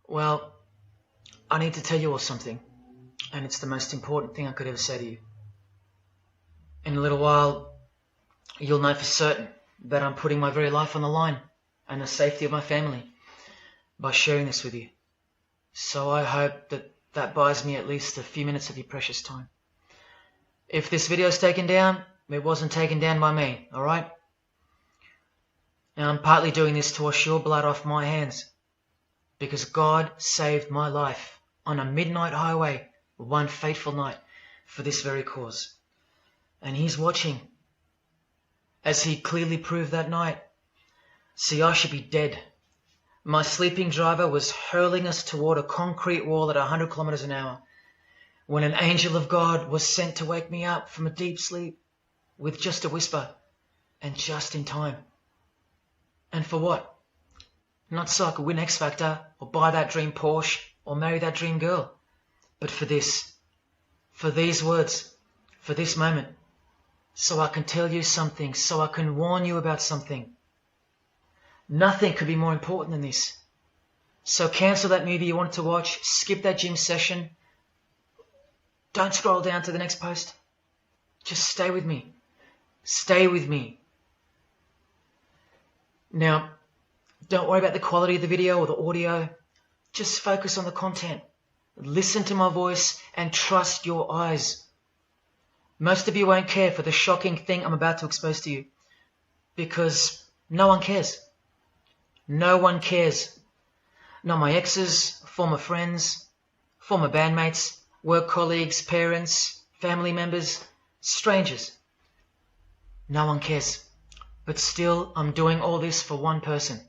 Well, I need to tell you all something, and it's the most important thing I could ever say to you. In a little while, you'll know for certain that I'm putting my very life on the line and the safety of my family by sharing this with you. So I hope that buys me at least a few minutes of your precious time. If this video is taken down, it wasn't taken down by me, alright? Now I'm partly doing this to wash your blood off my hands, because God saved my life on a midnight highway one fateful night for this very cause. And He's watching, as He clearly proved that night. See, I should be dead. My sleeping driver was hurling us toward a concrete wall at 100 kilometers an hour when an angel of God was sent to wake me up from a deep sleep with just a whisper, and just in time. And for what? Not so I could win X Factor or buy that dream Porsche or marry that dream girl, but for this, for these words, for this moment, so I can tell you something, so I can warn you about something. Nothing could be more important than this. So cancel that movie you wanted to watch, skip that gym session. Don't scroll down to the next post. Just stay with me. Stay with me. Now, don't worry about the quality of the video or the audio. Just focus on the content. Listen to my voice and trust your eyes. Most of you won't care for the shocking thing I'm about to expose to you, because no one cares. No one cares. Not my exes, former friends, former bandmates, work colleagues, parents, family members, strangers. No one cares. But still, I'm doing all this for one person.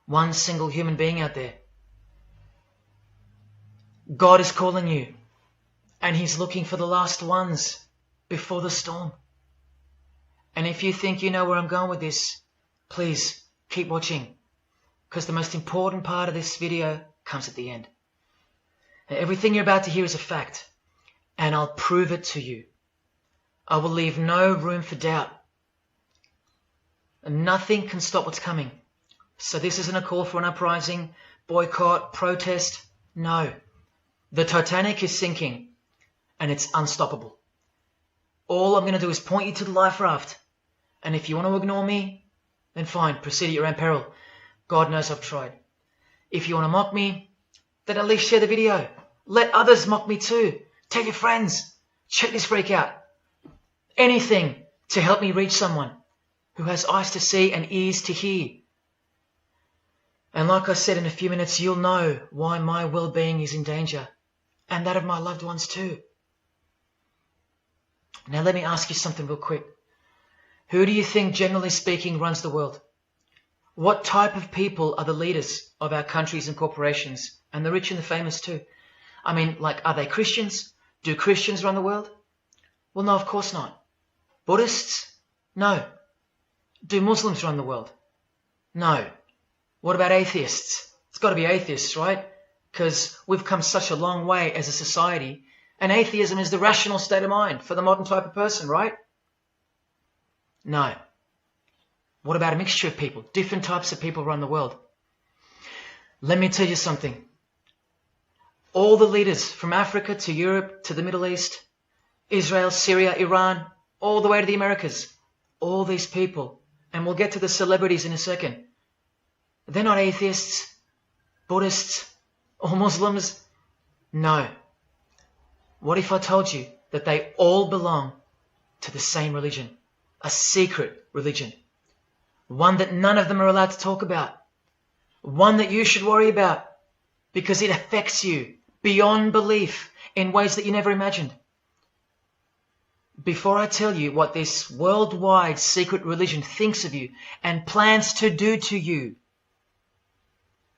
One single human being out there. God is calling you, and He's looking for the last ones before the storm. And if you think you know where I'm going with this, please keep watching, because the most important part of this video comes at the end. Everything you're about to hear is a fact, and I'll prove it to you. I will leave no room for doubt. And nothing can stop what's coming. So this isn't a call for an uprising, boycott, protest. No. The Titanic is sinking, and it's unstoppable. All I'm going to do is point you to the life raft. And if you want to ignore me, then fine, proceed at your own peril. God knows I've tried. If you want to mock me, then at least share the video. Let others mock me too. Tell your friends. Check this freak out. Anything to help me reach someone who has eyes to see and ears to hear. And like I said, in a few minutes, you'll know why my well-being is in danger, and that of my loved ones too. Now let me ask you something real quick. Who do you think, generally speaking, runs the world? What type of people are the leaders of our countries and corporations, and the rich and the famous too? I mean, like, are they Christians? Do Christians run the world? Well, no, of course not. Buddhists? No. Do Muslims run the world? No. What about atheists? It's got to be atheists, right? Because we've come such a long way as a society, and atheism is the rational state of mind for the modern type of person, right? No. What about a mixture of people? Different types of people run the world. Let me tell you something. All the leaders from Africa to Europe to the Middle East, Israel, Syria, Iran, all the way to the Americas, all these people, and we'll get to the celebrities in a second, they're not atheists, Buddhists, or Muslims. No. What if I told you that they all belong to the same religion? A secret religion. One that none of them are allowed to talk about. One that you should worry about because it affects you beyond belief in ways that you never imagined. Before I tell you what this worldwide secret religion thinks of you and plans to do to you,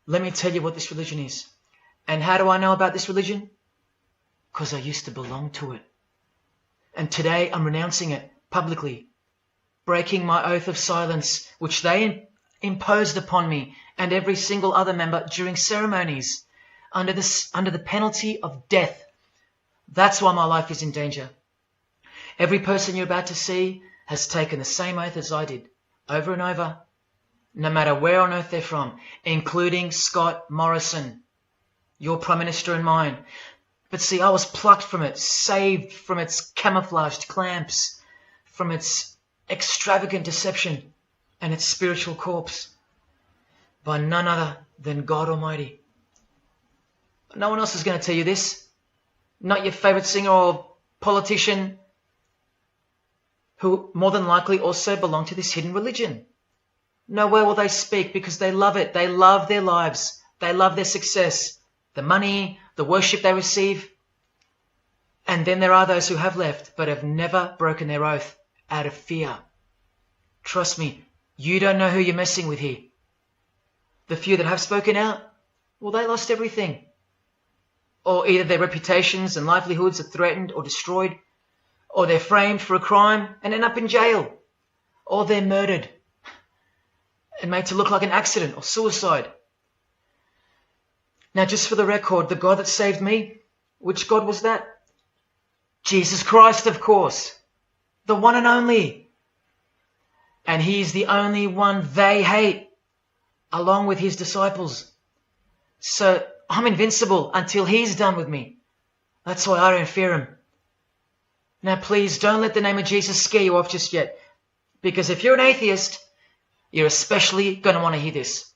let me tell you what this religion is. And how do I know about this religion? Because I used to belong to it. And today I'm renouncing it publicly, breaking my oath of silence, which they imposed upon me and every single other member during ceremonies under the penalty of death. That's why my life is in danger. Every person you're about to see has taken the same oath as I did, over and over, no matter where on earth they're from, including Scott Morrison, your Prime Minister and mine. But see, I was plucked from it, saved from its camouflaged clamps, from its extravagant deception and its spiritual corpse, by none other than God Almighty. No one else is going to tell you this. Not your favorite singer or politician, who more than likely also belong to this hidden religion. Nowhere will they speak because they love it. They love their lives. They love their success, the money, the worship they receive. And then there are those who have left but have never broken their oath out of fear. Trust me, you don't know who you're messing with here. The few that have spoken out, well, they lost everything. Or either their reputations and livelihoods are threatened or destroyed, or they're framed for a crime and end up in jail, or they're murdered and made to look like an accident or suicide. Now, just for the record, the God that saved me, which God was that? Jesus Christ, of course, the one and only. And he's the only one they hate, along with his disciples. So I'm invincible until he's done with me. That's why I don't fear him. Now please don't let the name of Jesus scare you off just yet, because if you're an atheist, you're especially going to want to hear this.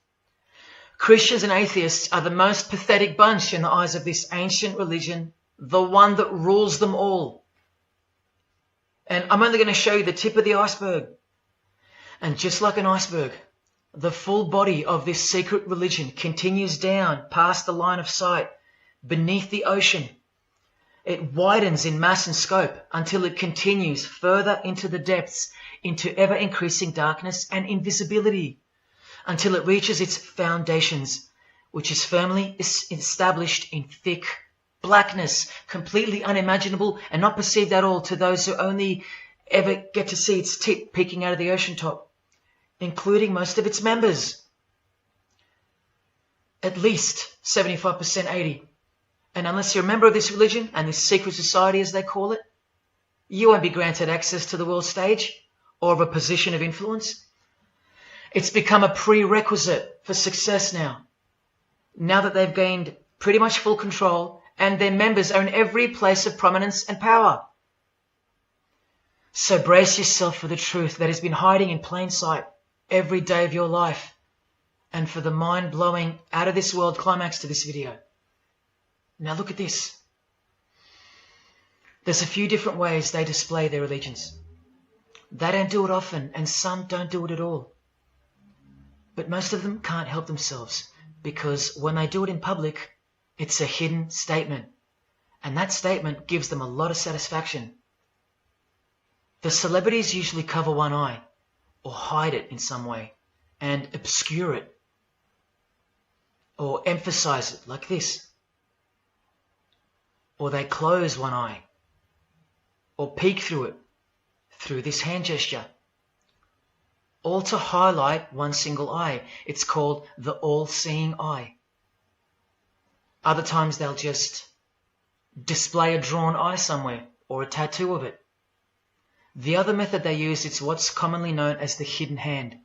Christians and atheists are the most pathetic bunch in the eyes of this ancient religion, the one that rules them all. And I'm only going to show you the tip of the iceberg. And just like an iceberg, the full body of this secret religion continues down past the line of sight, beneath the ocean. It widens in mass and scope until it continues further into the depths, into ever-increasing darkness and invisibility, until it reaches its foundations, which is firmly established in thick blackness, completely unimaginable and not perceived at all to those who only ever get to see its tip peeking out of the ocean top, including most of its members. At least 75%, 80%. And unless you're a member of this religion and this secret society, as they call it, you won't be granted access to the world stage or of a position of influence. It's become a prerequisite for success now that they've gained pretty much full control and their members own every place of prominence and power. So brace yourself for the truth that has been hiding in plain sight every day of your life, and for the mind-blowing, out-of-this-world climax to this video. Now look at this. There's a few different ways they display their allegiance. They don't do it often, and some don't do it at all. But most of them can't help themselves, because when they do it in public, it's a hidden statement, and that statement gives them a lot of satisfaction. The celebrities usually cover one eye, or hide it in some way, and obscure it, or emphasize it like this. Or they close one eye, or peek through it, through this hand gesture, all to highlight one single eye. It's called the all-seeing eye. Other times they'll just display a drawn eye somewhere, or a tattoo of it. The other method they use is what's commonly known as the hidden hand.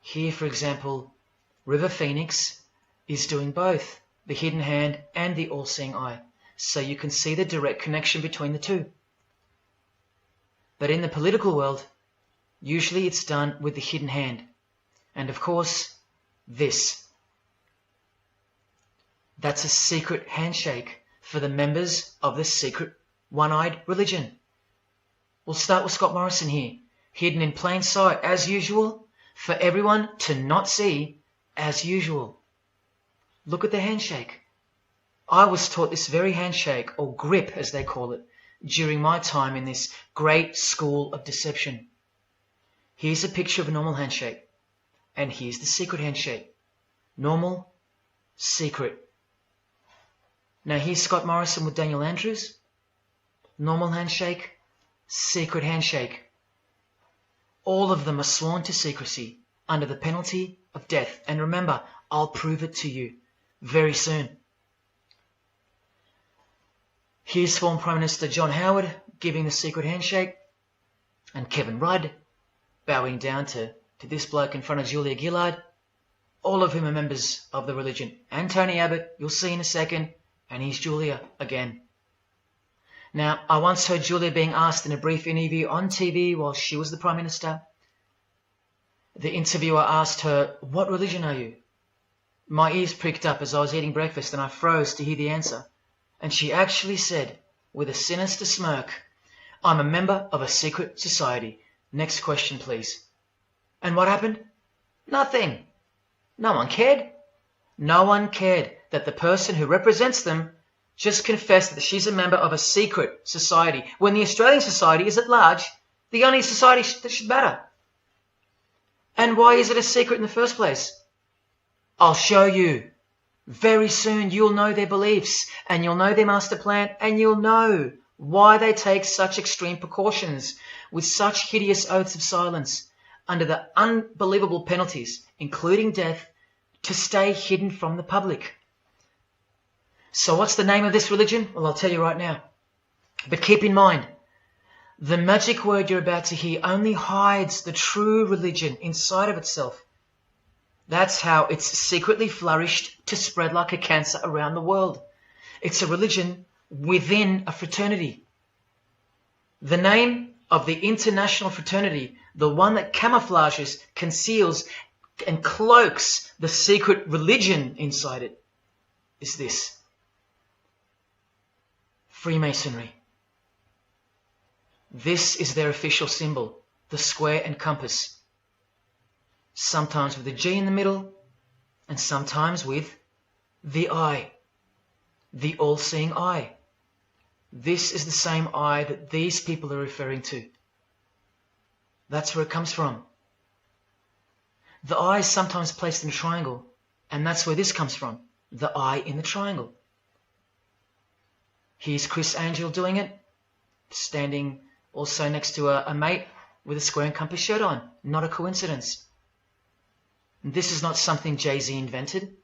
Here, for example, River Phoenix is doing both the hidden hand and the all-seeing eye, so you can see the direct connection between the two. But in the political world, usually it's done with the hidden hand, and of course, this. That's a secret handshake for the members of the secret one-eyed religion. We'll start with Scott Morrison here, hidden in plain sight as usual, for everyone to not see as usual. Look at the handshake. I was taught this very handshake, or grip as they call it, during my time in this great school of deception. Here's a picture of a normal handshake, and here's the secret handshake. Normal, secret. Now here's Scott Morrison with Daniel Andrews. Normal handshake, secret handshake. All of them are sworn to secrecy under the penalty of death. And remember, I'll prove it to you very soon. Here's former Prime Minister John Howard giving the secret handshake, and Kevin Rudd bowing down to to this bloke in front of Julia Gillard, all of whom are members of the religion. And Tony Abbott, you'll see in a second, and he's Julia again. Now, I once heard Julia being asked in a brief interview on TV while she was the Prime Minister. The interviewer asked her, "What religion are you?" My ears pricked up as I was eating breakfast and I froze to hear the answer. And she actually said, with a sinister smirk, "I'm a member of a secret society. Next question, please." And what happened? Nothing. No one cared. No one cared that the person who represents them just confessed that she's a member of a secret society, when the Australian society is at large the only society that should matter. And why is it a secret in the first place? I'll show you. Very soon you'll know their beliefs, and you'll know their master plan, and you'll know why they take such extreme precautions with such hideous oaths of silence under the unbelievable penalties, including death, to stay hidden from the public. So what's the name of this religion? Well, I'll tell you right now. But keep in mind, the magic word you're about to hear only hides the true religion inside of itself. That's how it's secretly flourished to spread like a cancer around the world. It's a religion within a fraternity. The name of the international fraternity, the one that camouflages, conceals, and cloaks the secret religion inside it, is this: Freemasonry. This is their official symbol, the square and compass. Sometimes with a G in the middle, and sometimes with the eye, the all-seeing eye. This is the same eye that these people are referring to. That's where it comes from. The eye is sometimes placed in a triangle, and that's where this comes from, the eye in the triangle. Here's Chris Angel doing it, standing also next to a mate with a square and compass shirt on. Not a coincidence. This is not something Jay-Z invented.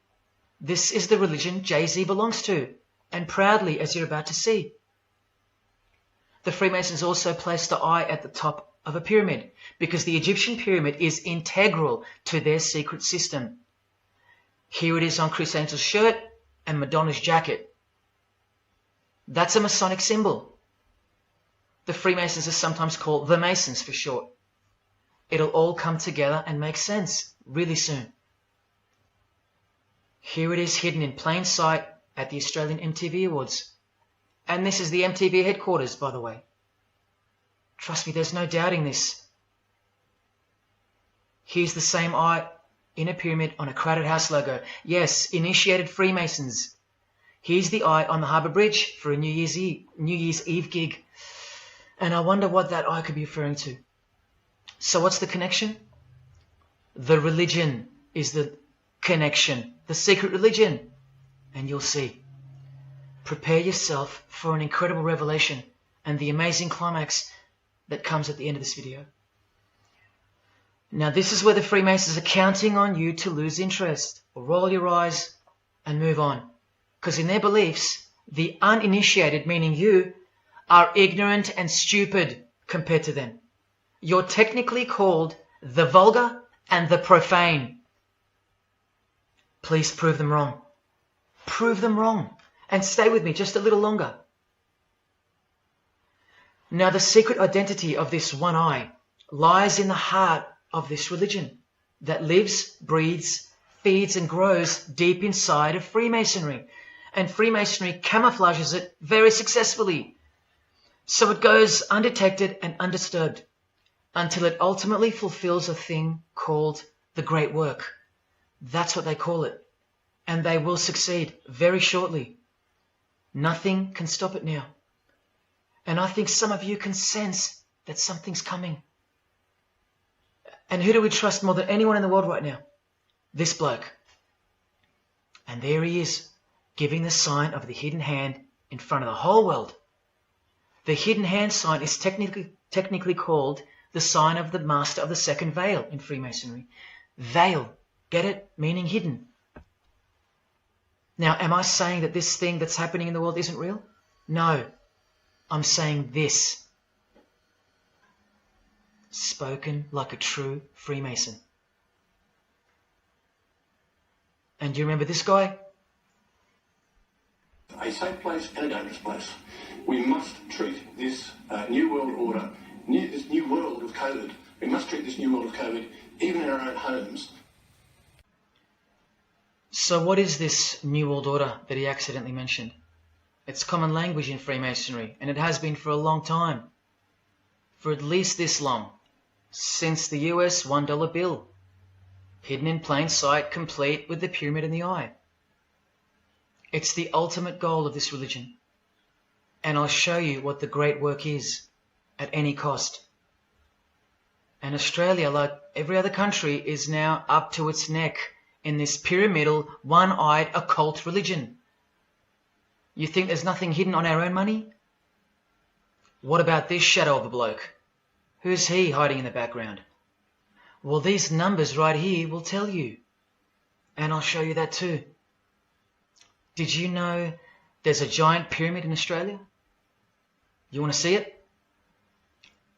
This is the religion Jay-Z belongs to, and proudly, as you're about to see. The Freemasons also placed the eye at the top of a pyramid, because the Egyptian pyramid is integral to their secret system. Here it is on Chris Angel's shirt and Madonna's jacket. That's a Masonic symbol. The Freemasons are sometimes called the Masons for short. It'll all come together and make sense really soon. Here it is hidden in plain sight at the Australian MTV Awards. And this is the MTV headquarters, by the way. Trust me, there's no doubting this. Here's the same eye in a pyramid on a Crowded House logo. Yes, initiated Freemasons. Here's the eye on the Harbour Bridge for a New Year's Eve gig. And I wonder what that eye could be referring to. So what's the connection? The religion is the connection, the secret religion. And you'll see. Prepare yourself for an incredible revelation and the amazing climax that comes at the end of this video. Now this is where the Freemasons are counting on you to lose interest or roll your eyes and move on. Because in their beliefs, the uninitiated, meaning you, are ignorant and stupid compared to them. You're technically called the vulgar and the profane. Please prove them wrong. Prove them wrong. And stay with me just a little longer. Now the secret identity of this one eye lies in the heart of this religion that lives, breathes, feeds and grows deep inside of Freemasonry. And Freemasonry camouflages it very successfully. So it goes undetected and undisturbed until it ultimately fulfills a thing called the Great Work. That's what they call it. And they will succeed very shortly. Nothing can stop it now. And I think some of you can sense that something's coming. And who do we trust more than anyone in the world right now? This bloke. And there he is, giving the sign of the hidden hand in front of the whole world. The hidden hand sign is technically called the sign of the master of the second veil in Freemasonry. Veil, get it? Meaning hidden. Now, am I saying that this thing that's happening in the world isn't real? No. I'm saying this. Spoken like a true Freemason. And do you remember this guy? A safe place and a dangerous place. We must treat this new world order, this new world of COVID, we must treat this new world of COVID even in our own homes. So what is this New World Order that he accidentally mentioned? It's common language in Freemasonry, and it has been for a long time. For at least this long. Since the US $1 bill. Hidden in plain sight, complete with the pyramid in the eye. It's the ultimate goal of this religion. And I'll show you what the great work is, at any cost. And Australia, like every other country, is now up to its neck in this pyramidal, one-eyed, occult religion. You think there's nothing hidden on our own money? What about this shadow of a bloke? Who's he hiding in the background? Well, these numbers right here will tell you. And I'll show you that too. Did you know there's a giant pyramid in Australia? You want to see it?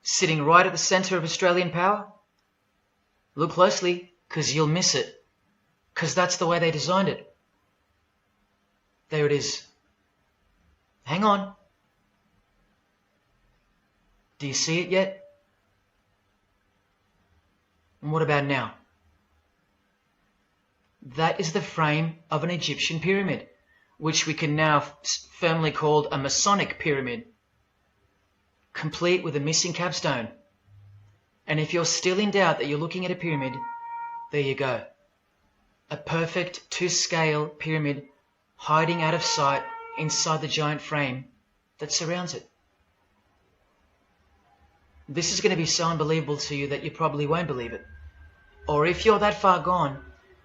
Sitting right at the centre of Australian power? Look closely, because you'll miss it. Because that's the way they designed it. There it is. Hang on. Do you see it yet? And what about now? That is the frame of an Egyptian pyramid, which we can now firmly call a Masonic pyramid, complete with a missing capstone. And if you're still in doubt that you're looking at a pyramid, there you go. A perfect to-scale pyramid hiding out of sight inside the giant frame that surrounds it. This is going to be so unbelievable to you that you probably won't believe it. Or if you're that far gone,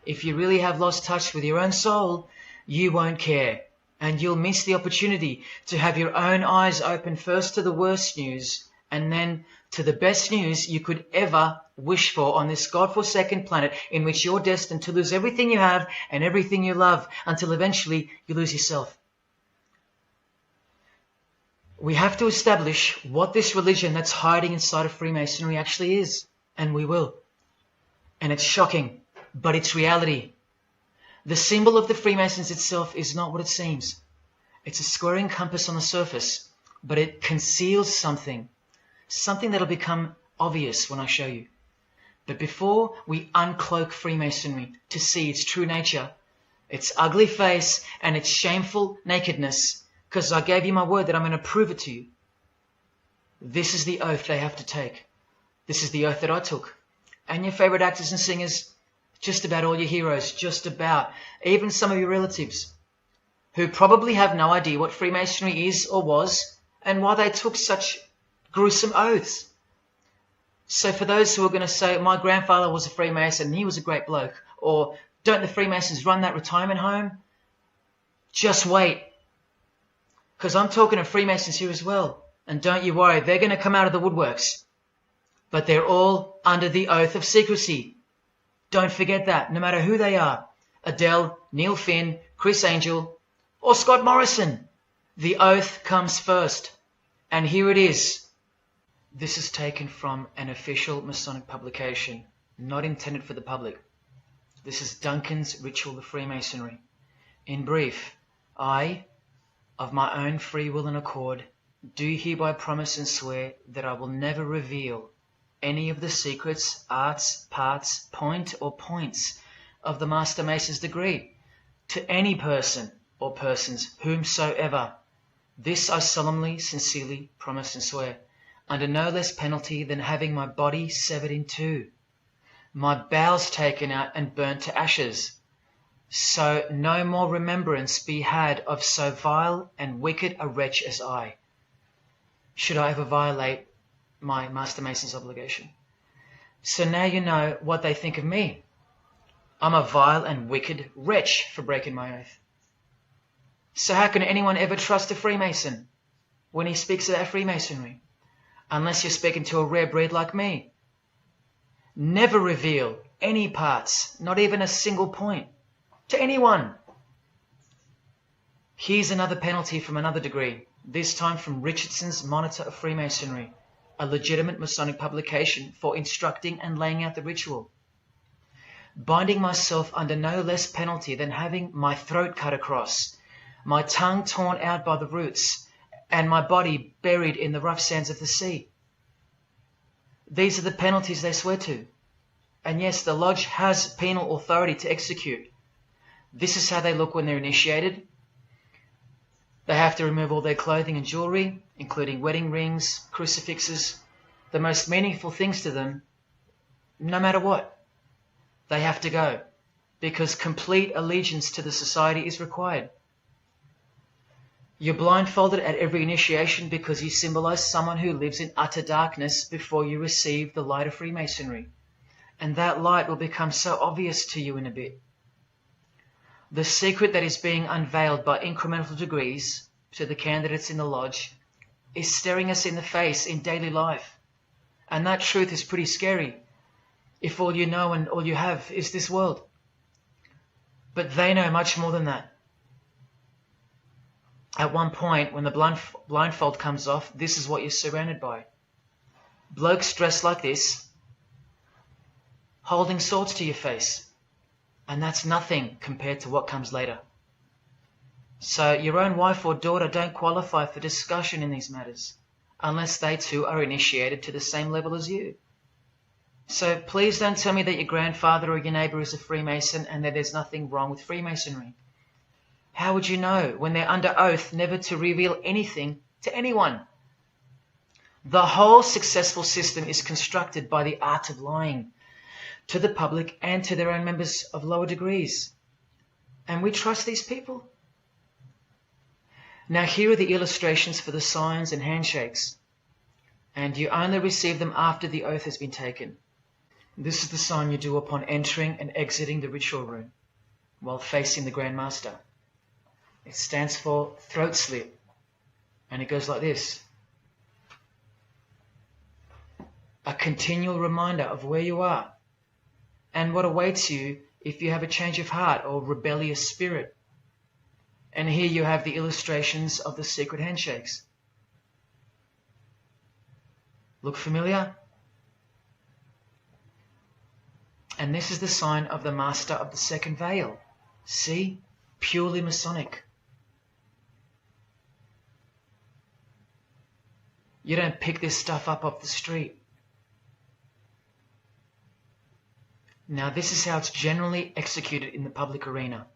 if you really have lost touch with your own soul, you won't care. And you'll miss the opportunity to have your own eyes open first to the worst news and then to the best news you could ever wish for on this God-forsaken planet in which you're destined to lose everything you have and everything you love until eventually you lose yourself. We have to establish what this religion that's hiding inside of Freemasonry actually is, and we will. And it's shocking, but it's reality. The symbol of the Freemasons itself is not what it seems. It's a squaring compass on the surface, but it conceals something that'll become obvious when I show you. But before we uncloak Freemasonry to see its true nature, its ugly face and its shameful nakedness, because I gave you my word that I'm going to prove it to you. This is the oath they have to take. This is the oath that I took. And your favorite actors and singers, just about all your heroes, just about, even some of your relatives, who probably have no idea what Freemasonry is or was, and why they took such gruesome oaths. So for those who are going to say, my grandfather was a Freemason and he was a great bloke, or don't the Freemasons run that retirement home? Just wait. Because I'm talking to Freemasons here as well. And don't you worry, they're going to come out of the woodworks. But they're all under the oath of secrecy. Don't forget that, no matter who they are. Adele, Neil Finn, Chris Angel, or Scott Morrison. The oath comes first. And here it is. This is taken from an official Masonic publication, not intended for the public. This is Duncan's Ritual of Freemasonry. In brief, I, of my own free will and accord, do hereby promise and swear that I will never reveal any of the secrets, arts, parts, point or points of the Master Mason's degree to any person or persons whomsoever. This I solemnly, sincerely promise and swear, under no less penalty than having my body severed in two, my bowels taken out and burnt to ashes, so no more remembrance be had of so vile and wicked a wretch as I, should I ever violate my Master Mason's obligation. So now you know what they think of me. I'm a vile and wicked wretch for breaking my oath. So how can anyone ever trust a Freemason when he speaks about Freemasonry? Unless you're speaking to a rare breed like me. Never reveal any parts, not even a single point, to anyone. Here's another penalty from another degree, this time from Richardson's Monitor of Freemasonry, a legitimate Masonic publication for instructing and laying out the ritual. binding myself under no less penalty than having my throat cut across, my tongue torn out by the roots, and my body buried in the rough sands of the sea. These are the penalties they swear to. And yes, the lodge has penal authority to execute. This is how they look when they're initiated. They have to remove all their clothing and jewelry, including wedding rings, crucifixes, the most meaningful things to them, no matter what. They have to go, because complete allegiance to the society is required. You're blindfolded at every initiation because you symbolize someone who lives in utter darkness before you receive the light of Freemasonry. And that light will become so obvious to you in a bit. The secret that is being unveiled by incremental degrees to the candidates in the lodge is staring us in the face in daily life. And that truth is pretty scary if all you know and all you have is this world. But they know much more than that. At one point, when the blindfold comes off, this is what you're surrounded by. Blokes dressed like this, holding swords to your face. And that's nothing compared to what comes later. So your own wife or daughter don't qualify for discussion in these matters, unless they too are initiated to the same level as you. So please don't tell me that your grandfather or your neighbour is a Freemason and that there's nothing wrong with Freemasonry. How would you know when they're under oath never to reveal anything to anyone? The whole successful system is constructed by the art of lying to the public and to their own members of lower degrees. And we trust these people. Now here are the illustrations for the signs and handshakes. And you only receive them after the oath has been taken. This is the sign you do upon entering and exiting the ritual room while facing the Grand Master. It stands for throat slit. And it goes like this. A continual reminder of where you are and what awaits you if you have a change of heart or rebellious spirit. And here you have the illustrations of the secret handshakes. Look familiar? And this is the sign of the Master of the Second Veil. See? Purely Masonic. You don't pick this stuff up off the street. Now this is how it's generally executed in the public arena.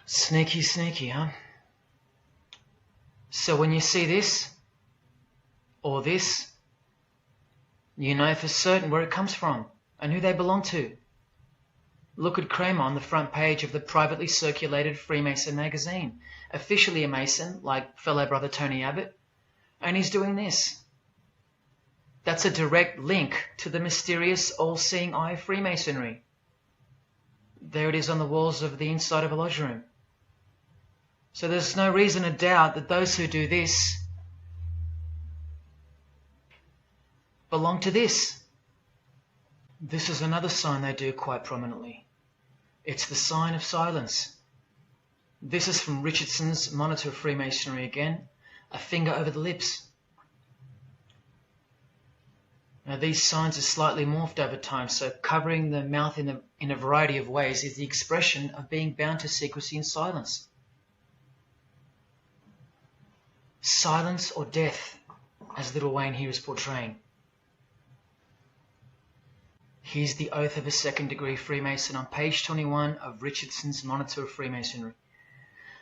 Sneaky, sneaky, huh? So when you see this, or this, you know for certain where it comes from and who they belong to. Look at Kramer on the front page of the privately circulated Freemason magazine, officially a Mason, like fellow brother Tony Abbott, and he's doing this. That's a direct link to the mysterious all-seeing eye of Freemasonry. There it is on the walls of the inside of a lodge room. So there's no reason to doubt that those who do this belong to this. This is another sign they do quite prominently. It's the sign of silence. This is from Richardson's Monitor of Freemasonry again, a finger over the lips. Now these signs are slightly morphed over time, so covering the mouth in a variety of ways is the expression of being bound to secrecy and silence. Silence or death, as Little Wayne here is portraying. Here's the oath of a second-degree Freemason on page 21 of Richardson's Monitor of Freemasonry.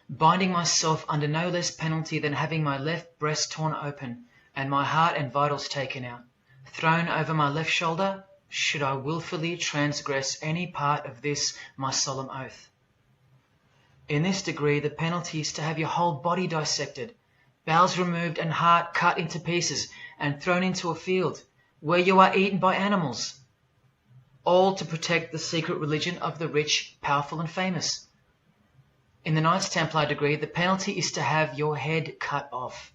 Binding myself under no less penalty than having my left breast torn open and my heart and vitals taken out, thrown over my left shoulder, should I wilfully transgress any part of this my solemn oath. In this degree, the penalty is to have your whole body dissected, bowels removed and heart cut into pieces and thrown into a field where you are eaten by animals, all to protect the secret religion of the rich, powerful and famous. In the Knights Templar degree, the penalty is to have your head cut off.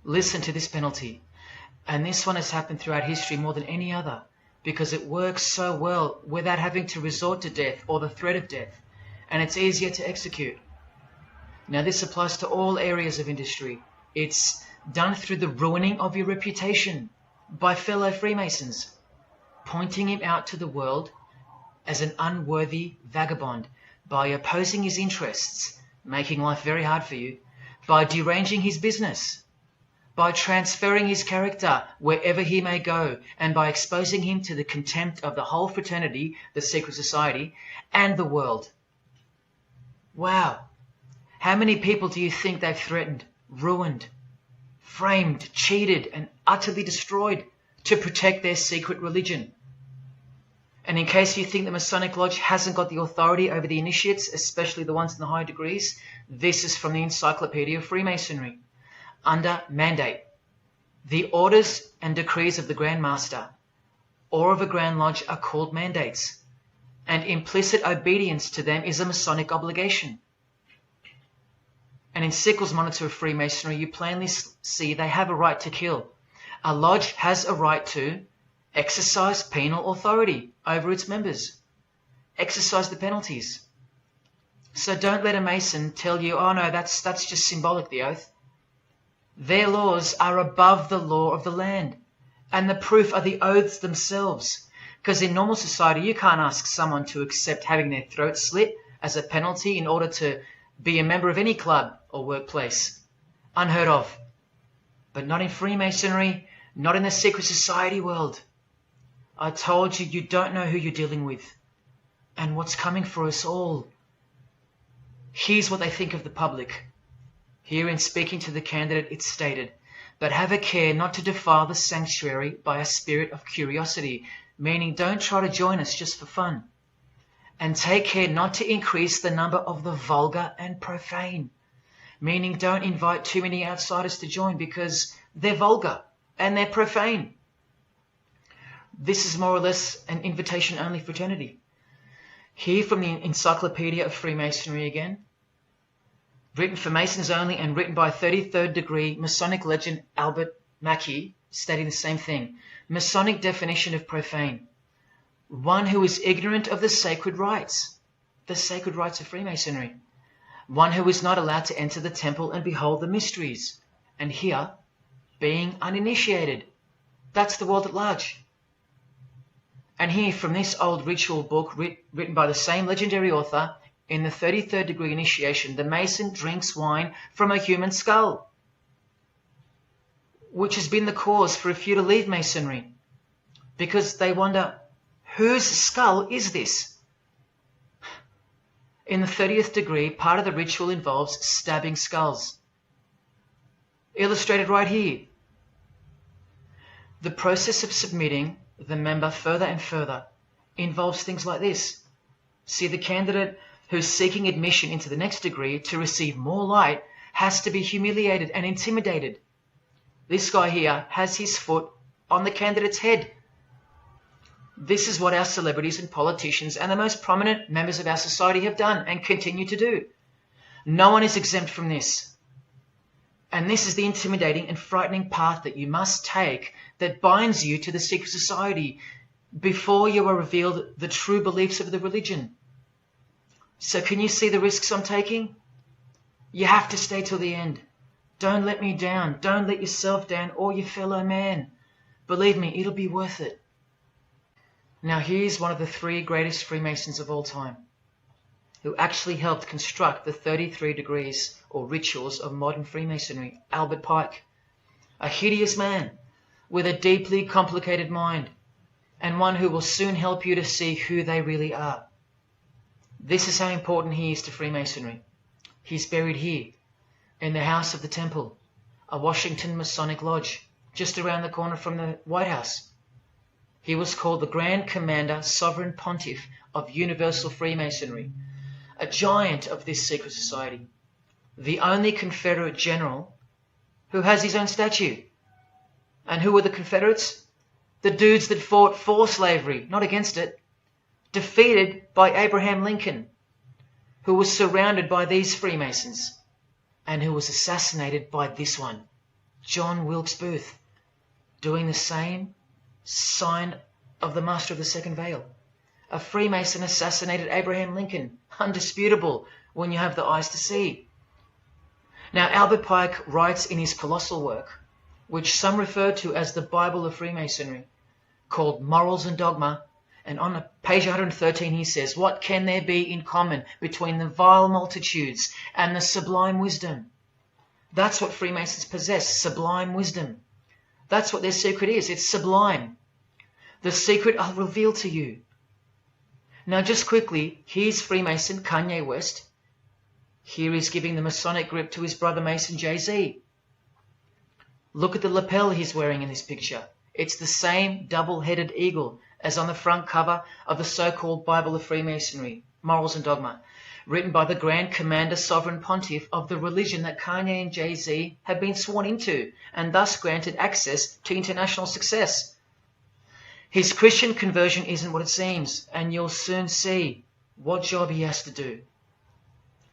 Listen to this penalty, and this one has happened throughout history more than any other, because it works so well without having to resort to death or the threat of death, and it's easier to execute. Now this applies to all areas of industry. It's done through the ruining of your reputation by fellow Freemasons, pointing him out to the world as an unworthy vagabond, by opposing his interests, making life very hard for you, by deranging his business, by transferring his character wherever he may go, and by exposing him to the contempt of the whole fraternity, the secret society, and the world. Wow. How many people do you think they've threatened, ruined, framed, cheated, and utterly destroyed to protect their secret religion? And in case you think the Masonic Lodge hasn't got the authority over the initiates, especially the ones in the higher degrees, this is from the Encyclopedia of Freemasonry. Under mandate, the orders and decrees of the Grand Master or of a Grand Lodge are called mandates, and implicit obedience to them is a Masonic obligation. And in Sickles' Monitor of Freemasonry, you plainly see they have a right to kill. A lodge has a right to exercise penal authority over its members. Exercise the penalties. So don't let a Mason tell you, oh no, that's just symbolic, the oath. Their laws are above the law of the land, and the proof are the oaths themselves. Because in normal society, you can't ask someone to accept having their throat slit as a penalty in order to be a member of any club or workplace. Unheard of. But not in Freemasonry, not in the secret society world. I told you, you don't know who you're dealing with and what's coming for us all. Here's what they think of the public. Here in speaking to the candidate, it's stated, but have a care not to defile the sanctuary by a spirit of curiosity, meaning don't try to join us just for fun. And take care not to increase the number of the vulgar and profane, meaning don't invite too many outsiders to join because they're vulgar and they're profane. This is more or less an invitation-only fraternity. Here from the Encyclopedia of Freemasonry again, written for Masons only and written by 33rd degree Masonic legend Albert Mackey, stating the same thing. Masonic definition of profane. One who is ignorant of the sacred rites of Freemasonry. One who is not allowed to enter the temple and behold the mysteries. And here, being uninitiated. That's the world at large. And here from this old ritual book written by the same legendary author, in the 33rd degree initiation, the Mason drinks wine from a human skull, which has been the cause for a few to leave Masonry, because they wonder, whose skull is this? In the 30th degree, part of the ritual involves stabbing skulls. Illustrated right here. The process of submitting the member further and further involves things like this. See, the candidate who's seeking admission into the next degree to receive more light has to be humiliated and intimidated. This guy here has his foot on the candidate's head. This is what our celebrities and politicians and the most prominent members of our society have done and continue to do. No one is exempt from this. And this is the intimidating and frightening path that you must take that binds you to the secret society before you are revealed the true beliefs of the religion. So can you see the risks I'm taking? You have to stay till the end. Don't let me down. Don't let yourself down or your fellow man. Believe me, it'll be worth it. Now here's one of the 3 greatest Freemasons of all time, who actually helped construct the 33 degrees or rituals of modern Freemasonry, Albert Pike. A hideous man with a deeply complicated mind, and one who will soon help you to see who they really are. This is how important he is to Freemasonry. He's buried here, in the House of the Temple, a Washington Masonic Lodge, just around the corner from the White House. He was called the Grand Commander, Sovereign Pontiff of Universal Freemasonry, a giant of this secret society, the only Confederate general who has his own statue. And who were the Confederates? The dudes that fought for slavery, not against it, defeated by Abraham Lincoln, who was surrounded by these Freemasons, and who was assassinated by this one, John Wilkes Booth, doing the same sign of the master of the second veil. A Freemason assassinated Abraham Lincoln. Undisputable when you have the eyes to see. Now, Albert Pike writes in his colossal work, which some refer to as the Bible of Freemasonry, called Morals and Dogma, and on page 113 he says, "What can there be in common between the vile multitudes and the sublime wisdom?" That's what Freemasons possess, sublime wisdom. That's what their secret is. It's sublime. The secret I'll reveal to you. Now, just quickly, here's Freemason Kanye West. Here he's giving the Masonic grip to his brother Mason Jay-Z. Look at the lapel he's wearing in this picture. It's the same double-headed eagle as on the front cover of the so-called Bible of Freemasonry, Morals and Dogma, written by the Grand Commander Sovereign Pontiff of the religion that Kanye and Jay-Z have been sworn into, and thus granted access to international success. His Christian conversion isn't what it seems, and you'll soon see what job he has to do.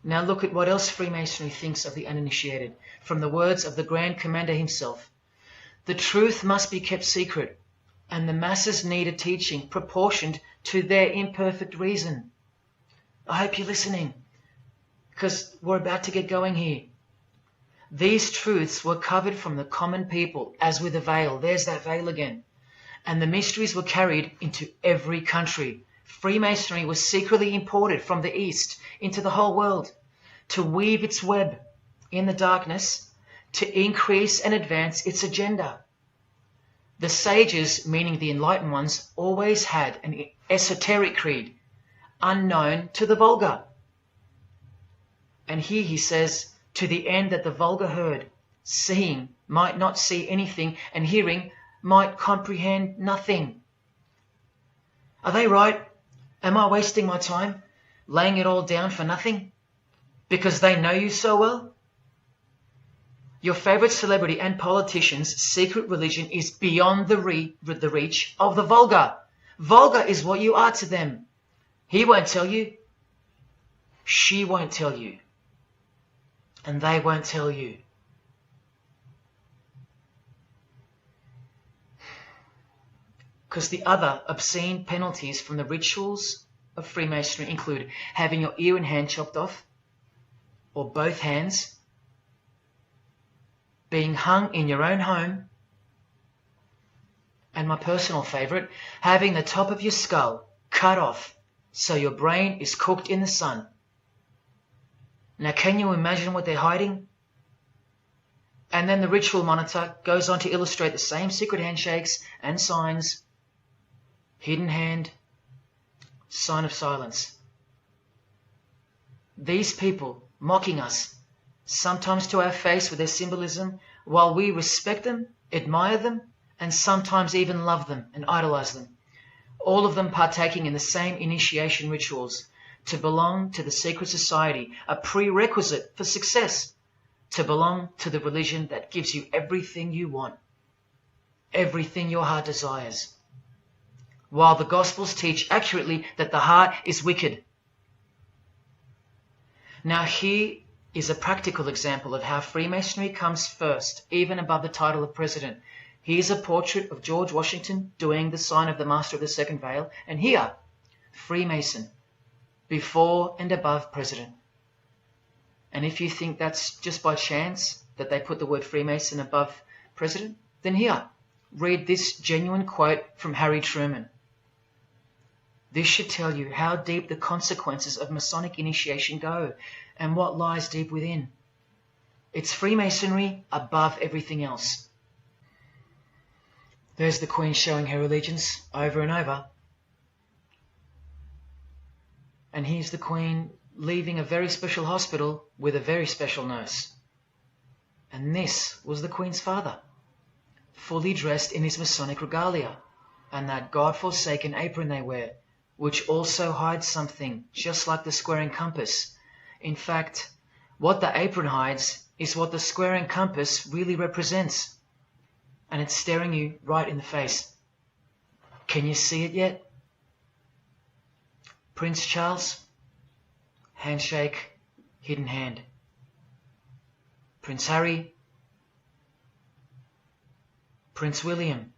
Now look at what else Freemasonry thinks of the uninitiated, from the words of the Grand Commander himself. The truth must be kept secret, and the masses need a teaching proportioned to their imperfect reason. I hope you're listening, because we're about to get going here. These truths were covered from the common people, as with a veil. There's that veil again. And the mysteries were carried into every country. Freemasonry was secretly imported from the East into the whole world to weave its web in the darkness, to increase and advance its agenda. The sages, meaning the enlightened ones, always had an esoteric creed, unknown to the vulgar. And here he says, to the end that the vulgar herd, seeing, might not see anything, and hearing, might comprehend nothing. Are they right? Am I wasting my time, laying it all down for nothing? Because they know you so well? Your favorite celebrity and politician's secret religion is beyond the reach of the vulgar. Vulgar is what you are to them. He won't tell you. She won't tell you. And they won't tell you. Because the other obscene penalties from the rituals of Freemasonry include having your ear and hand chopped off, or both hands, being hung in your own home, and my personal favourite, having the top of your skull cut off so your brain is cooked in the sun. Now, can you imagine what they're hiding? And then the ritual monitor goes on to illustrate the same secret handshakes and signs. Hidden hand, sign of silence. These people mocking us, sometimes to our face with their symbolism, while we respect them, admire them, and sometimes even love them and idolize them. All of them partaking in the same initiation rituals. To belong to the secret society, a prerequisite for success. To belong to the religion that gives you everything you want, everything your heart desires. While the Gospels teach accurately that the heart is wicked. Now here is a practical example of how Freemasonry comes first, even above the title of president. Here's a portrait of George Washington doing the sign of the Master of the Second Veil, and here, Freemason, before and above president. And if you think that's just by chance that they put the word Freemason above president, then here, read this genuine quote from Harry Truman. This should tell you how deep the consequences of Masonic initiation go and what lies deep within. It's Freemasonry above everything else. There's the Queen showing her allegiance over and over. And here's the Queen leaving a very special hospital with a very special nurse. And this was the Queen's father, fully dressed in his Masonic regalia, and that God-forsaken apron they wear, which also hides something, just like the square and compass. In fact, what the apron hides is what the square and compass really represents. And it's staring you right in the face. Can you see it yet? Prince Charles, handshake, hidden hand. Prince Harry, Prince William,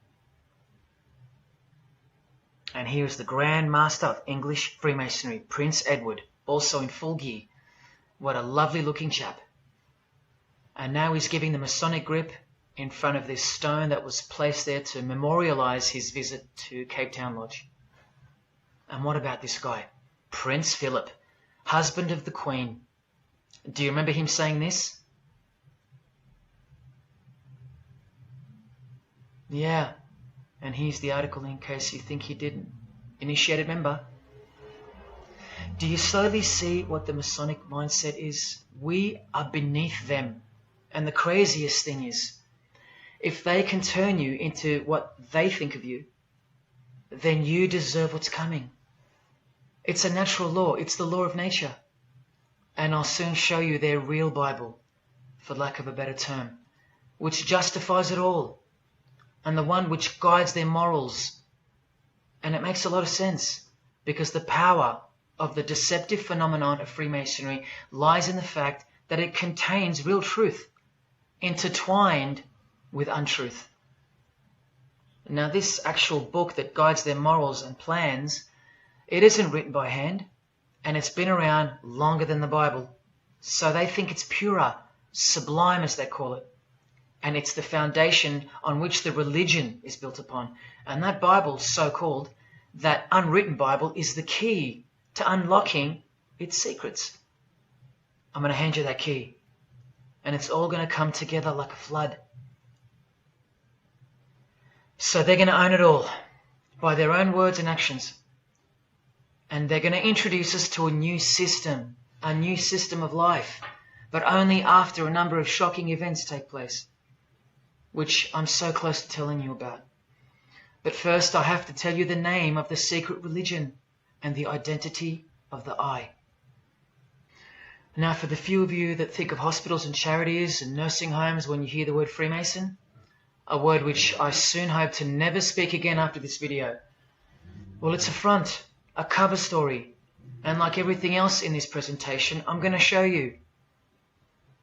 And here is the Grand Master of English Freemasonry, Prince Edward, also in full gear. What a lovely looking chap. And now he's giving the Masonic grip in front of this stone that was placed there to memorialize his visit to Cape Town Lodge. And what about this guy? Prince Philip, husband of the Queen. Do you remember him saying this? Yeah, and here's the article in case you think he didn't. Initiated member. Do you slowly see what the Masonic mindset is? We are beneath them. And the craziest thing is, if they can turn you into what they think of you, then you deserve what's coming. It's a natural law. It's the law of nature. And I'll soon show you their real Bible, for lack of a better term, which justifies it all, and the one which guides their morals. And it makes a lot of sense, because the power of the deceptive phenomenon of Freemasonry lies in the fact that it contains real truth, intertwined with untruth. Now, this actual book that guides their morals and plans, it isn't written by hand, and it's been around longer than the Bible. So they think it's purer, sublime as they call it. And it's the foundation on which the religion is built upon. And that Bible, so-called, that unwritten Bible, is the key to unlocking its secrets. I'm going to hand you that key. And it's all going to come together like a flood. So they're going to own it all by their own words and actions. And they're going to introduce us to a new system of life, but only after a number of shocking events take place, which I'm so close to telling you about. But first I have to tell you the name of the secret religion and the identity of the I. Now, for the few of you that think of hospitals and charities and nursing homes when you hear the word Freemason, a word which I soon hope to never speak again after this video, well, it's a front, a cover story, and like everything else in this presentation, I'm going to show you.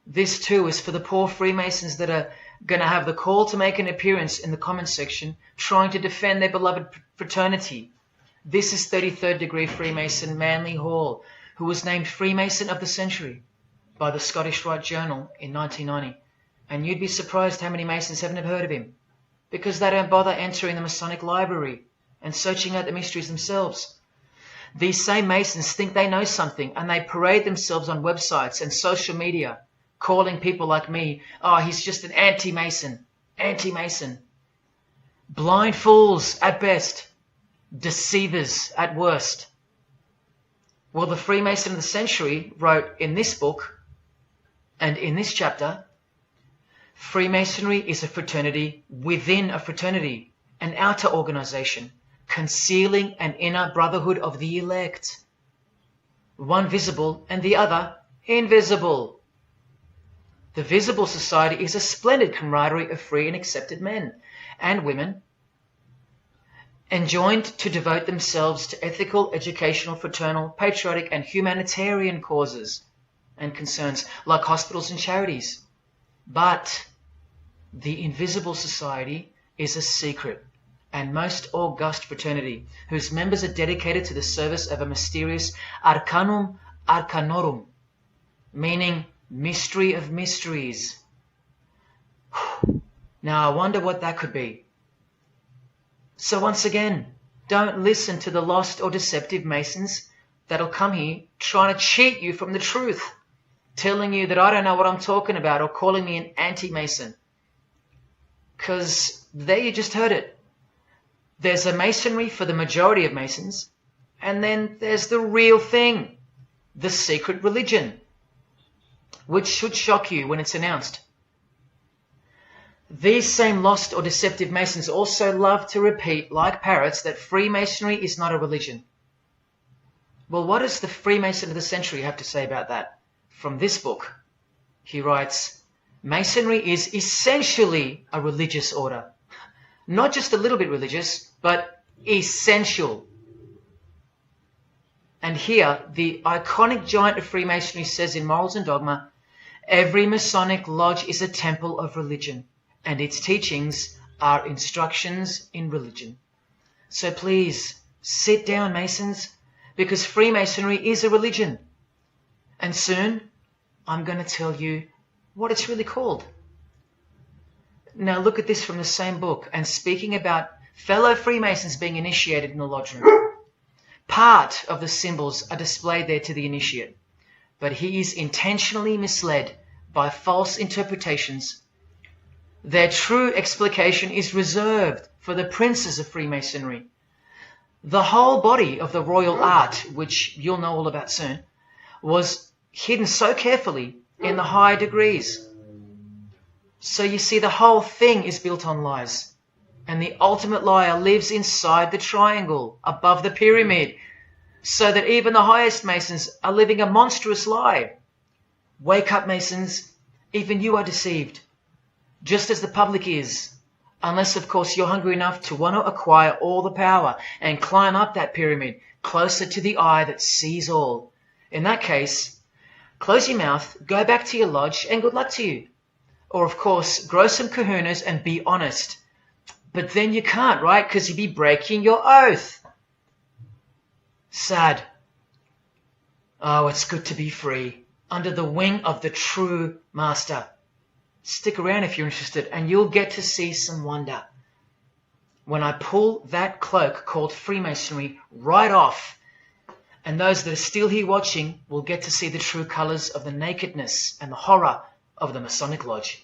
This too is for the poor Freemasons that are going to have the call to make an appearance in the comments section trying to defend their beloved fraternity. This is 33rd degree Freemason Manly Hall, who was named Freemason of the Century by the Scottish Rite Journal in 1990. And you'd be surprised how many Masons have never heard of him, because they don't bother entering the Masonic library and searching out the mysteries themselves. These same Masons think they know something, and they parade themselves on websites and social media, calling people like me, oh, he's just an anti-Mason, anti-Mason. Blind fools at best, deceivers at worst. Well, the Freemason of the Century wrote in this book, and in this chapter, Freemasonry is a fraternity within a fraternity, an outer organization, concealing an inner brotherhood of the elect. One visible and the other invisible. The visible society is a splendid camaraderie of free and accepted men and women, enjoined to devote themselves to ethical, educational, fraternal, patriotic, and humanitarian causes and concerns like hospitals and charities. But the invisible society is a secret and most august fraternity whose members are dedicated to the service of a mysterious arcanum arcanorum, meaning mystery of mysteries. Now I wonder what that could be. So once again, don't listen to the lost or deceptive Masons that'll come here trying to cheat you from the truth, telling you that I don't know what I'm talking about or calling me an anti-Mason. Because there you just heard it. There's a Masonry for the majority of Masons, and then there's the real thing, the secret religion, which should shock you when it's announced. These same lost or deceptive Masons also love to repeat, like parrots, that Freemasonry is not a religion. Well, what does the Freemason of the Century have to say about that? From this book, he writes, Masonry is essentially a religious order. Not just a little bit religious, but essential. And here, the iconic giant of Freemasonry says in Morals and Dogma, every Masonic lodge is a temple of religion, and its teachings are instructions in religion. So please, Sit down, Masons, because Freemasonry is a religion. And soon, I'm going to tell you what it's really called. Now look at this from the same book, and speaking about fellow Freemasons being initiated in the lodge room. Part of the symbols are displayed there to the initiate, but he is intentionally misled by false interpretations. Their true explication is reserved for the princes of Freemasonry. The whole body of the royal art, which you'll know all about soon, was hidden so carefully in the higher degrees. So you see, the whole thing is built on lies. And the ultimate liar lives inside the triangle, above the pyramid, so that even the highest Masons are living a monstrous lie. Wake up, Masons. Even you are deceived, just as the public is. Unless, of course, you're hungry enough to want to acquire all the power and climb up that pyramid closer to the eye that sees all. In that case, close your mouth, go back to your lodge, and good luck to you. Or, of course, grow some kahunas and be honest. But then you can't, right? Because you'd be breaking your oath. Sad. Oh, it's good to be free, under the wing of the true master. Stick around if you're interested, and you'll get to see some wonder. When I pull that cloak called Freemasonry right off, and those that are still here watching will get to see the true colours of the nakedness and the horror of the Masonic Lodge,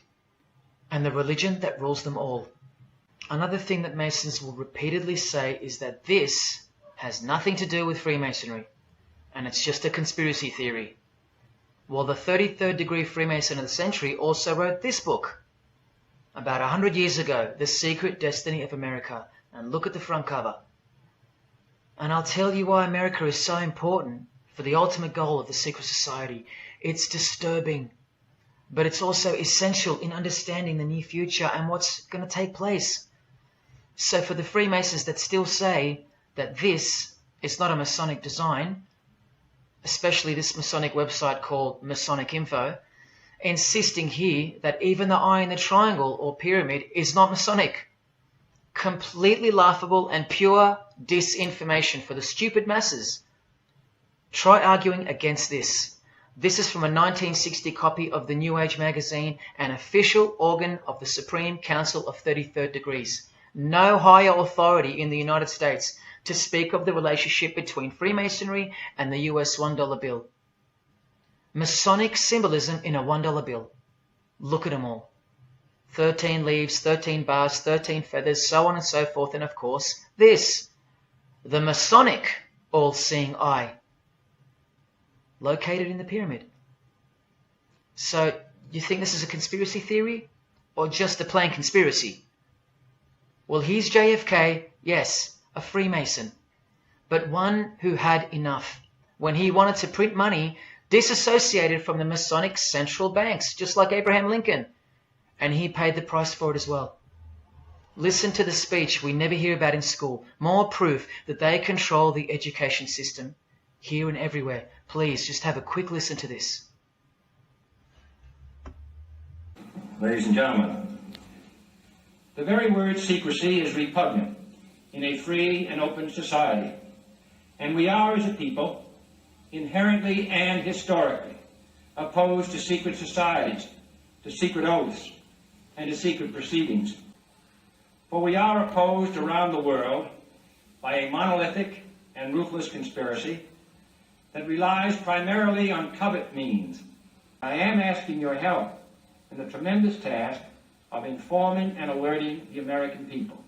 and the religion that rules them all. Another thing that Masons will repeatedly say is that this has nothing to do with Freemasonry, and it's just a conspiracy theory. Well, the 33rd degree Freemason of the century also wrote this book about 100 years ago, The Secret Destiny of America, and look at the front cover. And I'll tell you why America is so important for the ultimate goal of the secret society. It's disturbing, but it's also essential in understanding the near future and what's going to take place. So for the Freemasons that still say that this is not a Masonic design, especially this Masonic website called Masonic Info, insisting here that even the eye in the triangle or pyramid is not Masonic. Completely laughable and pure disinformation for the stupid masses. Try arguing against this. This is from a 1960 copy of the New Age magazine, an official organ of the Supreme Council of 33rd Degrees. No higher authority in the United States to speak of the relationship between Freemasonry and the US $1 bill. Masonic symbolism in a $1 bill. Look at them all. 13 leaves, 13 bars, 13 feathers, so on and so forth, and of course, this, the Masonic all-seeing eye, located in the pyramid. So, you think this is a conspiracy theory, or just a plain conspiracy? Well, here's JFK, yes, a Freemason, but one who had enough when he wanted to print money disassociated from the Masonic central banks, just like Abraham Lincoln, and he paid the price for it as well. Listen to the speech we never hear about in school. More proof that they control the education system here and everywhere. Please, just have a quick listen to this. Ladies and gentlemen, the very word secrecy is repugnant in a free and open society, and we are, as a people, inherently and historically opposed to secret societies, to secret oaths, and to secret proceedings. For we are opposed around the world by a monolithic and ruthless conspiracy that relies primarily on covert means. I am asking your help in the tremendous task of informing and alerting the American people.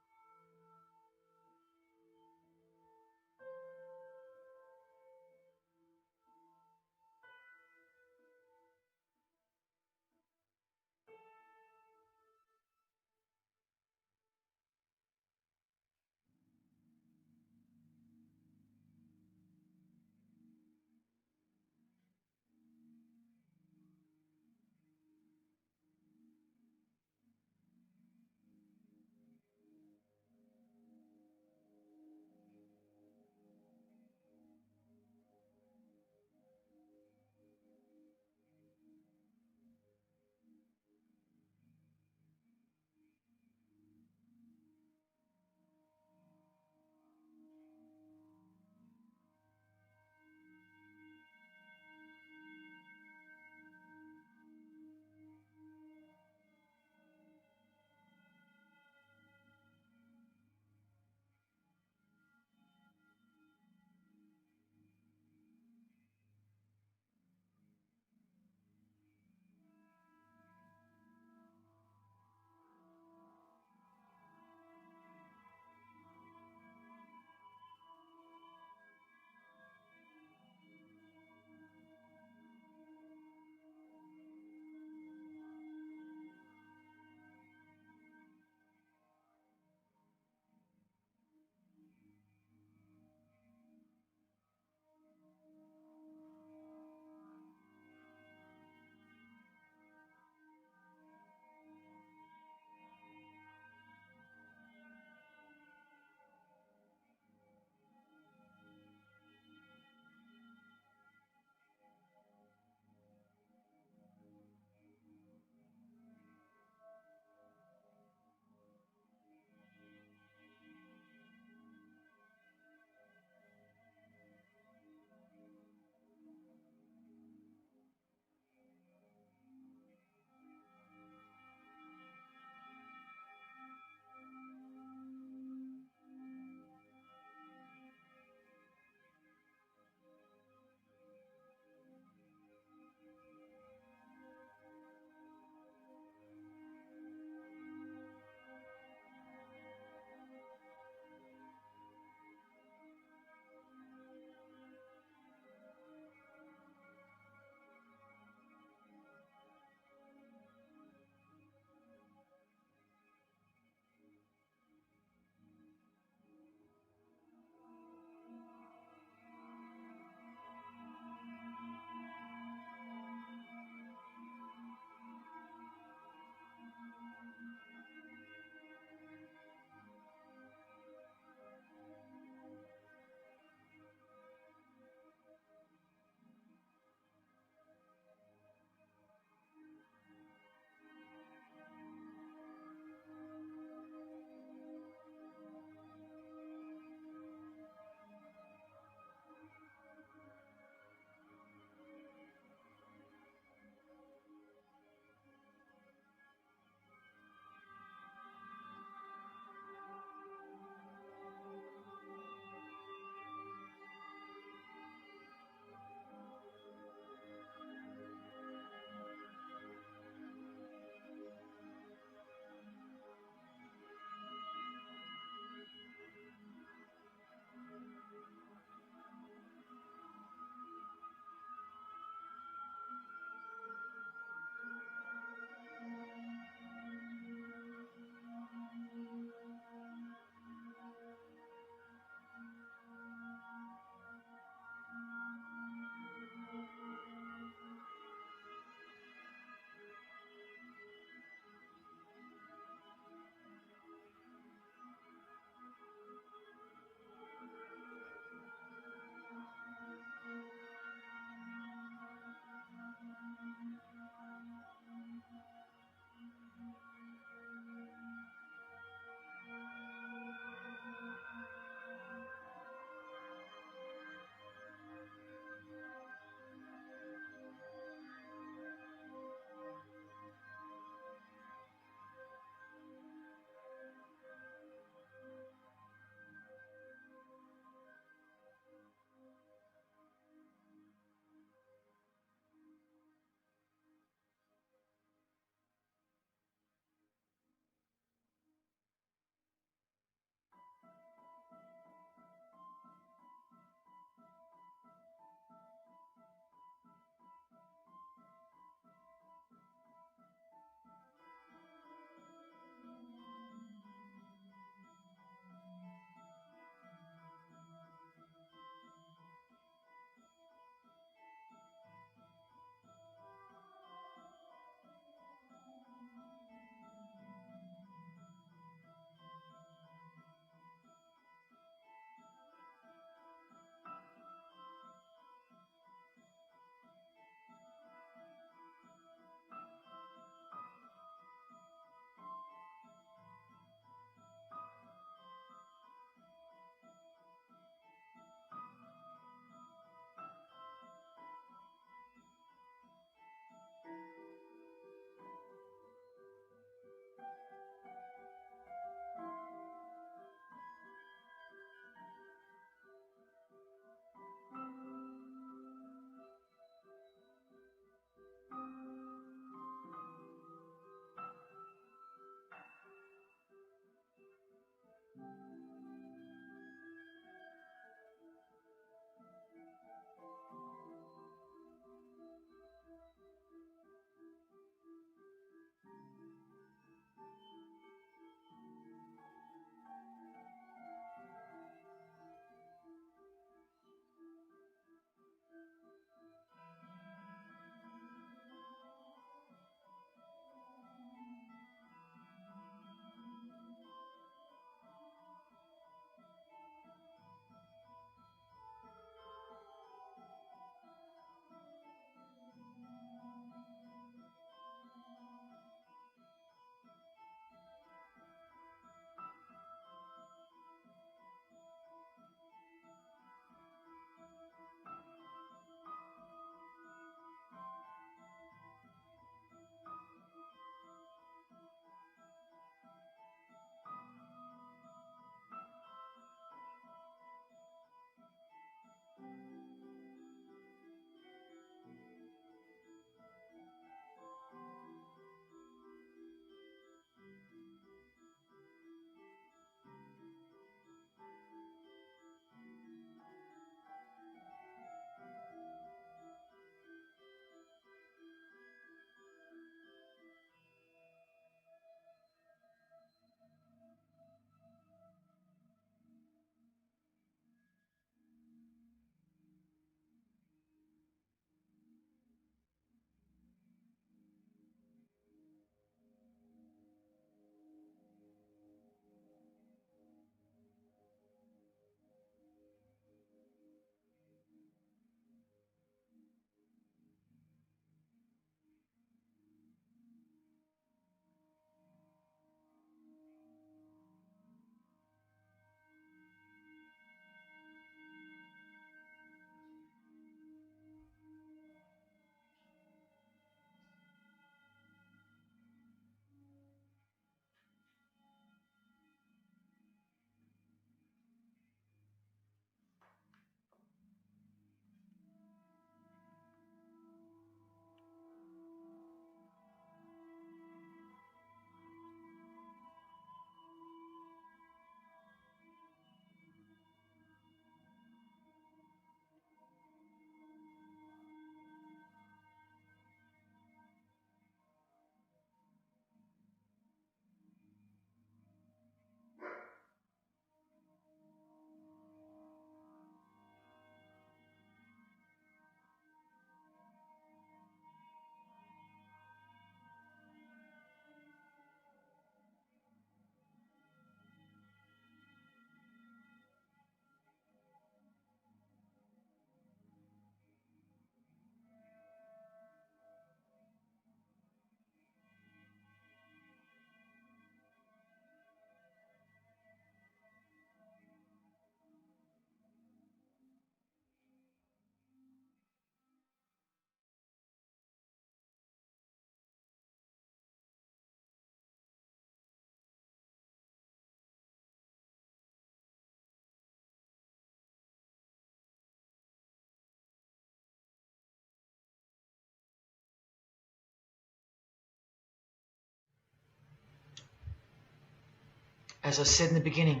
As I said in the beginning,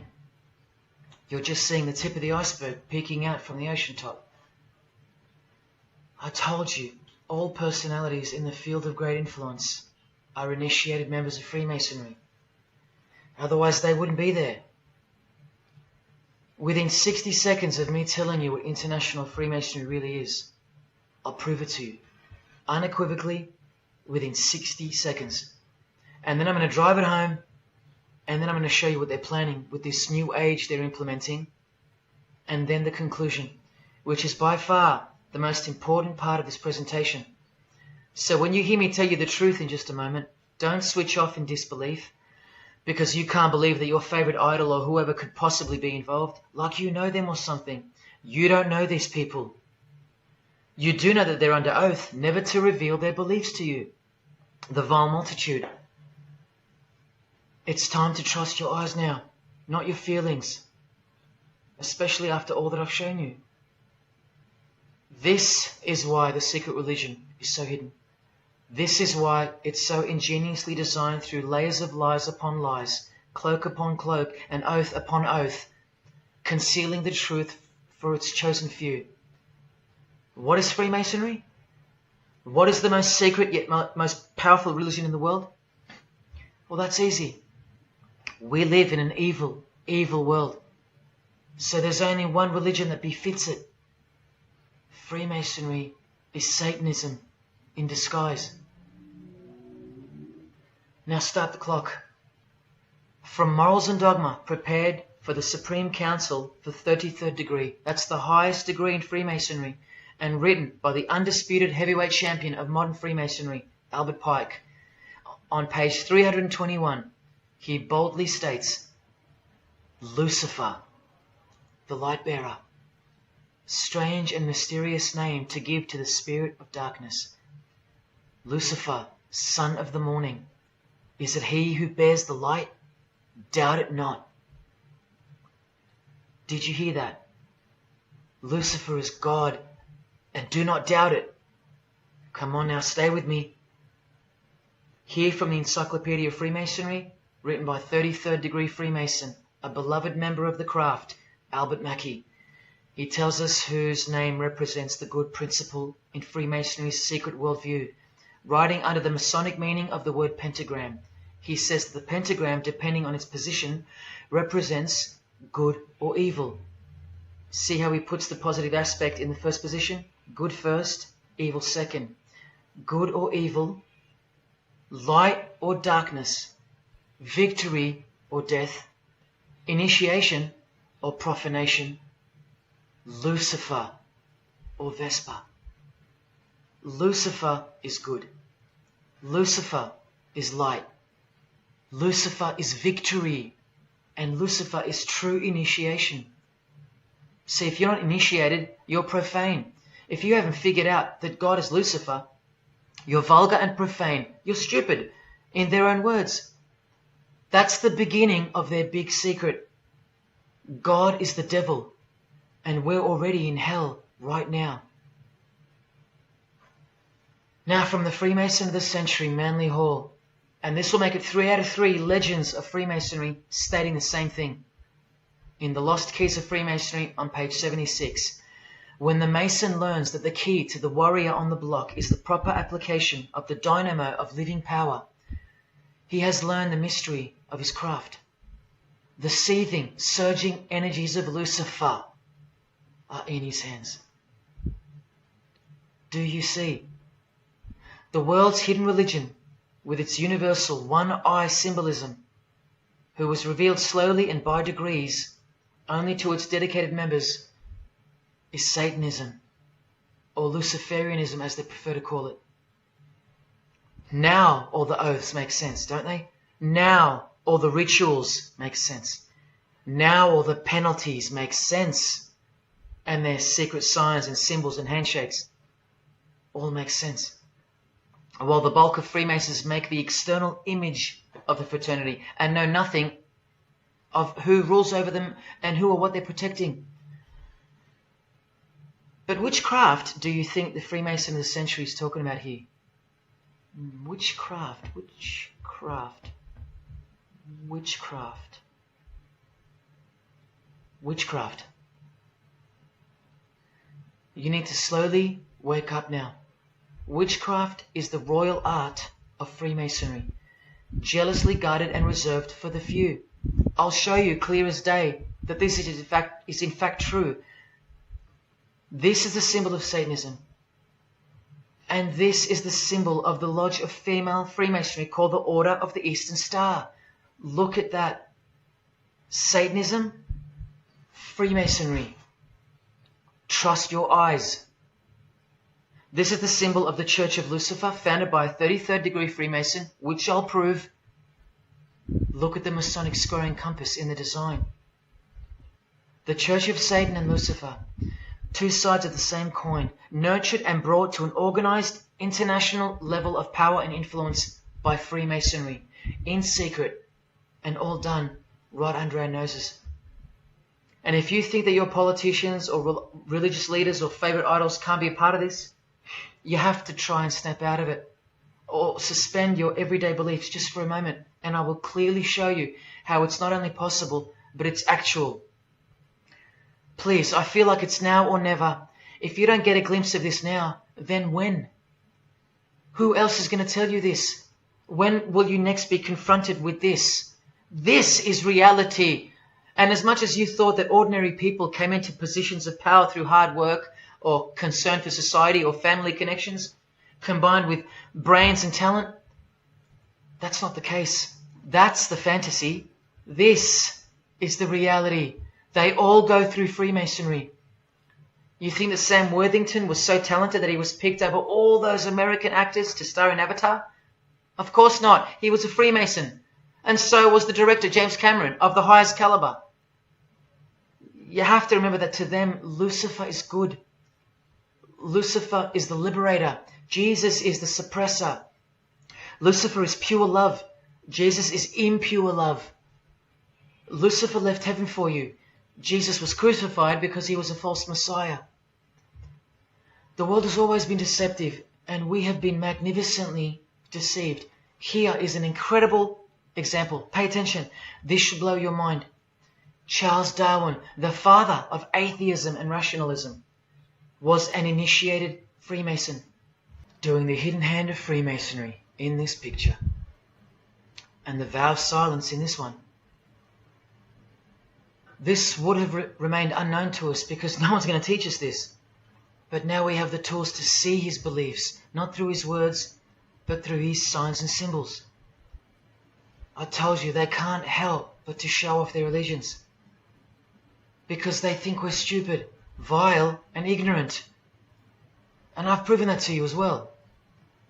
you're just seeing the tip of the iceberg peeking out from the ocean top. I told you, all personalities in the field of great influence are initiated members of Freemasonry. Otherwise they wouldn't be there. Within 60 seconds of me telling you what international Freemasonry really is, I'll prove it to you. Unequivocally, within 60 seconds. And then I'm going to drive it home, and then I'm going to show you what they're planning with this new age they're implementing, and then the conclusion, which is by far the most important part of this presentation. So when you hear me tell you the truth in just a moment, don't switch off in disbelief, because you can't believe that your favorite idol or whoever could possibly be involved, like you know them or something. You don't know these people. You do know that they're under oath never to reveal their beliefs to you. The vile multitude. It's time to trust your eyes now, not your feelings, especially after all that I've shown you. This is why the secret religion is so hidden. This is why it's so ingeniously designed through layers of lies upon lies, cloak upon cloak, and oath upon oath, concealing the truth for its chosen few. What is Freemasonry? What is the most secret yet most powerful religion in the world? Well, that's easy. We live in an evil, evil world. So there's only one religion that befits it. Freemasonry is Satanism in disguise. Now start the clock. From Morals and Dogma, prepared for the Supreme Council for 33rd degree. That's the highest degree in Freemasonry, and written by the undisputed heavyweight champion of modern Freemasonry, Albert Pike. On page 321, he boldly states, Lucifer, the light bearer. Strange and mysterious name to give to the spirit of darkness. Lucifer, son of the morning. Is it he who bears the light? Doubt it not. Did you hear that? Lucifer is God, and do not doubt it. Come on now, stay with me. Here from the Encyclopedia of Freemasonry, written by 33rd degree Freemason, a beloved member of the craft, Albert Mackey. He tells us whose name represents the good principle in Freemasonry's secret worldview. Writing under the Masonic meaning of the word pentagram, he says that the pentagram, depending on its position, represents good or evil. See how he puts the positive aspect in the first position? Good first, evil second. Good or evil, light or darkness, victory or death, initiation or profanation, Lucifer or Vesper. Lucifer is good. Lucifer is light. Lucifer is victory. And Lucifer is true initiation. See, if you're not initiated, you're profane. If you haven't figured out that God is Lucifer, you're vulgar and profane. You're stupid, in their own words. That's the beginning of their big secret. God is the devil, and we're already in hell right now. Now from the Freemason of the Century, Manly Hall, and this will make it 3 out of 3 legends of Freemasonry stating the same thing. In the Lost Keys of Freemasonry on page 76, when the Mason learns that the key to the warrior on the block is the proper application of the dynamo of living power, he has learned the mystery of his craft. The seething, surging energies of Lucifer are in his hands. Do you see? The world's hidden religion, with its universal one-eye symbolism, who was revealed slowly and by degrees only to its dedicated members, is Satanism, or Luciferianism as they prefer to call it. Now all the oaths make sense, don't they? Now all the rituals make sense. Now all the penalties make sense. And their secret signs and symbols and handshakes all make sense. While the bulk of Freemasons make the external image of the fraternity and know nothing of who rules over them and who or what they're protecting. But which craft do you think the Freemason of the Century is talking about here? Which craft? Which craft? Which craft? witchcraft. You need to slowly wake up now. Witchcraft is the royal art of Freemasonry, jealously guarded and reserved for the few. I'll show you clear as day that this is in fact true. This is the symbol of Satanism. And this is the symbol of the lodge of female Freemasonry called the Order of the Eastern Star. Look at that. Satanism, Freemasonry. Trust your eyes. This is the symbol of the Church of Lucifer, founded by a 33rd degree Freemason, which I'll prove. Look at the Masonic squaring compass in the design. The Church of Satan and Lucifer, two sides of the same coin, nurtured and brought to an organized international level of power and influence by Freemasonry, in secret, and all done right under our noses. And if you think that your politicians or religious leaders or favorite idols can't be a part of this, you have to try and snap out of it, or suspend your everyday beliefs just for a moment, and I will clearly show you how it's not only possible, but it's actual. Please, I feel like it's now or never. If you don't get a glimpse of this now, then when? Who else is going to tell you this? When will you next be confronted with this? This is reality. And as much as you thought that ordinary people came into positions of power through hard work or concern for society or family connections, combined with brains and talent, that's not the case. That's the fantasy. This is the reality. They all go through Freemasonry. You think that Sam Worthington was so talented that he was picked over all those American actors to star in Avatar? Of course not. He was a Freemason. And so was the director, James Cameron, of the highest caliber. You have to remember that to them, Lucifer is good. Lucifer is the liberator. Jesus is the suppressor. Lucifer is pure love. Jesus is impure love. Lucifer left heaven for you. Jesus was crucified because he was a false Messiah. The world has always been deceptive, and we have been magnificently deceived. Here is an incredible example. Pay attention. This should blow your mind. Charles Darwin, the father of atheism and rationalism, was an initiated Freemason, doing the hidden hand of Freemasonry in this picture, and the vow of silence in this one. This would have remained unknown to us because no one's going to teach us this. But now we have the tools to see his beliefs, not through his words, but through his signs and symbols. I told you they can't help but to show off their religions, because they think we're stupid, vile, and ignorant. And I've proven that to you as well.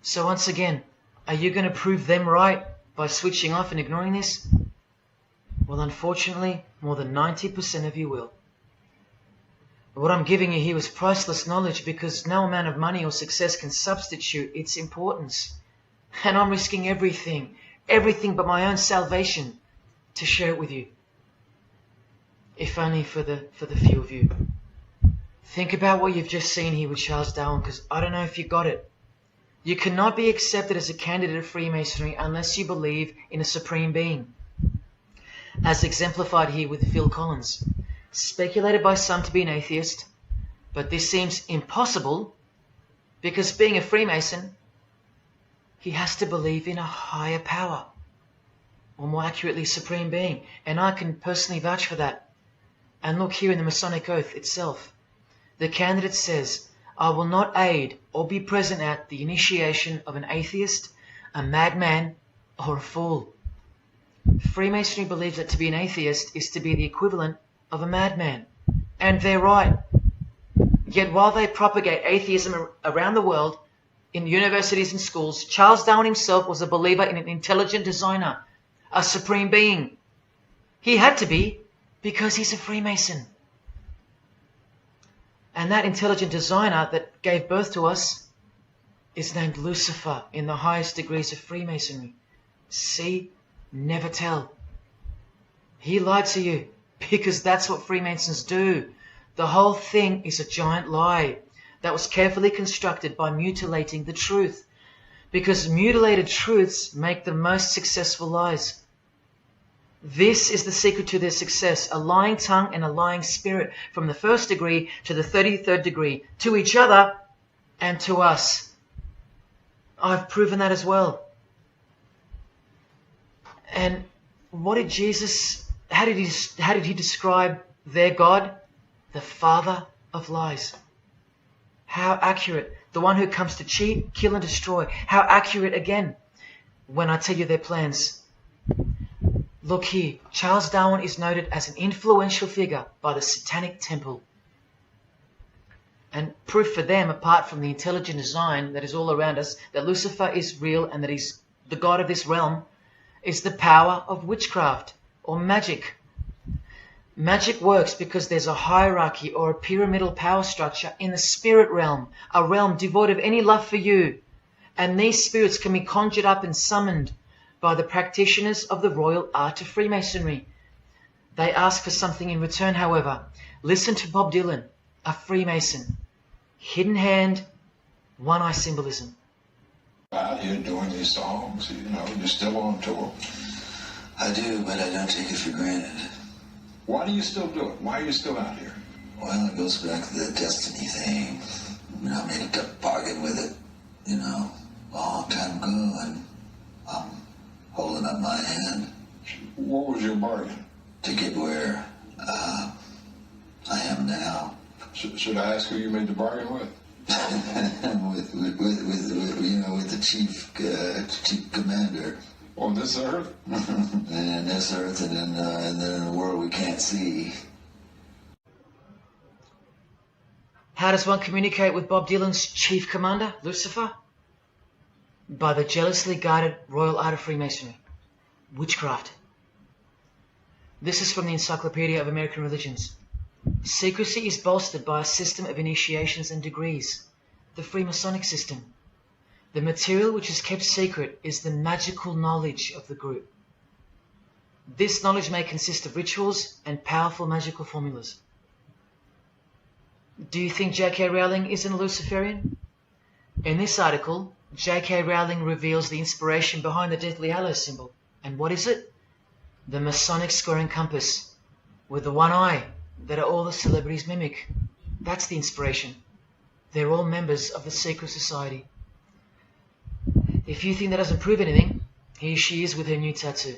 So once again, are you going to prove them right by switching off and ignoring this? Well, unfortunately, more than 90% of you will. What I'm giving you here is priceless knowledge, because no amount of money or success can substitute its importance. And I'm risking everything but my own salvation to share it with you. If only for the few of you. Think about what you've just seen here with Charles Darwin, because I don't know if you got it. You cannot be accepted as a candidate of Freemasonry unless you believe in a supreme being, as exemplified here with Phil Collins, speculated by some to be an atheist, but this seems impossible because being a Freemason, he has to believe in a higher power, or more accurately, supreme being, and I can personally vouch for that. And look here in the Masonic Oath itself. The candidate says, I will not aid or be present at the initiation of an atheist, a madman, or a fool. Freemasonry believes that to be an atheist is to be the equivalent of a madman. And they're right. Yet while they propagate atheism around the world, in universities and schools, Charles Darwin himself was a believer in an intelligent designer, a supreme being. He had to be, because he's a Freemason. And that intelligent designer that gave birth to us is named Lucifer in the highest degrees of Freemasonry. See? Never tell. He lied to you, because that's what Freemasons do. The whole thing is a giant lie that was carefully constructed by mutilating the truth, because mutilated truths make the most successful lies. This is the secret to their success, a lying tongue and a lying spirit from the 1st degree to the 33rd degree, to each other and to us. I've proven that as well. And what did Jesus, how did he describe their God? The father of lies. How accurate. The one who comes to cheat, kill and destroy. How accurate again when I tell you their plans. Look here, Charles Darwin is noted as an influential figure by the Satanic temple. And proof for them, apart from the intelligent design that is all around us, that Lucifer is real and that he's the god of this realm, is the power of witchcraft or magic. Magic works because there's a hierarchy or a pyramidal power structure in the spirit realm, a realm devoid of any love for you. And these spirits can be conjured up and summoned by the practitioners of the royal art of Freemasonry. They ask for something in return, however. Listen to Bob Dylan, a Freemason. Hidden hand, one-eye symbolism. Out here doing these songs, you're still on tour. I do, but I don't take it for granted. Why do you still do it? Why are you still out here? Well, it goes back to the destiny thing. I made a bargain with it, a long time ago, and I'm holding up my hand. What was your bargain? To get where I am now. Should I ask who you made the bargain with? with the chief commander. On this earth? And this earth, and then in the world we can't see. How does one communicate with Bob Dylan's chief commander, Lucifer? By the jealously guarded royal art of Freemasonry, witchcraft. This is from the Encyclopedia of American Religions. Secrecy is bolstered by a system of initiations and degrees, the Freemasonic system. The material which is kept secret is the magical knowledge of the group. This knowledge may consist of rituals and powerful magical formulas. Do you think J.K. Rowling isn't a Luciferian? In this article, J.K. Rowling reveals the inspiration behind the Deathly Hallows symbol. And what is it? The Masonic square compass, with the one eye that all the celebrities mimic. That's the inspiration. They're all members of the secret society. If you think that doesn't prove anything, here she is with her new tattoo.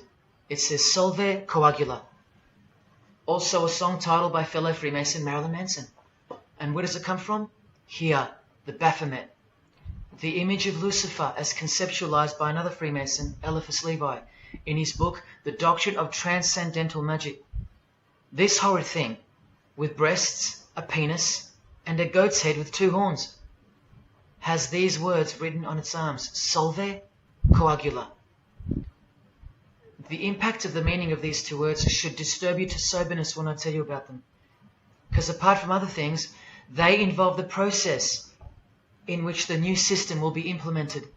It says Solve Coagula. Also a song title by fellow Freemason Marilyn Manson. And where does it come from? Here, the Baphomet. The image of Lucifer as conceptualized by another Freemason, Eliphas Levi, in his book, The Doctrine of Transcendental Magic. This horrid thing, with breasts, a penis, and a goat's head with 2 horns, has these words written on its arms, Solve Coagula. The impact of the meaning of these 2 words should disturb you to soberness when I tell you about them. Because apart from other things, they involve the process in which the new system will be implemented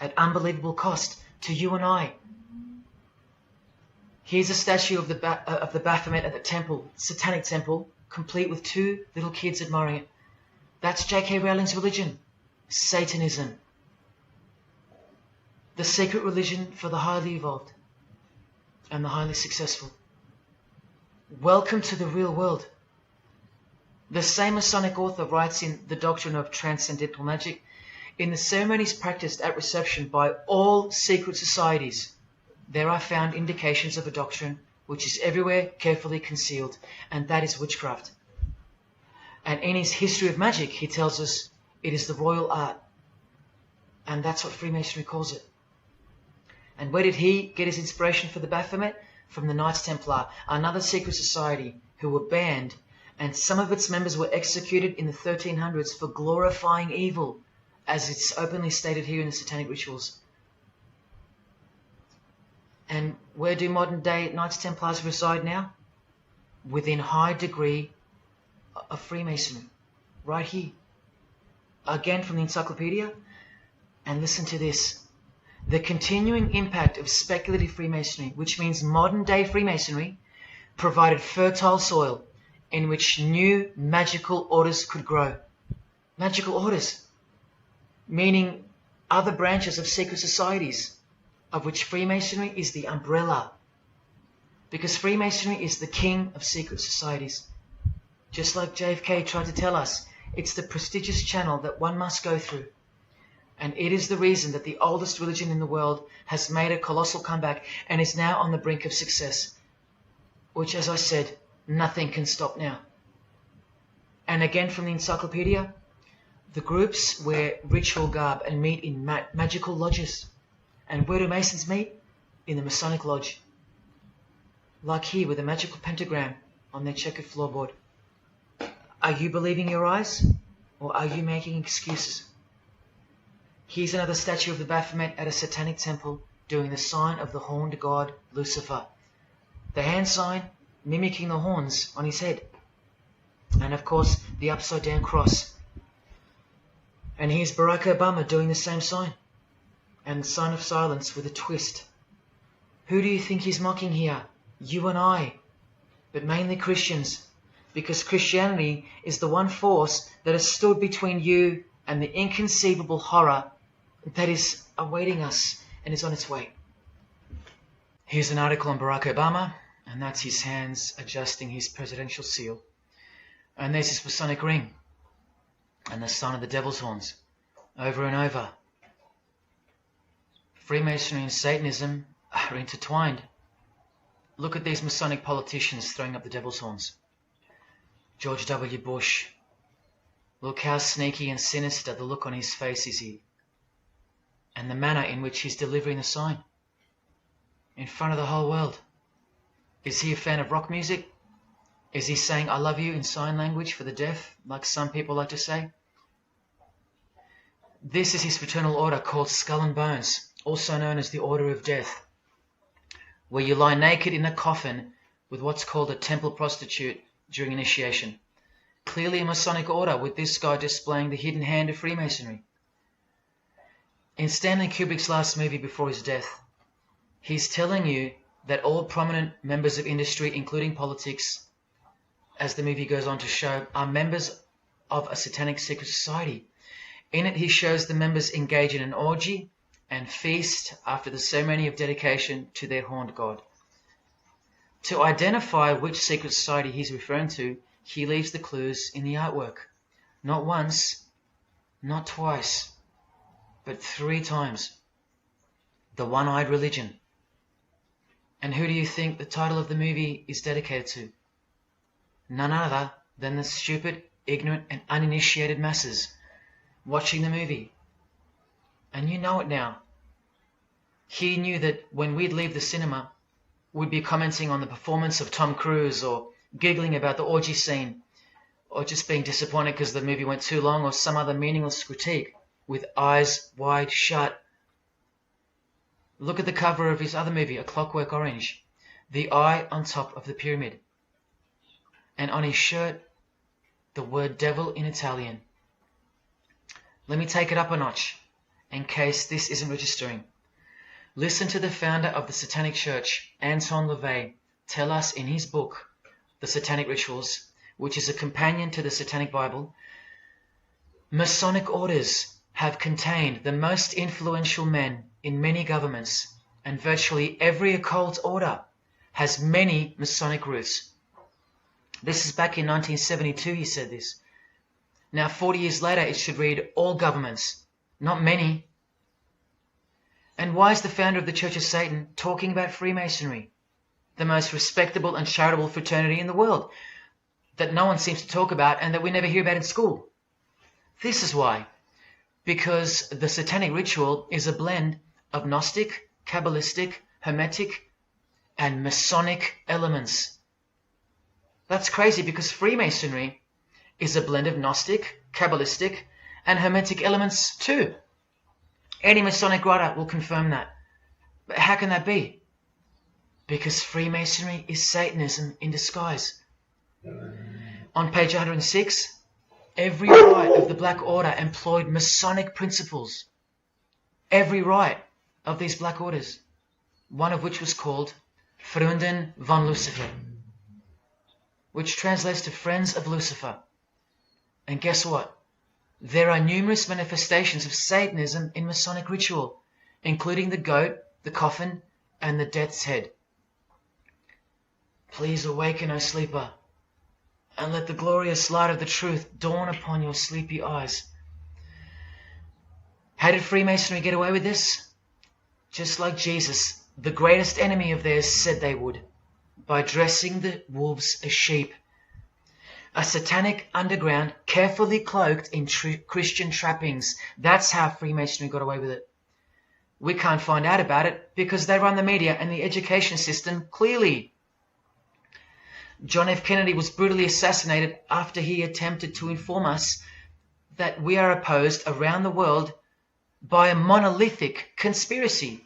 at unbelievable cost to you and I. Here's a statue of the Baphomet at the temple, Satanic temple, complete with 2 little kids admiring it. That's J.K. Rowling's religion, Satanism. The secret religion for the highly evolved and the highly successful. Welcome to the real world. The same Masonic author writes in The Doctrine of Transcendental Magic, in the ceremonies practiced at reception by all secret societies, there are found indications of a doctrine which is everywhere carefully concealed, and that is witchcraft. And in his History of Magic, he tells us it is the royal art, and that's what Freemasonry calls it. And where did he get his inspiration for the Baphomet? From the Knights Templar, another secret society who were banned, and some of its members were executed in the 1300s for glorifying evil, as it's openly stated here in the Satanic rituals. And where do modern day Knights Templars reside now? Within high degree of Freemasonry, right here. Again from the encyclopedia, and listen to this. The continuing impact of speculative Freemasonry, which means modern day Freemasonry, provided fertile soil in which new magical orders could grow. Magical orders, meaning other branches of secret societies, of which Freemasonry is the umbrella. Because Freemasonry is the king of secret societies. Just like JFK tried to tell us, it's the prestigious channel that one must go through. And it is the reason that the oldest religion in the world has made a colossal comeback and is now on the brink of success. Which, as I said, nothing can stop now. And again from the encyclopedia, the groups wear ritual garb and meet in magical lodges. And where do Masons meet? In the Masonic lodge. Like here with a magical pentagram on their checkered floorboard. Are you believing your eyes? Or are you making excuses? Here's another statue of the Baphomet at a Satanic temple doing the sign of the horned god Lucifer. The hand sign mimicking the horns on his head. And of course the upside down cross. And here's Barack Obama doing the same sign. And the sign of silence with a twist. Who do you think he's mocking here? You and I. But mainly Christians. Because Christianity is the one force that has stood between you and the inconceivable horror that is awaiting us and is on its way. Here's an article on Barack Obama, and that's his hands adjusting his presidential seal. And there's his Masonic ring, and the sign of the devil's horns, over and over. Freemasonry and Satanism are intertwined. Look at these Masonic politicians throwing up the devil's horns. George W. Bush. Look how sneaky and sinister the look on his face is here. And the manner in which he's delivering the sign. In front of the whole world. Is he a fan of rock music? Is he saying I love you in sign language for the deaf, like some people like to say? This is his fraternal order called Skull and Bones, also known as the Order of Death, where you lie naked in a coffin with what's called a temple prostitute during initiation. Clearly a Masonic order, with this guy displaying the hidden hand of Freemasonry. In Stanley Kubrick's last movie before his death, he's telling you that all prominent members of industry, including politics, as the movie goes on to show, are members of a satanic secret society. In it, he shows the members engage in an orgy and feast after the ceremony of dedication to their horned god. To identify which secret society he's referring to, he leaves the clues in the artwork. Not once, not twice, but 3 times. The One-Eyed Religion. And who do you think the title of the movie is dedicated to? None other than the stupid, ignorant, and uninitiated masses watching the movie. And you know it now. He knew that when we'd leave the cinema, we'd be commenting on the performance of Tom Cruise, or giggling about the orgy scene, or just being disappointed because the movie went too long, or some other meaningless critique, with eyes wide shut. Look at the cover of his other movie, A Clockwork Orange. The eye on top of the pyramid. And on his shirt, the word devil in Italian. Let me take it up a notch, in case this isn't registering. Listen to the founder of the Satanic Church, Anton LaVey, tell us in his book, The Satanic Rituals, which is a companion to the Satanic Bible, Masonic orders have contained the most influential men in many governments, and virtually every occult order has many Masonic roots. This is back in 1972 he said this. Now 40 years later it should read all governments, not many. And why is the founder of the Church of Satan talking about Freemasonry, the most respectable and charitable fraternity in the world, that no one seems to talk about and that we never hear about in school? This is why. Because the Satanic ritual is a blend of Gnostic, Kabbalistic, Hermetic, and Masonic elements. That's crazy, because Freemasonry is a blend of Gnostic, Kabbalistic, and Hermetic elements too. Any Masonic writer will confirm that. But how can that be? Because Freemasonry is Satanism in disguise. On page 106, every rite of the Black Order employed Masonic principles. Every rite of these Black Orders, one of which was called Freunden von Lucifer, which translates to Friends of Lucifer. And guess what? There are numerous manifestations of Satanism in Masonic ritual, including the goat, the coffin, and the death's head. Please awaken, O sleeper, and let the glorious light of the truth dawn upon your sleepy eyes. How did Freemasonry get away with this? Just like Jesus, the greatest enemy of theirs, said they would, by dressing the wolves as sheep. A satanic underground, carefully cloaked in Christian trappings. That's how Freemasonry got away with it. We can't find out about it because they run the media and the education system clearly. John F. Kennedy was brutally assassinated after he attempted to inform us that we are opposed around the world by a monolithic conspiracy.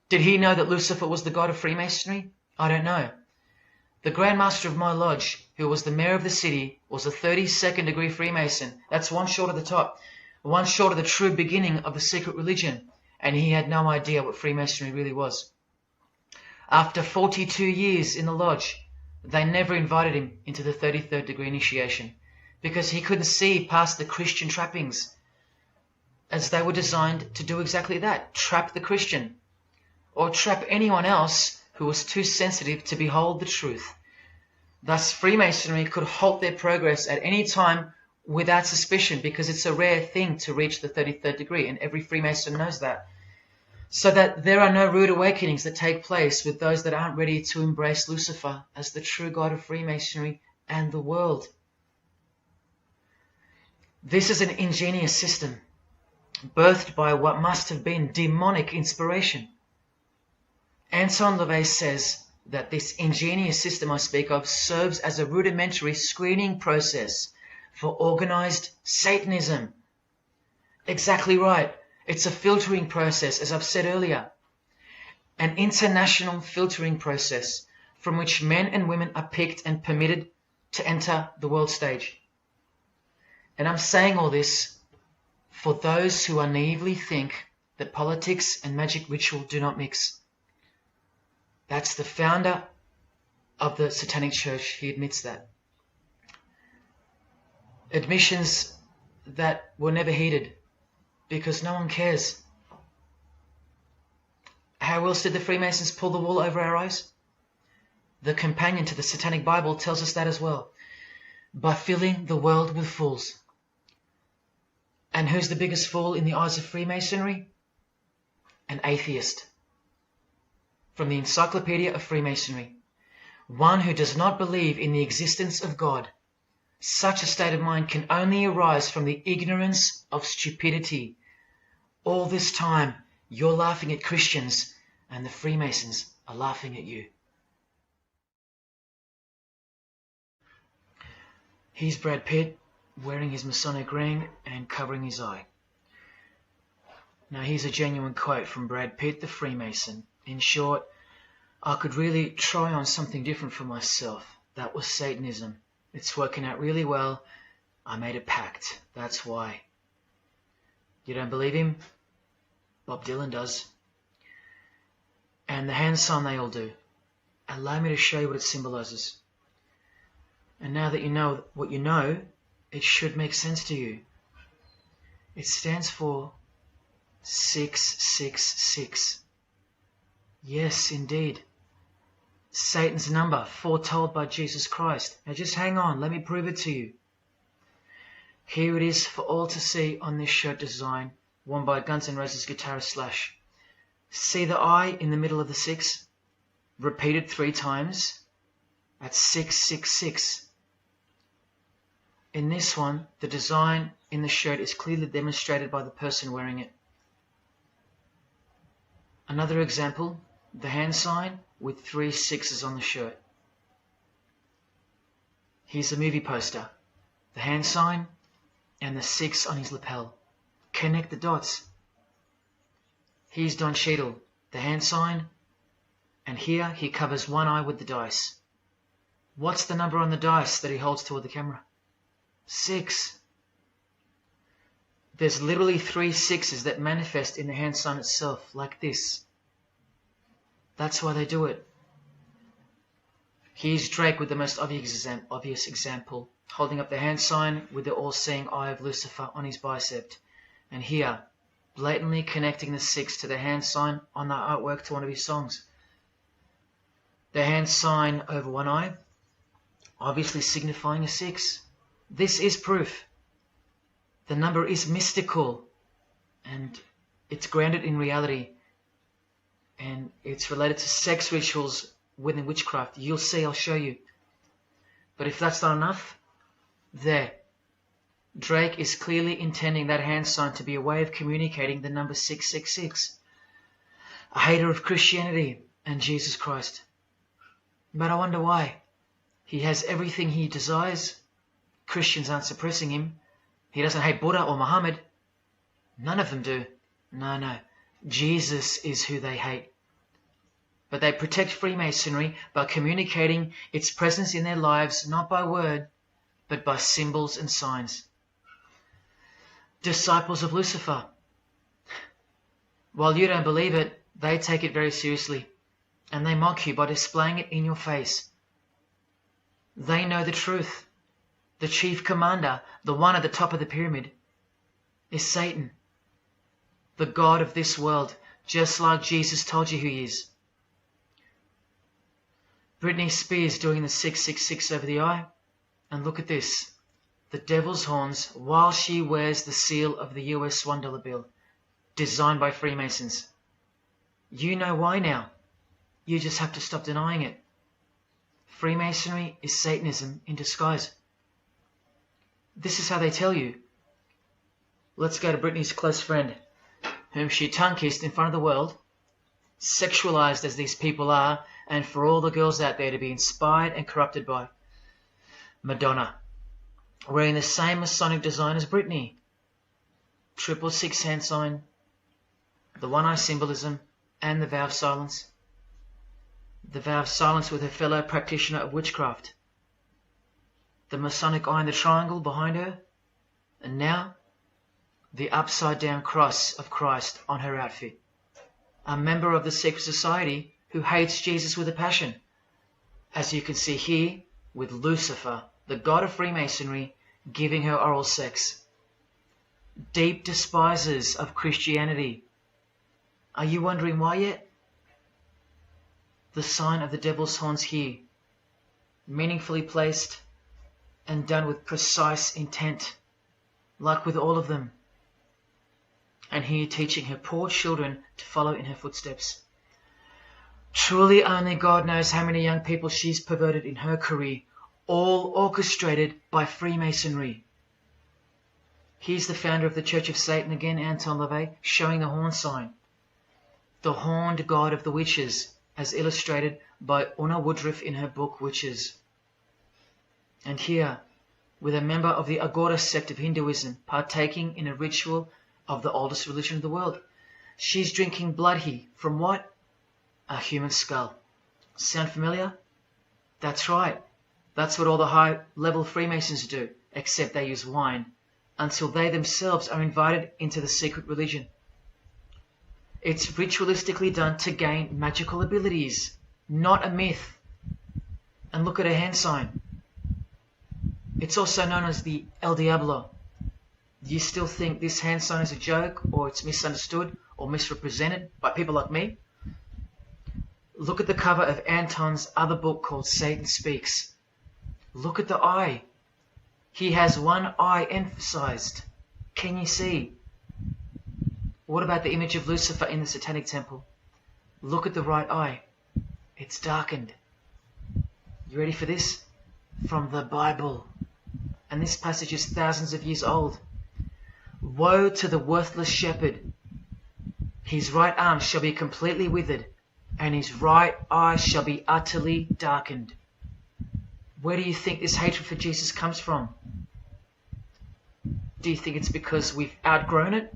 Did he know that Lucifer was the god of Freemasonry? I don't know. The Grand Master of my lodge, who was the mayor of the city, was a 32nd degree Freemason. That's one short of the top, one short of the true beginning of the secret religion, and he had no idea what Freemasonry really was. After 42 years in the lodge, they never invited him into the 33rd degree initiation because he couldn't see past the Christian trappings, as they were designed to do exactly that, trap the Christian, or trap anyone else who was too sensitive to behold the truth. Thus, Freemasonry could halt their progress at any time without suspicion because it's a rare thing to reach the 33rd degree, and every Freemason knows that. So that there are no rude awakenings that take place with those that aren't ready to embrace Lucifer as the true god of Freemasonry and the world. This is an ingenious system, birthed by what must have been demonic inspiration. Anton LaVey says that this ingenious system I speak of serves as a rudimentary screening process for organized Satanism. Exactly right. It's a filtering process, as I've said earlier. An international filtering process from which men and women are picked and permitted to enter the world stage. And I'm saying all this for those who naively think that politics and magic ritual do not mix. That's the founder of the Satanic Church. He admits that. Admissions that were never heeded because no one cares. How else did the Freemasons pull the wool over our eyes? The companion to the Satanic Bible tells us that as well. By filling the world with fools. And who's the biggest fool in the eyes of Freemasonry? An atheist. From the Encyclopedia of Freemasonry. One who does not believe in the existence of God. Such a state of mind can only arise from the ignorance of stupidity. All this time, you're laughing at Christians, and the Freemasons are laughing at you. Here's Brad Pitt, wearing his Masonic ring and covering his eye. Now here's a genuine quote from Brad Pitt, the Freemason. In short, I could really try on something different for myself. That was Satanism. It's working out really well. I made a pact. That's why. You don't believe him? Bob Dylan does. And the hand sign they all do. Allow me to show you what it symbolizes. And now that you know what you know, it should make sense to you. It stands for 666. Yes, indeed. Satan's number, foretold by Jesus Christ. Now just hang on, let me prove it to you. Here it is for all to see on this shirt design, worn by Guns N' Roses guitarist Slash. See the I in the middle of the 6? Repeated 3 times. That's 666. In this one, the design in the shirt is clearly demonstrated by the person wearing it. Another example, the hand sign with 3 6s on the shirt. Here's a movie poster, the hand sign and the 6 on his lapel. Connect the dots. Here's Don Cheadle, the hand sign, and here he covers one eye with the dice. What's the number on the dice that he holds toward the camera? 6. There's literally 3 6s that manifest in the hand sign itself, like this. That's why they do it. Here's Drake with the most obvious example, holding up the hand sign with the all-seeing eye of Lucifer on his bicep. And here, blatantly connecting the 6 to the hand sign on the artwork to one of his songs. The hand sign over one eye, obviously signifying a 6. This is proof. The number is mystical and it's grounded in reality, and it's related to sex rituals within witchcraft. You'll see, I'll show you. But if that's not enough, there. Drake is clearly intending that hand sign to be a way of communicating the number 666. A hater of Christianity and Jesus Christ. But I wonder why. He has everything he desires. Christians aren't suppressing him. He doesn't hate Buddha or Muhammad. None of them do. No. Jesus is who they hate. But they protect Freemasonry by communicating its presence in their lives, not by word, but by symbols and signs. Disciples of Lucifer. While you don't believe it, they take it very seriously, and they mock you by displaying it in your face. They know the truth. The chief commander, the one at the top of the pyramid, is Satan, the god of this world, just like Jesus told you who he is. Britney Spears doing the 666 over the eye, and look at this, the devil's horns, while she wears the seal of the US $1 bill, designed by Freemasons. You know why now. You just have to stop denying it. Freemasonry is Satanism in disguise. This is how they tell you. Let's go to Britney's close friend, whom she tongue-kissed in front of the world, sexualized as these people are, and for all the girls out there to be inspired and corrupted by. Madonna, wearing the same Masonic design as Britney. 666 hand sign, the one-eye symbolism, and the vow of silence. The vow of silence with her fellow practitioner of witchcraft. The Masonic eye in the triangle behind her, and now the upside-down cross of Christ on her outfit. A member of the secret society who hates Jesus with a passion, as you can see here with Lucifer, the god of Freemasonry, giving her oral sex. Deep despisers of Christianity. Are you wondering why yet? The sign of the devil's horns here, meaningfully placed and done with precise intent, like with all of them. And here teaching her poor children to follow in her footsteps. Truly only God knows how many young people she's perverted in her career, all orchestrated by Freemasonry. Here's the founder of the Church of Satan again, Anton LaVey, showing the horn sign. The horned god of the witches, as illustrated by Una Woodruff in her book Witches. And here, with a member of the Agora sect of Hinduism partaking in a ritual of the oldest religion of the world. She's drinking blood here. From what? A human skull. Sound familiar? That's right. That's what all the high-level Freemasons do, except they use wine, until they themselves are invited into the secret religion. It's ritualistically done to gain magical abilities, not a myth. And look at her hand sign. It's also known as the El Diablo. Do you still think this hand sign is a joke, or it's misunderstood or misrepresented by people like me? Look at the cover of Anton's other book called Satan Speaks. Look at the eye. He has one eye emphasized. Can you see? What about the image of Lucifer in the Satanic temple? Look at the right eye. It's darkened. You ready for this? From the Bible. And this passage is thousands of years old. Woe to the worthless shepherd. His right arm shall be completely withered, and his right eye shall be utterly darkened. Where do you think this hatred for Jesus comes from? Do you think it's because we've outgrown it?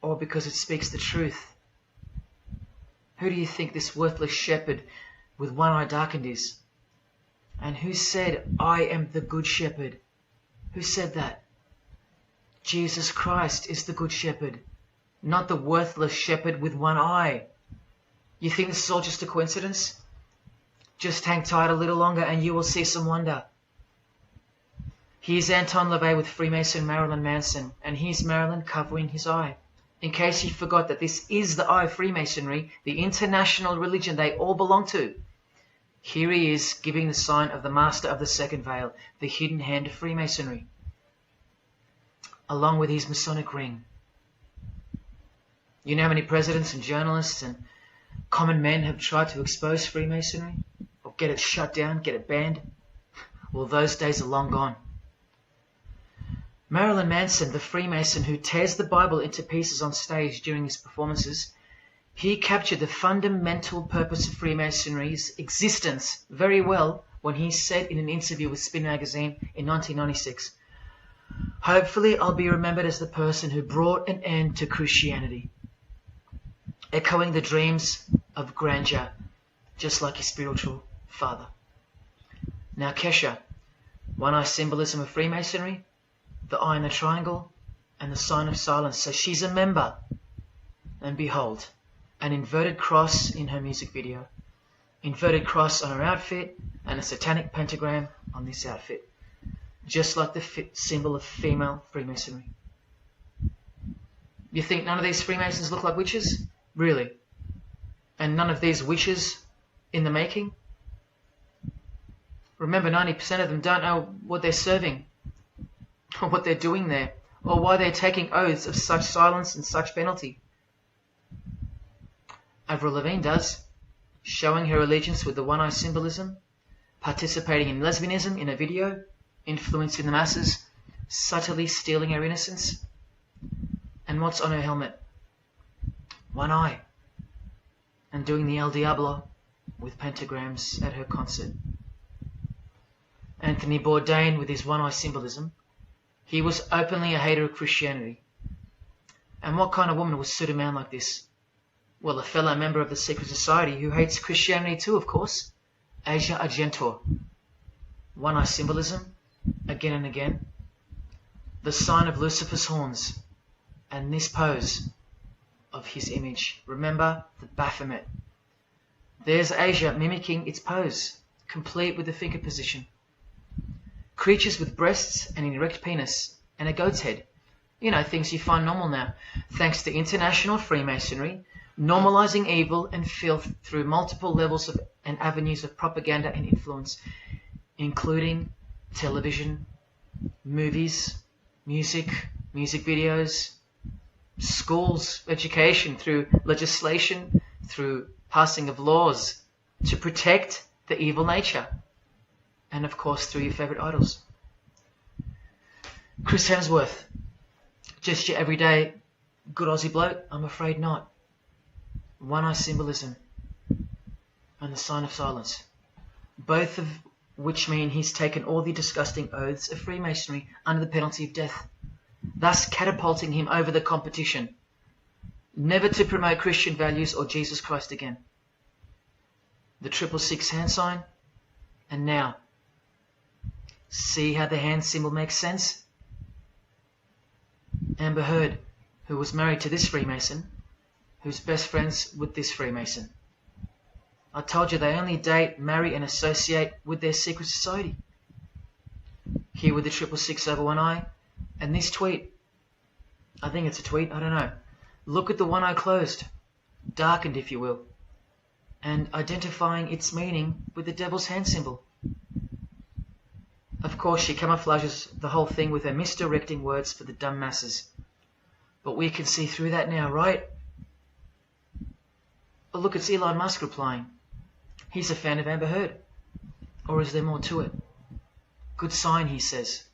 Or because it speaks the truth? Who do you think this worthless shepherd with one eye darkened is? And who said, I am the good shepherd? Who said that? Jesus Christ is the good shepherd, not the worthless shepherd with one eye. You think this is all just a coincidence? Just hang tight a little longer and you will see some wonder. Here's Anton LaVey with Freemason Marilyn Manson, and here's Marilyn covering his eye. In case you forgot that this is the eye of Freemasonry, the international religion they all belong to. Here he is giving the sign of the master of the second veil, the hidden hand of Freemasonry, along with his Masonic ring. You know how many presidents and journalists and common men have tried to expose Freemasonry or get it shut down, get it banned? Well, those days are long gone. Marilyn Manson, the Freemason who tears the Bible into pieces on stage during his performances, he captured the fundamental purpose of Freemasonry's existence very well when he said in an interview with Spin magazine in 1996, "Hopefully I'll be remembered as the person who brought an end to Christianity," echoing the dreams of grandeur, just like his spiritual father. Now Kesha, one-eye symbolism of Freemasonry, the eye in the triangle, and the sign of silence. So she's a member. And behold, an inverted cross in her music video, inverted cross on her outfit, and a satanic pentagram on this outfit, just like the symbol of female Freemasonry. You think none of these Freemasons look like witches? Really? And none of these witches in the making? Remember, 90% of them don't know what they're serving, or what they're doing there, or why they're taking oaths of such silence and such penalty. Avril Lavigne does, showing her allegiance with the one-eye symbolism, participating in lesbianism in a video, influencing the masses, subtly stealing her innocence. And what's on her helmet? One eye. And doing the El Diablo with pentagrams at her concert. Anthony Bourdain with his one-eye symbolism, he was openly a hater of Christianity. And what kind of woman would suit a man like this? Well, a fellow member of the secret society who hates Christianity too, of course, Asia Argento. One-eye symbolism, again and again. The sign of Lucifer's horns, and this pose of his image. Remember the Baphomet. There's Asia mimicking its pose, complete with the finger position. Creatures with breasts and an erect penis and a goat's head. You know, things you find normal now, thanks to international Freemasonry, normalizing evil and filth through multiple levels of and avenues of propaganda and influence, including television, movies, music videos, schools, education, through legislation, through passing of laws to protect the evil nature, and of course through your favorite idols. Chris Hemsworth, just your everyday good Aussie bloke? I'm afraid not. One-eye symbolism and the sign of silence, both of which mean he's taken all the disgusting oaths of Freemasonry under the penalty of death, thus catapulting him over the competition, never to promote Christian values or Jesus Christ again. The 666 hand sign, and now, see how the hand symbol makes sense? Amber Heard, who was married to this Freemason, who's best friends with this Freemason. I told you they only date, marry and associate with their secret society. Here with the 666 over one eye, and this tweet. I think it's a tweet, I don't know. Look at the one eye closed, darkened if you will, and identifying its meaning with the devil's hand symbol. Of course, she camouflages the whole thing with her misdirecting words for the dumb masses. But we can see through that now, right? But look, it's Elon Musk replying. He's a fan of Amber Heard. Or is there more to it? Good sign, he says.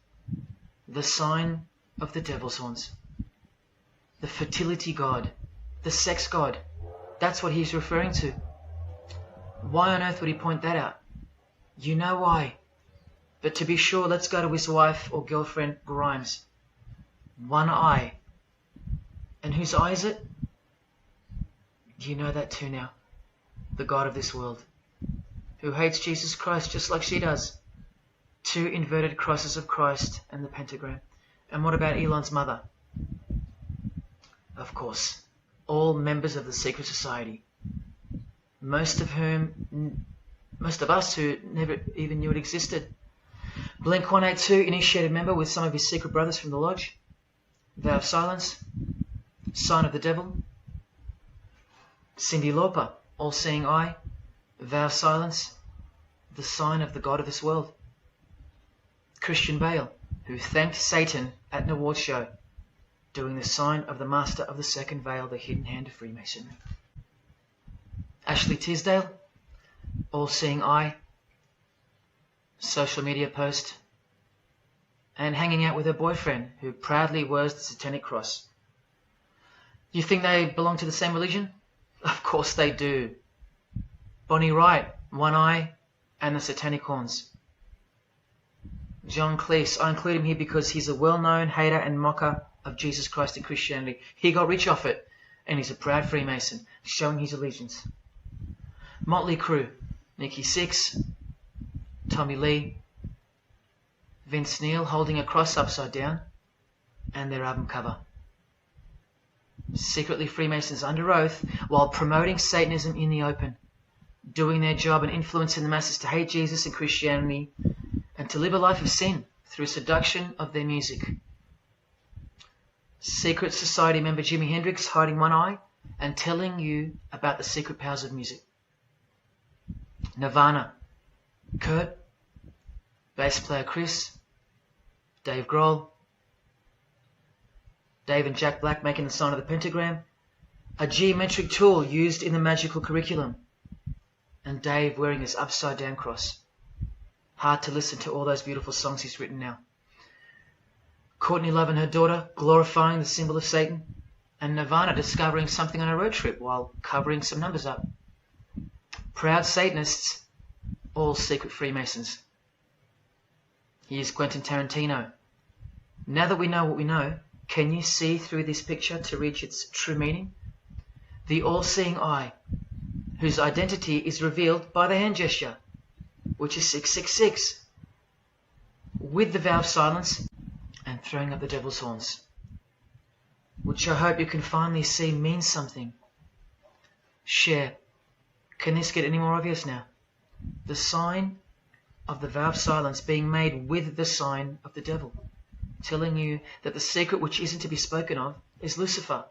The sign of the devil's horns. The fertility god. The sex god. That's what he's referring to. Why on earth would he point that out? You know why. But to be sure, let's go to his wife or girlfriend, Grimes. One eye. And whose eye is it? You know that too now. The God of this world, who hates Jesus Christ just like she does. 2 inverted crosses of Christ and the pentagram. And what about Elon's mother? Of course, all members of the secret society. Most of us who never even knew it existed. Blink-182, initiated member with some of his secret brothers from the lodge. Vow of silence. Sign of the devil. Cyndi Lauper, all-seeing eye. Vow of silence. the sign of the god of this world. Christian Bale, who thanked Satan at an award show, doing the sign of the master of the second veil, the hidden hand of Freemasonry. Ashley Tisdale, all-seeing eye, social media post, and hanging out with her boyfriend, who proudly wears the Satanic cross. You think they belong to the same religion? Of course they do. Bonnie Wright, one eye, and the Satanic horns. John Cleese, I include him here because he's a well-known hater and mocker of Jesus Christ and Christianity. He got rich off it, and he's a proud Freemason, showing his allegiance. Motley Crue, Nikki Sixx, Tommy Lee, Vince Neil holding a cross upside down, and their album cover. Secretly Freemasons under oath while promoting Satanism in the open, doing their job and influencing the masses to hate Jesus and Christianity and to live a life of sin through seduction of their music. Secret Society member Jimi Hendrix hiding one eye and telling you about the secret powers of music. Nirvana, Kurt, bass player Chris, Dave Grohl, Dave and Jack Black making the sign of the pentagram, a geometric tool used in the magical curriculum, and Dave wearing his upside down cross. Hard to listen to all those beautiful songs he's written now. Courtney Love and her daughter glorifying the symbol of Satan, and Nirvana discovering something on a road trip while covering some numbers up. Proud Satanists, all secret Freemasons. Here's Quentin Tarantino. Now that we know what we know, can you see through this picture to reach its true meaning? The all-seeing eye, whose identity is revealed by the hand gesture, which is 666, with the vow of silence and throwing up the devil's horns, which I hope you can finally see means something. Share. Can this get any more obvious now? The sign of the vow of silence being made with the sign of the devil, telling you that the secret which isn't to be spoken of is Lucifer,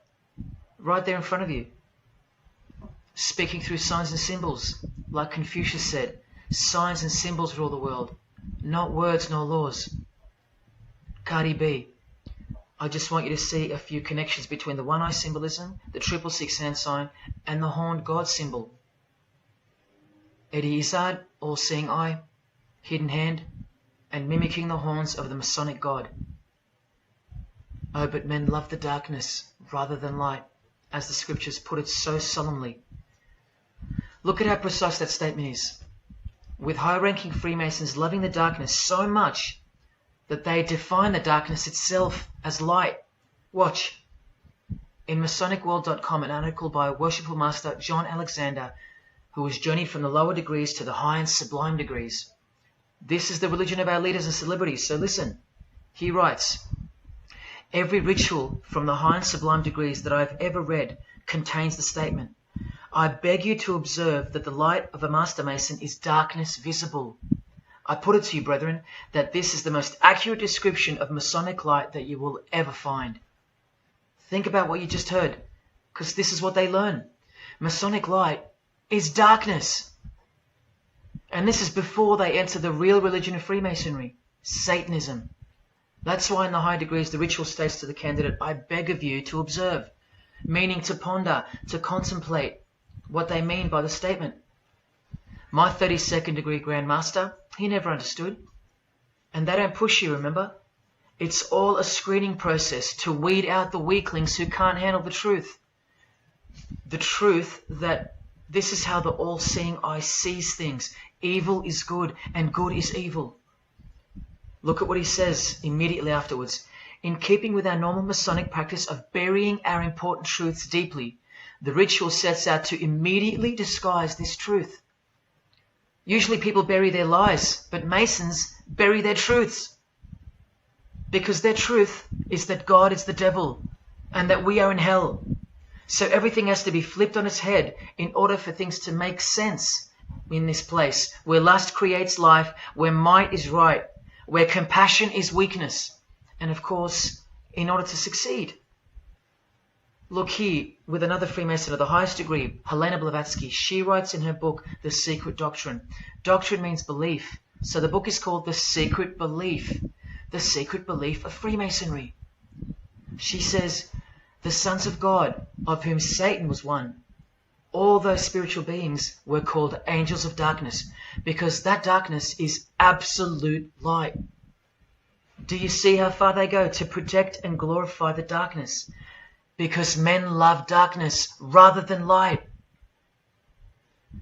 right there in front of you. Speaking through signs and symbols, like Confucius said, signs and symbols rule the world, not words nor laws. Cardi B, I just want you to see a few connections between the one-eye symbolism, the 666 hand sign, and the horned God symbol. Eddie Izzard, all-seeing eye, hidden hand, and mimicking the horns of the Masonic God. Oh, but men love the darkness rather than light, as the scriptures put it so solemnly. Look at how precise that statement is. With high-ranking Freemasons loving the darkness so much that they define the darkness itself as light. Watch. In MasonicWorld.com, an article by Worshipful Master John Alexander, who has journeyed from the lower degrees to the high and sublime degrees. This is the religion of our leaders and celebrities, so listen. He writes, every ritual from the high and sublime degrees that I've ever read contains the statement, I beg you to observe that the light of a Master Mason is darkness visible. I put it to you, brethren, that this is the most accurate description of Masonic light that you will ever find. Think about what you just heard, because this is what they learn. Masonic light is darkness. And this is before they enter the real religion of Freemasonry, Satanism. That's why in the high degrees the ritual states to the candidate, I beg of you to observe, meaning to ponder, to contemplate what they mean by the statement. My 32nd degree Grand Master, he never understood. And they don't push you, remember? It's all a screening process to weed out the weaklings who can't handle the truth. The truth that this is how the all-seeing eye sees things. Evil is good and good is evil. Look at what he says immediately afterwards. In keeping with our normal Masonic practice of burying our important truths deeply, the ritual sets out to immediately disguise this truth. Usually people bury their lies, but Masons bury their truths. Because their truth is that God is the devil and that we are in hell. So everything has to be flipped on its head in order for things to make sense in this place where lust creates life, where might is right, where compassion is weakness, and of course, in order to succeed. Look here, with another Freemason of the highest degree, Helena Blavatsky. She writes in her book, The Secret Doctrine. Doctrine means belief. So the book is called The Secret Belief. The Secret Belief of Freemasonry. She says, the sons of God, of whom Satan was one, all those spiritual beings were called angels of darkness, because that darkness is absolute light. Do you see how far they go to protect and glorify the darkness? Because men love darkness rather than light.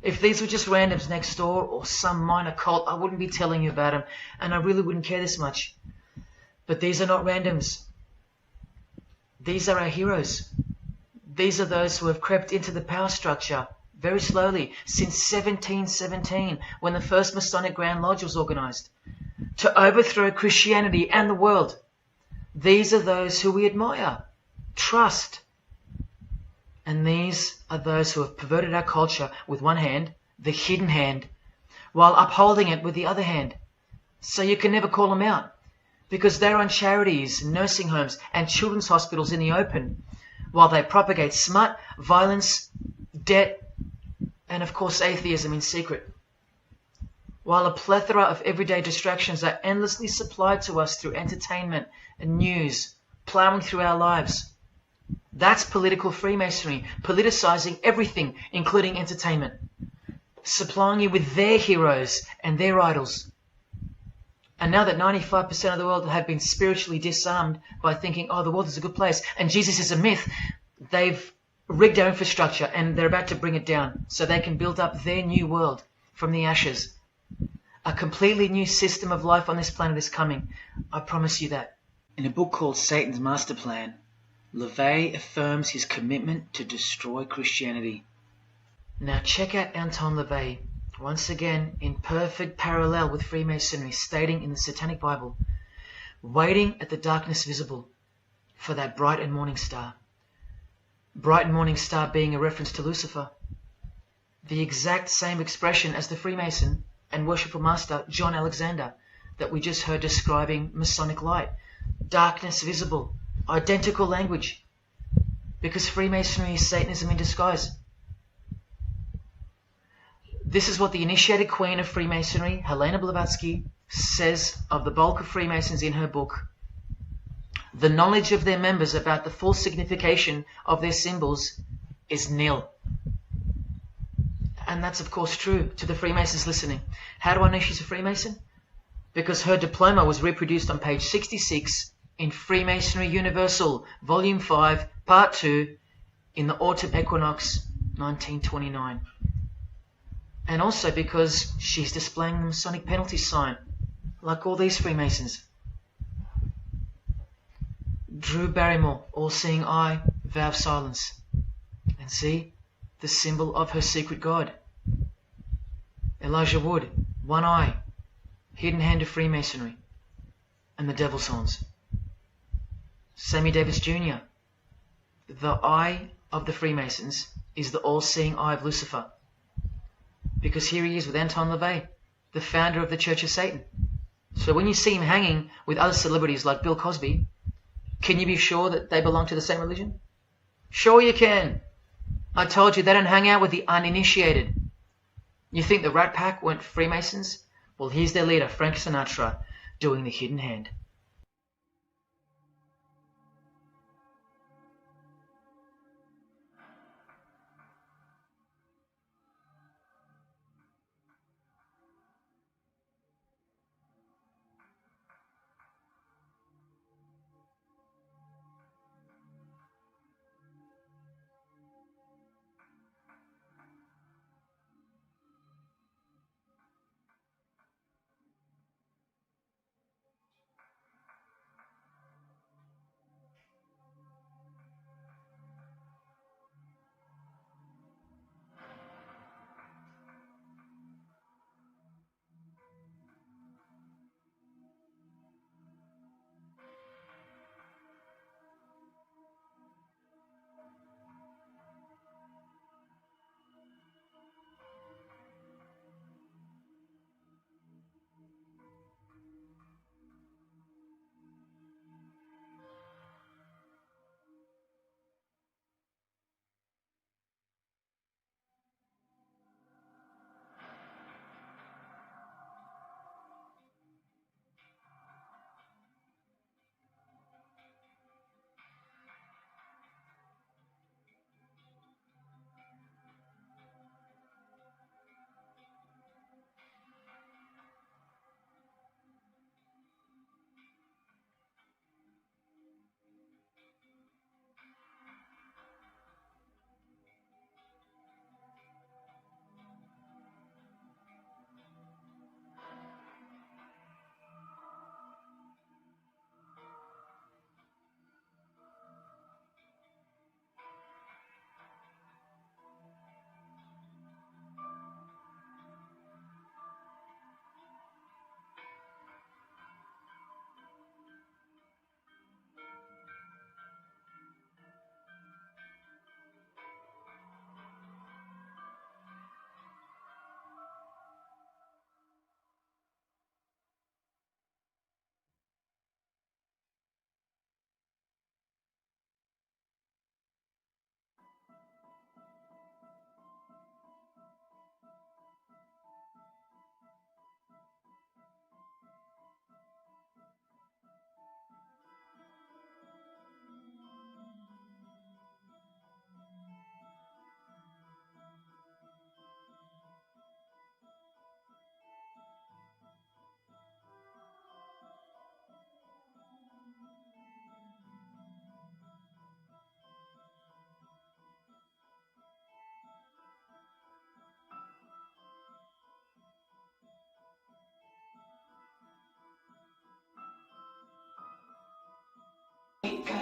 If these were just randoms next door or some minor cult, I wouldn't be telling you about them, and I really wouldn't care this much. But these are not randoms. These are our heroes. These are those who have crept into the power structure very slowly since 1717, when the first Masonic Grand Lodge was organized, to overthrow Christianity and the world. These are those who we admire, trust. And these are those who have perverted our culture with one hand, the hidden hand, while upholding it with the other hand. So you can never call them out, because they run charities, nursing homes, and children's hospitals in the open, while they propagate smut, violence, debt, and of course atheism in secret. While a plethora of everyday distractions are endlessly supplied to us through entertainment and news, plowing through our lives. That's political Freemasonry, politicizing everything, including entertainment, supplying you with their heroes and their idols. And now that 95% of the world have been spiritually disarmed by thinking, oh, the world is a good place and Jesus is a myth, they've rigged our infrastructure and they're about to bring it down so they can build up their new world from the ashes. A completely new system of life on this planet is coming. I promise you that. In a book called Satan's Master Plan, LaVey affirms his commitment to destroy Christianity. Now check out Anton LaVey, once again in perfect parallel with Freemasonry, stating in the Satanic Bible, waiting at the darkness visible for that bright and morning star. Bright and morning star being a reference to Lucifer. The exact same expression as the Freemason and worshipful master John Alexander that we just heard describing Masonic light. Darkness visible. Identical language. Because Freemasonry is Satanism in disguise. This is what the initiated queen of Freemasonry, Helena Blavatsky, says of the bulk of Freemasons in her book. The knowledge of their members about the full signification of their symbols is nil. And that's of course true to the Freemasons listening. How do I know she's a Freemason? Because her diploma was reproduced on page 66 in Freemasonry Universal, Volume 5, Part 2, in the Autumn Equinox, 1929. And also because she's displaying the Masonic penalty sign, like all these Freemasons. Drew Barrymore, all-seeing eye, vow of silence. And see, the symbol of her secret god. Elijah Wood, one eye, hidden hand of Freemasonry, and the devil's horns. Sammy Davis Jr., the eye of the Freemasons is the all-seeing eye of Lucifer. Because here he is with Anton LaVey, the founder of the Church of Satan. So when you see him hanging with other celebrities like Bill Cosby, can you be sure that they belong to the same religion? Sure you can. I told you they don't hang out with the uninitiated. You think the Rat Pack weren't Freemasons? Well, here's their leader, Frank Sinatra, doing the hidden hand.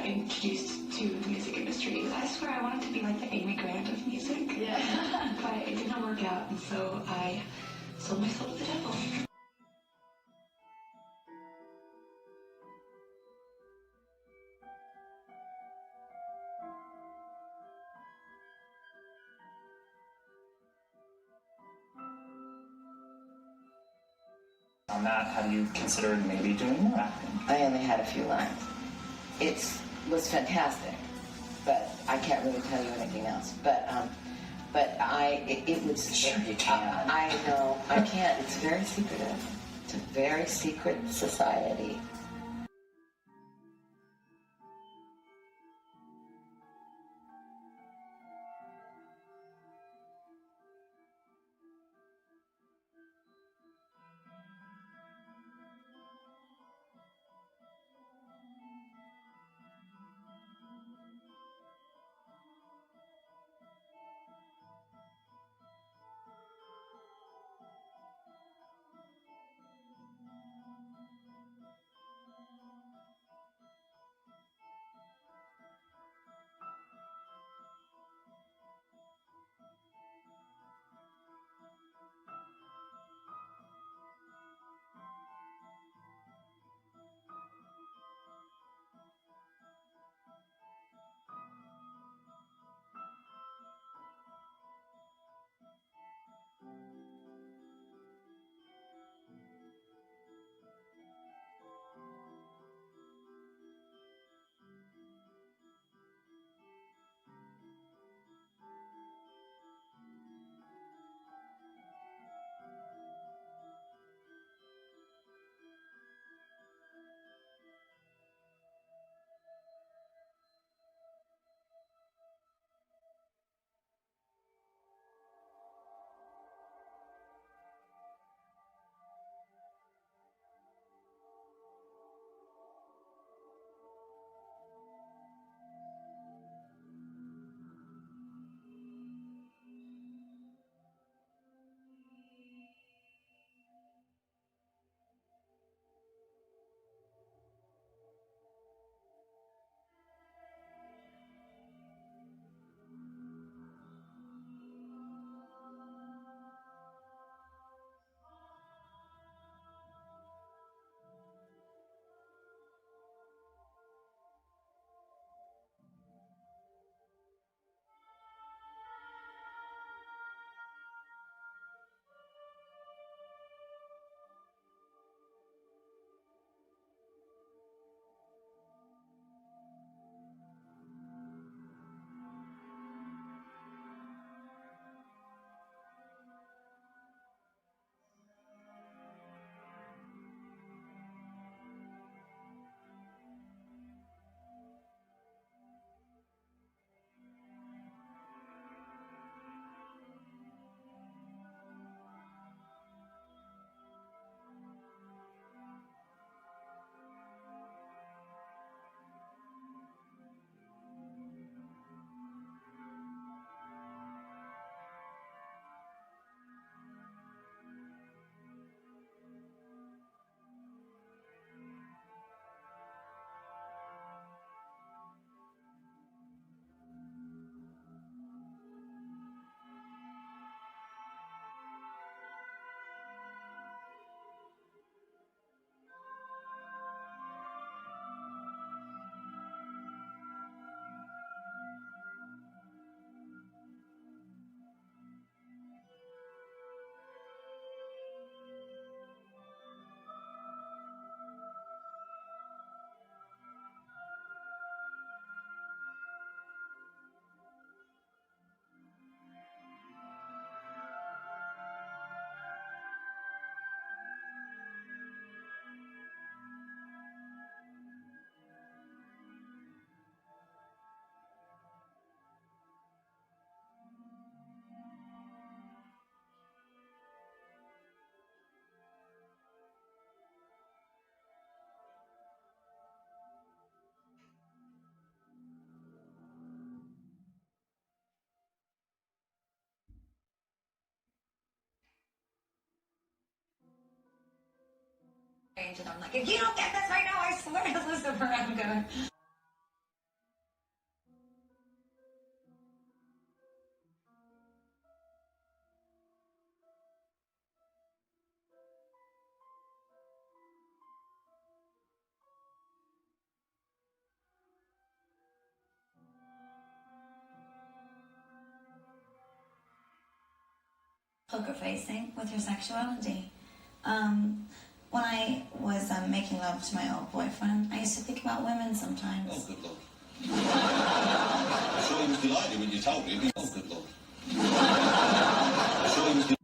introduced to the music industry. I swear I wanted to be like the Amy Grant of music. Yeah. But it didn't work out, and so I sold my soul to the devil. On that, have you considered maybe doing more acting? I only had a few lines. It was fantastic, but I can't really tell you anything else. But it was. Sure you can. I know, I can't. It's very secretive. It's a very secret society. And I'm like, if you don't get this right now, I swear to Lucifer, I'm going. poker facing with your sexuality. When I was making love to my old boyfriend, I used to think about women sometimes. Oh, good Lord. I'm sure he was delighted when you told him. Oh, good Lord. I'm sure he was delighted.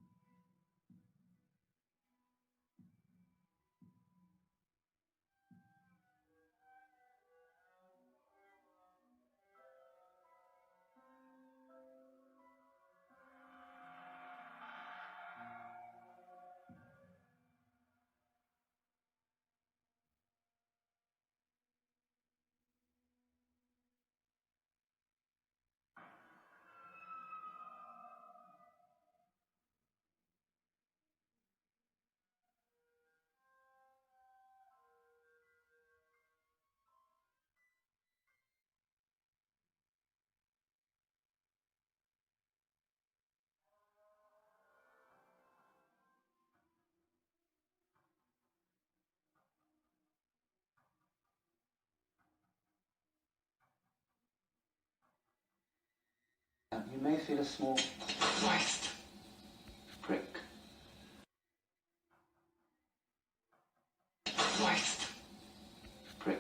You may feel a small Christ prick. Christ prick.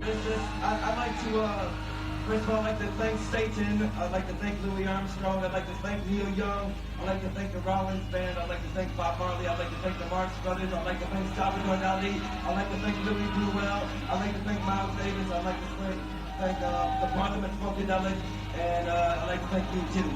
I'd like to, first of all, I'd like to thank Satan. I'd like to thank Louis Armstrong. I'd like to thank Neil Young. I'd like to thank the Rollins Band. I'd like to thank Bob Marley. I'd like to thank the Marx Brothers. I'd like to thank Salvador Dali. I'd like to thank Louis Bruel. I'd like to thank Miles Davis. I'd like to thank the Parliament Funkadelic. And I'd like to thank you, too.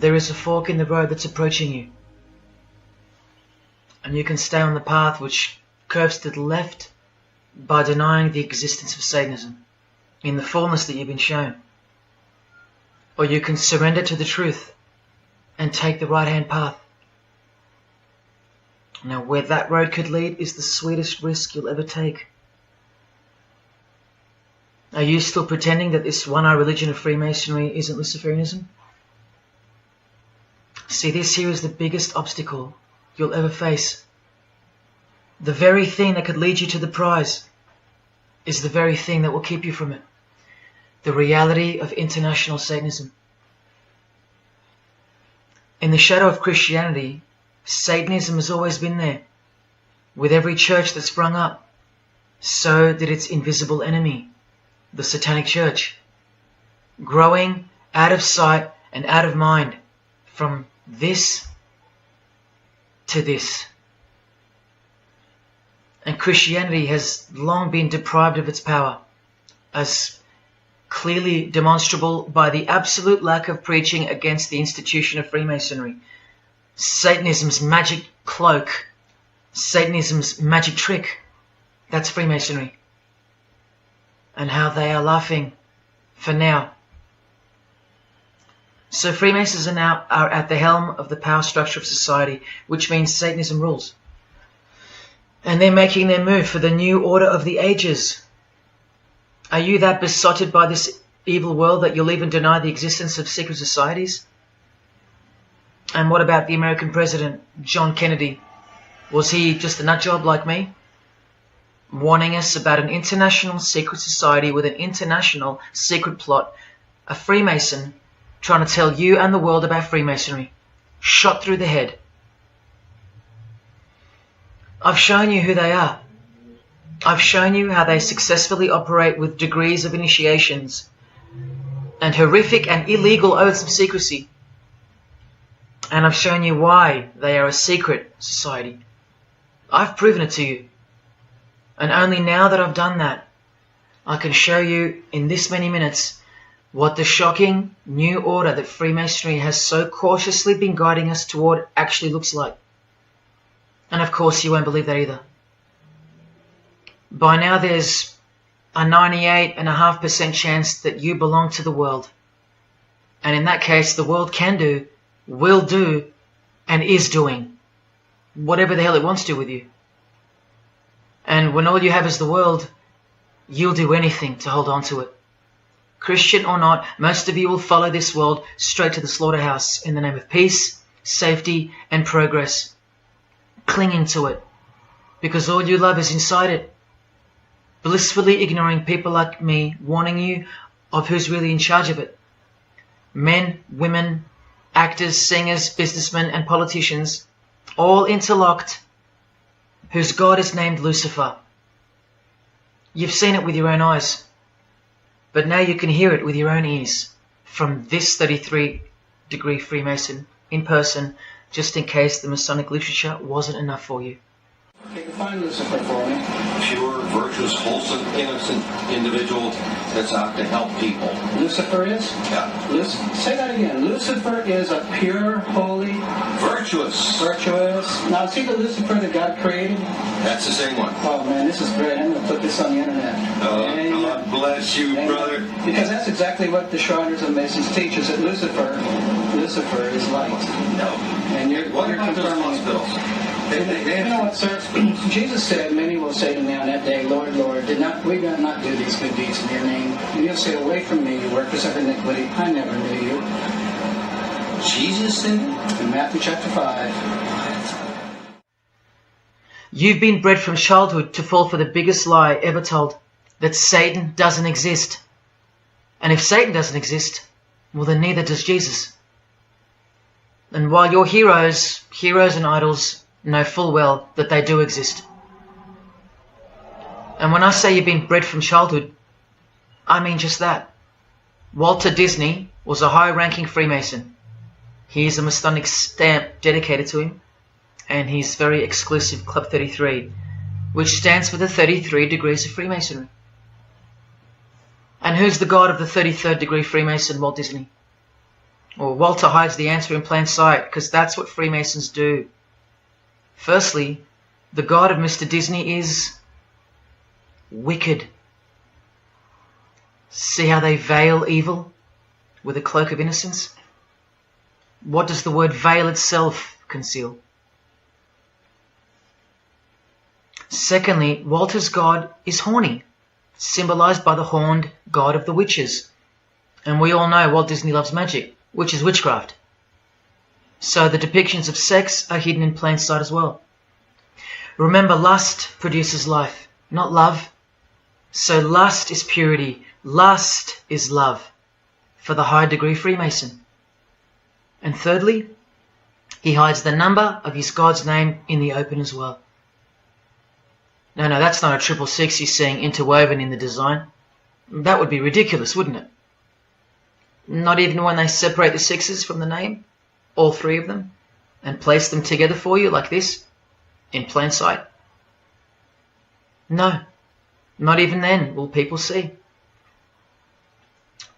there is a fork in the road that's approaching you. And you can stay on the path which curves to the left by denying the existence of Satanism in the fullness that you've been shown. Or you can surrender to the truth and take the right-hand path. Now, where that road could lead is the sweetest risk you'll ever take. Are you still pretending that this one-eye religion of Freemasonry isn't Luciferianism? See, this here is the biggest obstacle you'll ever face. The very thing that could lead you to the prize is the very thing that will keep you from it. The reality of international Satanism. In the shadow of Christianity, Satanism has always been there. With every church that sprung up, so did its invisible enemy, the Satanic Church, growing out of sight and out of mind from this to this. And Christianity has long been deprived of its power, as clearly demonstrable by the absolute lack of preaching against the institution of Freemasonry. Satanism's magic cloak, Satanism's magic trick, that's Freemasonry. And how they are laughing for now. So Freemasons are at the helm of the power structure of society, which means Satanism rules. And they're making their move for the new order of the ages. Are you that besotted by this evil world that you'll even deny the existence of secret societies? And what about the American president, John Kennedy? Was he just a nutjob like me? Warning us about an international secret society with an international secret plot. A Freemason trying to tell you and the world about Freemasonry. Shot through the head. I've shown you who they are. I've shown you how they successfully operate with degrees of initiations and horrific and illegal oaths of secrecy. And I've shown you why they are a secret society. I've proven it to you. And only now that I've done that, I can show you in this many minutes what the shocking new order that Freemasonry has so cautiously been guiding us toward actually looks like. And of course you won't believe that either. By now there's a 98.5% chance that you belong to the world. And in that case, the world can do, will do, and is doing whatever the hell it wants to with you. And when all you have is the world, you'll do anything to hold on to it. Christian or not, most of you will follow this world straight to the slaughterhouse in the name of peace, safety, and progress. Clinging to it, because all you love is inside it. Blissfully ignoring people like me, warning you of who's really in charge of it. Men, women, actors, singers, businessmen, and politicians, all interlocked, whose God is named Lucifer. You've seen it with your own eyes, but now you can hear it with your own ears from this 33-degree Freemason in person, just in case the Masonic literature wasn't enough for you. Okay, define Lucifer for me. Pure, virtuous, wholesome, innocent individual that's out to help people. Lucifer is? Yeah. Say that again. Lucifer is a pure, holy... Virtuous. Virtuous. Now, see the Lucifer that God created? That's the same one. Oh, man, this is great. I'm going to put this on the internet. Oh, God bless you, brother. Because that's exactly what the Shriners and Masons teach, is that Lucifer is light. No. And you're about those confirming hospitals? You know what, sir? Jesus said, many will say to me on that day, Lord, Lord, did we not do these good deeds in your name? And you'll say, away from me, you workers of iniquity, I never knew you. Jesus said it? In Matthew chapter 5. You've been bred from childhood to fall for the biggest lie ever told, that Satan doesn't exist. And if Satan doesn't exist, well then neither does Jesus. And while your heroes and idols know full well that they do exist. And when I say you've been bred from childhood, I mean just that. Walter Disney was a high-ranking Freemason. He is a Masonic stamp dedicated to him, and his very exclusive Club 33, which stands for the 33 degrees of Freemasonry. And who's the god of the 33rd degree Freemason, Walt Disney? Or Walter hides the answer in plain sight, because that's what Freemasons do. Firstly, the God of Mr. Disney is wicked. See how they veil evil with a cloak of innocence? What does the word veil itself conceal? Secondly, Walter's God is horny, symbolized by the horned god of the witches. And we all know Walt Disney loves magic, which is witchcraft. So the depictions of sex are hidden in plain sight as well. Remember, lust produces life, not love. So lust is purity, lust is love, for the high degree Freemason. And thirdly, he hides the number of his God's name in the open as well. No, that's not a 666 he's seeing interwoven in the design. That would be ridiculous, wouldn't it? Not even when they separate the sixes from the name, all three of them, and place them together for you like this, in plain sight. No, not even then will people see.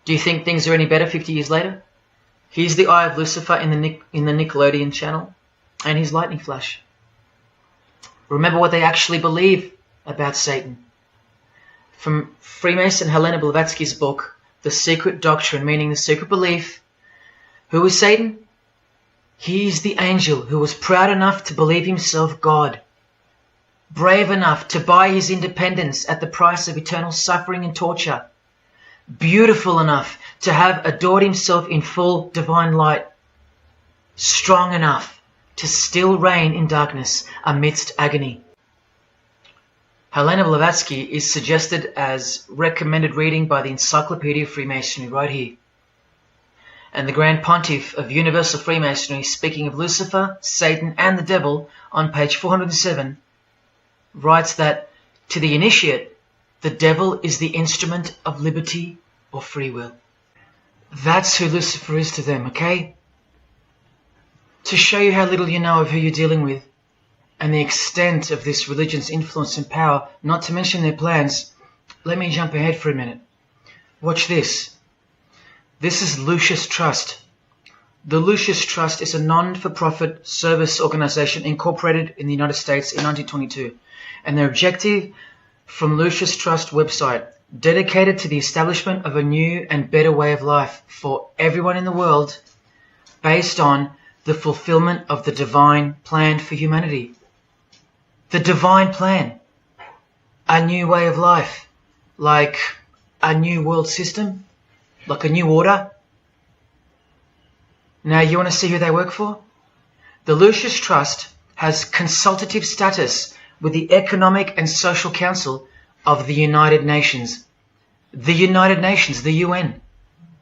Do you think things are any better 50 years later? Here's the eye of Lucifer in the Nickelodeon channel, and his lightning flash. Remember what they actually believe about Satan. From Freemason Helena Blavatsky's book, The Secret Doctrine, meaning the secret belief. Who is Satan? He is the angel who was proud enough to believe himself God, brave enough to buy his independence at the price of eternal suffering and torture, beautiful enough to have adored himself in full divine light, strong enough to still reign in darkness amidst agony. Helena Blavatsky is suggested as recommended reading by the Encyclopedia of Freemasonry right here. And the Grand Pontiff of Universal Freemasonry, speaking of Lucifer, Satan and the Devil on page 407, writes that to the initiate, the devil is the instrument of liberty or free will. That's who Lucifer is to them, okay? To show you how little you know of who you're dealing with and the extent of this religion's influence and power, not to mention their plans, let me jump ahead for a minute. Watch this. This is Lucius Trust. The Lucius Trust is a non-for-profit service organization incorporated in the United States in 1922, and their objective from Lucius Trust website, dedicated to the establishment of a new and better way of life for everyone in the world based on the fulfillment of the divine plan for humanity. The divine plan. A new way of life. Like a new world system. Like a new order. Now you want to see who they work for? The Lucius Trust has consultative status with the Economic and Social Council of the United Nations. The United Nations, the UN.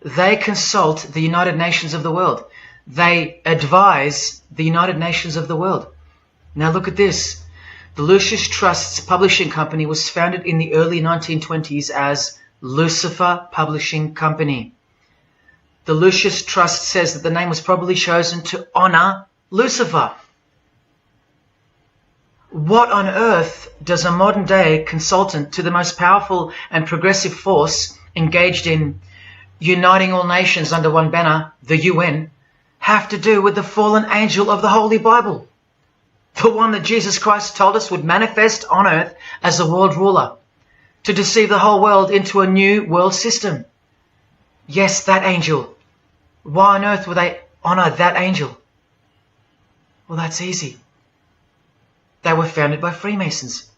They consult the United Nations of the world. They advise the United Nations of the world. Now look at this. The Lucius Trust's publishing company was founded in the early 1920s as Lucifer Publishing Company. The Lucius Trust says that the name was probably chosen to honor Lucifer. What on earth does a modern day consultant to the most powerful and progressive force engaged in uniting all nations under one banner, the UN, have to do with the fallen angel of the Holy Bible? The one that Jesus Christ told us would manifest on earth as a world ruler, to deceive the whole world into a new world system. Yes, that angel. Why on earth would they honor that angel? Well, that's easy. They were founded by Freemasons.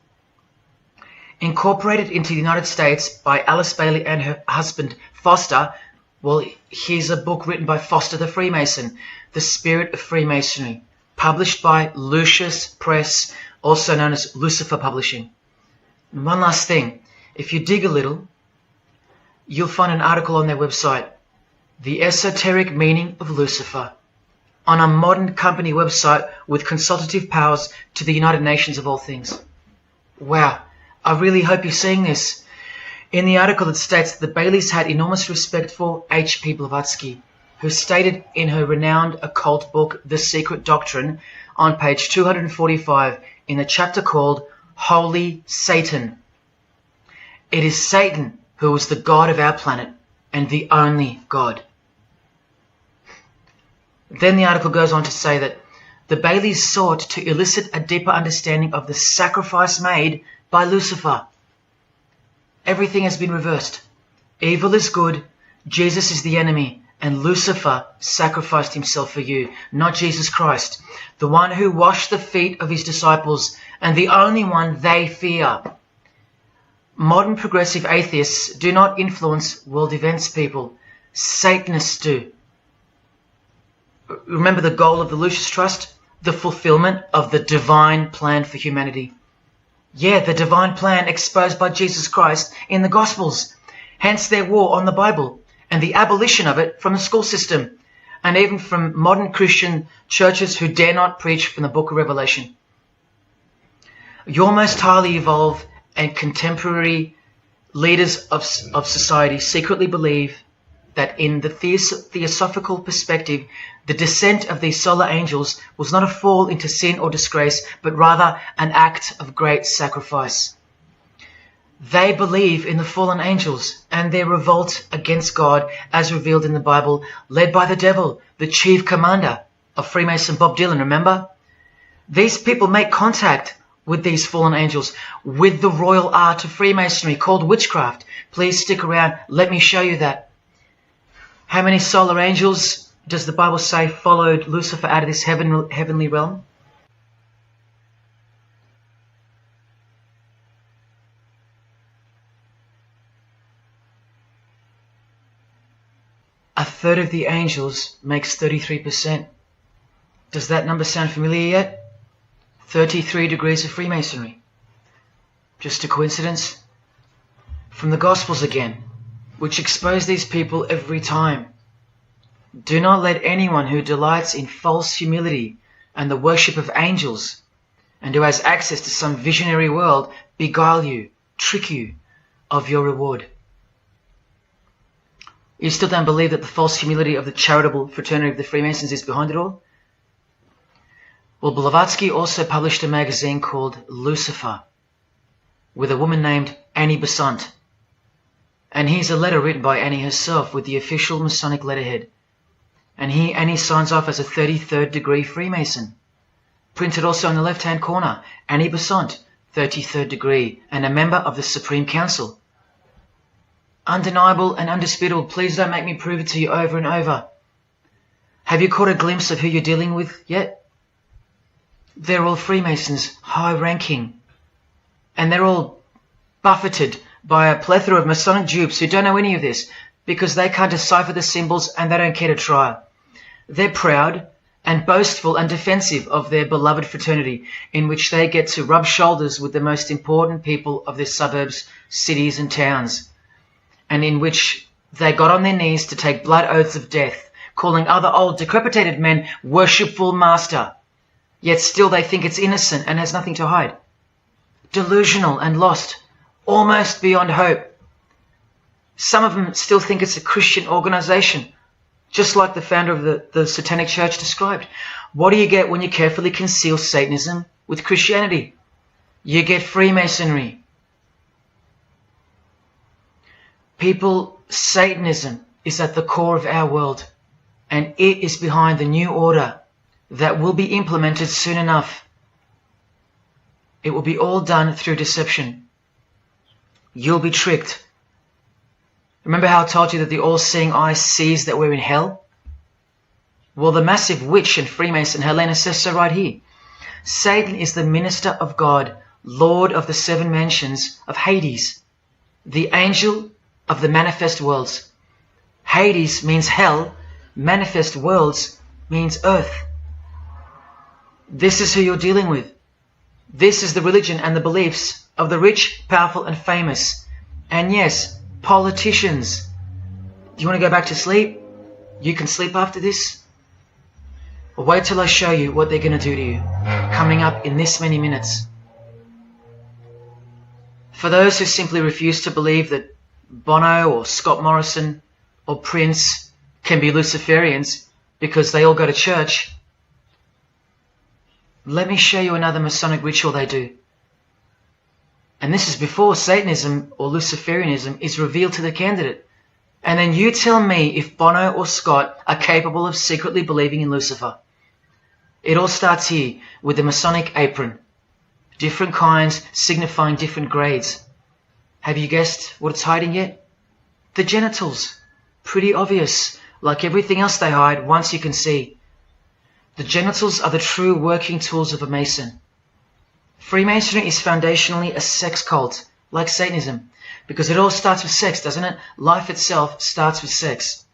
Incorporated into the United States by Alice Bailey and her husband Foster. Well, here's a book written by Foster the Freemason, The Spirit of Freemasonry, published by Lucius Press, also known as Lucifer Publishing. And one last thing, if you dig a little, you'll find an article on their website, The Esoteric Meaning of Lucifer, on a modern company website with consultative powers to the United Nations of all things. Wow, I really hope you're seeing this. In the article it states that the Baileys had enormous respect for H.P. Blavatsky, who stated in her renowned occult book, The Secret Doctrine, on page 245 in a chapter called Holy Satan. It is Satan who is the God of our planet and the only God. Then the article goes on to say that the Baileys sought to elicit a deeper understanding of the sacrifice made by Lucifer. Everything has been reversed. Evil is good, Jesus is the enemy, and Lucifer sacrificed himself for you, not Jesus Christ, the one who washed the feet of his disciples and the only one they fear. Modern progressive atheists do not influence world events, people. Satanists do. Remember the goal of the Lucis Trust? The fulfillment of the divine plan for humanity. Yeah, the divine plan exposed by Jesus Christ in the Gospels. Hence their war on the Bible and the abolition of it from the school system and even from modern Christian churches who dare not preach from the book of Revelation. Your most highly evolved and contemporary leaders of society secretly believe that in the theosophical perspective, the descent of these solar angels was not a fall into sin or disgrace, but rather an act of great sacrifice. They believe in the fallen angels and their revolt against God as revealed in the Bible, led by the devil, the chief commander of Freemason Bob Dylan, remember? These people make contact with these fallen angels, with the royal art of Freemasonry called witchcraft. Please stick around, let me show you that. How many solar angels does the Bible say followed Lucifer out of this heavenly realm? A third of the angels makes 33%. Does that number sound familiar yet? 33 degrees of Freemasonry. Just a coincidence? From the Gospels again, which expose these people every time. Do not let anyone who delights in false humility and the worship of angels and who has access to some visionary world beguile you, trick you of your reward. You still don't believe that the false humility of the charitable fraternity of the Freemasons is behind it all? Well, Blavatsky also published a magazine called Lucifer with a woman named Annie Besant. And here's a letter written by Annie herself with the official Masonic letterhead. And here Annie signs off as a 33rd degree Freemason. Printed also in the left-hand corner, Annie Besant, 33rd degree, and a member of the Supreme Council. Undeniable and undisputable. Please don't make me prove it to you over and over. Have you caught a glimpse of who you're dealing with yet? They're all Freemasons, high-ranking. And they're all buffeted by a plethora of Masonic dupes who don't know any of this because they can't decipher the symbols and they don't care to try. They're proud and boastful and defensive of their beloved fraternity in which they get to rub shoulders with the most important people of their suburbs, cities and towns, and in which they got on their knees to take blood oaths of death, calling other old decrepitated men worshipful master, yet still they think it's innocent and has nothing to hide. Delusional and lost, almost beyond hope. Some of them still think it's a Christian organization, just like the founder of the Satanic Church described. What do you get when you carefully conceal Satanism with Christianity? You get Freemasonry. People, Satanism is at the core of our world, and it is behind the new order that will be implemented soon enough. It will be all done through deception. You'll be tricked. Remember how I told you that the all-seeing eye sees that we're in hell? Well, the massive witch and Freemason Helena says so right here. Satan is the minister of God, Lord of the seven mansions of Hades, the angel of the manifest worlds. Hades means hell, manifest worlds means earth. This is who you're dealing with. This is the religion and the beliefs of the rich, powerful and famous. And yes, politicians. Do you want to go back to sleep? You can sleep after this. Well, wait till I show you what they're going to do to you, coming up in this many minutes. For those who simply refuse to believe that Bono or Scott Morrison or Prince can be Luciferians because they all go to church, let me show you another Masonic ritual they do. And this is before Satanism or Luciferianism is revealed to the candidate. And then you tell me if Bono or Scott are capable of secretly believing in Lucifer. It all starts here with the Masonic apron. Different kinds signifying different grades. Have you guessed what it's hiding yet? The genitals. Pretty obvious. Like everything else they hide, once you can see. The genitals are the true working tools of a Mason. Freemasonry is foundationally a sex cult, like Satanism, because it all starts with sex, doesn't it? Life itself starts with sex.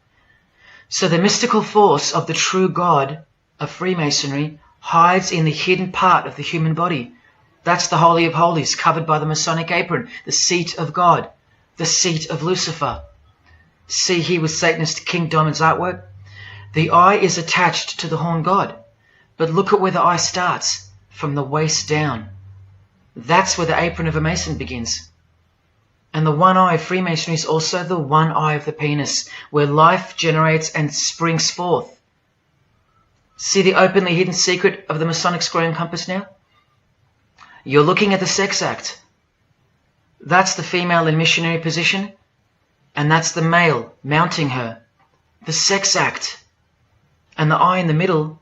So the mystical force of the true God of Freemasonry hides in the hidden part of the human body. That's the Holy of Holies, covered by the Masonic apron, the seat of God, the seat of Lucifer. See here with Satanist King Diamond's artwork? The eye is attached to the horn god, but look at where the eye starts, from the waist down. That's where the apron of a Mason begins. And the one eye of Freemasonry is also the one eye of the penis, where life generates and springs forth. See the openly hidden secret of the Masonic square and compass now? You're looking at the sex act. That's the female in missionary position, and that's the male mounting her. The sex act. And the eye in the middle,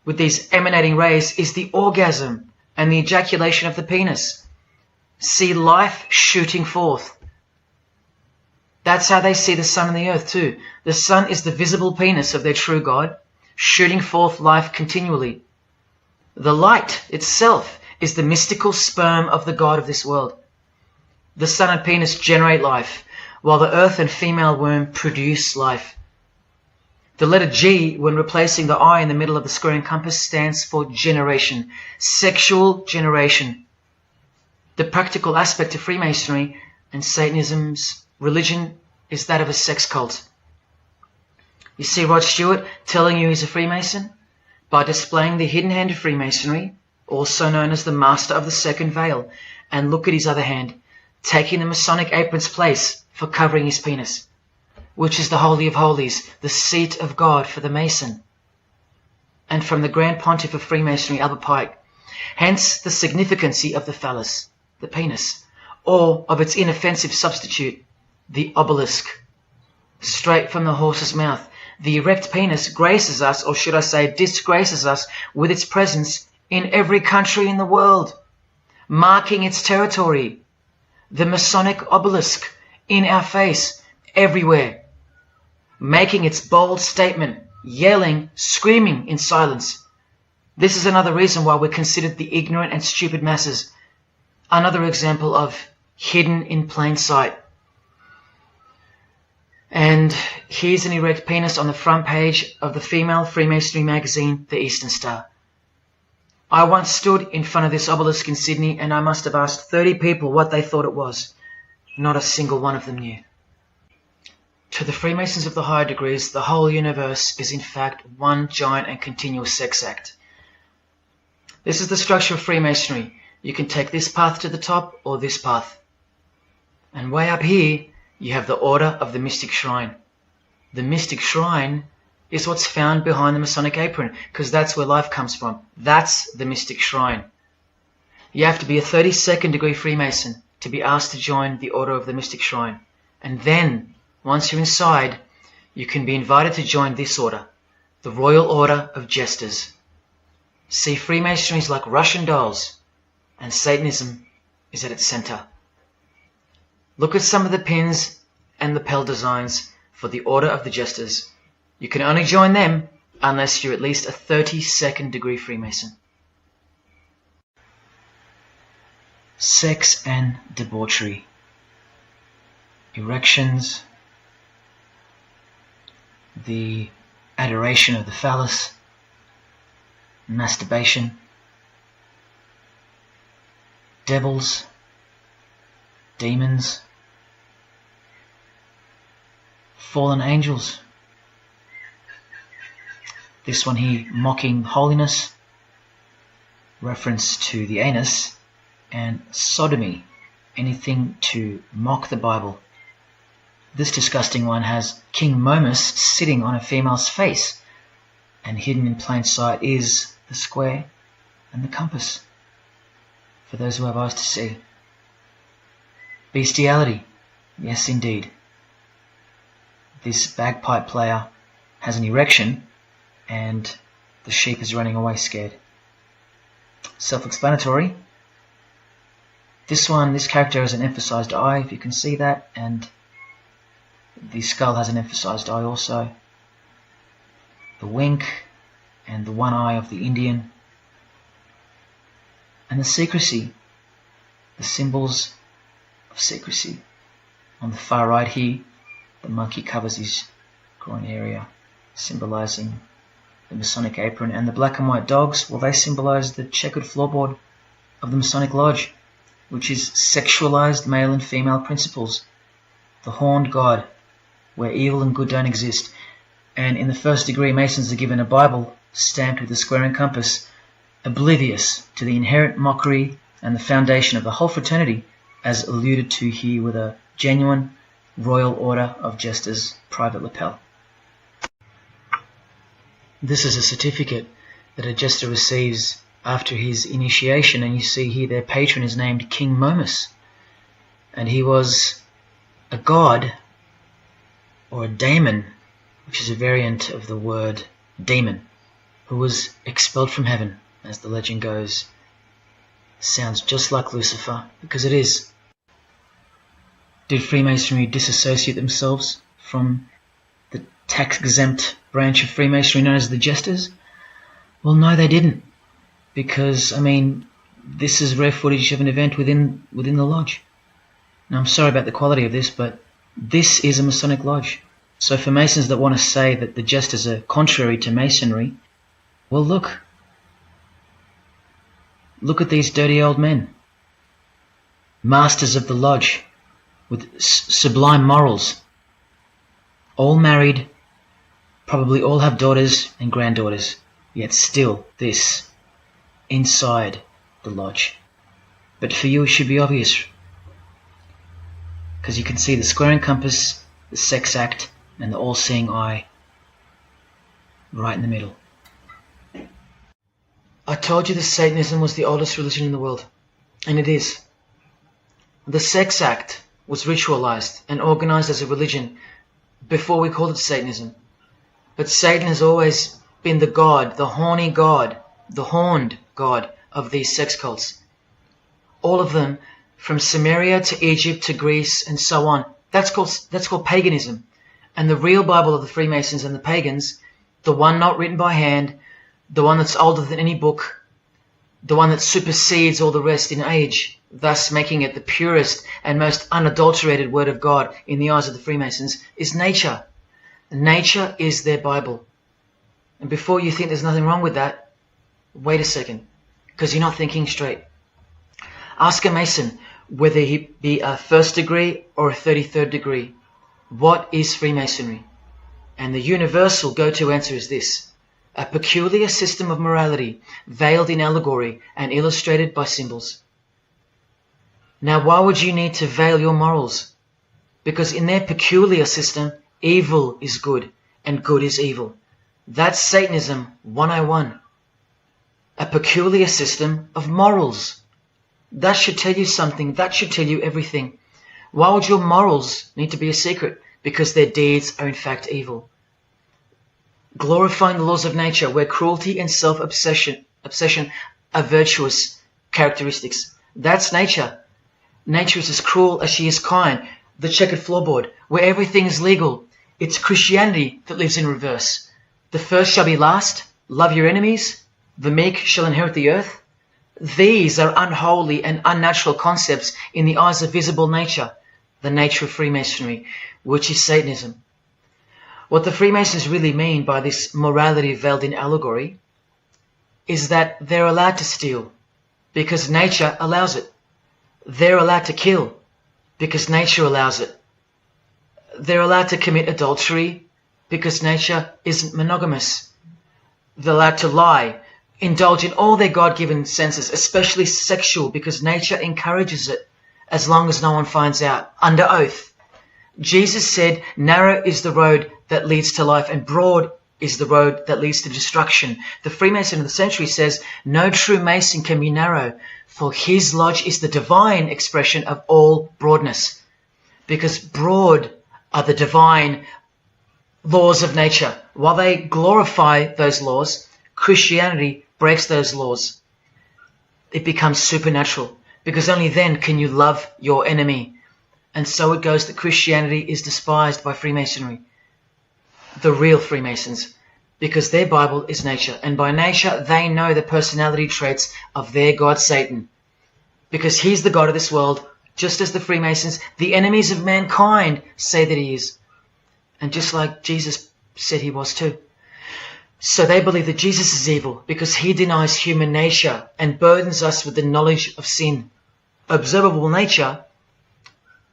with these emanating rays, is the orgasm and the ejaculation of the penis. See life shooting forth. That's how they see the sun and the earth too. The sun is the visible penis of their true God, shooting forth life continually. The light itself is the mystical sperm of the God of this world. The sun and penis generate life, while the earth and female womb produce life. The letter G, when replacing the I in the middle of the square and compass, stands for generation, sexual generation. The practical aspect of Freemasonry and Satanism's religion is that of a sex cult. You see Rod Stewart telling you he's a Freemason? By displaying the hidden hand of Freemasonry, also known as the Master of the Second Veil, and look at his other hand, taking the Masonic apron's place for covering his penis, which is the Holy of Holies, the seat of God for the Mason. And from the Grand Pontiff of Freemasonry, Albert Pike, hence the significancy of the phallus, the penis, or of its inoffensive substitute, the obelisk. Straight from the horse's mouth, the erect penis graces us, or should I say disgraces us, with its presence in every country in the world, marking its territory. The Masonic obelisk in our face, everywhere, making its bold statement, yelling, screaming in silence. This is another reason why we're considered the ignorant and stupid masses. Another example of hidden in plain sight. And here's an erect penis on the front page of the female Freemasonry magazine, The Eastern Star. I once stood in front of this obelisk in Sydney, and I must have asked 30 people what they thought it was. Not a single one of them knew. To the Freemasons of the higher degrees, the whole universe is in fact one giant and continuous sex act. This is the structure of Freemasonry. You can take this path to the top or this path. And way up here, you have the Order of the Mystic Shrine. The Mystic Shrine is what's found behind the Masonic apron, because that's where life comes from. That's the Mystic Shrine. You have to be a 32nd degree Freemason to be asked to join the Order of the Mystic Shrine. And then, once you're inside, you can be invited to join this order, the Royal Order of Jesters. See, Freemasonry is like Russian dolls, and Satanism is at its center. Look at some of the pins and lapel designs for the Order of the Jesters. You can only join them unless you're at least a 32nd degree Freemason. Sex and debauchery. Erections. The adoration of the phallus. Masturbation. Devils. Demons. Fallen angels. This one here, mocking holiness, reference to the anus, and sodomy, anything to mock the Bible. This disgusting one has King Momus sitting on a female's face, and hidden in plain sight is the square and the compass, for those who have eyes to see. Bestiality, yes indeed. this bagpipe player has an erection and the sheep is running away scared. Self-explanatory. This character has an emphasized eye, if you can see that, and the skull has an emphasized eye also. The wink and the one eye of the Indian. And the secrecy, the symbols of secrecy. On the far right here, the monkey covers his groin area, symbolizing the Masonic apron, and the black and white dogs, well, they symbolize the checkered floorboard of the Masonic Lodge, which is sexualized male and female principles, the horned god, where evil and good don't exist. And in the first degree, Masons are given a Bible stamped with a square and compass, oblivious to the inherent mockery and the foundation of the whole fraternity, as alluded to here with a genuine Royal Order of Jesters private lapel. This is a certificate that a jester receives after his initiation, and you see here their patron is named King Momus, and he was a god, or a daemon, which is a variant of the word demon, who was expelled from heaven, as the legend goes. Sounds just like Lucifer, because it is. Did Freemasonry disassociate themselves from the tax-exempt branch of Freemasonry known as the Jesters? Well, no, they didn't. Because, I mean, this is rare footage of an event within the lodge. Now, I'm sorry about the quality of this, but this is a Masonic lodge. So for Masons that want to say that the Jesters are contrary to Masonry, well, look. Look at these dirty old men. Masters of the lodge, with sublime morals. All married, probably all have daughters and granddaughters, yet still this, inside the lodge. But for you it should be obvious, because you can see the square and compass, the sex act, and the all-seeing eye right in the middle. I told you that Satanism was the oldest religion in the world, and it is. The sex act was ritualized and organized as a religion before we called it Satanism. But Satan has always been the god, the horny god, the horned god of these sex cults. All of them, from Sumeria to Egypt to Greece and so on, that's called paganism. And the real Bible of the Freemasons and the pagans, the one not written by hand, the one that's older than any book, the one that supersedes all the rest in age, thus making it the purest and most unadulterated word of God in the eyes of the Freemasons, is nature. Nature is their Bible. And before you think there's nothing wrong with that, wait a second, because you're not thinking straight. Ask a Mason, whether he be a first degree or a 33rd degree, what is Freemasonry? And the universal go-to answer is this: a peculiar system of morality, veiled in allegory and illustrated by symbols. Now, why would you need to veil your morals? Because in their peculiar system, evil is good and good is evil. That's Satanism 101. A peculiar system of morals. That should tell you something. That should tell you everything. Why would your morals need to be a secret? Because their deeds are in fact evil. Glorifying the laws of nature, where cruelty and self-obsession are virtuous characteristics. That's nature. Nature is as cruel as she is kind. The checkered floorboard, where everything is legal. It's Christianity that lives in reverse. The first shall be last. Love your enemies. The meek shall inherit the earth. These are unholy and unnatural concepts in the eyes of visible nature, the nature of Freemasonry, which is Satanism. What the Freemasons really mean by this morality veiled in allegory is that they're allowed to steal because nature allows it. They're allowed to kill because nature allows it. They're allowed to commit adultery because nature isn't monogamous. They're allowed to lie, indulge in all their God-given senses, especially sexual, because nature encourages it, as long as no one finds out, under oath. Jesus said, narrow is the road that leads to life, and broad is the road that leads to destruction. The Freemason of the century says, no true Mason can be narrow, for his lodge is the divine expression of all broadness. Because broad are the divine laws of nature. While they glorify those laws, Christianity breaks those laws. It becomes supernatural, because only then can you love your enemy. And so it goes that Christianity is despised by Freemasonry, the real Freemasons, because their Bible is nature. And by nature, they know the personality traits of their God Satan, because he's the God of this world, just as the Freemasons, the enemies of mankind, say that he is. And just like Jesus said he was too. So they believe that Jesus is evil because he denies human nature and burdens us with the knowledge of sin. Observable nature,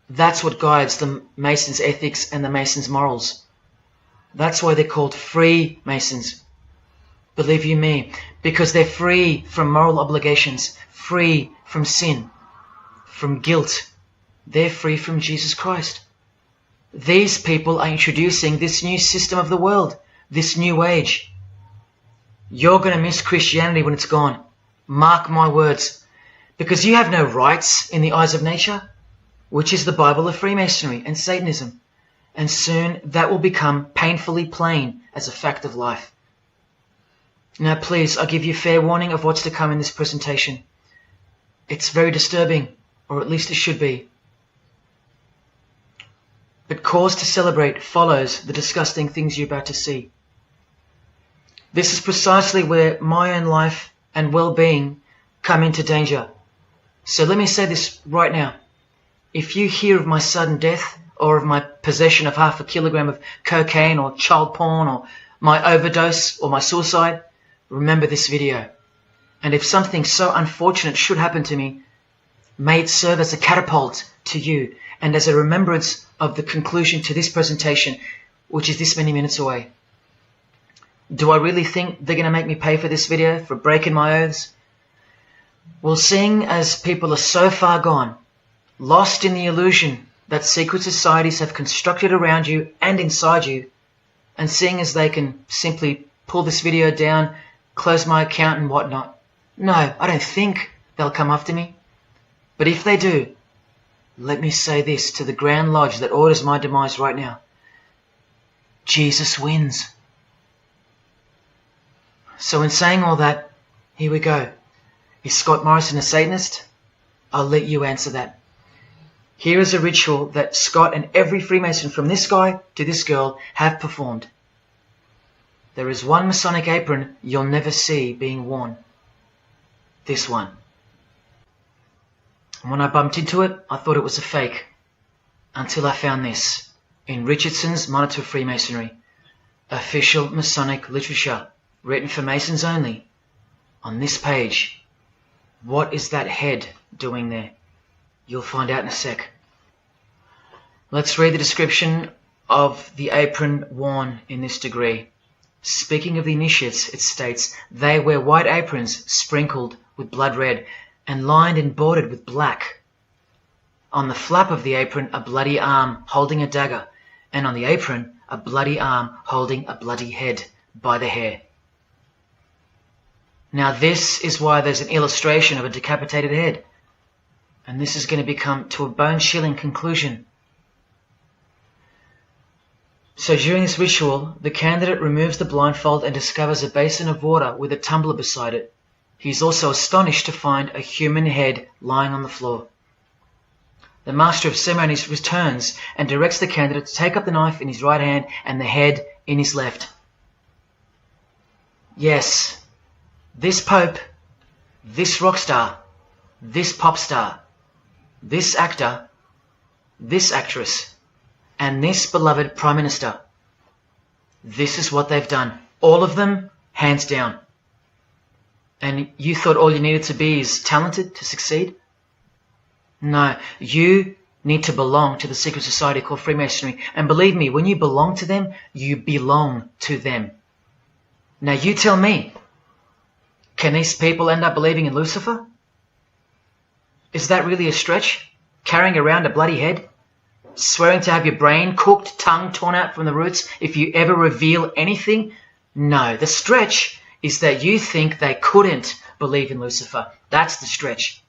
that's what guides the Masons' ethics and the Masons' morals. That's why they're called Freemasons. Believe you me, because they're free from moral obligations, free from sin, from guilt. They're free from Jesus Christ. These people are introducing this new system of the world, this new age. You're going to miss Christianity when it's gone. Mark my words. Because you have no rights in the eyes of nature, which is the Bible of Freemasonry and Satanism. And soon that will become painfully plain as a fact of life. Now please, I give you fair warning of what's to come in this presentation. It's very disturbing, or at least it should be. But cause to celebrate follows the disgusting things you're about to see. This is precisely where my own life and well-being come into danger. So let me say this right now. If you hear of my sudden death, or of my possession of 0.5 kilogram of cocaine or child porn, or my overdose or my suicide, remember this video. And if something so unfortunate should happen to me, may it serve as a catapult to you and as a remembrance of the conclusion to this presentation, which is this many minutes away. Do I really think they're going to make me pay for this video, for breaking my oaths? Well, seeing as people are so far gone, lost in the illusion that secret societies have constructed around you and inside you, and seeing as they can simply pull this video down, close my account and whatnot, no, I don't think they'll come after me. But if they do, let me say this to the Grand Lodge that orders my demise right now. Jesus wins. So in saying all that, here we go. Is Scott Morrison a Satanist? I'll let you answer that. Here is a ritual that Scott and every Freemason from this guy to this girl have performed. There is one Masonic apron you'll never see being worn. This one. And when I bumped into it, I thought it was a fake. Until I found this in Richardson's Monitor of Freemasonry, official Masonic literature, written for Masons only. On this page, what is that head doing there? You'll find out in a sec. Let's read the description of the apron worn in this degree. Speaking of the initiates, it states, they wear white aprons sprinkled with blood red and lined and bordered with black. On the flap of the apron, a bloody arm holding a dagger, and on the apron, a bloody arm holding a bloody head by the hair. Now this is why there's an illustration of a decapitated head. And this is going to become to a bone-chilling conclusion. So during this ritual, the candidate removes the blindfold and discovers a basin of water with a tumbler beside it. He is also astonished to find a human head lying on the floor. The master of ceremonies returns and directs the candidate to take up the knife in his right hand and the head in his left. Yes, this pope, this rock star, this pop star, this actor, this actress, and this beloved Prime Minister. This is what they've done. All of them, hands down. And you thought all you needed to be is talented to succeed? No, you need to belong to the secret society called Freemasonry. And believe me, when you belong to them, you belong to them. Now you tell me, can these people end up believing in Lucifer? Is that really a stretch? Carrying around a bloody head? Swearing to have your brain cooked, tongue torn out from the roots if you ever reveal anything? No, the stretch is that you think they couldn't believe in Lucifer. That's the stretch.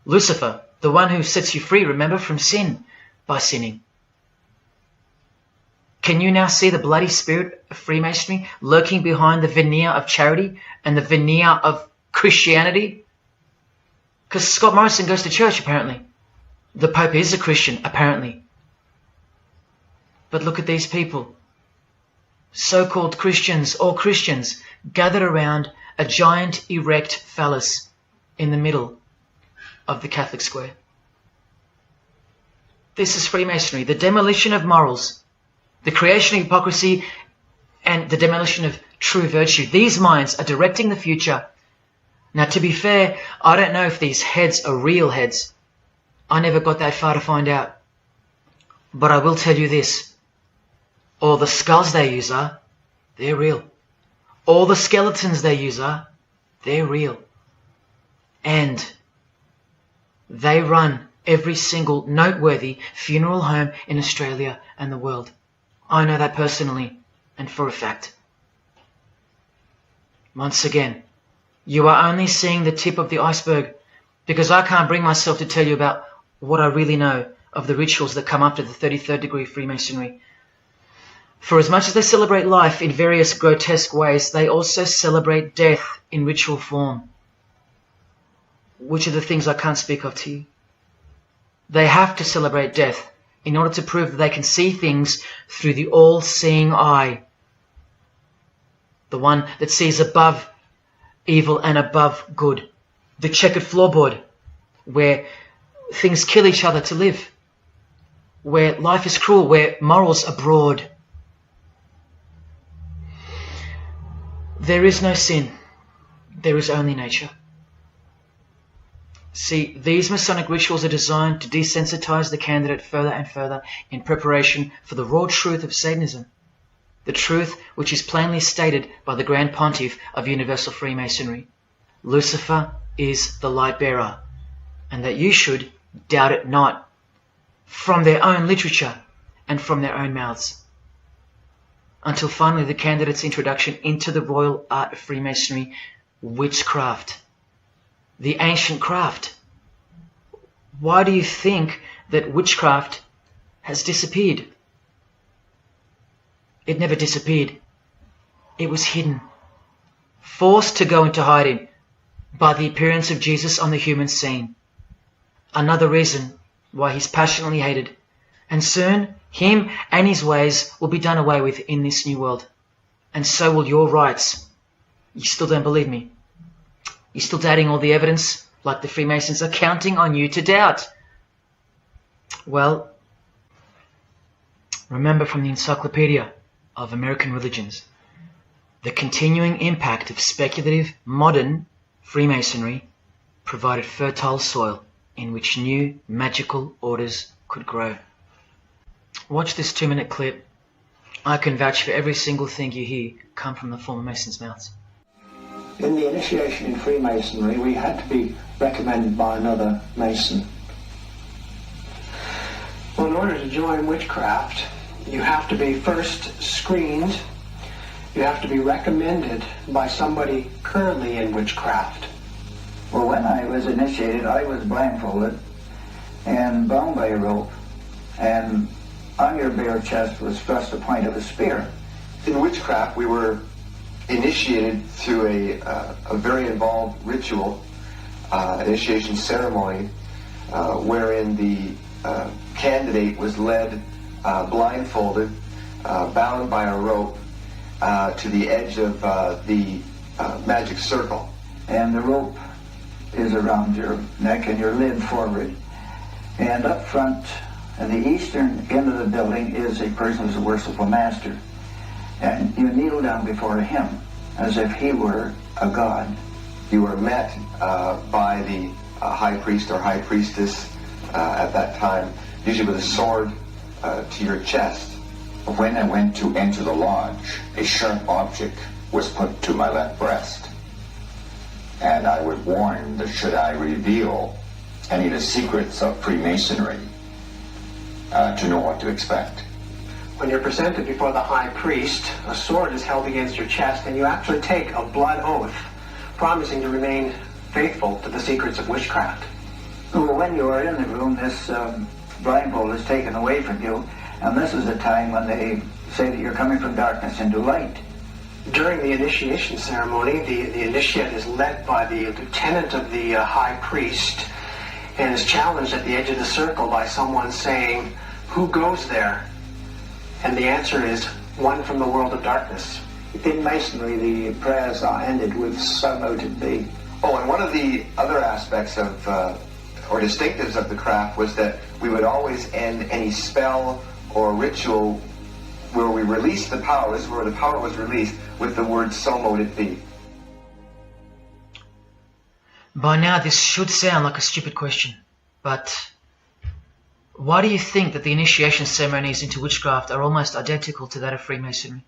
Lucifer, the one who sets you free, remember, from sin by sinning. Can you now see the bloody spirit of Freemasonry lurking behind the veneer of charity and the veneer of Christianity? Because Scott Morrison goes to church, apparently. The Pope is a Christian, apparently. But look at these people. So-called Christians or Christians gathered around a giant erect phallus in the middle of the Catholic square. This is Freemasonry, the demolition of morals, the creation of hypocrisy, and the demolition of true virtue. These minds are directing the future. Now, to be fair, I don't know if these heads are real heads. I never got that far to find out. But I will tell you this. All the skulls they use they're real. All the skeletons they use they're real. And they run every single noteworthy funeral home in Australia and the world. I know that personally and for a fact. Once again, you are only seeing the tip of the iceberg, because I can't bring myself to tell you about what I really know of the rituals that come after the 33rd degree Freemasonry. For as much as they celebrate life in various grotesque ways, they also celebrate death in ritual form, which are the things I can't speak of to you. They have to celebrate death in order to prove that they can see things through the all-seeing eye, the one that sees above evil and above good, the checkered floorboard where things kill each other to live, where life is cruel, where morals are broad. There is no sin, there is only nature. See, these Masonic rituals are designed to desensitize the candidate further and further in preparation for the raw truth of Satanism, the truth which is plainly stated by the Grand Pontiff of Universal Freemasonry. Lucifer is the light bearer, and that you should doubt it not, from their own literature and from their own mouths. Until finally the candidate's introduction into the royal art of Freemasonry, witchcraft. The ancient craft. Why do you think that witchcraft has disappeared? It never disappeared. It was hidden, forced to go into hiding by the appearance of Jesus on the human scene. Another reason why he's passionately hated. And soon, him and his ways will be done away with in this new world. And so will your rights. You still don't believe me? You're still doubting all the evidence, like the Freemasons are counting on you to doubt. Well, remember from the Encyclopedia of American Religions, the continuing impact of speculative, modern Freemasonry provided fertile soil in which new magical orders could grow. Watch this 2-minute clip. I can vouch for every single thing you hear come from the former Masons' mouths. In the initiation in Freemasonry, we had to be recommended by another Mason. Well, in order to join witchcraft, you have to be first screened. You have to be recommended by somebody currently in witchcraft. Well, when I was initiated, I was blindfolded and bound by a rope, and on your bare chest was thrust the point of a spear. In witchcraft, we were initiated through a very involved ritual, initiation ceremony, wherein the candidate was led blindfolded, bound by a rope to the edge of the magic circle. And the rope is around your neck and your lid forward. And up front, at the eastern end of the building, is a person who's a worshipful master. And you kneel down before him as if he were a god. You were met by the high priest or high priestess at that time, usually with a sword to your chest. When I went to enter the lodge, a sharp object was put to my left breast. And I was warned that should I reveal any of the secrets of Freemasonry, to know what to expect. When you're presented before the high priest, a sword is held against your chest, and you actually take a blood oath, promising to remain faithful to the secrets of witchcraft. Well, when you are in the room, this blindfold is taken away from you, and this is the time when they say that you're coming from darkness into light. During the initiation ceremony, the initiate is led by the lieutenant of the high priest and is challenged at the edge of the circle by someone saying, "Who goes there?" And the answer is, "One from the world of darkness." In Masonry, the prayers are ended with "So mote it be." Oh, and one of the other aspects of, or distinctives of the craft was that we would always end any spell or ritual where we released the power, this is where the power was released, with the word "So mote it be." By now this should sound like a stupid question, but why do you think that the initiation ceremonies into witchcraft are almost identical to that of Freemasonry?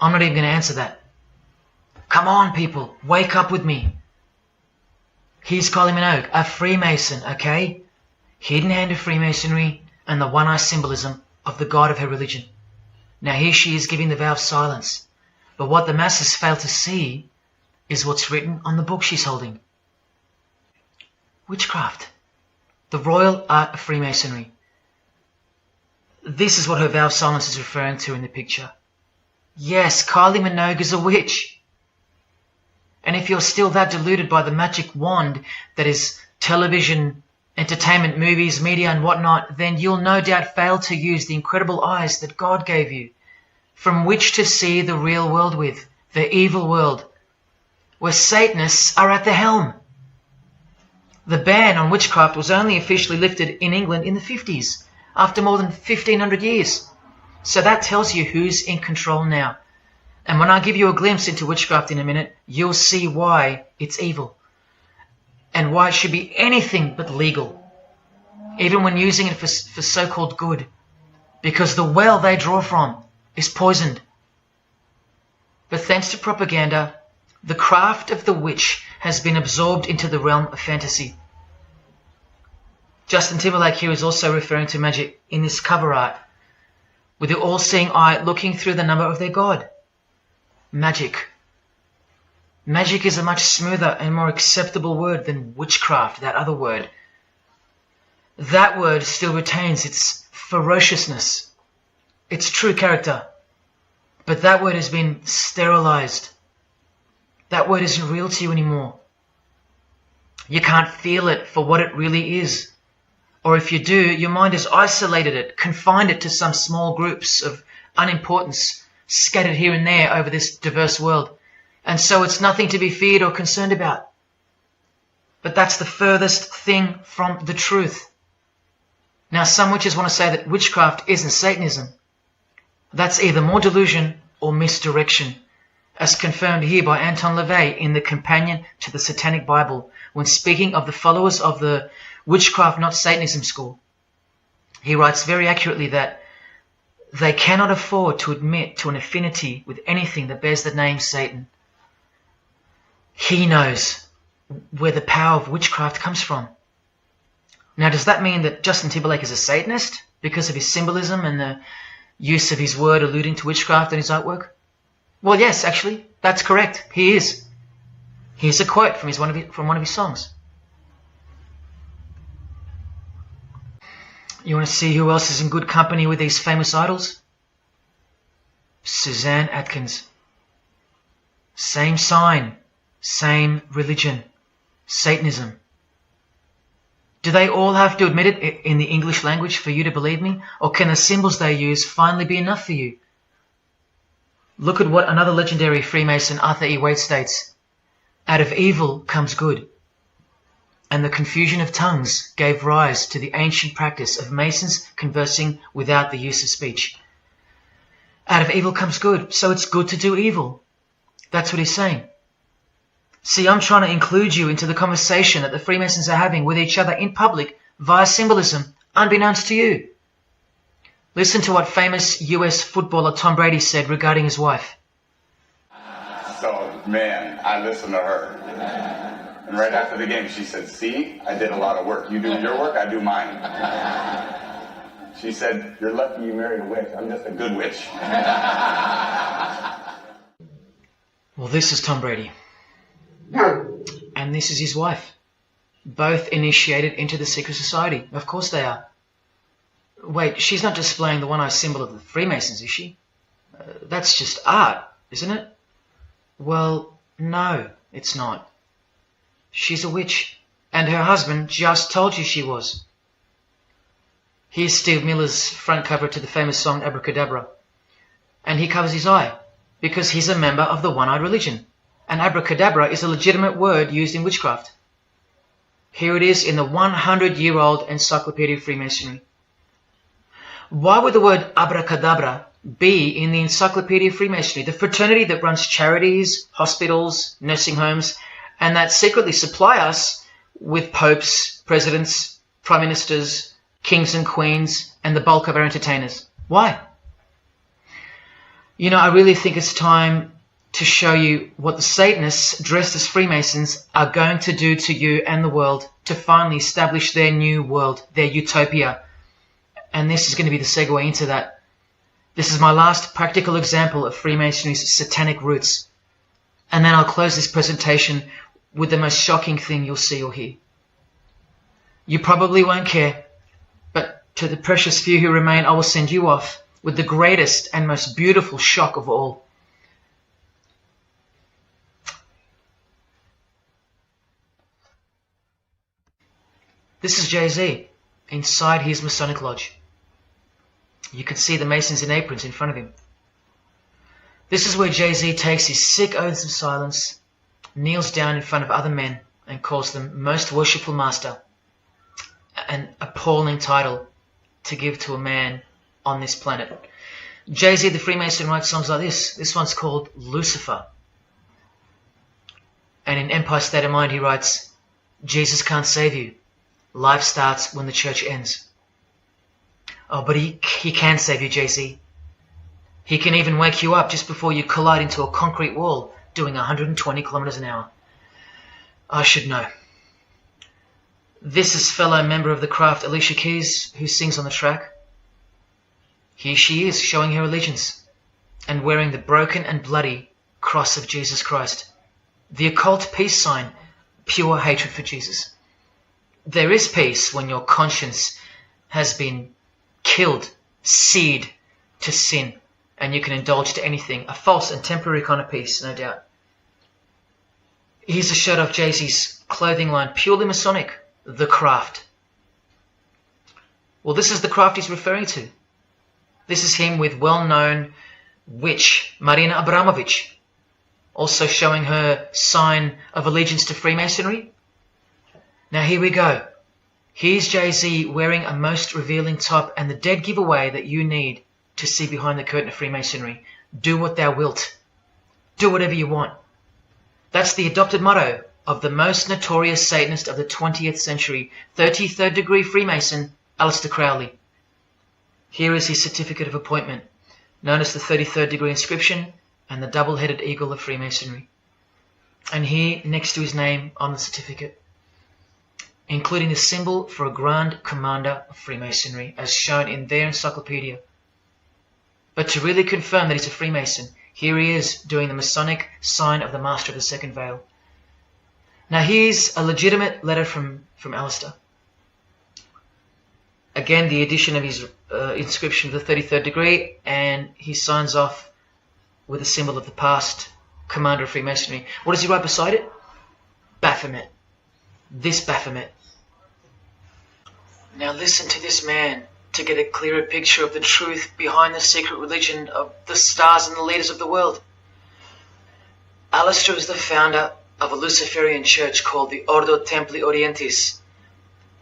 I'm not even going to answer that. Come on, people, wake up with me. Here's Kylie Minogue, a Freemason, okay? Hidden hand of Freemasonry and the one-eye symbolism of the god of her religion. Now here she is giving the vow of silence. But what the masses fail to see is what's written on the book she's holding. Witchcraft. The royal art of Freemasonry. This is what her vow of silence is referring to in the picture. Yes, Kylie Minogue is a witch. And if you're still that deluded by the magic wand that is television, entertainment, movies, media and whatnot, then you'll no doubt fail to use the incredible eyes that God gave you, from which to see the real world with, the evil world, where Satanists are at the helm. The ban on witchcraft was only officially lifted in England in the 50s, after more than 1500 years. So that tells you who's in control now. And when I give you a glimpse into witchcraft in a minute, you'll see why it's evil. And why it should be anything but legal, even when using it for so-called good, because the well they draw from is poisoned. But thanks to propaganda, the craft of the witch has been absorbed into the realm of fantasy. Justin Timberlake here is also referring to magic in this cover art, with the all-seeing eye looking through the number of their god. Magic. Magic is a much smoother and more acceptable word than witchcraft, that other word. That word still retains its ferociousness, its true character. But that word has been sterilized. That word isn't real to you anymore. You can't feel it for what it really is. Or if you do, your mind has isolated it, confined it to some small groups of unimportance scattered here and there over this diverse world. And so it's nothing to be feared or concerned about. But that's the furthest thing from the truth. Now, some witches want to say that witchcraft isn't Satanism. That's either more delusion or misdirection, as confirmed here by Anton LaVey in the Companion to the Satanic Bible, when speaking of the followers of the Witchcraft Not Satanism school. He writes very accurately that they cannot afford to admit to an affinity with anything that bears the name Satan. He knows where the power of witchcraft comes from. Now, does that mean that Justin Timberlake is a Satanist because of his symbolism and the use of his word alluding to witchcraft in his artwork? Well, yes, actually, that's correct. He is. Here's a quote from one of his songs. You want to see who else is in good company with these famous idols? Suzanne Atkins. Same sign, same religion, Satanism. Do they all have to admit it in the English language for you to believe me? Or can the symbols they use finally be enough for you? Look at what another legendary Freemason, Arthur E. Waite, states. Out of evil comes good. And the confusion of tongues gave rise to the ancient practice of Masons conversing without the use of speech. Out of evil comes good, so it's good to do evil. That's what he's saying. See, I'm trying to include you into the conversation that the Freemasons are having with each other in public via symbolism, unbeknownst to you. Listen to what famous US footballer Tom Brady said regarding his wife. So, man, I listened to her. And right after the game, she said, "See, I did a lot of work. You do your work, I do mine." She said, "You're lucky you married a witch. I'm just a good witch." Well, this is Tom Brady. And this is his wife. Both initiated into the secret society. Of course they are. Wait, she's not displaying the one-eye symbol of the Freemasons, is she? That's just art, isn't it? Well, no, it's not. She's a witch, and her husband just told you she was. Here's Steve Miller's front cover to the famous song Abracadabra, and he covers his eye because he's a member of the one-eyed religion, and abracadabra is a legitimate word used in witchcraft. Here it is in the 100-year-old Encyclopedia of Freemasonry. Why would the word abracadabra be in the Encyclopedia of Freemasonry, the fraternity that runs charities, hospitals, nursing homes, and that secretly supply us with popes, presidents, prime ministers, kings and queens, and the bulk of our entertainers? Why? You know, I really think it's time to show you what the Satanists dressed as Freemasons are going to do to you and the world to finally establish their new world, their utopia. And this is going to be the segue into that. This is my last practical example of Freemasonry's satanic roots. And then I'll close this presentation with the most shocking thing you'll see or hear. You probably won't care, but to the precious few who remain, I will send you off with the greatest and most beautiful shock of all. This is Jay-Z inside his Masonic lodge. You can see the Masons in aprons in front of him. This is where Jay-Z takes his sick oaths of silence, kneels down in front of other men, and calls them most worshipful master, an appalling title to give to a man on this planet. Jay-Z the Freemason writes songs like this. This one's called Lucifer. And in Empire State of Mind he writes, Jesus can't save you. Life starts when the church ends. Oh, but he can save you, Jay-Z. He can even wake you up just before you collide into a concrete wall doing 120 kilometers an hour. I should know. This is fellow member of the craft Alicia Keys, who sings on the track. Here she is, showing her allegiance and wearing the broken and bloody cross of Jesus Christ, the occult peace sign, pure hatred for Jesus. There is peace when your conscience has been killed, seared to sin, and you can indulge to anything. A false and temporary kind of peace, no doubt. Here's a shot of Jay-Z's clothing line, purely Masonic, the craft. Well, this is the craft he's referring to. This is him with well-known witch Marina Abramovich, also showing her sign of allegiance to Freemasonry. Now here we go. Here's Jay-Z wearing a most revealing top and the dead giveaway that you need to see behind the curtain of Freemasonry. Do what thou wilt. Do whatever you want. That's the adopted motto of the most notorious Satanist of the 20th century, 33rd degree Freemason, Aleister Crowley. Here is his certificate of appointment, known as the 33rd degree inscription and the double-headed eagle of Freemasonry. And here, next to his name on the certificate, including the symbol for a Grand Commander of Freemasonry, as shown in their encyclopedia. But to really confirm that he's a Freemason, here he is doing the Masonic sign of the Master of the Second Veil. Now here's a legitimate letter from Aleister. Again, the addition of his inscription of the 33rd degree, and he signs off with a symbol of the past Commander of Freemasonry. What does he write beside it? Baphomet. This Baphomet. Now listen to this man to get a clearer picture of the truth behind the secret religion of the stars and the leaders of the world. Aleister is the founder of a Luciferian church called the Ordo Templi Orientis,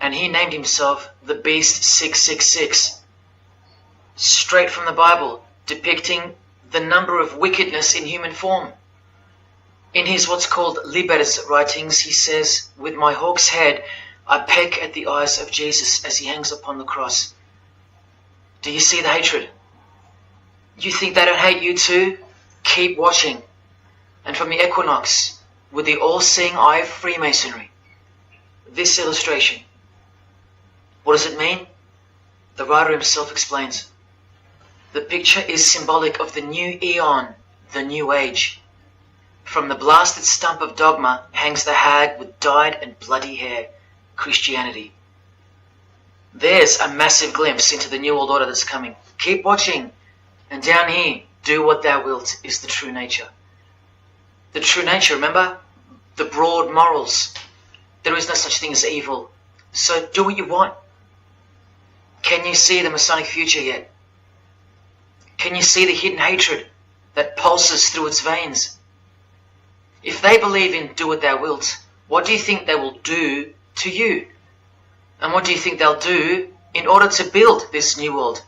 and he named himself the Beast 666, straight from the Bible, depicting the number of wickedness in human form. In his what's called Liber's writings, he says, "With my hawk's head, I peck at the eyes of Jesus as he hangs upon the cross." Do you see the hatred? You think they don't hate you too? Keep watching. And from the equinox, with the all-seeing eye of Freemasonry, this illustration. What does it mean? The writer himself explains. The picture is symbolic of the new eon, the new age. From the blasted stump of dogma hangs the hag with dyed and bloody hair, Christianity. There's a massive glimpse into the New World Order that's coming. Keep watching. And down here, do what thou wilt is the true nature. The true nature, remember? The broad morals. There is no such thing as evil. So do what you want. Can you see the Masonic future yet? Can you see the hidden hatred that pulses through its veins? If they believe in do what thou wilt, what do you think they will do to you? And what do you think they'll do in order to build this new world?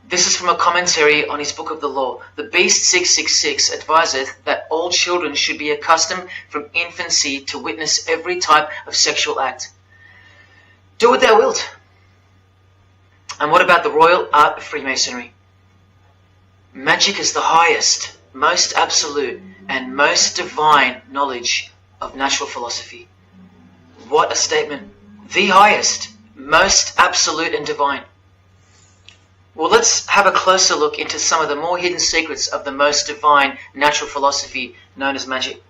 This is from a commentary on his book of the law. The Beast 666 adviseth that all children should be accustomed from infancy to witness every type of sexual act. Do what thou wilt. And what about the royal art of Freemasonry? Magic is the highest, most absolute, and most divine knowledge of natural philosophy. What a statement. The highest, most absolute and divine. Well, let's have a closer look into some of the more hidden secrets of the most divine natural philosophy known as magic.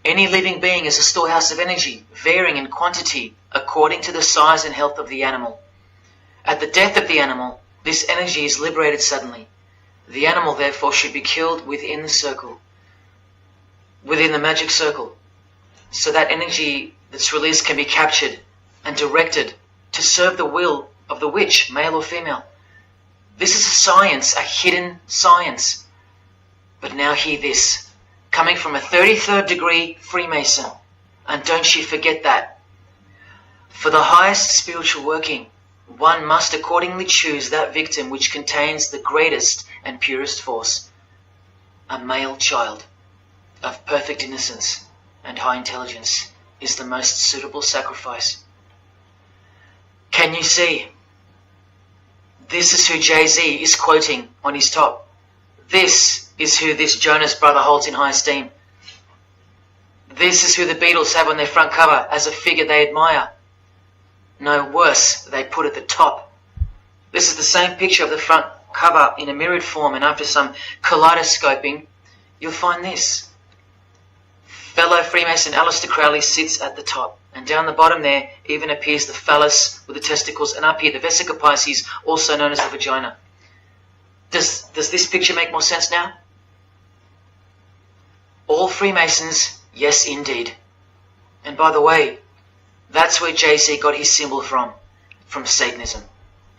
Any living being is a storehouse of energy, varying in quantity according to the size and health of the animal. At the death of the animal, this energy is liberated suddenly. The animal, therefore, should be killed within the circle, within the magic circle, so that energy that's released can be captured and directed to serve the will of the witch, male or female. This is a science, a hidden science. But now hear this, coming from a 33rd degree Freemason, and don't you forget that. For the highest spiritual working, one must accordingly choose that victim which contains the greatest and purest force, a male child of perfect innocence and high intelligence is the most suitable sacrifice. Can you see? This is who Jay-Z is quoting on his top. This is who this Jonas brother holds in high esteem. This is who the Beatles have on their front cover as a figure they admire. No, worse, they put at the top. This is the same picture of the front cover in a mirrored form, and after some kaleidoscoping, you'll find this. Fellow Freemason Aleister Crowley sits at the top, and down the bottom there even appears the phallus with the testicles, and up here the vesica Pisces, also known as the vagina. Does this picture make more sense now? All Freemasons, yes indeed. And by the way, that's where Jay-Z got his symbol from Satanism,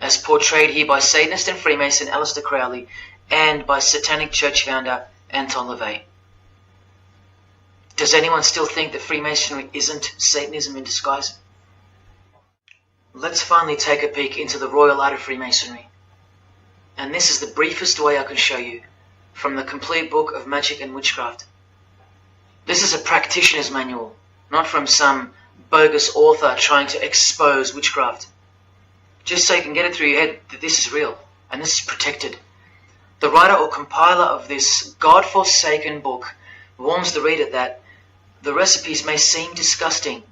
as portrayed here by Satanist and Freemason Aleister Crowley and by Satanic church founder Anton LaVey. Does anyone still think that Freemasonry isn't Satanism in disguise? Let's finally take a peek into the royal art of Freemasonry. And this is the briefest way I can show you from the complete book of magic and witchcraft. This is a practitioner's manual, not from some bogus author trying to expose witchcraft. Just so you can get it through your head that this is real and this is protected. The writer or compiler of this God-forsaken book warns the reader that the recipes may seem disgusting,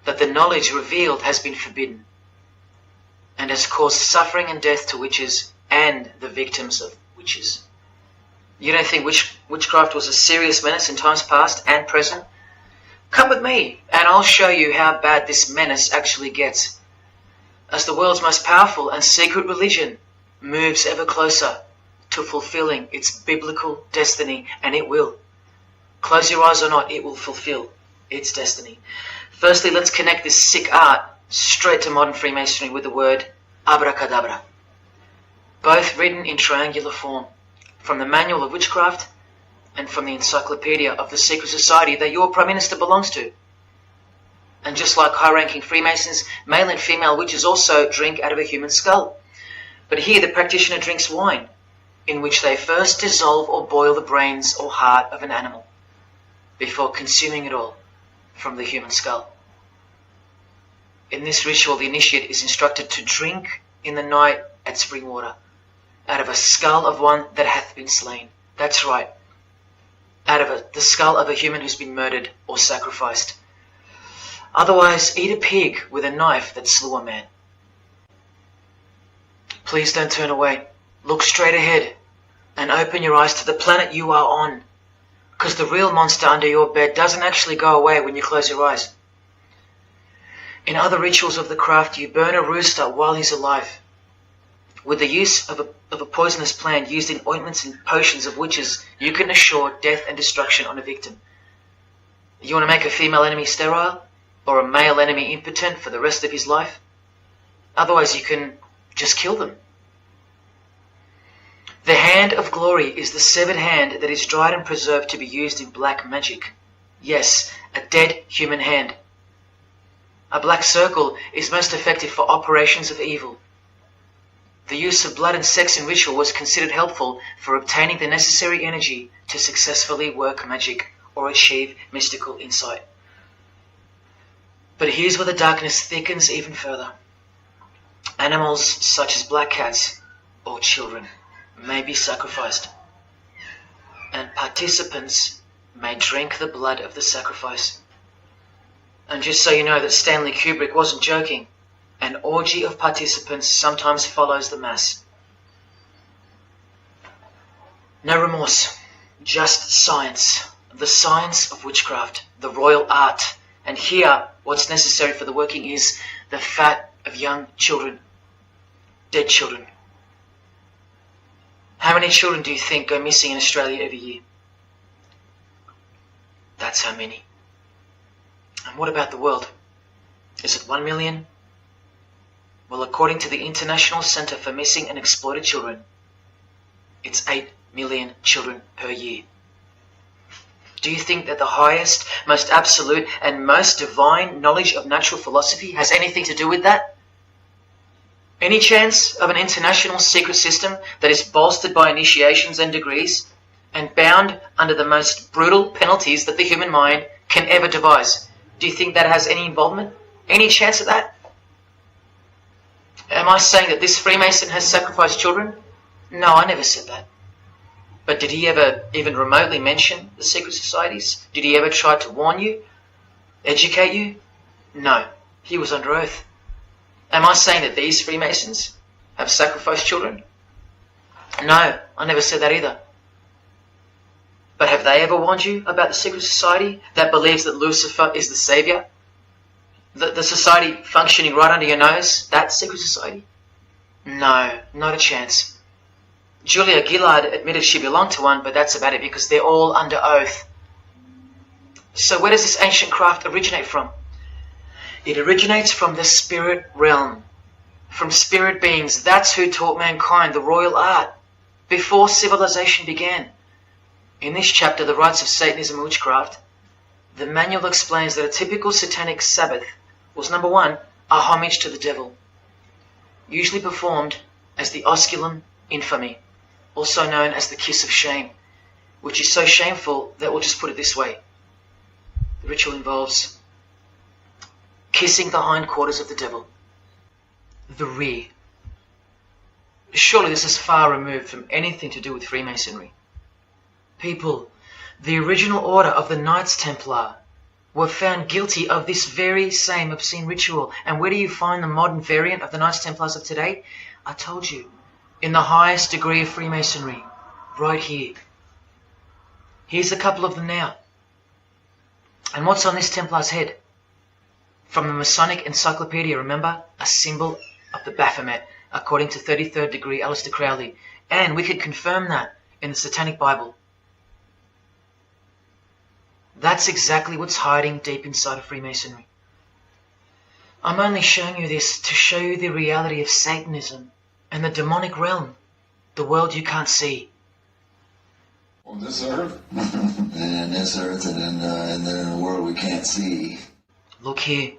that the knowledge revealed has been forbidden and has caused suffering and death to witches and the victims of witches. You don't think witchcraft was a serious menace in times past and present? Come with me and I'll show you how bad this menace actually gets, as the world's most powerful and secret religion moves ever closer to fulfilling its biblical destiny, and it will. Close your eyes or not, it will fulfill its destiny. Firstly, let's connect this sick art straight to modern Freemasonry with the word abracadabra, both written in triangular form from the Manual of Witchcraft and from the Encyclopedia of the Secret Society that your Prime Minister belongs to. And just like high-ranking Freemasons, male and female witches also drink out of a human skull. But here the practitioner drinks wine, in which they first dissolve or boil the brains or heart of an animal, before consuming it all from the human skull. In this ritual, the initiate is instructed to drink in the night at spring water, out of a skull of one that hath been slain. That's right, out of the skull of a human who's been murdered or sacrificed. Otherwise, eat a pig with a knife that slew a man. Please don't turn away. Look straight ahead and open your eyes to the planet you are on, because the real monster under your bed doesn't actually go away when you close your eyes. In other rituals of the craft, you burn a rooster while he's alive. With the use of a poisonous plant used in ointments and potions of witches, you can assure death and destruction on a victim. You want to make a female enemy sterile or a male enemy impotent for the rest of his life? Otherwise, you can just kill them. The hand of glory is the severed hand that is dried and preserved to be used in black magic. Yes, a dead human hand. A black circle is most effective for operations of evil. The use of blood and sex in ritual was considered helpful for obtaining the necessary energy to successfully work magic or achieve mystical insight. But here's where the darkness thickens even further. Animals such as black cats or children may be sacrificed, and participants may drink the blood of the sacrifice. And just so you know that Stanley Kubrick wasn't joking, an orgy of participants sometimes follows the mass. No remorse, just science, the science of witchcraft, the royal art. And here, what's necessary for the working is the fat of young children, dead children. How many children do you think go missing in Australia every year? That's how many. And what about the world? Is it 1 million? Well, according to the International Centre for Missing and Exploited Children, it's 8 million children per year. Do you think that the highest, most absolute, and most divine knowledge of natural philosophy has anything to do with that? Any chance of an international secret system that is bolstered by initiations and degrees and bound under the most brutal penalties that the human mind can ever devise? Do you think that has any involvement? Any chance of that? Am I saying that this Freemason has sacrificed children? No, I never said that. But did he ever even remotely mention the secret societies? Did he ever try to warn you? Educate you? No, he was under oath. Am I saying that these Freemasons have sacrificed children? No, I never said that either. But have they ever warned you about the secret society that believes that Lucifer is the saviour? The society functioning right under your nose, that secret society? No, not a chance. Julia Gillard admitted she belonged to one, but that's about it because they're all under oath. So where does this ancient craft originate from? It originates from the spirit realm, from spirit beings. That's who taught mankind the royal art before civilization began. In this chapter, The Rites of Satanism and Witchcraft, the manual explains that a typical satanic Sabbath was, number one, a homage to the devil, usually performed as the osculum infamy, also known as the kiss of shame, which is so shameful that we'll just put it this way. The ritual involves kissing the hindquarters of the devil, the rear. Surely this is far removed from anything to do with Freemasonry. People, the original order of the Knights Templar were found guilty of this very same obscene ritual. And where do you find the modern variant of the Knights Templars of today? I told you, in the highest degree of Freemasonry, right here. Here's a couple of them now. And what's on this Templar's head? From the Masonic Encyclopedia, remember? A symbol of the Baphomet, according to 33rd degree Aleister Crowley. And we could confirm that in the Satanic Bible. That's exactly what's hiding deep inside of Freemasonry. I'm only showing you this to show you the reality of Satanism and the demonic realm, the world you can't see. On this earth? And in this earth and then in a world we can't see. Look here.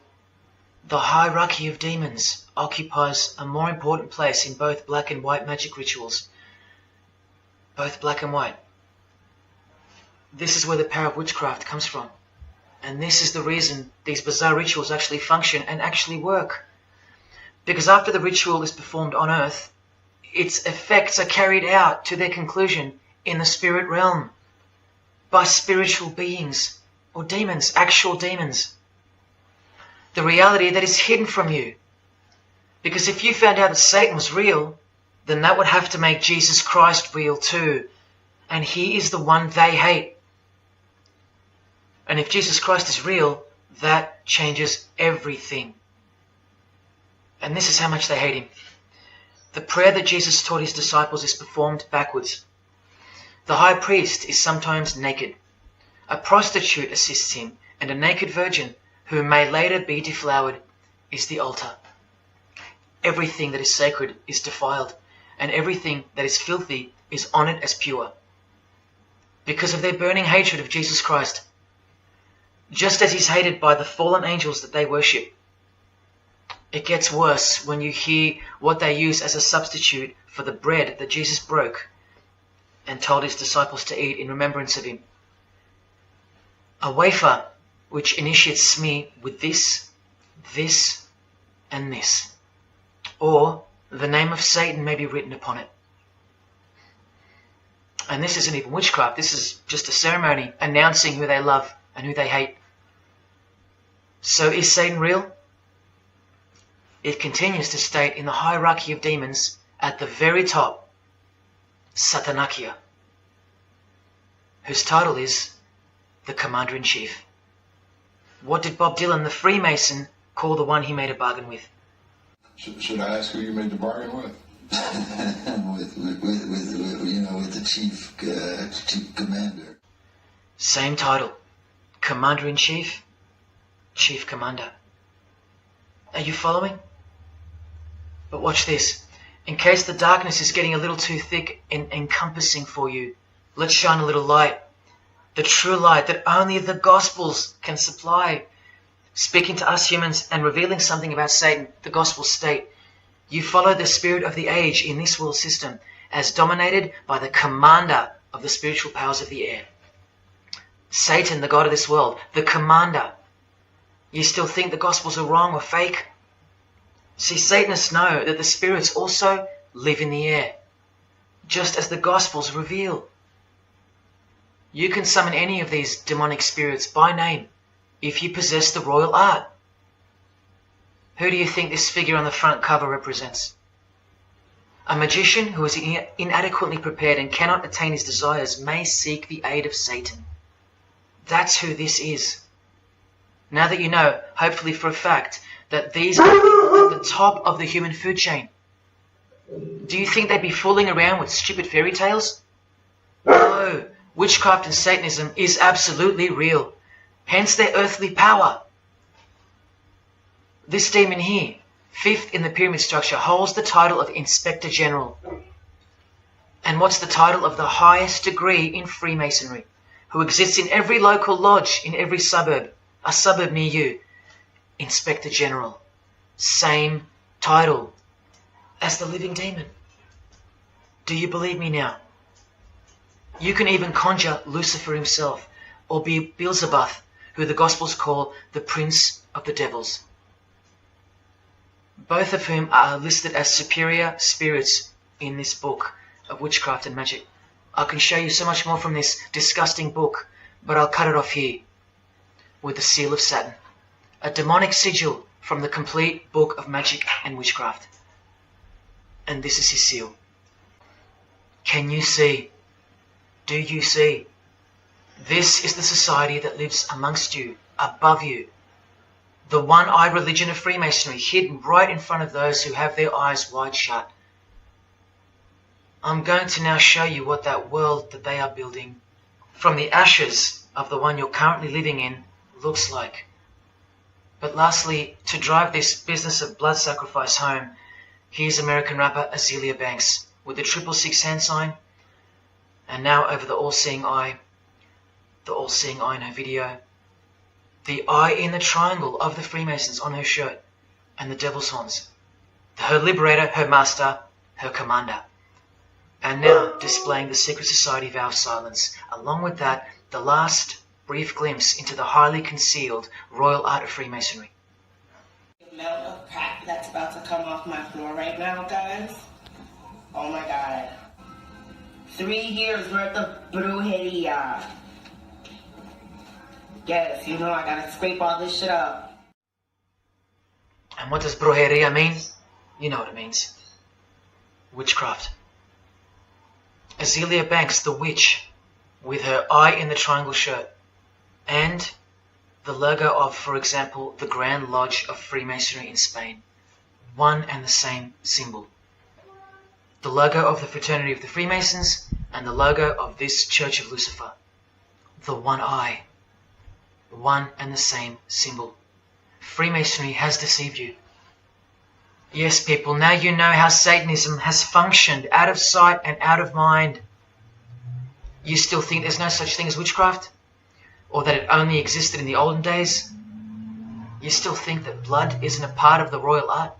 The hierarchy of demons occupies a more important place in both black and white magic rituals. Both black and white. This is where the power of witchcraft comes from. And this is the reason these bizarre rituals actually function and actually work. Because after the ritual is performed on earth, its effects are carried out to their conclusion in the spirit realm by spiritual beings or demons, actual demons. The reality that is hidden from you. Because if you found out that Satan was real, then that would have to make Jesus Christ real too. And he is the one they hate. And if Jesus Christ is real, that changes everything. And this is how much they hate him. The prayer that Jesus taught his disciples is performed backwards. The high priest is sometimes naked. A prostitute assists him, and a naked virgin, who may later be deflowered, is the altar. Everything that is sacred is defiled, and everything that is filthy is honoured as pure. Because of their burning hatred of Jesus Christ, just as he's hated by the fallen angels that they worship. It gets worse when you hear what they use as a substitute for the bread that Jesus broke and told his disciples to eat in remembrance of him. A wafer which initiates me with this, this, and this. Or the name of Satan may be written upon it. And this isn't even witchcraft. This is just a ceremony announcing who they love and who they hate. So is Satan real? It continues to state in the hierarchy of demons at the very top, Satanakia, whose title is the Commander-in-Chief. What did Bob Dylan, the Freemason, call the one he made a bargain with? Should I ask who you made the bargain with? with the chief commander. Same title, Commander-in-Chief, Chief Commander. Are you following? But watch this. In case the darkness is getting a little too thick and encompassing for you, let's shine a little light. The true light that only the Gospels can supply. Speaking to us humans and revealing something about Satan, the Gospels state, you follow the spirit of the age in this world system as dominated by the commander of the spiritual powers of the air. Satan, the god of this world, the commander. You still think the Gospels are wrong or fake? See, Satanists know that the spirits also live in the air, just as the Gospels reveal. You can summon any of these demonic spirits by name if you possess the royal art. Who do you think this figure on the front cover represents? A magician who is inadequately prepared and cannot attain his desires may seek the aid of Satan. That's who this is. Now that you know, hopefully for a fact, that these are people at the top of the human food chain. Do you think they'd be fooling around with stupid fairy tales? No, witchcraft and Satanism is absolutely real, hence their earthly power. This demon here, fifth in the pyramid structure, holds the title of Inspector General. And what's the title of the highest degree in Freemasonry, who exists in every local lodge in every suburb, a suburb near you? Inspector General. Same title as the living demon. Do you believe me now? You can even conjure Lucifer himself, or be Beelzebub, who the Gospels call the Prince of the Devils. Both of whom are listed as superior spirits in this book of witchcraft and magic. I can show you so much more from this disgusting book, but I'll cut it off here with the seal of Saturn, a demonic sigil from the complete book of magic and witchcraft. And this is his seal. Can you see? Do you see? This is the society that lives amongst you, above you. The one-eyed religion of Freemasonry, hidden right in front of those who have their eyes wide shut. I'm going to now show you what that world that they are building from the ashes of the one you're currently living in looks like. But lastly, to drive this business of blood sacrifice home, here's American rapper Azealia Banks with the 666 hand sign, and now over the all-seeing eye in her video, the eye in the triangle of the Freemasons on her shirt, and the devil's horns, her liberator, her master, her commander. And now displaying the secret society vow of silence. Along with that, the last brief glimpse into the highly concealed royal art of Freemasonry. The amount of crap that's about to come off my floor right now, guys. Oh my god. 3 years worth of brujeria. Yes, you know I gotta scrape all this shit up. And what does brujeria mean? You know what it means. Witchcraft. Azealia Banks, the witch, with her eye in the triangle shirt, and the logo of, for example, the Grand Lodge of Freemasonry in Spain. one and the same symbol. The logo of the fraternity of the Freemasons and the logo of this Church of Lucifer. The one eye. One and the same symbol. Freemasonry has deceived you. Yes, people, now you know how Satanism has functioned out of sight and out of mind. You still think there's no such thing as witchcraft? Or that it only existed in the olden days? You still think that blood isn't a part of the royal art?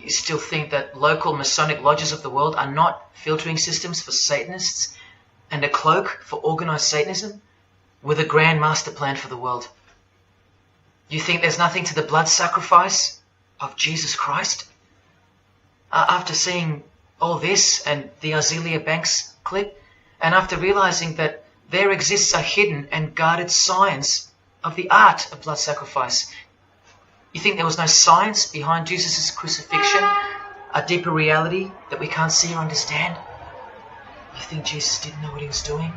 You still think that local Masonic lodges of the world are not filtering systems for Satanists and a cloak for organized Satanism with a grand master plan for the world? You think there's nothing to the blood sacrifice of Jesus Christ? After seeing all this and the Azealia Banks clip, and after realizing that there exists a hidden and guarded science of the art of blood sacrifice, you think there was no science behind Jesus' crucifixion, a deeper reality that we can't see or understand? You think Jesus didn't know what he was doing?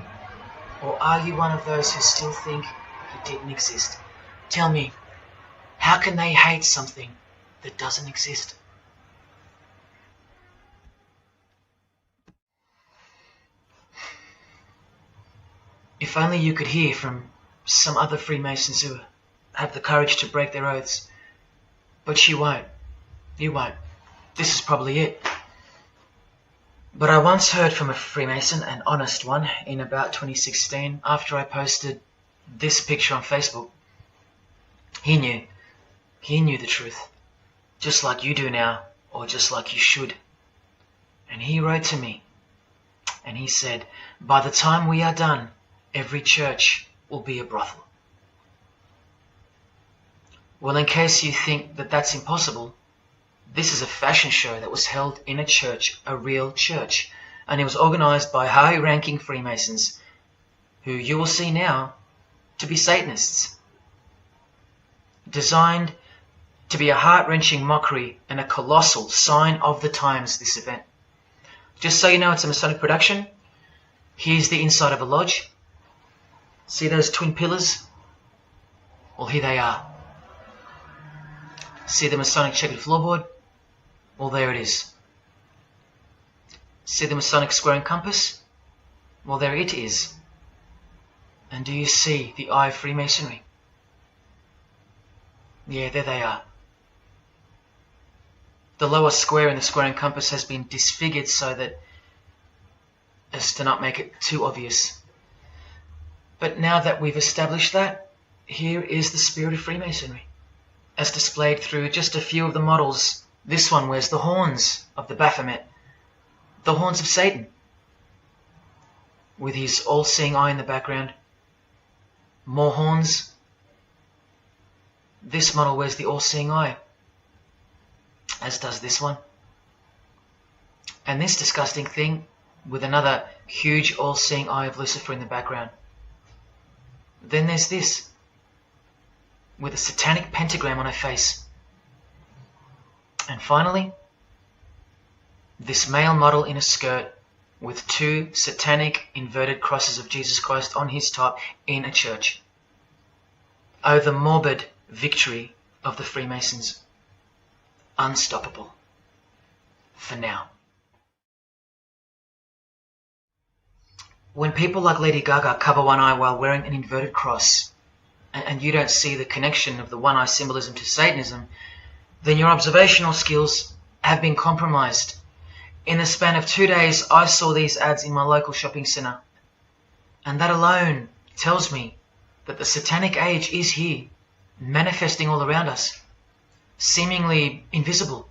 Or are you one of those who still think he didn't exist? Tell me, how can they hate something that doesn't exist? If only you could hear from some other Freemasons who have the courage to break their oaths. But you won't. You won't. This is probably it. But I once heard from a Freemason, an honest one, in about 2016, after I posted this picture on Facebook. He knew. He knew the truth. Just like you do now, or just like you should. And he wrote to me, and he said, by the time we are done, every church will be a brothel. Well, in case you think that that's impossible, this is a fashion show that was held in a church, a real church, and it was organized by high-ranking Freemasons, who you will see now to be Satanists. Designed to be a heart-wrenching mockery and a colossal sign of the times, this event. Just so you know, it's a Masonic production. Here's the inside of a lodge. See those twin pillars? Well, here they are. See the Masonic checkered floorboard? Well, there it is. See the Masonic square and compass? Well, there it is. And do you see the eye of Freemasonry? Yeah, there they are. The lower square in the square and compass has been disfigured so that as to not make it too obvious. But now that we've established that, here is the spirit of Freemasonry, as displayed through just a few of the models. This one wears the horns of the Baphomet, the horns of Satan, with his all-seeing eye in the background. More horns. This model wears the all-seeing eye, as does this one. And this disgusting thing with another huge all-seeing eye of Lucifer in the background. Then there's this, with a satanic pentagram on her face. And finally, this male model in a skirt with two satanic inverted crosses of Jesus Christ on his top in a church. Oh, the morbid victory of the Freemasons. Unstoppable. For now. When people like Lady Gaga cover one eye while wearing an inverted cross, and you don't see the connection of the one-eye symbolism to Satanism, then your observational skills have been compromised. In the span of 2 days, I saw these ads in my local shopping centre. And that alone tells me that the satanic age is here, manifesting all around us, seemingly invisible,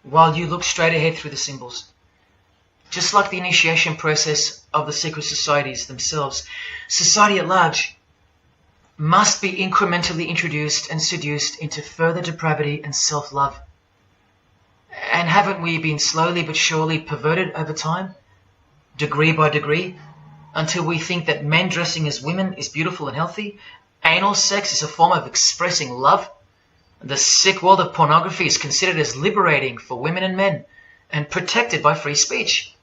while you look straight ahead through the symbols. Just like the initiation process of the secret societies themselves, society at large must be incrementally introduced and seduced into further depravity and self-love. And haven't we been slowly but surely perverted over time, degree by degree, until we think that men dressing as women is beautiful and healthy, anal sex is a form of expressing love, the sick world of pornography is considered as liberating for women and men, and protected by free speech.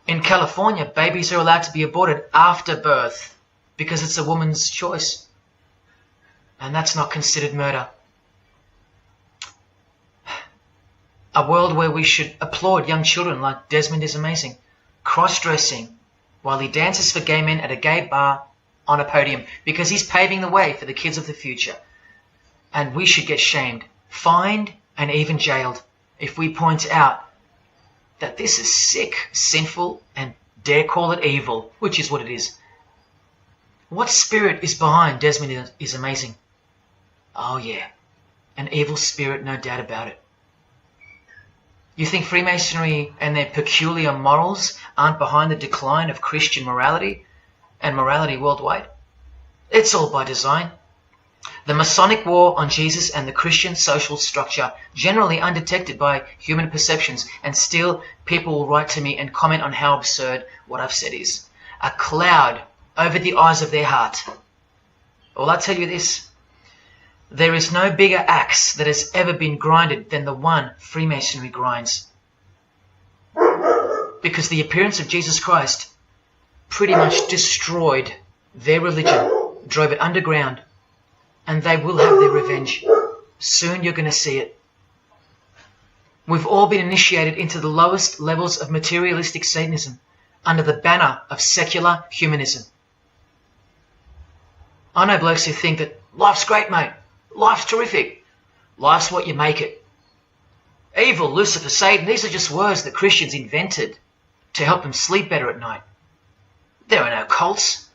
In California, babies are allowed to be aborted after birth because it's a woman's choice. And that's not considered murder. A world where we should applaud young children like Desmond is amazing, cross-dressing, while he dances for gay men at a gay bar on a podium, because he's paving the way for the kids of the future. And we should get shamed, fined, and even jailed if we point out that this is sick, sinful, and dare call it evil, which is what it is. What spirit is behind Desmond is amazing? Oh yeah, an evil spirit, no doubt about it. You think Freemasonry and their peculiar morals aren't behind the decline of Christian morality and morality worldwide? It's all by design. The Masonic war on Jesus and the Christian social structure, generally undetected by human perceptions, and still people will write to me and comment on how absurd what I've said is. A cloud over the eyes of their heart. Well, I'll tell you this. There is no bigger axe that has ever been grinded than the one Freemasonry grinds. Because the appearance of Jesus Christ pretty much destroyed their religion, drove it underground, and they will have their revenge. Soon you're going to see it. We've all been initiated into the lowest levels of materialistic Satanism under the banner of secular humanism. I know blokes who think that life's great, mate. Life's terrific. Life's what you make it. Evil, Lucifer, Satan, these are just words that Christians invented to help them sleep better at night. There are no cults.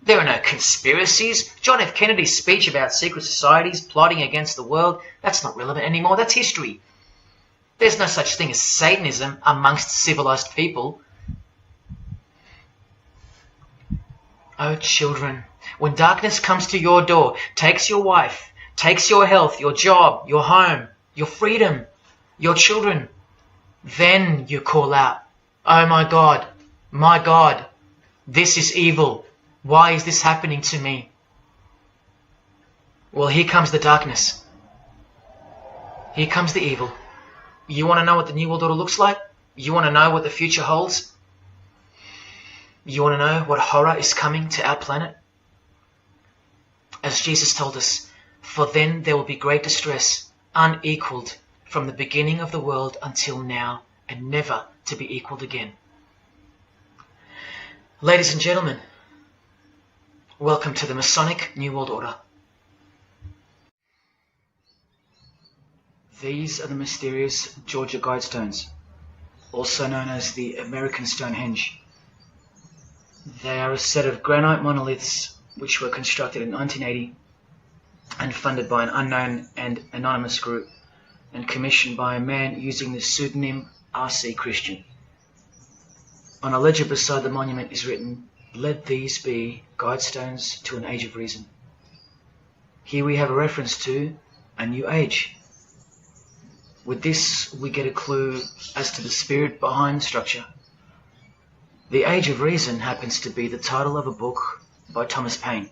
There are no conspiracies. John F. Kennedy's speech about secret societies plotting against the world, that's not relevant anymore. That's history. There's no such thing as Satanism amongst civilized people. Oh, children, when darkness comes to your door, takes your wife, takes your health, your job, your home, your freedom, your children, then you call out, oh my God, this is evil. Why is this happening to me? Well, here comes the darkness. Here comes the evil. You want to know what the New World Order looks like? You want to know what the future holds? You want to know what horror is coming to our planet? As Jesus told us, for then there will be great distress, unequaled from the beginning of the world until now, and never to be equaled again. Ladies and gentlemen, welcome to the Masonic New World Order. These are the mysterious Georgia Guidestones, also known as the American Stonehenge. They are a set of granite monoliths which were constructed in 1980 and funded by an unknown and anonymous group and commissioned by a man using the pseudonym R.C. Christian. On a ledger beside the monument is written, "Let these be guidestones to an age of reason." Here we have a reference to a new age. With this, we get a clue as to the spirit behind the structure. The Age of Reason happens to be the title of a book by Thomas Paine.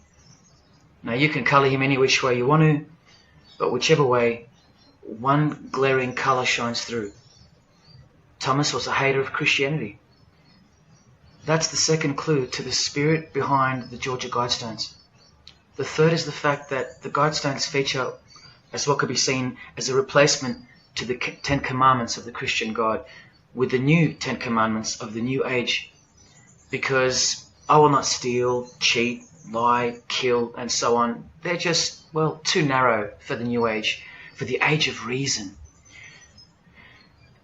Now, you can colour him any which way you want to, but whichever way, one glaring colour shines through. Thomas was a hater of Christianity. That's the second clue to the spirit behind the Georgia Guidestones. The third is the fact that the Guidestones feature as what could be seen as a replacement to the Ten Commandments of the Christian God with the new Ten Commandments of the New Age. Because I will not steal, cheat, lie, kill, and so on. They're just, well, too narrow for the New Age, for the Age of Reason.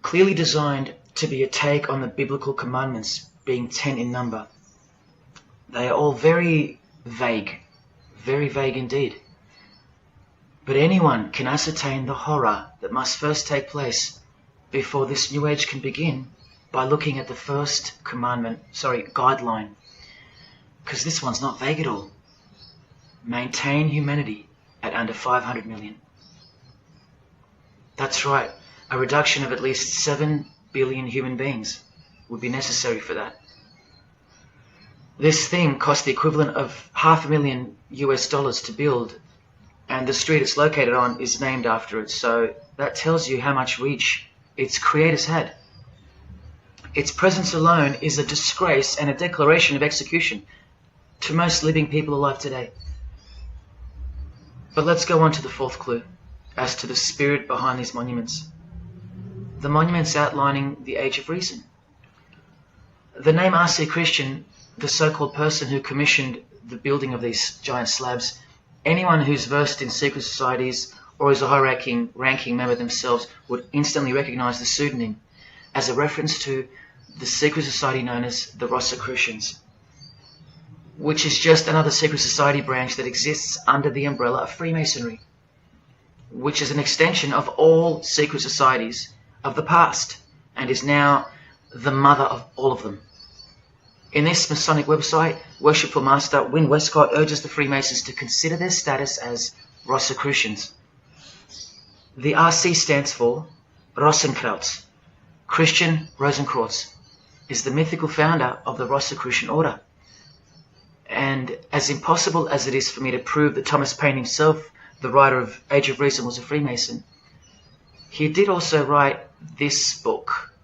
Clearly designed to be a take on the biblical commandments, being 10 in number. They are all very vague indeed. But anyone can ascertain the horror that must first take place before this New Age can begin by looking at the first guideline. Because this one's not vague at all. Maintain humanity at under 500 million. That's right, a reduction of at least 7 billion human beings would be necessary for that. This thing cost the equivalent of $500,000 to build, and the street it's located on is named after it, so that tells you how much reach its creators had. Its presence alone is a disgrace and a declaration of execution to most living people alive today. But let's go on to the fourth clue as to the spirit behind these monuments. the monuments outlining the Age of Reason. The name R.C. Christian, the so-called person who commissioned the building of these giant slabs, anyone who's versed in secret societies or is a high-ranking member themselves would instantly recognize the pseudonym as a reference to the secret society known as the Rosicrucians, which is just another secret society branch that exists under the umbrella of Freemasonry, which is an extension of all secret societies of the past and is now the mother of all of them. In this Masonic website, Worshipful Master Win Westcott urges the Freemasons to consider their status as Rosicrucians. The RC stands for Rosenkreuz. Christian Rosenkreuz is the mythical founder of the Rosicrucian order. And as impossible as it is for me to prove that Thomas Paine himself, the writer of Age of Reason, was a Freemason, he did also write this book,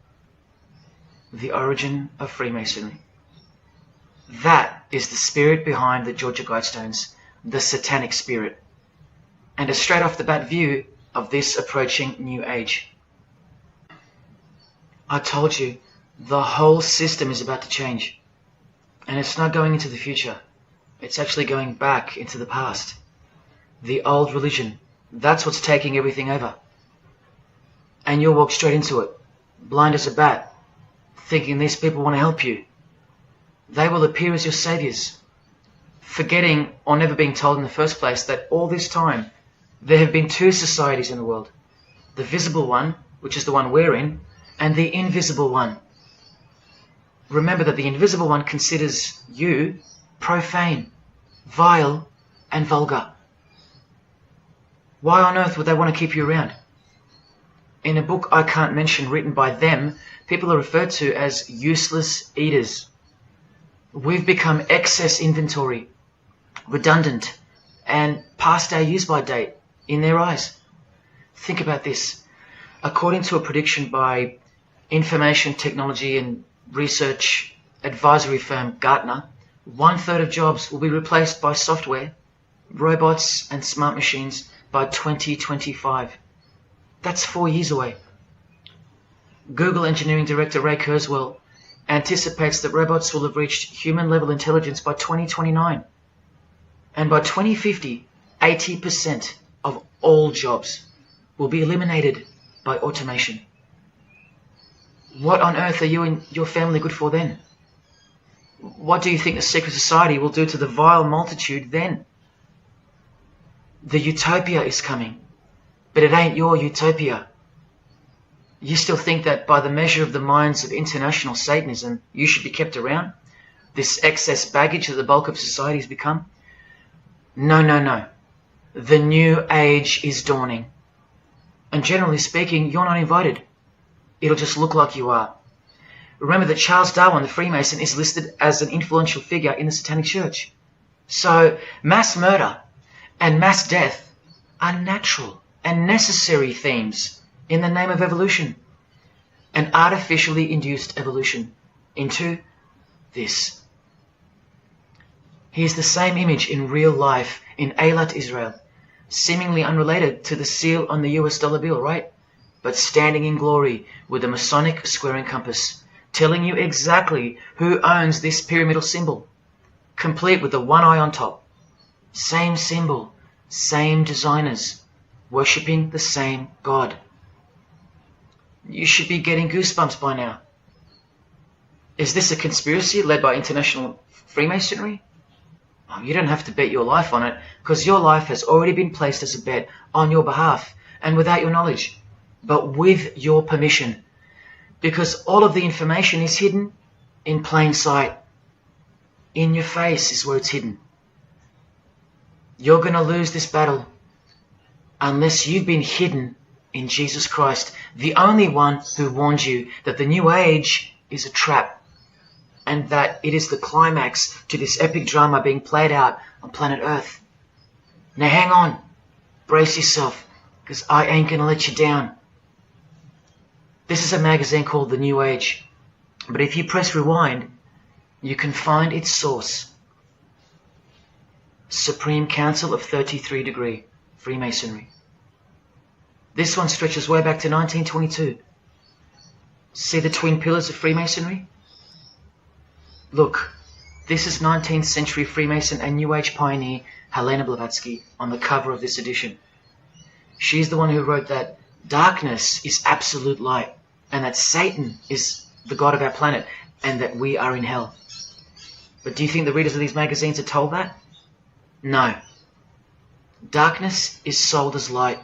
The Origin of Freemasonry. That is the spirit behind the Georgia Guidestones, the Satanic spirit, and a straight off the bat view of this approaching new age. I told you, the whole system is about to change. And it's not going into the future. It's actually going back into the past. The old religion, that's what's taking everything over. And you'll walk straight into it, blind as a bat, thinking these people want to help you. They will appear as your saviors, forgetting or never being told in the first place that all this time there have been two societies in the world. The visible one, which is the one we're in, and the invisible one. Remember that the invisible one considers you profane, vile, and vulgar. Why on earth would they want to keep you around? In a book I can't mention written by them, people are referred to as useless eaters. We've become excess inventory, redundant, and past our use-by date in their eyes. Think about this. According to a prediction by information technology and research advisory firm Gartner, 1/3 of jobs will be replaced by software, robots, and smart machines by 2025. That's 4 years away. Google engineering director Ray Kurzweil anticipates that robots will have reached human-level intelligence by 2029. And by 2050, 80% of all jobs will be eliminated by automation. What on earth are you and your family good for then? What do you think the secret society will do to the vile multitude then? The utopia is coming, but it ain't your utopia. You still think that by the measure of the minds of international Satanism, you should be kept around? This excess baggage that the bulk of society has become? No, no, no. The new age is dawning. And generally speaking, you're not invited. It'll just look like you are. Remember that Charles Darwin, the Freemason, is listed as an influential figure in the Satanic Church. So, mass murder and mass death are natural and necessary themes in the name of evolution, an artificially induced evolution into this. He is the same image in real life in Eilat, Israel, seemingly unrelated to the seal on the US dollar bill, right? But standing in glory with a Masonic square and compass, telling you exactly who owns this pyramidal symbol, complete with the one eye on top. Same symbol, same designers, worshipping the same God. You should be getting goosebumps by now. Is this a conspiracy led by international Freemasonry? Oh, you don't have to bet your life on it, because your life has already been placed as a bet on your behalf and without your knowledge, but with your permission, because all of the information is hidden in plain sight. In your face is where it's hidden. You're going to lose this battle unless you've been hidden in Jesus Christ, the only one who warned you that the new age is a trap and that it is the climax to this epic drama being played out on planet Earth. Now hang on, brace yourself, because I ain't going to let you down. This is a magazine called The New Age, but if you press rewind, you can find its source. Supreme Council of 33 Degree, Freemasonry. This one stretches way back to 1922. See the twin pillars of Freemasonry? Look, this is 19th century Freemason and New Age pioneer Helena Blavatsky on the cover of this edition. She's the one who wrote that darkness is absolute light, and that Satan is the god of our planet, and that we are in hell. But do you think the readers of these magazines are told that? No. Darkness is sold as light.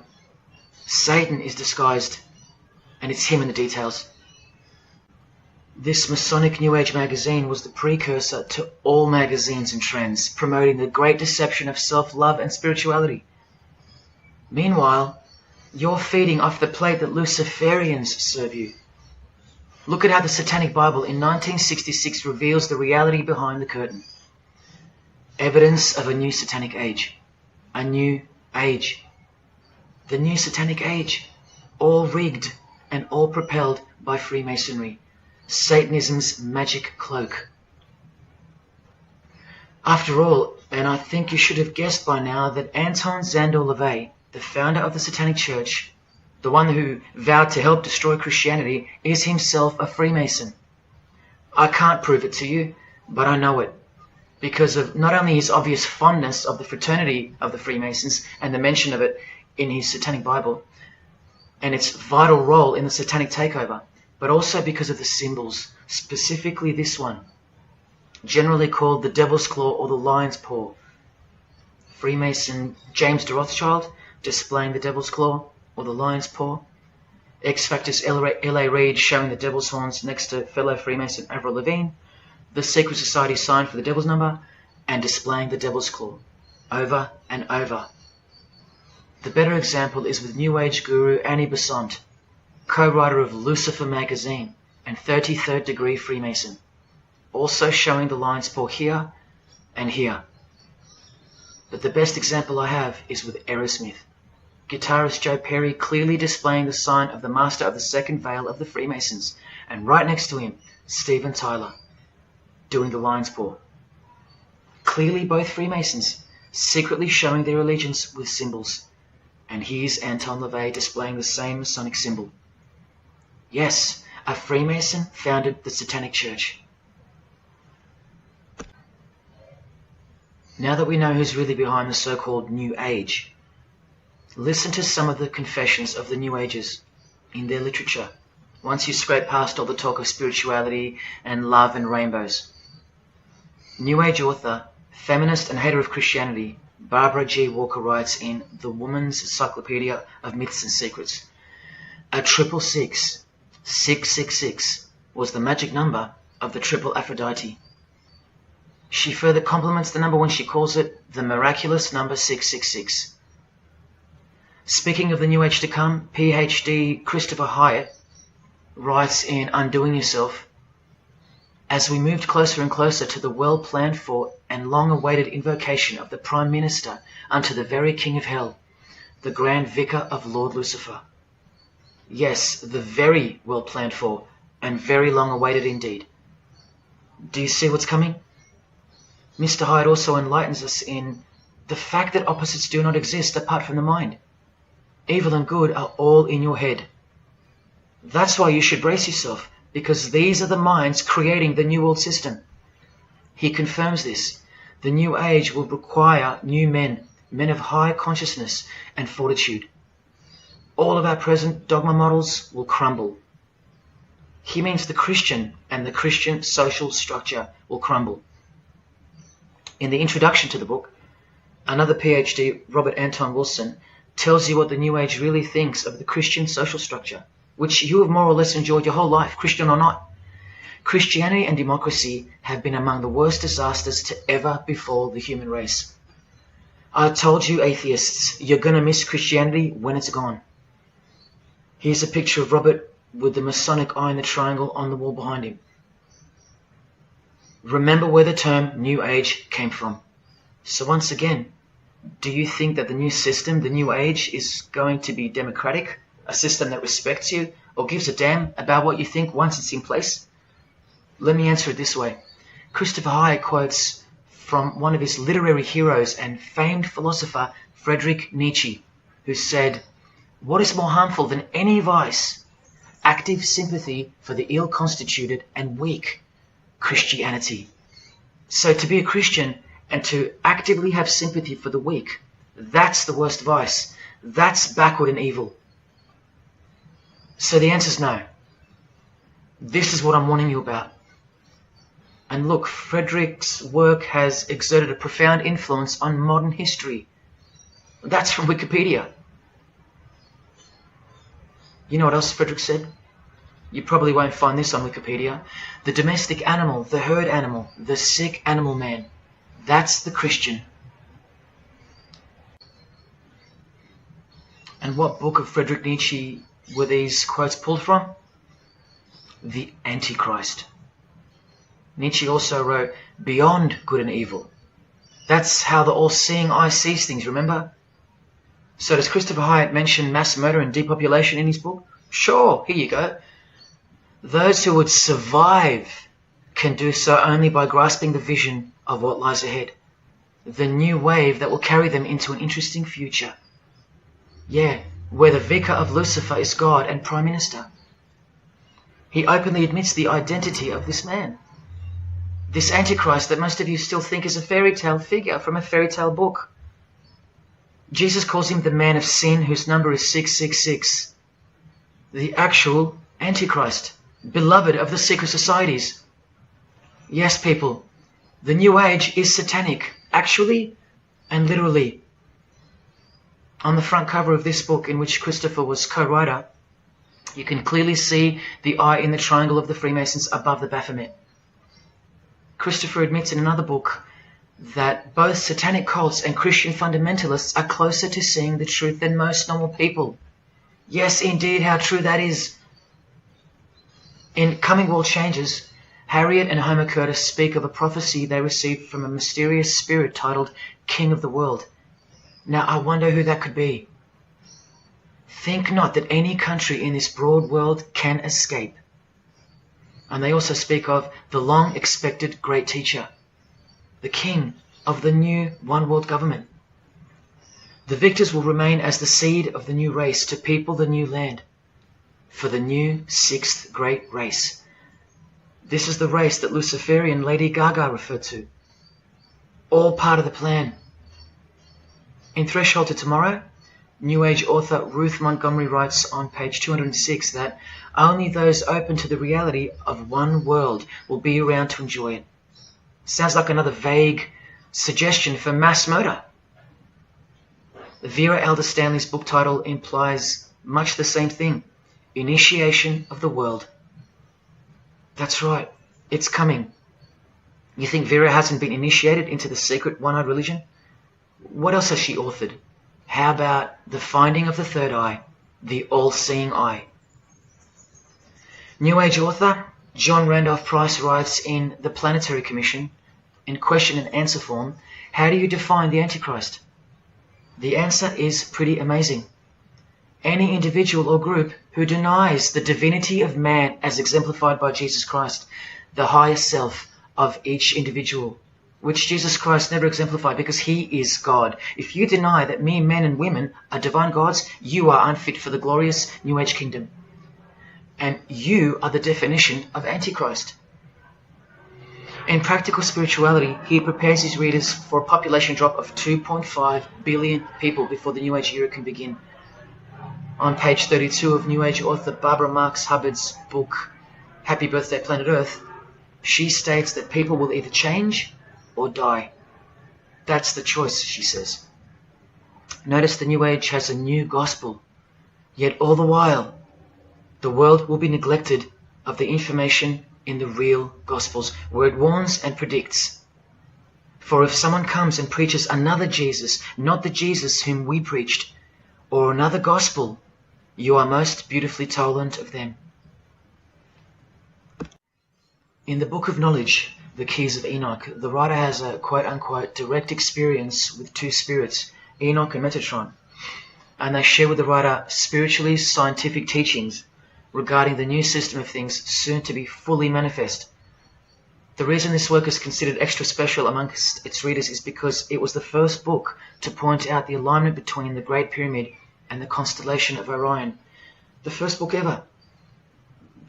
Satan is disguised, and it's him in the details. This Masonic New Age magazine was the precursor to all magazines and trends, promoting the great deception of self-love and spirituality. Meanwhile, you're feeding off the plate that Luciferians serve you. Look at how the Satanic Bible in 1966 reveals the reality behind the curtain. Evidence of a new Satanic age. A new age. The new Satanic age. All rigged and all propelled by Freemasonry. Satanism's magic cloak. After all, and I think you should have guessed by now that Anton Szandor LaVey, the founder of the Satanic Church, the one who vowed to help destroy Christianity, is himself a Freemason. I can't prove it to you, but I know it, because of not only his obvious fondness of the fraternity of the Freemasons and the mention of it in his Satanic Bible, and its vital role in the Satanic takeover, but also because of the symbols, specifically this one, generally called the Devil's Claw or the Lion's Paw. Freemason James de Rothschild displaying the Devil's Claw or the Lion's Paw. X-Factor's L.A. Reid showing the Devil's Horns next to fellow Freemason Avril Lavigne. The Secret Society sign for the Devil's Number, and displaying the Devil's Claw over and over. The better example is with New Age guru Annie Besant, co-writer of Lucifer magazine and 33rd degree Freemason, also showing the Lion's Paw here and here. But the best example I have is with Aerosmith. Guitarist Joe Perry clearly displaying the sign of the Master of the Second Veil of the Freemasons, and right next to him, Steven Tyler, doing the Lion's Paw. Clearly both Freemasons, secretly showing their allegiance with symbols. And here's Anton LaVey displaying the same Masonic symbol. Yes, a Freemason founded the Satanic Church. Now that we know who's really behind the so-called New Age, listen to some of the confessions of the New Agers in their literature, once you scrape past all the talk of spirituality and love and rainbows. New Age author, feminist and hater of Christianity, Barbara G. Walker writes in The Woman's Encyclopedia of Myths and Secrets, a 666, 666, was the magic number of the triple Aphrodite. She further compliments the number when she calls it the miraculous number 666. Speaking of the New Age to come, PhD Christopher Hyatt writes in Undoing Yourself, as we moved closer and closer to the well-planned for and long-awaited invocation of the Prime Minister unto the very King of Hell, the Grand Vicar of Lord Lucifer. Yes, the very well-planned for and very long-awaited indeed. Do you see what's coming? Mr. Hyde also enlightens us in the fact that opposites do not exist apart from the mind. Evil and good are all in your head. That's why you should brace yourself, because these are the minds creating the New World System. He confirms this. The New Age will require new men, men of high consciousness and fortitude. All of our present dogma models will crumble. He means the Christian and the Christian social structure will crumble. In the introduction to the book, another PhD, Robert Anton Wilson, tells you what the New Age really thinks of the Christian social structure, which you have more or less enjoyed your whole life, Christian or not. Christianity and democracy have been among the worst disasters to ever befall the human race. I told you, atheists, you're going to miss Christianity when it's gone. Here's a picture of Robert with the Masonic eye in the triangle on the wall behind him. Remember where the term New Age came from. So once again, do you think that the new system, the New Age, is going to be democratic, a system that respects you, or gives a damn about what you think once it's in place? Let me answer it this way. Christopher Hyatt quotes from one of his literary heroes and famed philosopher, Friedrich Nietzsche, who said, "What is more harmful than any vice? active sympathy for the ill-constituted and weak Christianity. So to be a Christian and to actively have sympathy for the weak, that's the worst vice. That's backward and evil. So the answer is no. This is what I'm warning you about. And look, Frederick's work has exerted a profound influence on modern history. That's from Wikipedia. You know what else Frederick said? You probably won't find this on Wikipedia. The domestic animal, the herd animal, the sick animal man. That's the Christian. And what book of Friedrich Nietzsche were these quotes pulled from? The Antichrist. Nietzsche also wrote, Beyond Good and Evil. That's how the all-seeing eye sees things, remember? So does Christopher Hyatt mention mass murder and depopulation in his book? Sure, here you go. Those who would survive can do so only by grasping the vision of what lies ahead. The new wave that will carry them into an interesting future. Yeah, where the vicar of Lucifer is God and Prime Minister. He openly admits the identity of this man. This Antichrist that most of you still think is a fairy tale figure from a fairy tale book. Jesus calls him the man of sin whose number is 666. The actual Antichrist, beloved of the secret societies. Yes, people, the New Age is satanic, actually and literally. On the front cover of this book, in which Christopher was co-writer, you can clearly see the eye in the triangle of the Freemasons above the Baphomet. Christopher admits in another book that both satanic cults and Christian fundamentalists are closer to seeing the truth than most normal people. Yes, indeed, how true that is. In Coming World Changes, Harriet and Homer Curtis speak of a prophecy they received from a mysterious spirit titled King of the World. Now, I wonder who that could be. Think not that any country in this broad world can escape. And they also speak of the long-expected great teacher, the king of the new one-world government. The victors will remain as the seed of the new race to people the new land, for the new sixth great race. This is the race that Luciferian Lady Gaga referred to. All part of the plan. In Threshold to Tomorrow, New Age author Ruth Montgomery writes on page 206 that only those open to the reality of one world will be around to enjoy it. Sounds like another vague suggestion for mass murder. Vera Elder Stanley's book title implies much the same thing. Initiation of the world. That's right, it's coming. You think Vera hasn't been initiated into the secret one-eyed religion? What else has she authored? How about The Finding of the Third Eye, the all-seeing eye? New Age author John Randolph Price writes in The Planetary Commission, in question and answer form, how do you define the Antichrist? The answer is pretty amazing. Any individual or group who denies the divinity of man as exemplified by Jesus Christ, the higher self of each individual, which Jesus Christ never exemplified because he is God. If you deny that mere men and women are divine gods, you are unfit for the glorious New Age kingdom. And you are the definition of Antichrist. In Practical Spirituality, he prepares his readers for a population drop of 2.5 billion people before the New Age era can begin. On page 32 of New Age author Barbara Marx Hubbard's book, Happy Birthday Planet Earth, she states that people will either change or die. That's the choice, she says. Notice the New Age has a new gospel, yet all the while, the world will be neglected of the information in the real Gospels, where it warns and predicts. For if someone comes and preaches another Jesus, not the Jesus whom we preached, or another gospel, you are most beautifully tolerant of them. In the Book of Knowledge, The Keys of Enoch, the writer has a quote-unquote direct experience with two spirits, Enoch and Metatron, and they share with the writer spiritually scientific teachings regarding the new system of things soon to be fully manifest. The reason this work is considered extra special amongst its readers is because it was the first book to point out the alignment between the Great Pyramid and the constellation of Orion. The first book ever.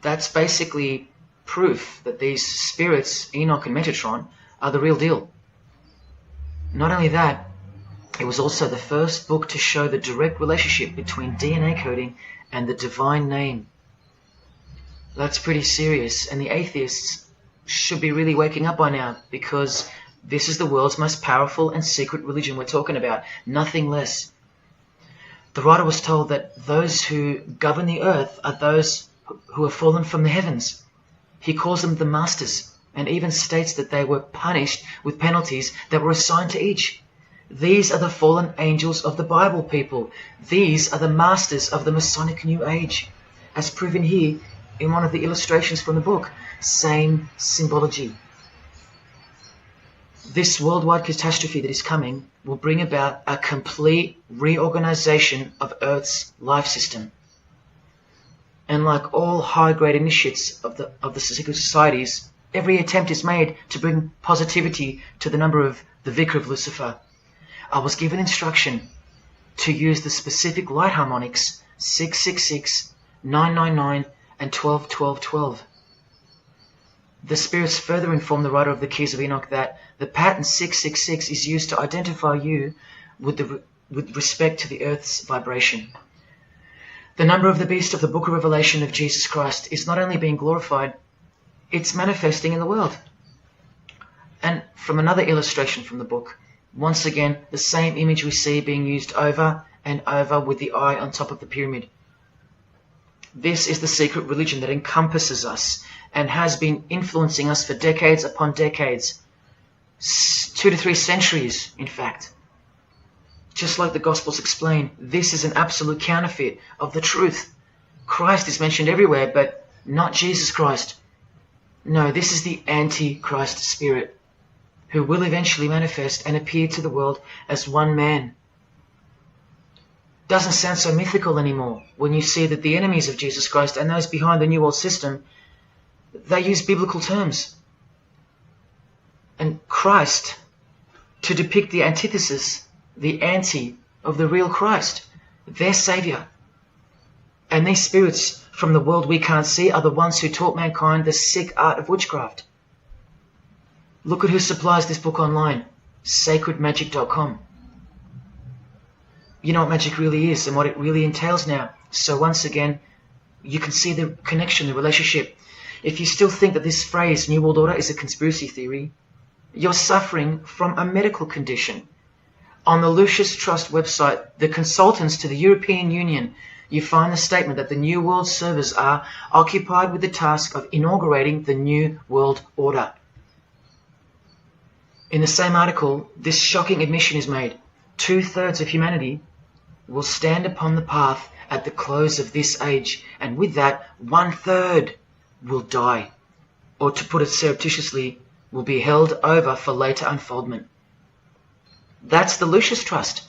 That's basically proof that these spirits, Enoch and Metatron, are the real deal. Not only that, it was also the first book to show the direct relationship between DNA coding and the divine name. That's pretty serious, and the atheists should be really waking up by now, because this is the world's most powerful and secret religion we're talking about, nothing less. The writer was told that those who govern the earth are those who have fallen from the heavens. He calls them the masters, and even states that they were punished with penalties that were assigned to each. These are the fallen angels of the Bible, people. These are the masters of the Masonic New Age, as proven here in one of the illustrations from the book. Same symbology. This worldwide catastrophe that is coming will bring about a complete reorganization of Earth's life system. And like all high-grade initiates of the secret societies, every attempt is made to bring positivity to the number of the Vicar of Lucifer. I was given instruction to use the specific light harmonics 666, 999, and 12-12-12. The spirits further inform the writer of the Keys of Enoch that the pattern 666 is used to identify you with respect to the Earth's vibration. The number of the beast of the Book of Revelation of Jesus Christ is not only being glorified, it's manifesting in the world. And from another illustration from the book, once again, the same image we see being used over and over with the eye on top of the pyramid. This is the secret religion that encompasses us and has been influencing us for decades upon decades. 2 to 3 centuries, in fact. Just like the Gospels explain, this is an absolute counterfeit of the truth. Christ is mentioned everywhere, but not Jesus Christ. No, this is the Antichrist spirit, who will eventually manifest and appear to the world as one man. Doesn't sound so mythical anymore when you see that the enemies of Jesus Christ and those behind the New World System, they use biblical terms. And Christ, to depict the antithesis, the anti of the real Christ, their Saviour. And these spirits from the world we can't see are the ones who taught mankind the sick art of witchcraft. Look at who supplies this book online, sacredmagic.com. You know what magic really is and what it really entails now. So once again, you can see the connection, the relationship. If you still think that this phrase, New World Order, is a conspiracy theory, you're suffering from a medical condition. On the Lucis Trust website, the consultants to the European Union, you find the statement that the New World servers are occupied with the task of inaugurating the New World Order. In the same article, this shocking admission is made. 2/3 of humanity will stand upon the path at the close of this age, and with that, 1/3 will die, or to put it surreptitiously, will be held over for later unfoldment. That's the Lucis Trust.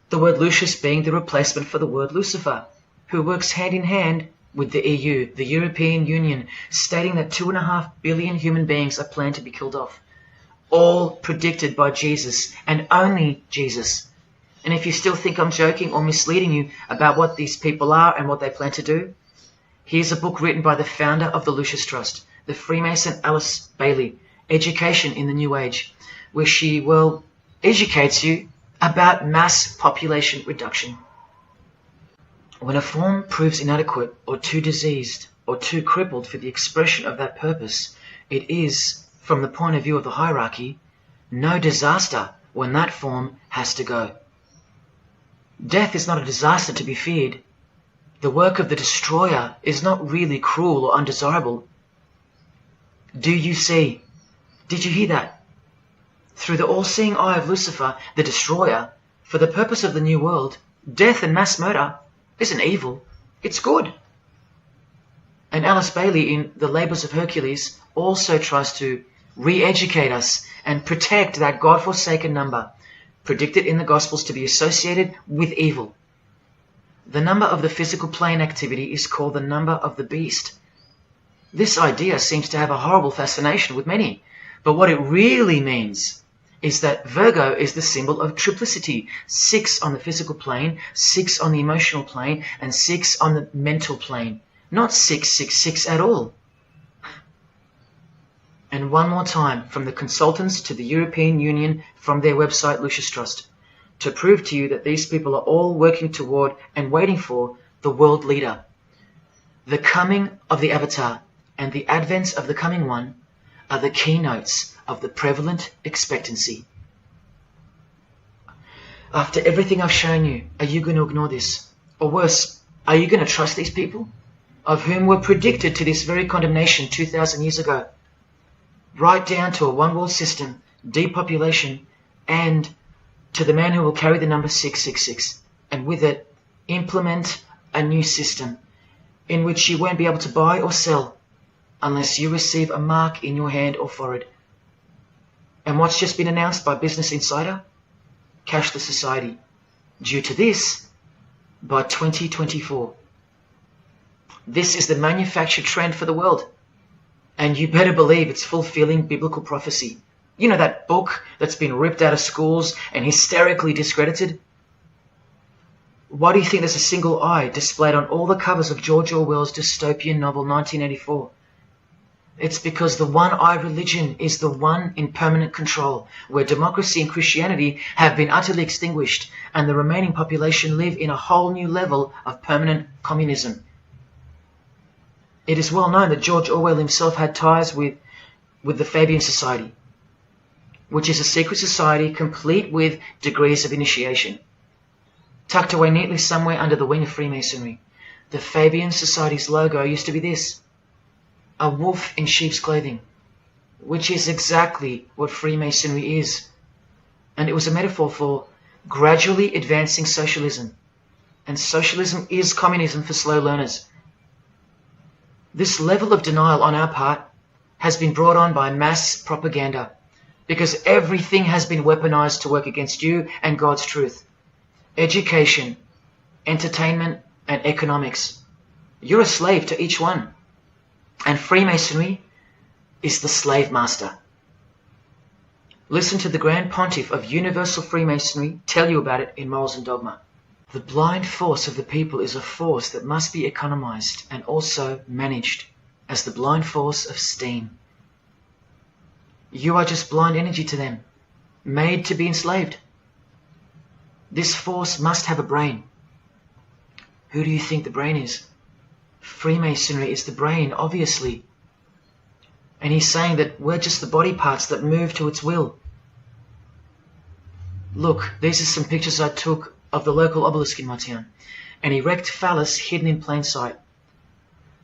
The word Lucis being the replacement for the word Lucifer, who works hand in hand with the EU, the European Union, stating that 2.5 billion human beings are planned to be killed off. All predicted by Jesus, and only Jesus. And if you still think I'm joking or misleading you about what these people are and what they plan to do, here's a book written by the founder of the Lucis Trust, the Freemason Alice Bailey, Education in the New Age, where she, educates you about mass population reduction. When a form proves inadequate or too diseased or too crippled for the expression of that purpose, it is, from the point of view of the hierarchy, no disaster when that form has to go. Death is not a disaster to be feared. The work of the destroyer is not really cruel or undesirable. Do you see? Did you hear that? Through the all-seeing eye of Lucifer, the destroyer, for the purpose of the new world, death and mass murder isn't evil, it's good. And Alice Bailey in The Labours of Hercules also tries to re-educate us and protect that God-forsaken number, predicted in the Gospels to be associated with evil. The number of the physical plane activity is called the number of the beast. This idea seems to have a horrible fascination with many, but what it really means is that Virgo is the symbol of triplicity. 6 on the physical plane, 6 on the emotional plane, and 6 on the mental plane. not 666 at all. And one more time, from the consultants to the European Union, from their website Lucius Trust, to prove to you that these people are all working toward and waiting for the world leader. The coming of the Avatar and the advent of the coming one are the keynotes of the prevalent expectancy. After everything I've shown you, are you going to ignore this? Or worse, are you going to trust these people, of whom were predicted to this very condemnation 2,000 years ago? Right down to a one-world system, depopulation, and to the man who will carry the number 666, and with it implement a new system in which you won't be able to buy or sell unless you receive a mark in your hand or forehead. And what's just been announced by Business Insider? Cashless society. Due to this, by 2024. This is the manufactured trend for the world. And you better believe it's fulfilling biblical prophecy. You know that book that's been ripped out of schools and hysterically discredited? Why do you think there's a single eye displayed on all the covers of George Orwell's dystopian novel 1984? It's because the one-eye religion is the one in permanent control, where democracy and Christianity have been utterly extinguished and the remaining population live in a whole new level of permanent communism. It is well known that George Orwell himself had ties with the Fabian Society, which is a secret society complete with degrees of initiation. Tucked away neatly somewhere under the wing of Freemasonry, the Fabian Society's logo used to be this: a wolf in sheep's clothing, which is exactly what Freemasonry is. And it was a metaphor for gradually advancing socialism. And socialism is communism for slow learners. This level of denial on our part has been brought on by mass propaganda, because everything has been weaponized to work against you and God's truth. Education, entertainment, and economics. You're a slave to each one. And Freemasonry is the slave master. Listen to the Grand Pontiff of Universal Freemasonry tell you about it in Morals and Dogma. The blind force of the people is a force that must be economized and also managed as the blind force of steam. You are just blind energy to them, made to be enslaved. This force must have a brain. Who do you think the brain is? Freemasonry is the brain, obviously. And he's saying that we're just the body parts that move to its will. Look, these are some pictures I took of the local obelisk in my town. An erect phallus hidden in plain sight.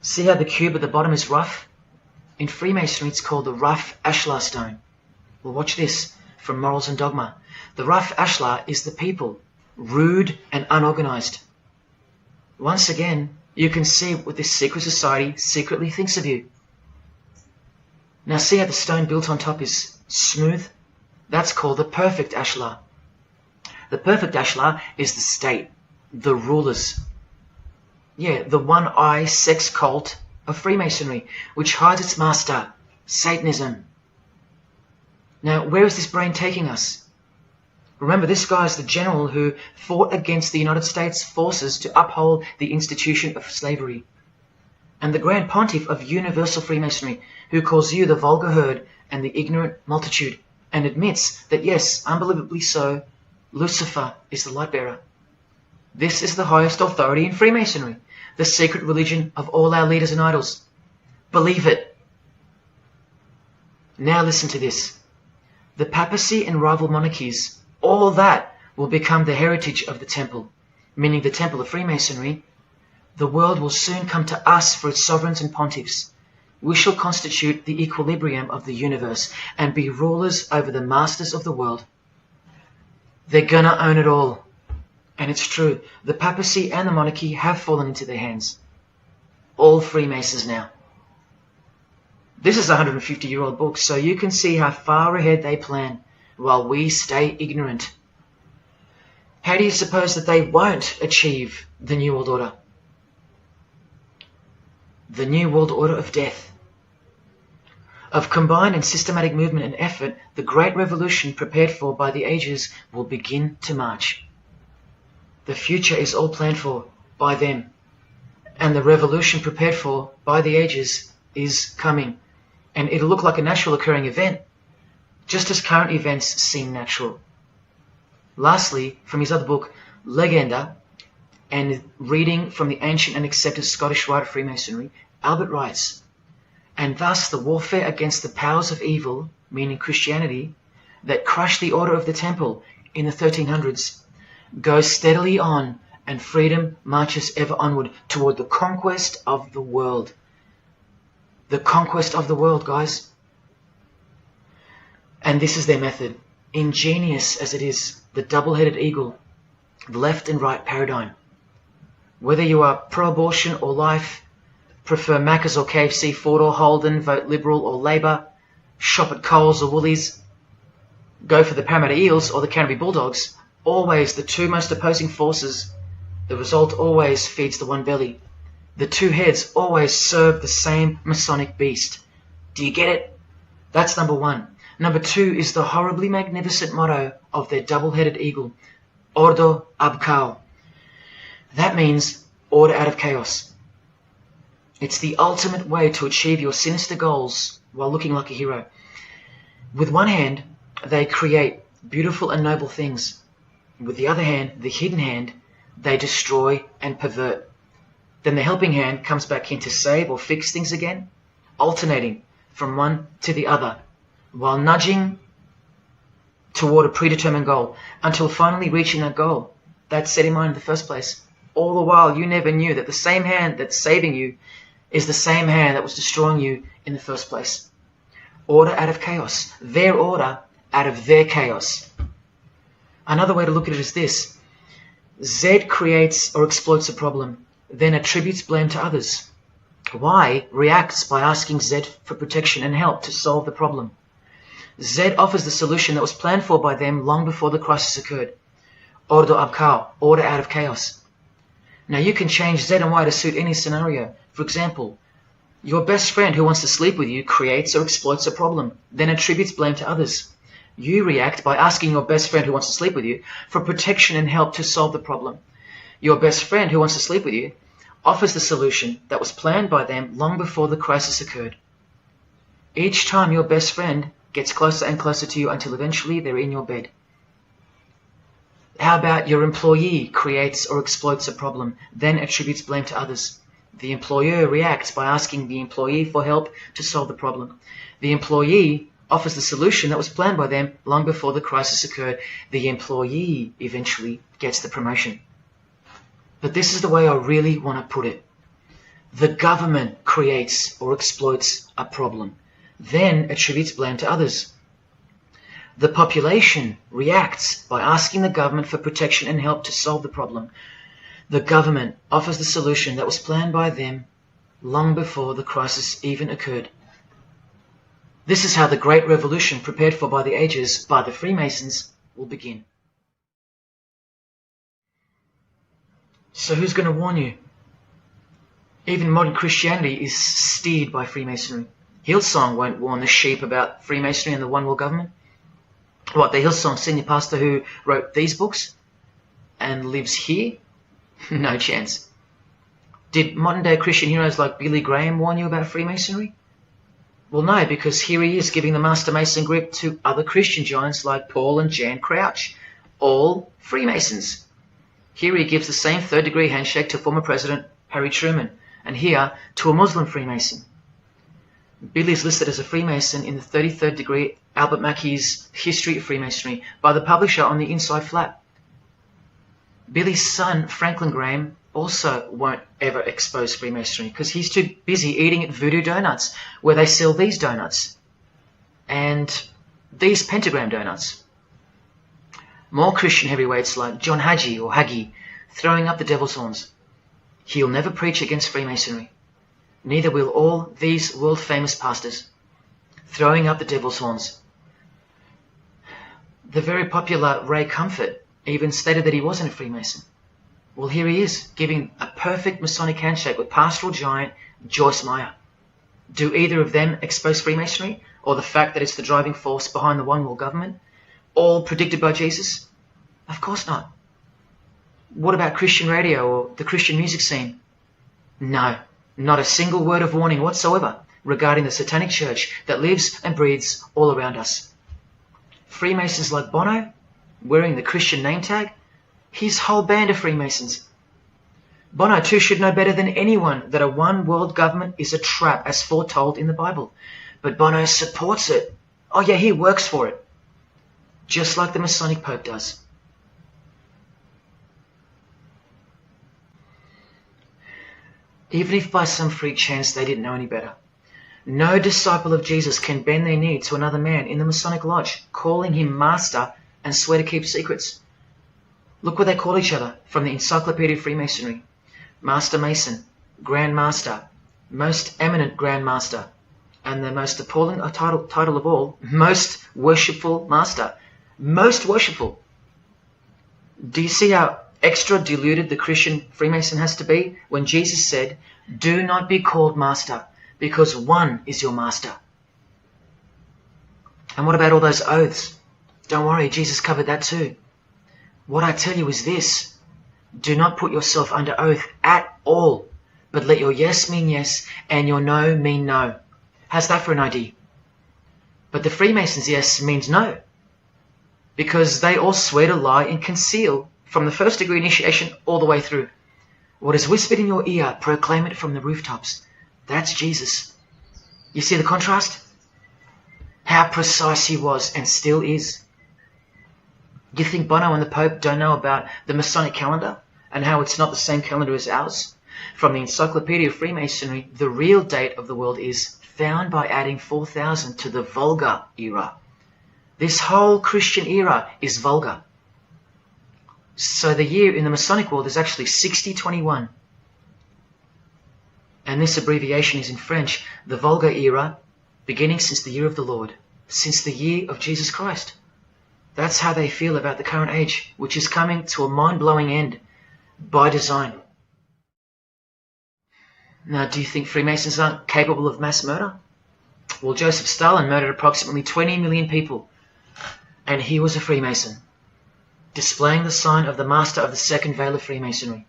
See how the cube at the bottom is rough? In Freemasonry it's called the rough ashlar stone. Well, watch this from Morals and Dogma. The rough ashlar is the people, rude and unorganized. Once again, you can see what this secret society secretly thinks of you. Now see how the stone built on top is smooth? That's called the perfect ashlar. The perfect ashlar is the state, the rulers. Yeah, the one-eye sex cult of Freemasonry, which hides its master, Satanism. Now, where is this brain taking us? Remember, this guy is the general who fought against the United States forces to uphold the institution of slavery. And the Grand Pontiff of Universal Freemasonry, who calls you the vulgar herd and the ignorant multitude, and admits that, yes, unbelievably so, Lucifer is the light bearer. This is the highest authority in Freemasonry, the secret religion of all our leaders and idols. Believe it. Now listen to this. The papacy and rival monarchies, all that will become the heritage of the temple, meaning the temple of Freemasonry. The world will soon come to us for its sovereigns and pontiffs. We shall constitute the equilibrium of the universe and be rulers over the masters of the world. They're gonna own it all. And it's true, the papacy and the monarchy have fallen into their hands. All Freemasons now. This is a 150-year-old book, so you can see how far ahead they plan, while we stay ignorant. How do you suppose that they won't achieve the New World Order? The New World Order of death. Of combined and systematic movement and effort, the great revolution prepared for by the ages will begin to march. The future is all planned for by them, And the revolution prepared for by the ages is coming. And it'll look like a natural occurring event, just as current events seem natural. Lastly, from his other book, Legenda, and reading from the ancient and accepted Scottish writer Freemasonry, Albert writes, "And thus the warfare against the powers of evil, meaning Christianity, that crushed the order of the temple in the 1300s, goes steadily on, and freedom marches ever onward toward the conquest of the world." The conquest of the world, guys. And this is their method. Ingenious as it is, the double-headed eagle, the left and right paradigm. Whether you are pro-abortion or life, prefer Macca's or KFC, Ford or Holden, vote Liberal or Labour, shop at Coles or Woolies, go for the Parramatta Eels or the Canterbury Bulldogs, always the two most opposing forces, the result always feeds the one belly. The two heads always serve the same Masonic beast. Do you get it? That's number one. Number two is the horribly magnificent motto of their double-headed eagle, Ordo ab Chaos. That means order out of chaos. It's the ultimate way to achieve your sinister goals while looking like a hero. With one hand, they create beautiful and noble things. With the other hand, the hidden hand, they destroy and pervert. Then the helping hand comes back in to save or fix things again, alternating from one to the other, while nudging toward a predetermined goal, until finally reaching that goal that's set in mind in the first place. All the while you never knew that the same hand that's saving you is the same hand that was destroying you in the first place. Order out of chaos. Their order out of their chaos. Another way to look at it is this. Z creates or exploits a problem, then attributes blame to others. Y reacts by asking Z for protection and help to solve the problem. Z offers the solution that was planned for by them long before the crisis occurred. Ordo ab Chaos, order out of chaos. Now you can change Z and Y to suit any scenario. For example, your best friend who wants to sleep with you creates or exploits a problem, then attributes blame to others. You react by asking your best friend who wants to sleep with you for protection and help to solve the problem. Your best friend who wants to sleep with you offers the solution that was planned by them long before the crisis occurred. Each time your best friend gets closer and closer to you until eventually they're in your bed. How about your employee creates or exploits a problem, then attributes blame to others? The employer reacts by asking the employee for help to solve the problem. The employee offers the solution that was planned by them long before the crisis occurred. The employee eventually gets the promotion. But this is the way I really want to put it. The government creates or exploits a problem, then attributes blame to others. The population reacts by asking the government for protection and help to solve the problem. The government offers the solution that was planned by them long before the crisis even occurred. This is how the Great Revolution, prepared for by the ages by the Freemasons, will begin. So who's going to warn you? Even modern Christianity is steered by Freemasonry. Hillsong won't warn the sheep about Freemasonry and the One World Government. What, the Hillsong senior pastor who wrote these books and lives here? No chance. Did modern day Christian heroes like Billy Graham warn you about Freemasonry? Well, no, because here he is giving the Master Mason grip to other Christian giants like Paul and Jan Crouch, all Freemasons. Here he gives the same third-degree handshake to former President Harry Truman, and here to a Muslim Freemason. Billy is listed as a Freemason in the 33rd degree Albert Mackey's History of Freemasonry by the publisher on the inside flap. Billy's son, Franklin Graham, also won't ever expose Freemasonry because he's too busy eating at Voodoo Donuts, where they sell these donuts and these pentagram donuts. More Christian heavyweights like John Hagee or Hagee throwing up the devil's horns. He'll never preach against Freemasonry. Neither will all these world-famous pastors throwing up the devil's horns. The very popular Ray Comfort even stated that he wasn't a Freemason. Well, here he is, giving a perfect Masonic handshake with pastoral giant Joyce Meyer. Do either of them expose Freemasonry, or the fact that it's the driving force behind the One World Government, all predicted by Jesus? Of course not. What about Christian radio or the Christian music scene? No, not a single word of warning whatsoever regarding the Satanic Church that lives and breathes all around us. Freemasons like Bono, wearing the Christian name tag, his whole band of Freemasons. Bono too should know better than anyone that a one world government is a trap as foretold in the Bible. But Bono supports it. Oh yeah, he works for it. Just like the Masonic Pope does. Even if by some freak chance they didn't know any better. No disciple of Jesus can bend their knee to another man in the Masonic Lodge, calling him master and swear to keep secrets. Look what they call each other from the Encyclopedia of Freemasonry. Master Mason, Grand Master, Most Eminent Grand Master, and the most appalling title of all, Most Worshipful Master. Most worshipful. Do you see how extra deluded the Christian Freemason has to be when Jesus said, "Do not be called master, because one is your master"? And what about all those oaths? Don't worry, Jesus covered that too. What I tell you is this: do not put yourself under oath at all, but let your yes mean yes and your no mean no. How's that for an idea? But the Freemasons' yes means no, because they all swear to lie and conceal from the first degree initiation all the way through. What is whispered in your ear, proclaim it from the rooftops. That's Jesus. You see the contrast? How precise he was and still is. You think Bono and the Pope don't know about the Masonic calendar and how it's not the same calendar as ours? From the Encyclopedia of Freemasonry, the real date of the world is found by adding 4000 to the Vulgar era. This whole Christian era is vulgar. So the year in the Masonic world is actually 6021. And this abbreviation is in French, the Vulgar era, beginning since the year of the Lord, since the year of Jesus Christ. That's how they feel about the current age, which is coming to a mind-blowing end by design. Now, do you think Freemasons aren't capable of mass murder? Well, Joseph Stalin murdered approximately 20 million people, and he was a Freemason, displaying the sign of the master of the second veil of Freemasonry.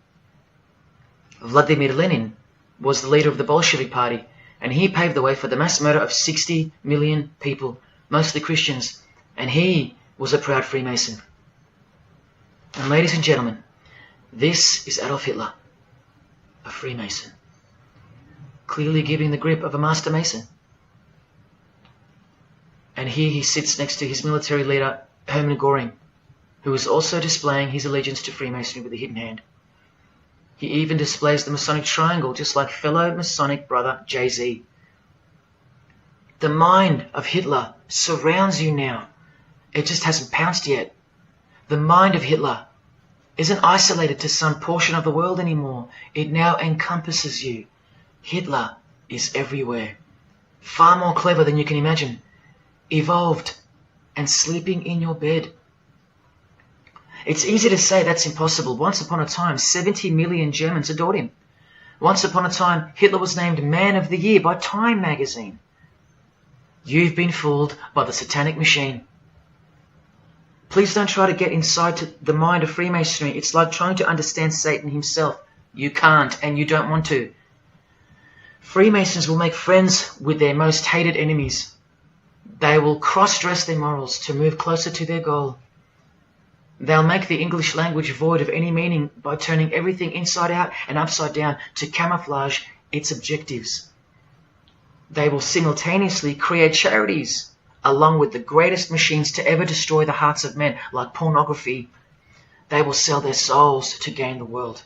Vladimir Lenin was the leader of the Bolshevik Party, and he paved the way for the mass murder of 60 million people, mostly Christians, and he was a proud Freemason. And ladies and gentlemen, this is Adolf Hitler, a Freemason, clearly giving the grip of a Master Mason. And here he sits next to his military leader, Hermann Göring, who is also displaying his allegiance to Freemasonry with a hidden hand. He even displays the Masonic triangle, just like fellow Masonic brother Jay-Z. The mind of Hitler surrounds you now. It just hasn't pounced yet. The mind of Hitler isn't isolated to some portion of the world anymore. It now encompasses you. Hitler is everywhere. Far more clever than you can imagine. Evolved and sleeping in your bed. It's easy to say that's impossible. Once upon a time, 70 million Germans adored him. Once upon a time, Hitler was named Man of the Year by Time magazine. You've been fooled by the satanic machine. Please don't try to get inside to the mind of Freemasonry. It's like trying to understand Satan himself. You can't, and you don't want to. Freemasons will make friends with their most hated enemies. They will cross-dress their morals to move closer to their goal. They'll make the English language void of any meaning by turning everything inside out and upside down to camouflage its objectives. They will simultaneously create charities along with the greatest machines to ever destroy the hearts of men, like pornography. They will sell their souls to gain the world.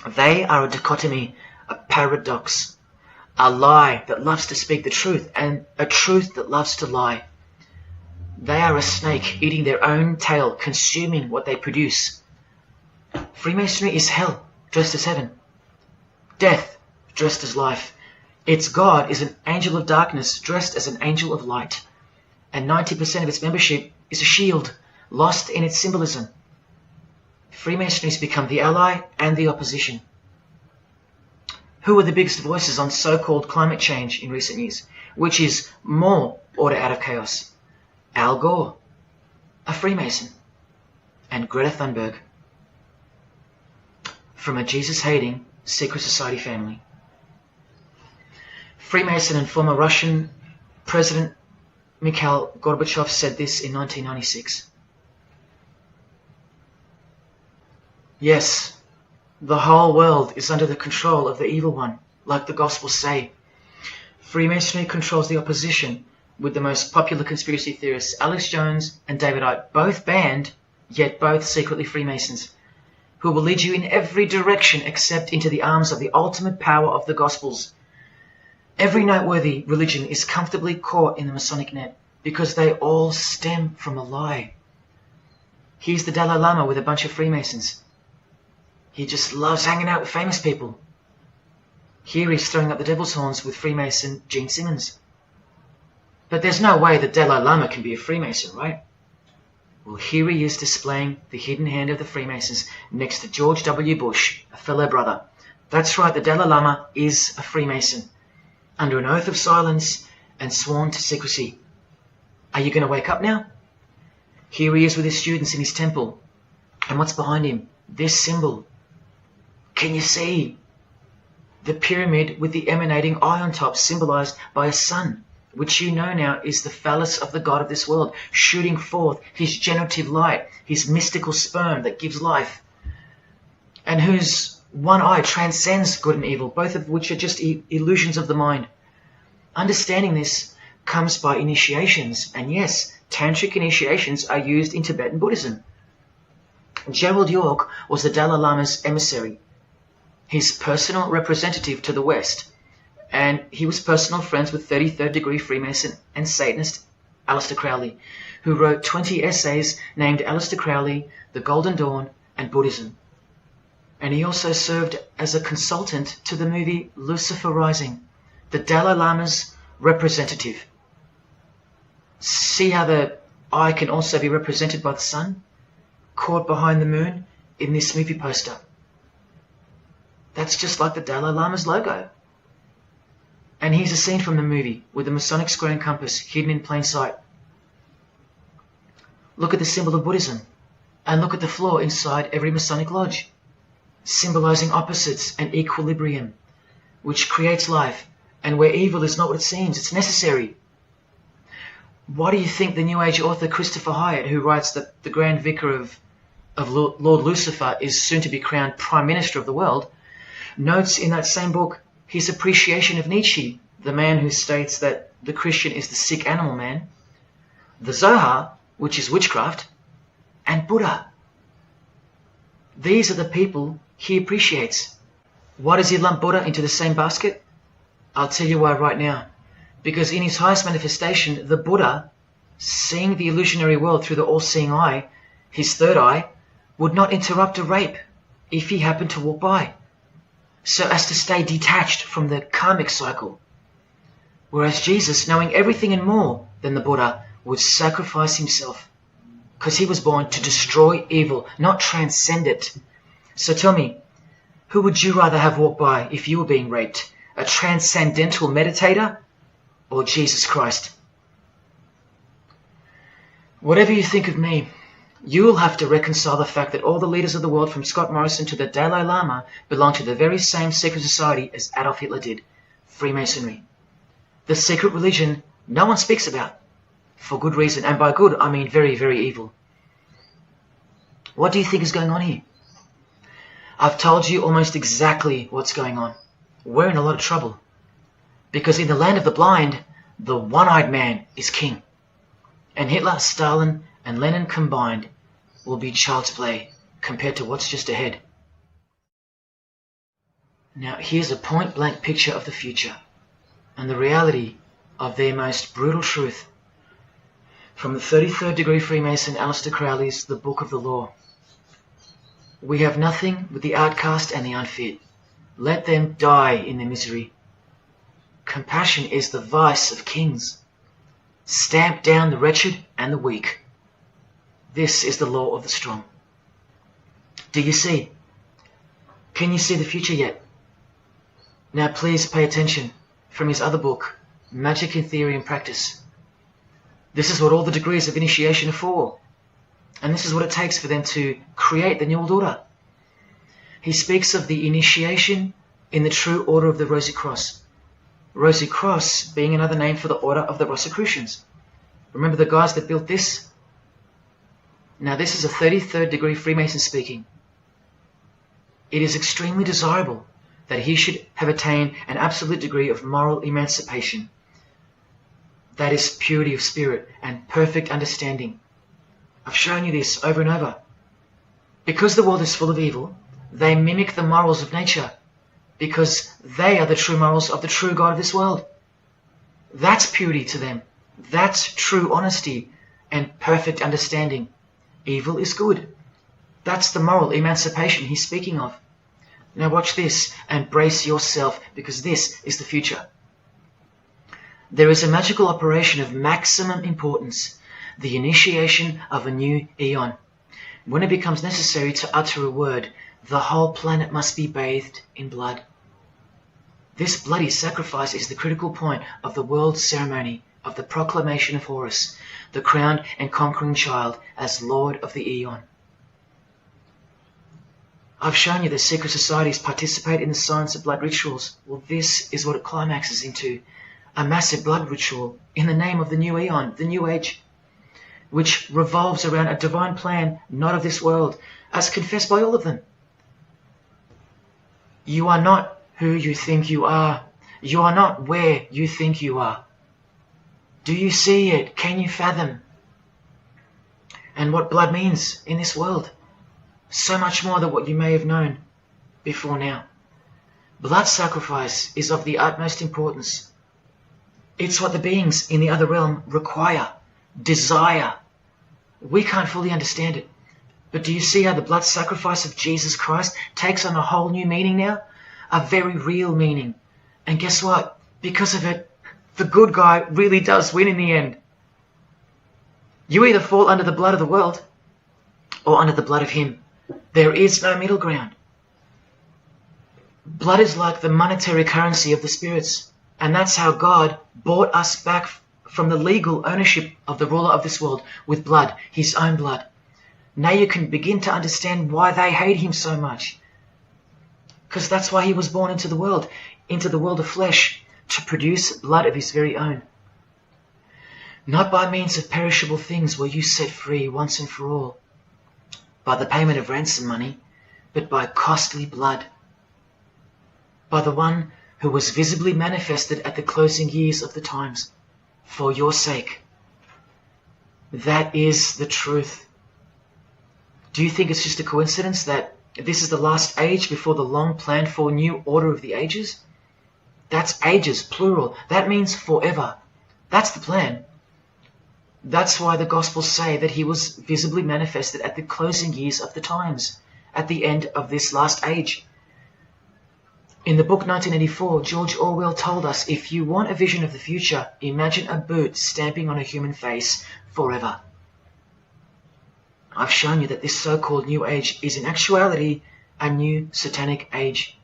They are a dichotomy, a paradox, a lie that loves to speak the truth and a truth that loves to lie. They are a snake eating their own tail, consuming what they produce. Freemasonry is hell dressed as heaven, death dressed as life. Its God is an angel of darkness dressed as an angel of light, and 90% of its membership is a shield, lost in its symbolism. Freemasonry has become the ally and the opposition. Who are the biggest voices on so-called climate change in recent years? Which is more order out of chaos? Al Gore, a Freemason, and Greta Thunberg. From a Jesus-hating, secret society family. Freemason and former Russian President Mikhail Gorbachev said this in 1996. Yes, the whole world is under the control of the evil one, like the Gospels say. Freemasonry controls the opposition, with the most popular conspiracy theorists, Alex Jones and David Icke, both banned, yet both secretly Freemasons, who will lead you in every direction except into the arms of the ultimate power of the Gospels. Every noteworthy religion is comfortably caught in the Masonic net, because they all stem from a lie. Here's the Dalai Lama with a bunch of Freemasons. He just loves hanging out with famous people. Here he's throwing up the devil's horns with Freemason Gene Simmons. But there's no way the Dalai Lama can be a Freemason, right? Well, here he is displaying the hidden hand of the Freemasons next to George W. Bush, a fellow brother. That's right, the Dalai Lama is a Freemason, under an oath of silence and sworn to secrecy. Are you going to wake up now? Here he is with his students in his temple. And what's behind him? This symbol. Can you see? The pyramid with the emanating eye on top, symbolized by a sun, which you know now is the phallus of the god of this world, shooting forth his generative light, his mystical sperm that gives life, and whose one eye transcends good and evil, both of which are just illusions of the mind. Understanding this comes by initiations, and yes, tantric initiations are used in Tibetan Buddhism. Gerald York was the Dalai Lama's emissary, his personal representative to the West, and he was personal friends with 33rd degree Freemason and Satanist Aleister Crowley, who wrote 20 essays named Aleister Crowley, The Golden Dawn, and Buddhism. And he also served as a consultant to the movie Lucifer Rising, the Dalai Lama's representative. See how the eye can also be represented by the sun, caught behind the moon in this movie poster. That's just like the Dalai Lama's logo. And here's a scene from the movie with the Masonic square and compass hidden in plain sight. Look at the symbol of Buddhism, and look at the floor inside every Masonic lodge, symbolizing opposites and equilibrium, which creates life, and where evil is not what it seems, it's necessary. Why do you think the New Age author Christopher Hyatt, who writes that the Grand Vicar of Lord Lucifer is soon to be crowned Prime Minister of the world, notes in that same book his appreciation of Nietzsche, the man who states that the Christian is the sick animal man, the Zohar, which is witchcraft, and Buddha. These are the people he appreciates. Why does he lump Buddha into the same basket? I'll tell you why right now. Because in his highest manifestation, the Buddha, seeing the illusionary world through the all-seeing eye, his third eye, would not interrupt a rape if he happened to walk by, so as to stay detached from the karmic cycle. Whereas Jesus, knowing everything and more than the Buddha, would sacrifice himself, because he was born to destroy evil, not transcend it. So tell me, who would you rather have walk by if you were being raped? A transcendental meditator or Jesus Christ? Whatever you think of me, you will have to reconcile the fact that all the leaders of the world, from Scott Morrison to the Dalai Lama, belong to the very same secret society as Adolf Hitler did, Freemasonry. The secret religion no one speaks about, for good reason, and by good I mean very, very evil. What do you think is going on here? I've told you almost exactly what's going on. We're in a lot of trouble, because in the land of the blind, the one-eyed man is king, and Hitler, Stalin, and Lenin combined will be child's play compared to what's just ahead. Now here's a point-blank picture of the future and the reality of their most brutal truth from the 33rd degree Freemason Aleister Crowley's The Book of the Law. We have nothing but the outcast and the unfit. Let them die in their misery. Compassion is the vice of kings. Stamp down the wretched and the weak. This is the law of the strong. Do you see? Can you see the future yet? Now please pay attention from his other book, Magic in Theory and Practice. This is what all the degrees of initiation are for. And this is what it takes for them to create the New World Order. he speaks of the initiation in the true order of the Rosy Cross. Rosy Cross being another name for the order of the Rosicrucians. Remember the guys that built this? Now this is a 33rd degree Freemason speaking. It is extremely desirable that he should have attained an absolute degree of moral emancipation. That is purity of spirit and perfect understanding. I've shown you this over and over. Because the world is full of evil, they mimic the morals of nature, because they are the true morals of the true God of this world. That's purity to them. That's true honesty and perfect understanding. Evil is good. That's the moral emancipation he's speaking of. Now watch this and brace yourself, because this is the future. There is a magical operation of maximum importance, the initiation of a new eon. When it becomes necessary to utter a word, the whole planet must be bathed in blood. This bloody sacrifice is the critical point of the world ceremony of the proclamation of Horus, the crowned and conquering child, as Lord of the Eon. I've shown you that secret societies participate in the science of blood rituals. Well, this is what it climaxes into. A massive blood ritual in the name of the new Eon, the new age, which revolves around a divine plan not of this world, as confessed by all of them. You are not who you think you are. You are not where you think you are. Do you see it? Can you fathom? And what blood means in this world? So much more than what you may have known before now. Blood sacrifice is of the utmost importance. It's what the beings in the other realm require, desire. We can't fully understand it. But do you see how the blood sacrifice of Jesus Christ takes on a whole new meaning now? A very real meaning. And guess what? Because of it, the good guy really does win in the end. You either fall under the blood of the world or under the blood of him. There is no middle ground. Blood is like the monetary currency of the spirits. And that's how God bought us back from the legal ownership of the ruler of this world with blood, his own blood. Now you can begin to understand why they hate him so much. Because that's why he was born into the world of flesh, to produce blood of his very own. Not by means of perishable things were you set free once and for all, by the payment of ransom money, but by costly blood, by the one who was visibly manifested at the closing years of the times, for your sake. That is the truth. Do you think it's just a coincidence that this is the last age before the long planned for new order of the ages? That's ages, plural. That means forever. That's the plan. That's why the Gospels say that he was visibly manifested at the closing years of the times, at the end of this last age. In the book 1984, George Orwell told us, if you want a vision of the future, imagine a boot stamping on a human face forever. I've shown you that this so-called new age is in actuality a new satanic age.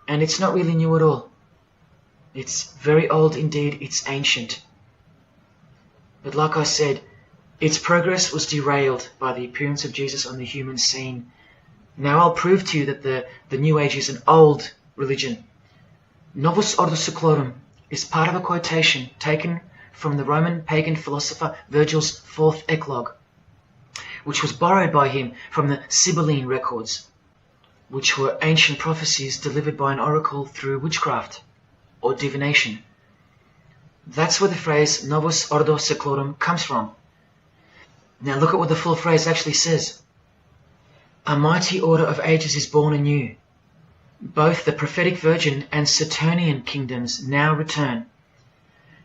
And it's not really new at all. It's very old indeed, it's ancient. But like I said, its progress was derailed by the appearance of Jesus on the human scene. Now I'll prove to you that the New Age is an old religion. Novus Ordo Seclorum is part of a quotation taken from the Roman pagan philosopher Virgil's 4th Eclogue, which was borrowed by him from the Sibylline records, which were ancient prophecies delivered by an oracle through witchcraft or divination. That's where the phrase Novus Ordo Seclorum comes from. Now look at what the full phrase actually says. A mighty order of ages is born anew. Both the prophetic virgin and Saturnian kingdoms now return.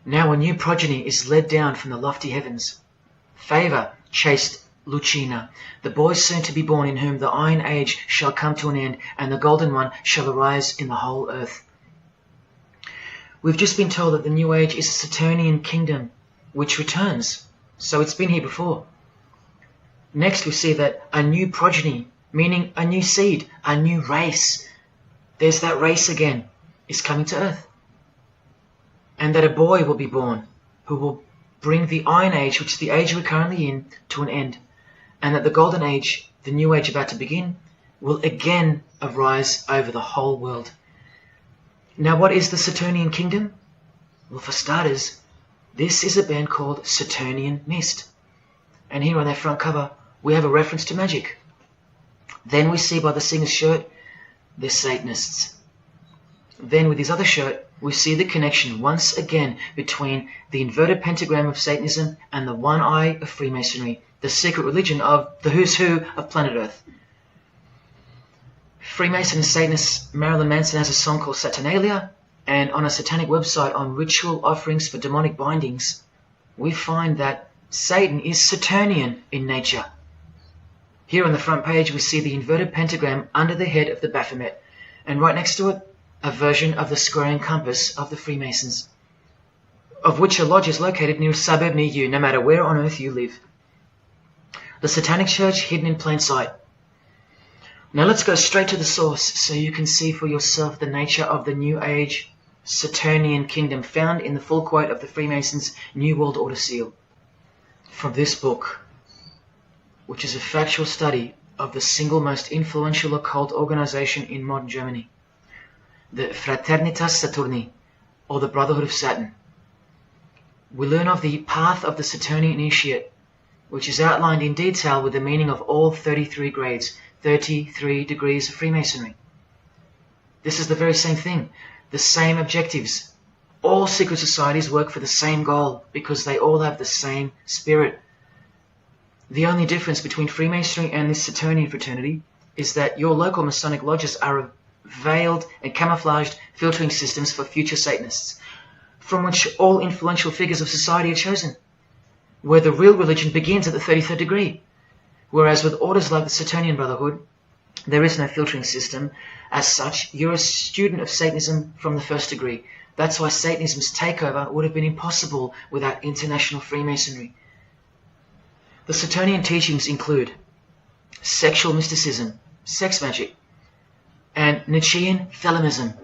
Now a new progeny is led down from the lofty heavens. Favour, chaste Lucina, the boy soon to be born, in whom the iron age shall come to an end, and the golden one shall arise in the whole earth. We've just been told that the new age is a Saturnian kingdom, which returns. So it's been here before. Next we see that a new progeny, meaning a new seed, a new race, there's that race again, is coming to earth. And that a boy will be born, who will bring the iron age, which is the age we're currently in, to an end. And that the golden age, the new age about to begin, will again arise over the whole world. Now, what is the Saturnian kingdom? Well, for starters, this is a band called Saturnian Mist. And here on their front cover, we have a reference to magic. Then we see by the singer's shirt, they're Satanists. Then with his other shirt, we see the connection once again between the inverted pentagram of Satanism and the one eye of Freemasonry, the secret religion of the who's who of planet Earth. Freemason and Satanist Marilyn Manson has a song called Satanalia, and on a satanic website on ritual offerings for demonic bindings, we find that Satan is Saturnian in nature. Here on the front page we see the inverted pentagram under the head of the Baphomet, and right next to it, a version of the square and compass of the Freemasons, of which a lodge is located near a suburb near you, no matter where on earth you live. The Satanic Church hidden in plain sight. Now let's go straight to the source so you can see for yourself the nature of the New Age Saturnian kingdom found in the full quote of the Freemasons' New World Order seal. From this book, which is a factual study of the single most influential occult organization in modern Germany, the Fraternitas Saturni, or the Brotherhood of Saturn. We learn of the path of the Saturnian initiate, which is outlined in detail with the meaning of all 33 grades, 33 degrees of Freemasonry. This is the very same thing, the same objectives. All secret societies work for the same goal because they all have the same spirit. The only difference between Freemasonry and this Saturnian fraternity is that your local Masonic lodges are veiled and camouflaged filtering systems for future Satanists, from which all influential figures of society are chosen, where the real religion begins at the 33rd degree. Whereas with orders like the Saturnian Brotherhood, there is no filtering system. As such, you're a student of Satanism from the first degree. That's why Satanism's takeover would have been impossible without international Freemasonry. The Saturnian teachings include sexual mysticism, sex magic, and Nietzschean Thelemism.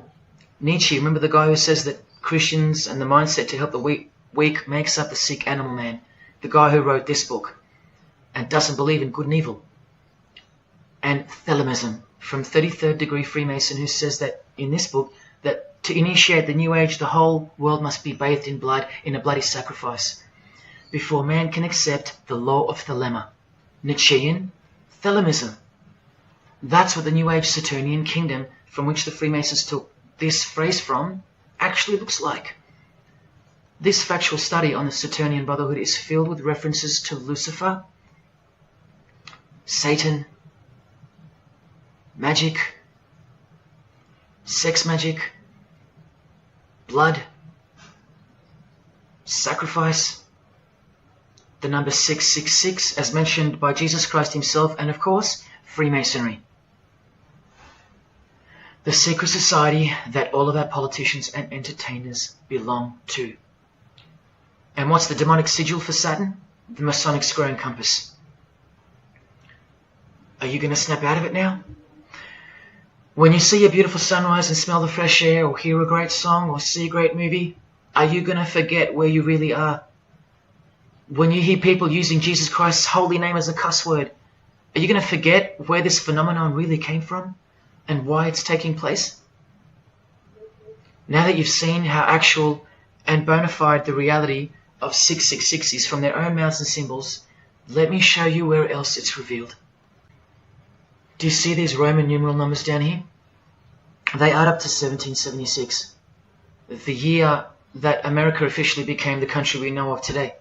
Nietzsche, remember the guy who says that Christians and the mindset to help the weak makes up the sick animal man? The guy who wrote this book and doesn't believe in good and evil. And Thelemism, from 33rd degree Freemason, who says that in this book that to initiate the New Age, the whole world must be bathed in blood in a bloody sacrifice before man can accept the law of Thelema. Nietzschean Thelemism. That's what the New Age Saturnian kingdom, from which the Freemasons took this phrase from, actually looks like. This factual study on the Saturnian Brotherhood is filled with references to Lucifer, Satan, magic, sex magic, blood, sacrifice, the number 666 as mentioned by Jesus Christ himself, and of course, Freemasonry. The secret society that all of our politicians and entertainers belong to. And what's the demonic sigil for Saturn? The Masonic square and compass. Are you going to snap out of it now? When you see a beautiful sunrise and smell the fresh air, or hear a great song, or see a great movie, are you going to forget where you really are? When you hear people using Jesus Christ's holy name as a cuss word, are you going to forget where this phenomenon really came from and why it's taking place? Now that you've seen how actual and bona fide the reality of 666 is from their own mouths and symbols, let me show you where else it's revealed. Do you see these Roman numeral numbers down here? They add up to 1776, the year that America officially became the country we know of today.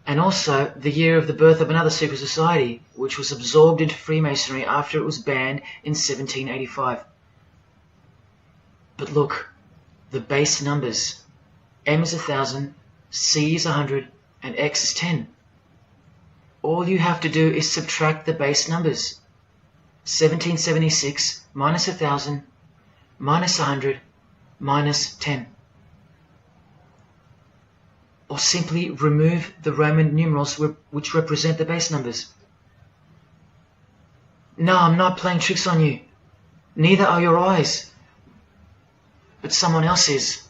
And also the year of the birth of another secret society, which was absorbed into Freemasonry after it was banned in 1785. But look, the base numbers. M is 1,000, C is 100, and X is 10. All you have to do is subtract the base numbers. 1776 minus 1,000 minus 100 minus 10. Or simply remove the Roman numerals which represent the base numbers. No, I'm not playing tricks on you. Neither are your eyes. But someone else is.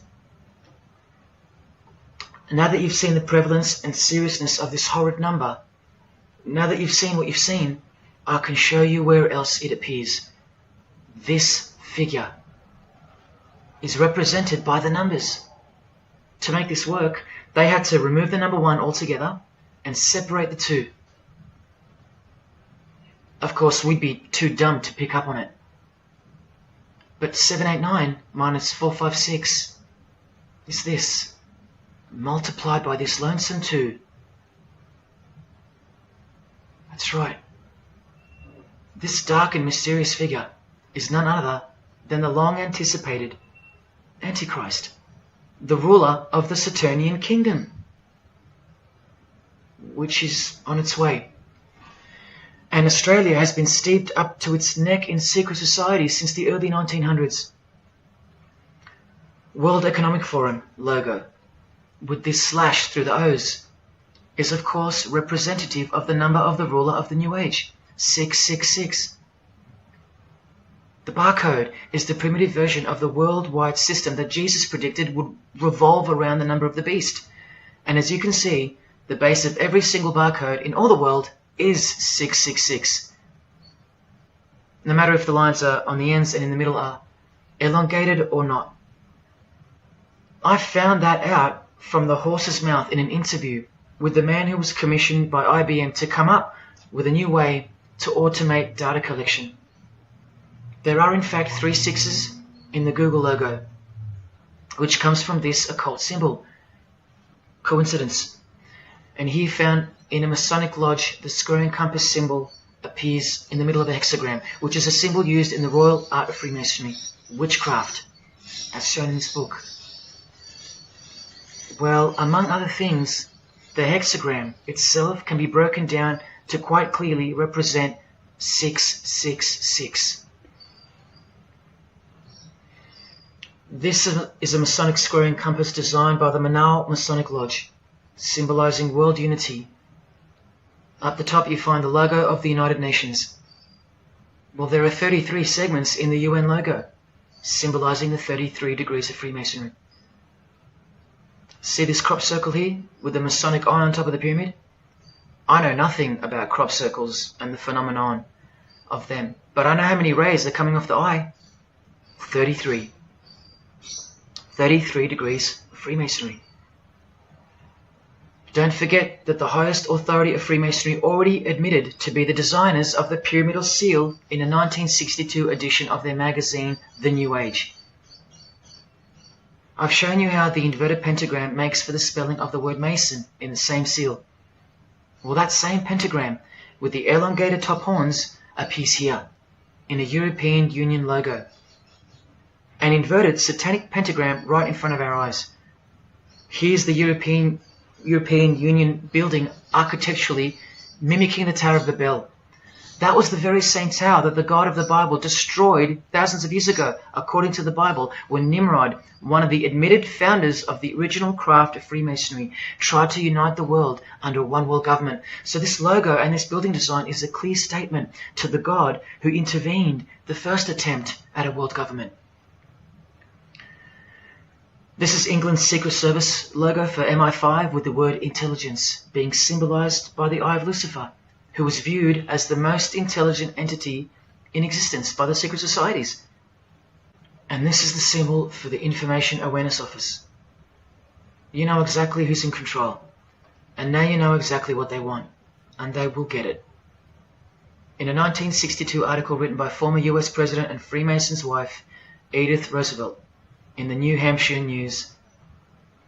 Now that you've seen the prevalence and seriousness of this horrid number, now that you've seen what you've seen, I can show you where else it appears. This figure is represented by the numbers. To make this work, they had to remove the number 1 altogether and separate the 2. Of course, we'd be too dumb to pick up on it. But 789 minus 456 is this, multiplied by this lonesome 2. That's right. This dark and mysterious figure is none other than the long-anticipated Antichrist, the ruler of the Saturnian kingdom, which is on its way. And Australia has been steeped up to its neck in secret societies since the early 1900s. World Economic Forum logo, with this slash through the O's, is of course representative of the number of the ruler of the New Age, 666. The barcode is the primitive version of the worldwide system that Jesus predicted would revolve around the number of the beast. And as you can see, the base of every single barcode in all the world is 666. No matter if the lines are on the ends and in the middle are elongated or not. I found that out from the horse's mouth in an interview with the man who was commissioned by IBM to come up with a new way to automate data collection. There are in fact 3 6s in the Google logo, which comes from this occult symbol. Coincidence? And he found in a Masonic lodge the square and compass symbol appears in the middle of a hexagram, which is a symbol used in the royal art of Freemasonry, witchcraft, as shown in this book. Well, among other things, the hexagram itself can be broken down to quite clearly represent 666. This is a Masonic square and compass designed by the Manal Masonic Lodge, symbolizing world unity. Up the top you find the logo of the United Nations. Well, there are 33 segments in the UN logo, symbolizing the 33 degrees of Freemasonry. See this crop circle here with the Masonic eye on top of the pyramid? I know nothing about crop circles and the phenomenon of them, but I know how many rays are coming off the eye. 33. 33 degrees of Freemasonry. Don't forget that the highest authority of Freemasonry already admitted to be the designers of the pyramidal seal in a 1962 edition of their magazine, The New Age. I've shown you how the inverted pentagram makes for the spelling of the word Mason in the same seal. Well, that same pentagram with the elongated top horns appears here in a European Union logo. An inverted Satanic pentagram right in front of our eyes. Here's the European Union building architecturally mimicking the Tower of Babel. That was the very same tower that the God of the Bible destroyed thousands of years ago, according to the Bible, when Nimrod, one of the admitted founders of the original craft of Freemasonry, tried to unite the world under one world government. So this logo and this building design is a clear statement to the God who intervened the first attempt at a world government. This is England's Secret Service logo for MI5 with the word intelligence being symbolized by the eye of Lucifer, who was viewed as the most intelligent entity in existence by the secret societies. And this is the symbol for the Information Awareness Office. You know exactly who's in control, and now you know exactly what they want, and they will get it. In a 1962 article written by former US President and Freemason's wife, Edith Roosevelt, in the New Hampshire News,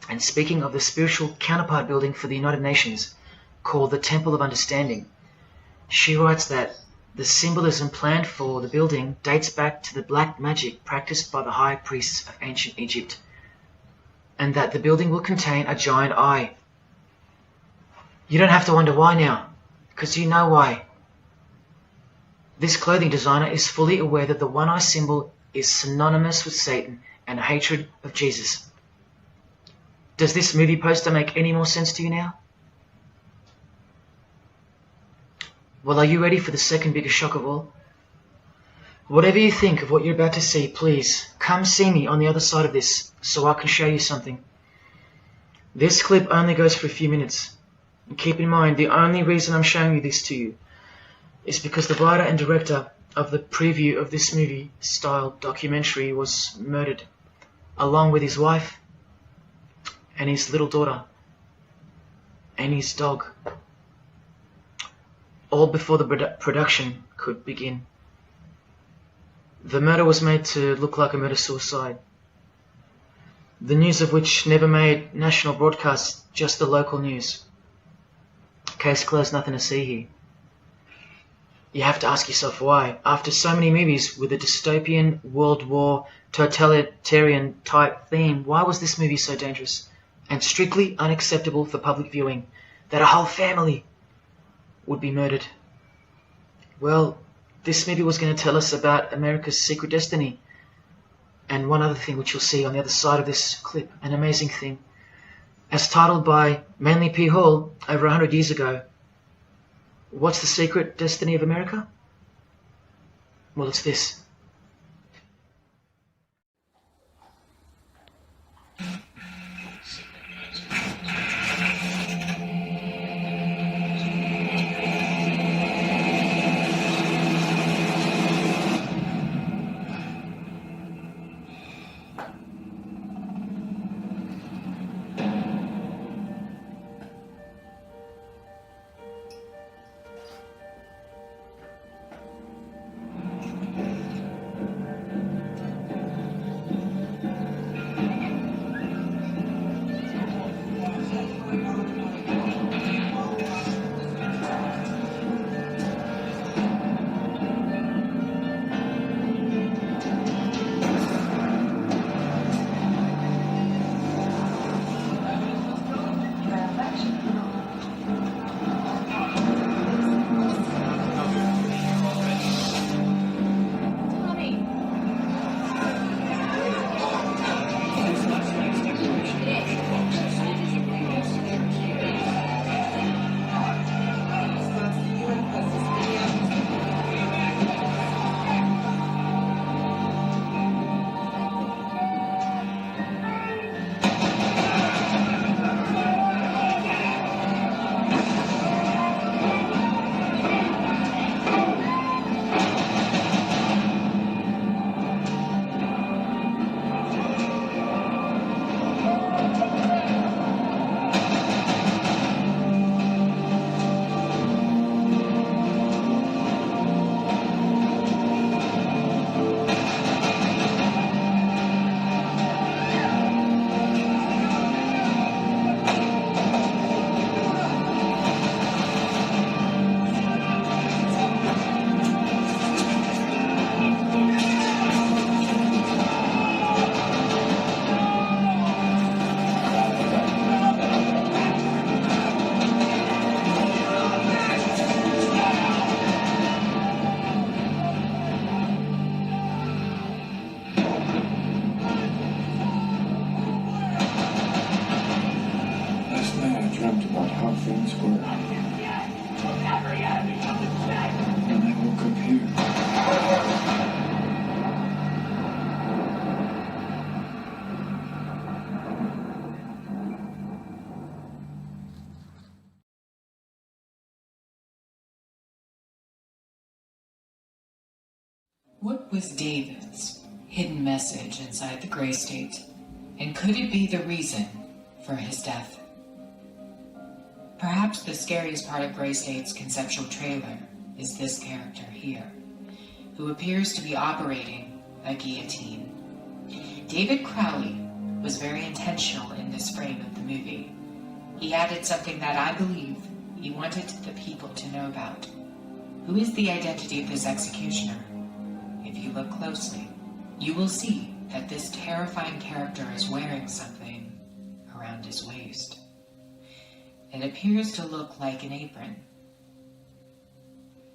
and speaking of the spiritual counterpart building for the United Nations, called the Temple of Understanding, she writes that the symbolism planned for the building dates back to the black magic practiced by the high priests of ancient Egypt, and that the building will contain a giant eye. You don't have to wonder why now, because you know why. This clothing designer is fully aware that the one-eye symbol is synonymous with Satan and hatred of Jesus. Does this movie poster make any more sense to you now? Well, are you ready for the second biggest shock of all? Whatever you think of what you're about to see, please come see me on the other side of this so I can show you something. This clip only goes for a few minutes. And keep in mind, the only reason I'm showing you this to you is because the writer and director of the preview of this movie-style documentary was murdered, along with his wife and his little daughter and his dog, all before the production could begin. The murder was made to look like a murder-suicide, the news of which never made national broadcasts, just the local news. Case closed, nothing to see here. You have to ask yourself why, after so many movies with a dystopian, World War, totalitarian type theme, why was this movie so dangerous and strictly unacceptable for public viewing, that a whole family would be murdered? Well, this movie was going to tell us about America's secret destiny. And one other thing which you'll see on the other side of this clip, an amazing thing. As titled by Manly P. Hall over 100 years ago, what's the secret destiny of America? Well, it's this. What was David's hidden message inside the gray state? And could it be the reason for his death? Perhaps the scariest part of Gray State's conceptual trailer is this character here, who appears to be operating a guillotine. David Crowley was very intentional in this frame of the movie. He added something that I believe he wanted the people to know about. Who is the identity of this executioner? If you look closely, you will see that this terrifying character is wearing something around his waist. It appears to look like an apron.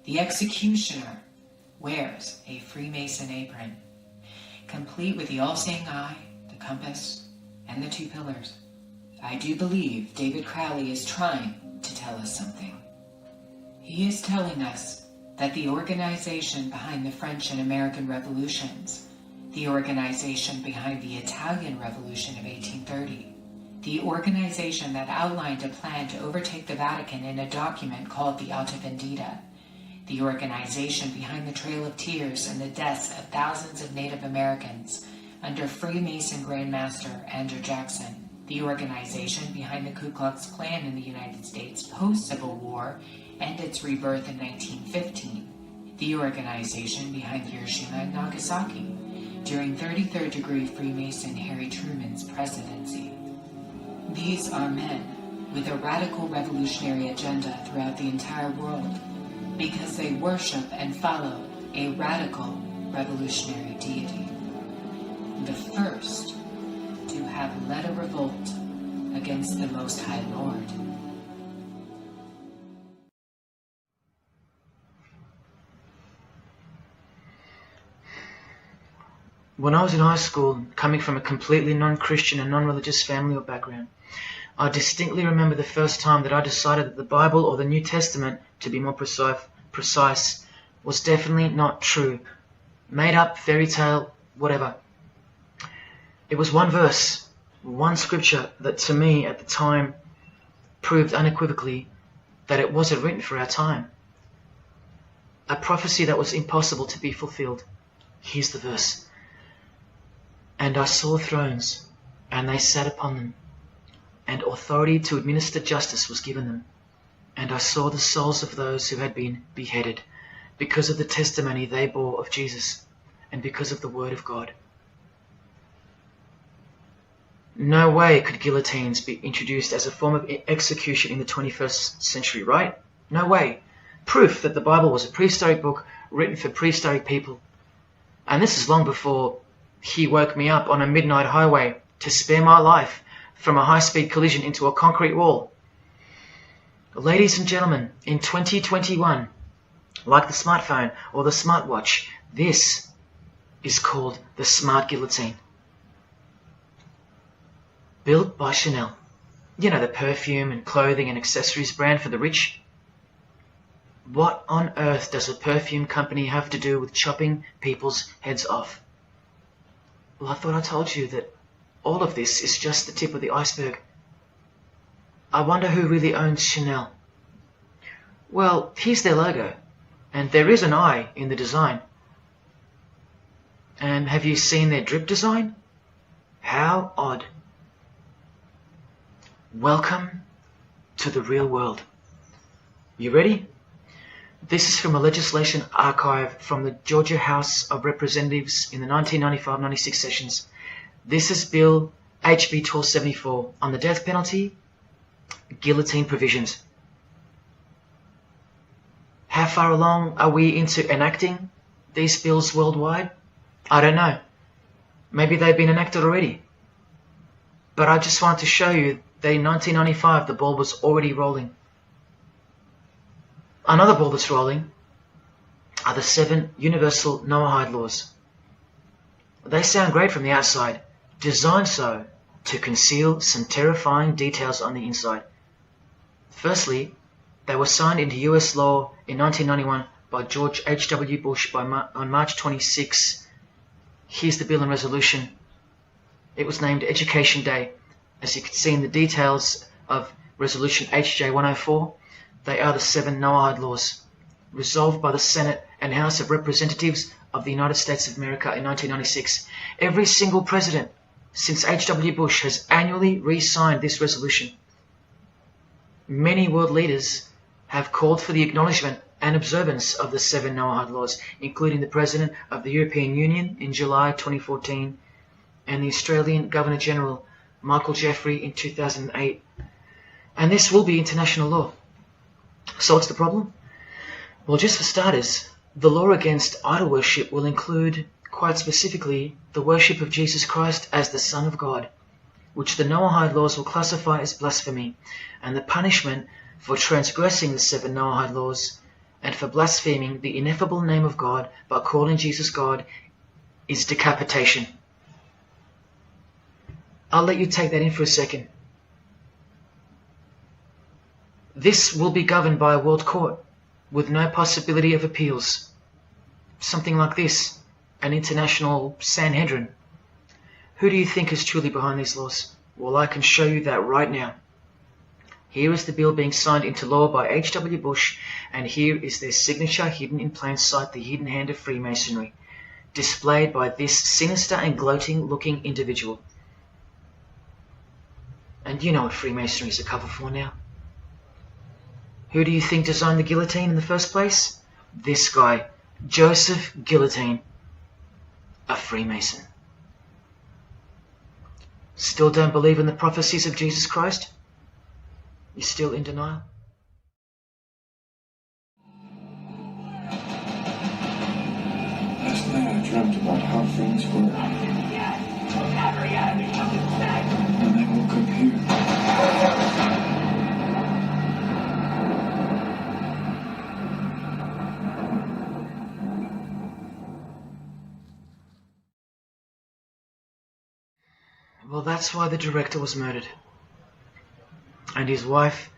The executioner wears a Freemason apron, complete with the all-seeing eye, the compass, and the two pillars. I do believe David Crowley is trying to tell us something. He is telling us that the organization behind the French and American revolutions, the organization behind the Italian Revolution of 1830, the organization that outlined a plan to overtake the Vatican in a document called the Alta Vendita, the organization behind the Trail of Tears and the deaths of thousands of Native Americans under Freemason Grandmaster Andrew Jackson, the organization behind the Ku Klux Klan in the United States post-Civil War and its rebirth in 1915, the organization behind Hiroshima and Nagasaki during 33rd degree Freemason Harry Truman's presidency. These are men with a radical revolutionary agenda throughout the entire world because they worship and follow a radical revolutionary deity, the first to have led a revolt against the Most High Lord. When I was in high school, coming from a completely non-Christian and non-religious family or background, I distinctly remember the first time that I decided that the Bible or the New Testament, to be more precise, was definitely not true. Made up, fairy tale, whatever. It was one verse, one scripture that to me at the time proved unequivocally that it wasn't written for our time. A prophecy that was impossible to be fulfilled. Here's the verse. And I saw thrones, and they sat upon them, and authority to administer justice was given them. And I saw the souls of those who had been beheaded, because of the testimony they bore of Jesus, and because of the word of God. No way could guillotines be introduced as a form of execution in the 21st century, right? No way. Proof that the Bible was a prehistoric book written for prehistoric people. And this is long before he woke me up on a midnight highway to spare my life from a high-speed collision into a concrete wall. Ladies and gentlemen, in 2021, like the smartphone or the smartwatch, this is called the smart guillotine. Built by Chanel. You know, the perfume and clothing and accessories brand for the rich. What on earth does a perfume company have to do with chopping people's heads off? Well, I thought I told you that all of this is just the tip of the iceberg. I wonder who really owns Chanel. Well, here's their logo, and there is an eye in the design. And have you seen their drip design? How odd. Welcome to the real world. You ready? This is from a legislation archive from the Georgia House of Representatives in the 1995-96 sessions. This is Bill HB 1274 on the death penalty, guillotine provisions. How far along are we into enacting these bills worldwide? I don't know. Maybe they've been enacted already. But I just want to show you that in 1995 the ball was already rolling. Another ball that's rolling are the 7 universal Noahide laws. They sound great from the outside, designed so to conceal some terrifying details on the inside. Firstly, they were signed into US law in 1991 by George H.W. Bush on March 26. Here's the bill and resolution. It was named Education Day. As you can see in the details of Resolution HJ 104, they are the 7 Noahide laws, resolved by the Senate and House of Representatives of the United States of America in 1996. Every single president since H.W. Bush has annually re-signed this resolution. Many world leaders have called for the acknowledgement and observance of the 7 Noahide laws, including the President of the European Union in July 2014 and the Australian Governor-General Michael Jeffrey in 2008. And this will be international law. So what's the problem? Well, just for starters, the law against idol worship will include, quite specifically, the worship of Jesus Christ as the Son of God, which the Noahide laws will classify as blasphemy, and the punishment for transgressing the 7 Noahide laws and for blaspheming the ineffable name of God by calling Jesus God is decapitation. I'll let you take that in for a second. This will be governed by a world court with no possibility of appeals. Something like this, an international Sanhedrin. Who do you think is truly behind these laws? Well, I can show you that right now. Here is the bill being signed into law by H.W. Bush, and here is their signature hidden in plain sight, the hidden hand of Freemasonry, displayed by this sinister and gloating-looking individual. And you know what Freemasonry is a cover for now. Who do you think designed the guillotine in the first place? This guy, Joseph Guillotine, a Freemason. Still don't believe in the prophecies of Jesus Christ? You're still in denial? Last night I dreamt about how things were. And I woke up here. Well, that's why the director was murdered. And his wife,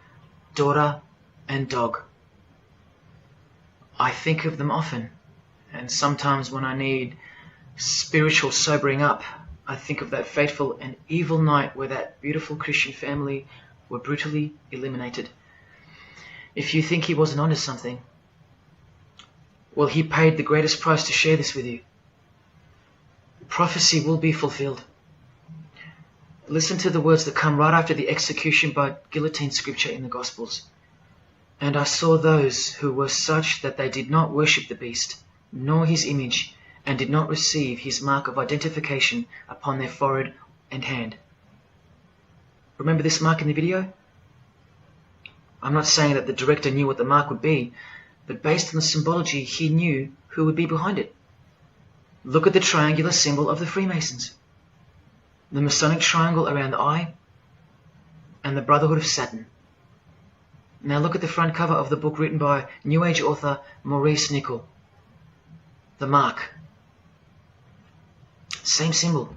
daughter, and dog. I think of them often, and sometimes when I need spiritual sobering up, I think of that fateful and evil night where that beautiful Christian family were brutally eliminated. If you think he wasn't onto something, well, he paid the greatest price to share this with you. Prophecy will be fulfilled. Listen to the words that come right after the execution by guillotine scripture in the Gospels. And I saw those who were such that they did not worship the beast, nor his image, and did not receive his mark of identification upon their forehead and hand. Remember this mark in the video? I'm not saying that the director knew what the mark would be, but based on the symbology, he knew who would be behind it. Look at the triangular symbol of the Freemasons. The Masonic triangle around the eye, and the Brotherhood of Satan. Now look at the front cover of the book written by New Age author Maurice Nicoll. The mark. Same symbol.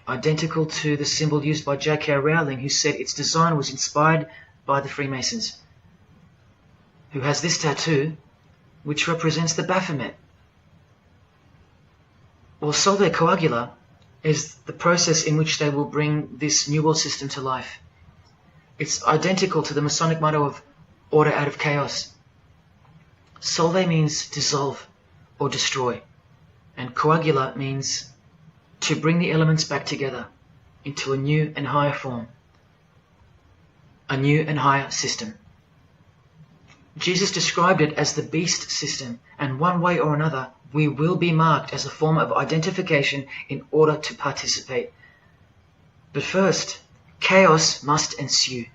Identical to the symbol used by J.K. Rowling, who said its design was inspired by the Freemasons. Who has this tattoo, which represents the Baphomet. Well, Solve Coagula is the process in which they will bring this New World system to life. It's identical to the Masonic motto of order out of chaos. Solve means dissolve or destroy, and coagula means to bring the elements back together into a new and higher form, a new and higher system. Jesus described it as the beast system, and one way or another, we will be marked as a form of identification in order to participate. But first, chaos must ensue.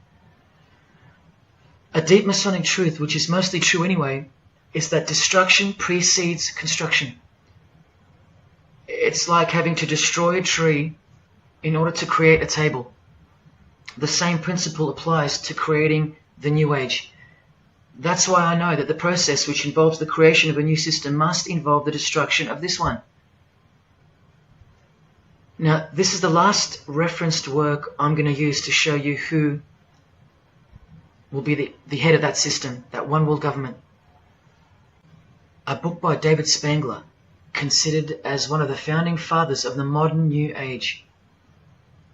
A deep Masonic truth, which is mostly true anyway, is that destruction precedes construction. It's like having to destroy a tree in order to create a table. The same principle applies to creating the New Age. That's why I know that the process which involves the creation of a new system must involve the destruction of this one. Now, this is the last referenced work I'm going to use to show you who will be the head of that system, that one world government. A book by David Spangler, considered as one of the founding fathers of the modern New Age.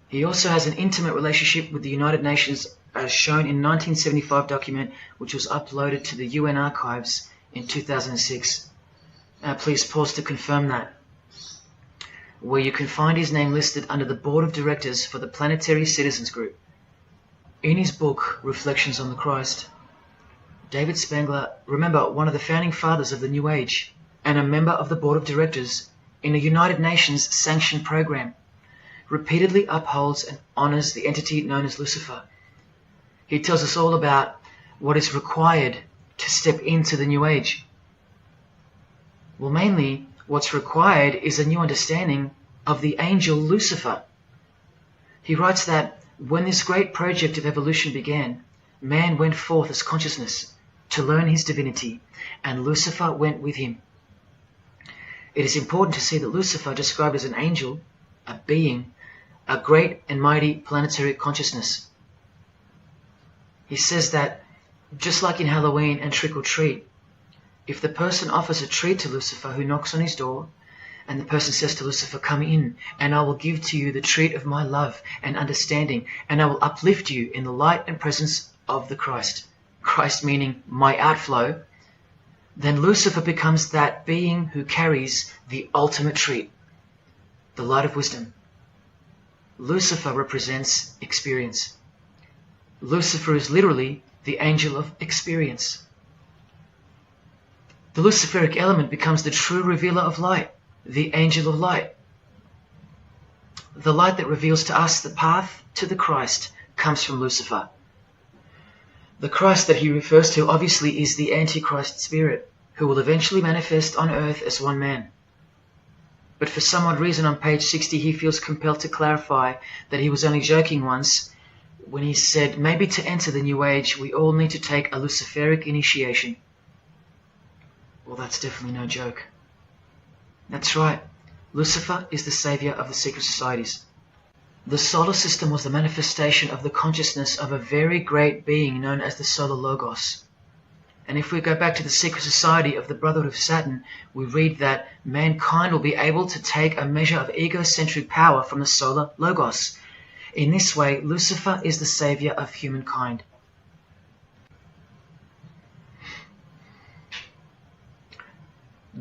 He also has an intimate relationship with the United Nations, as shown in 1975 document which was uploaded to the UN archives in 2006. Please pause to confirm that. Where you can find his name listed under the Board of Directors for the Planetary Citizens Group. In his book, Reflections on the Christ, David Spangler, remember, one of the founding fathers of the New Age and a member of the Board of Directors in a United Nations sanctioned program, repeatedly upholds and honors the entity known as Lucifer. He tells us all about what is required to step into the New Age. Well, mainly, what's required is a new understanding of the angel Lucifer. He writes that when this great project of evolution began, man went forth as consciousness to learn his divinity, and Lucifer went with him. It is important to see that Lucifer, described as an angel, a being, a great and mighty planetary consciousness. He says that, just like in Halloween and trick or treat, if the person offers a treat to Lucifer who knocks on his door, And the person says to Lucifer, come in, and I will give to you the treat of my love and understanding, and I will uplift you in the light and presence of the Christ. Christ meaning my outflow. Then Lucifer becomes that being who carries the ultimate treat, the light of wisdom. Lucifer represents experience. Lucifer is literally the angel of experience. The Luciferic element becomes the true revealer of light, the angel of light. The light that reveals to us the path to the Christ comes from Lucifer. The Christ that he refers to obviously is the Antichrist spirit, who will eventually manifest on earth as one man. But for some odd reason on page 60 he feels compelled to clarify that he was only joking once when he said maybe to enter the New Age we all need to take a Luciferic initiation. Well, that's definitely no joke. That's right. Lucifer is the savior of the secret societies. The solar system was the manifestation of the consciousness of a very great being known as the Solar Logos. And if we go back to the secret society of the Brotherhood of Saturn, we read that mankind will be able to take a measure of egocentric power from the Solar Logos. In this way, Lucifer is the savior of humankind.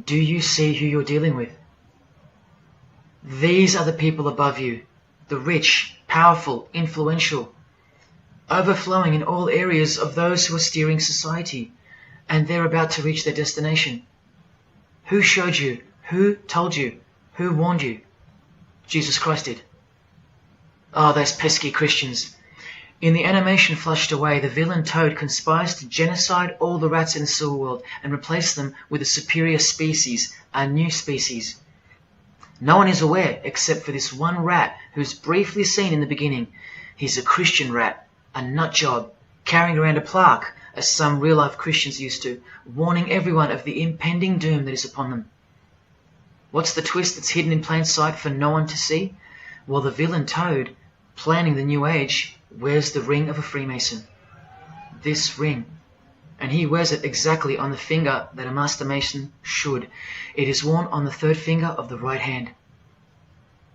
Do you see who you're dealing with? These are the people above you, the rich, powerful, influential, overflowing in all areas of those who are steering society, and they're about to reach their destination. Who showed you? Who told you? Who warned you? Jesus Christ did. Oh, those pesky Christians. In the animation flushed away, the villain Toad conspires to genocide all the rats in the sewer world and replace them with a superior species, a new species. No one is aware except for this one rat who's briefly seen in the beginning. He's a Christian rat, a nut job, carrying around a plaque, as some real-life Christians used to, warning everyone of the impending doom that is upon them. What's the twist that's hidden in plain sight for no one to see? Well, the villain Toad, planning the New Age, wears the ring of a Freemason. This ring. And he wears it exactly on the finger that a Master Mason should. It is worn on the third finger of the right hand.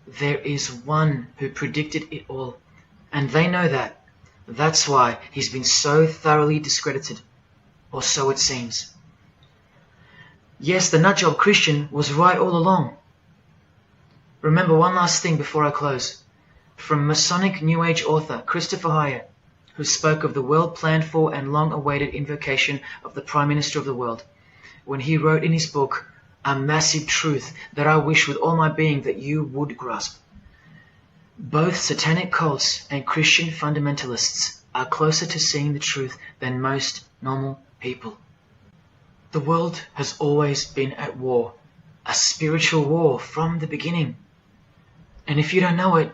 There is one who predicted it all, and they know that. That's why he's been so thoroughly discredited, or so it seems. Yes, the nutjob Christian was right all along. Remember one last thing before I close. From Masonic New Age author Christopher Hyatt, who spoke of the well-planned-for and long-awaited invocation of the Prime Minister of the world, when he wrote in his book, a massive truth that I wish with all my being that you would grasp. Both satanic cults and Christian fundamentalists are closer to seeing the truth than most normal people. The world has always been at war, a spiritual war from the beginning. And if you don't know it,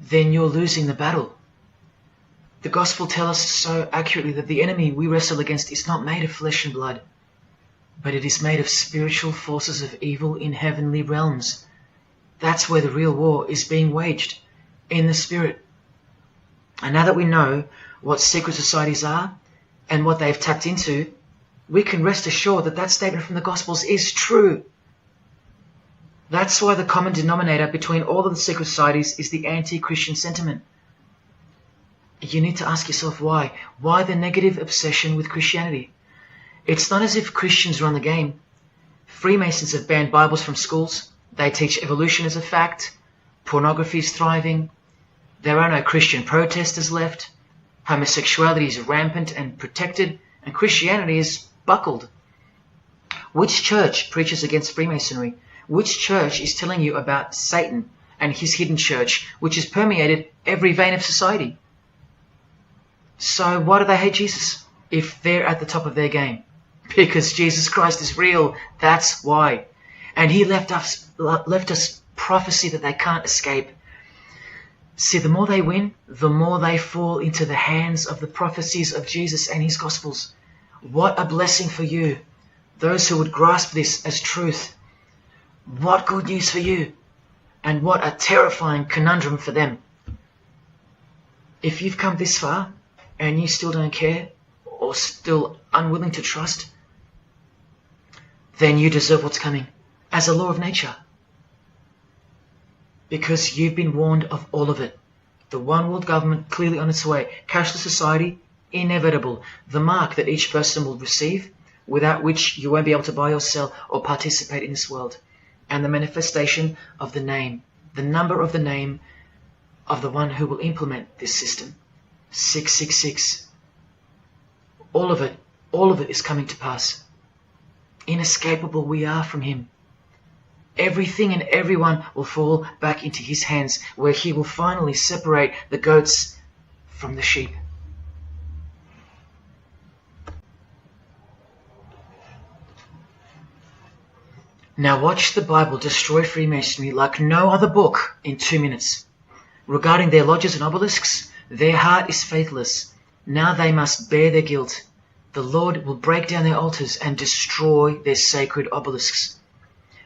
then you're losing the battle. The Gospel tells us so accurately that the enemy we wrestle against is not made of flesh and blood, but it is made of spiritual forces of evil in heavenly realms. That's where the real war is being waged, in the spirit. And now that we know what secret societies are and what they've tapped into, we can rest assured that that statement from the Gospels is true. That's why the common denominator between all of the secret societies is the anti-Christian sentiment. You need to ask yourself why. Why the negative obsession with Christianity? It's not as if Christians run the game. Freemasons have banned Bibles from schools. They teach evolution as a fact. Pornography is thriving. There are no Christian protesters left. Homosexuality is rampant and protected, and Christianity is buckled. Which church preaches against Freemasonry? Which church is telling you about Satan and his hidden church, which has permeated every vein of society? So why do they hate Jesus if they're at the top of their game? Because Jesus Christ is real, that's why. And he left us prophecy that they can't escape. See, the more they win, the more they fall into the hands of the prophecies of Jesus and his Gospels. What a blessing for you, those who would grasp this as truth. What good news for you, and what a terrifying conundrum for them. If you've come this far, and you still don't care, or still unwilling to trust, then you deserve what's coming, as a law of nature. because you've been warned of all of it. The one world government clearly on its way. Cashless society, inevitable. The mark that each person will receive, without which you won't be able to buy or sell or participate in this world. And the manifestation of the name, the number of the name of the one who will implement this system. 666. All of it is coming to pass. Inescapable we are from him. Everything and everyone will fall back into his hands, where he will finally separate the goats from the sheep. Now watch the Bible destroy Freemasonry like no other book in 2 minutes. Regarding their lodges and obelisks, their heart is faithless. Now they must bear their guilt. The Lord will break down their altars and destroy their sacred obelisks.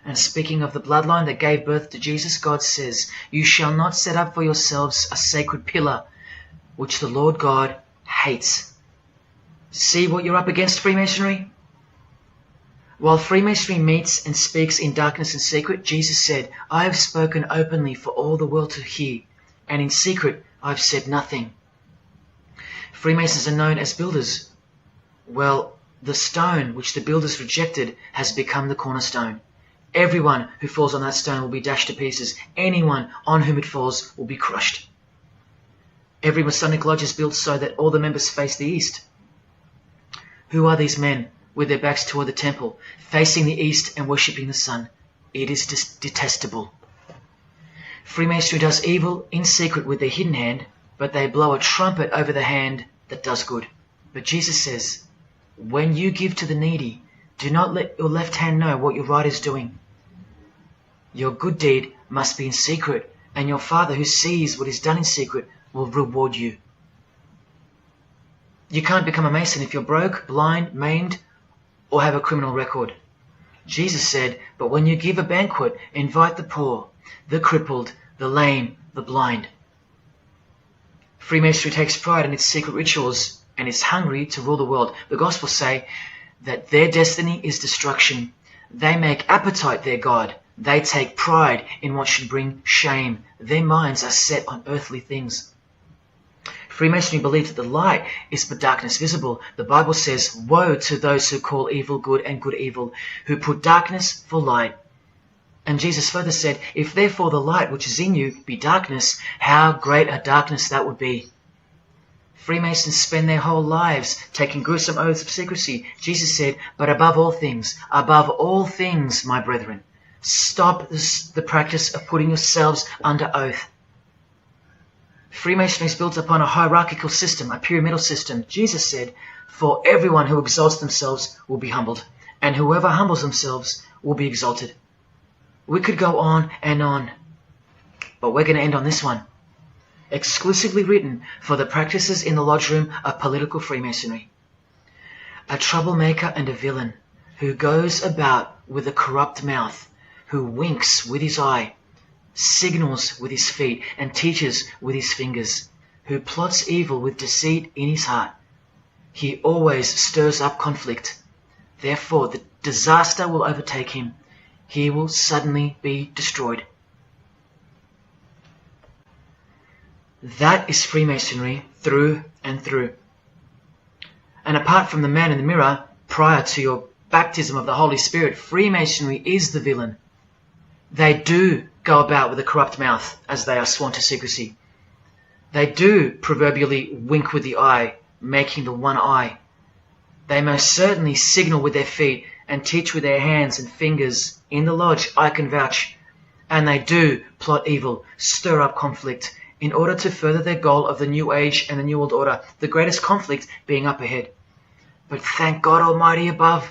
And speaking of the bloodline that gave birth to Jesus, God says, "You shall not set up for yourselves a sacred pillar, which the Lord God hates." See what you're up against, Freemasonry? While Freemasonry meets and speaks in darkness and secret, Jesus said, "I have spoken openly for all the world to hear, and in secret I've said nothing." Freemasons are known as builders. Well, the stone which the builders rejected has become the cornerstone. Everyone who falls on that stone will be dashed to pieces. Anyone on whom it falls will be crushed. Every Masonic lodge is built so that all the members face the east. Who are these men with their backs toward the temple, facing the east and worshipping the sun? It is detestable. Freemasonry does evil in secret with their hidden hand, but they blow a trumpet over the hand that does good. But Jesus says, when you give to the needy, do not let your left hand know what your right is doing. Your good deed must be in secret, and your Father who sees what is done in secret will reward you. You can't become a Mason if you're broke, blind, maimed, or have a criminal record. Jesus said, but when you give a banquet, invite the poor, the crippled, the lame, the blind. Freemasonry takes pride in its secret rituals and is hungry to rule the world. The Gospels say that their destiny is destruction. They make appetite their God. They take pride in what should bring shame. Their minds are set on earthly things. Freemasonry believes that the light is but darkness visible. The Bible says, woe to those who call evil good and good evil, who put darkness for light. And Jesus further said, if therefore the light which is in you be darkness, how great a darkness that would be. Freemasons spend their whole lives taking gruesome oaths of secrecy. Jesus said, but above all things, my brethren, stop the practice of putting yourselves under oath. Freemasonry is built upon a hierarchical system, a pyramidal system. Jesus said, for everyone who exalts themselves will be humbled, and whoever humbles themselves will be exalted. We could go on and on, but we're going to end on this one. Exclusively written for the practices in the lodge room of political Freemasonry. A troublemaker and a villain who goes about with a corrupt mouth, who winks with his eye, signals with his feet, and teaches with his fingers, who plots evil with deceit in his heart. He always stirs up conflict. Therefore, the disaster will overtake him. He will suddenly be destroyed. That is Freemasonry through and through. And apart from the man in the mirror, prior to your baptism of the Holy Spirit, Freemasonry is the villain. They do go about with a corrupt mouth as they are sworn to secrecy. They do proverbially wink with the eye, making the one eye. They most certainly signal with their feet and teach with their hands and fingers. In the lodge, I can vouch. And they do plot evil, stir up conflict, in order to further their goal of the New Age and the New World Order, the greatest conflict being up ahead. But thank God Almighty above,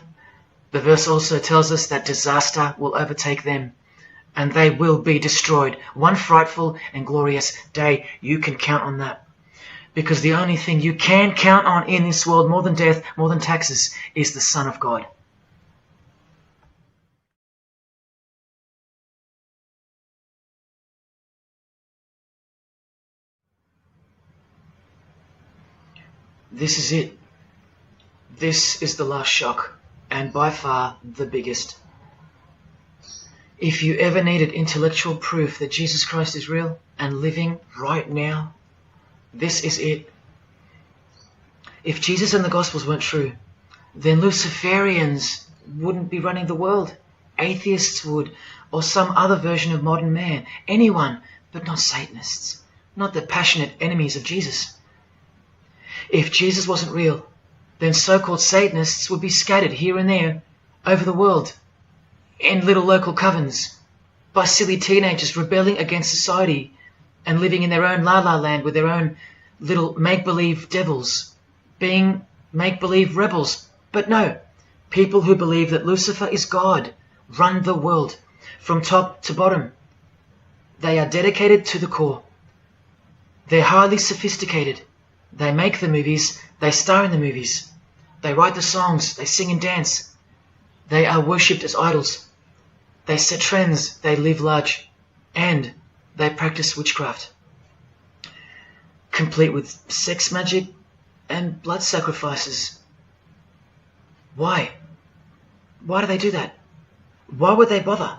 the verse also tells us that disaster will overtake them, and they will be destroyed. One frightful and glorious day, you can count on that. Because the only thing you can count on in this world, more than death, more than taxes, is the Son of God. This is it. This is the last shock, and by far the biggest. If you ever needed intellectual proof that Jesus Christ is real and living right now, this is it. If Jesus and the Gospels weren't true, then Luciferians wouldn't be running the world. Atheists would, or some other version of modern man. Anyone, but not Satanists, not the passionate enemies of Jesus. If Jesus wasn't real, then so-called Satanists would be scattered here and there over the world in little local covens by silly teenagers rebelling against society and living in their own la-la land with their own little make-believe devils, being make-believe rebels. But no, people who believe that Lucifer is God run the world from top to bottom. They are dedicated to the core. They're highly sophisticated. They make the movies, they star in the movies. They write the songs, they sing and dance. They are worshipped as idols. They set trends, they live large, and they practice witchcraft, complete with sex magic and blood sacrifices. Why? Why do they do that? Why would they bother?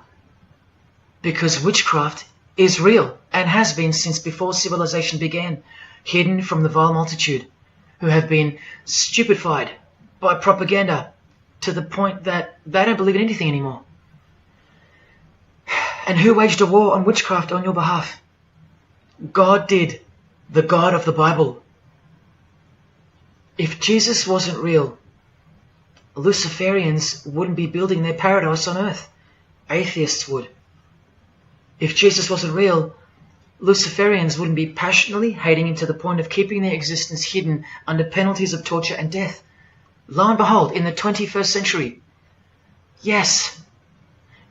Because witchcraft is real and has been since before civilization began, hidden from the vile multitude who have been stupefied by propaganda to the point that they don't believe in anything anymore. And who waged a war on witchcraft on your behalf? God did, the God of the Bible. If Jesus wasn't real, Luciferians wouldn't be building their paradise on earth. Atheists would. If Jesus wasn't real, Luciferians wouldn't be passionately hating him to the point of keeping their existence hidden under penalties of torture and death. Lo and behold, in the 21st century, yes,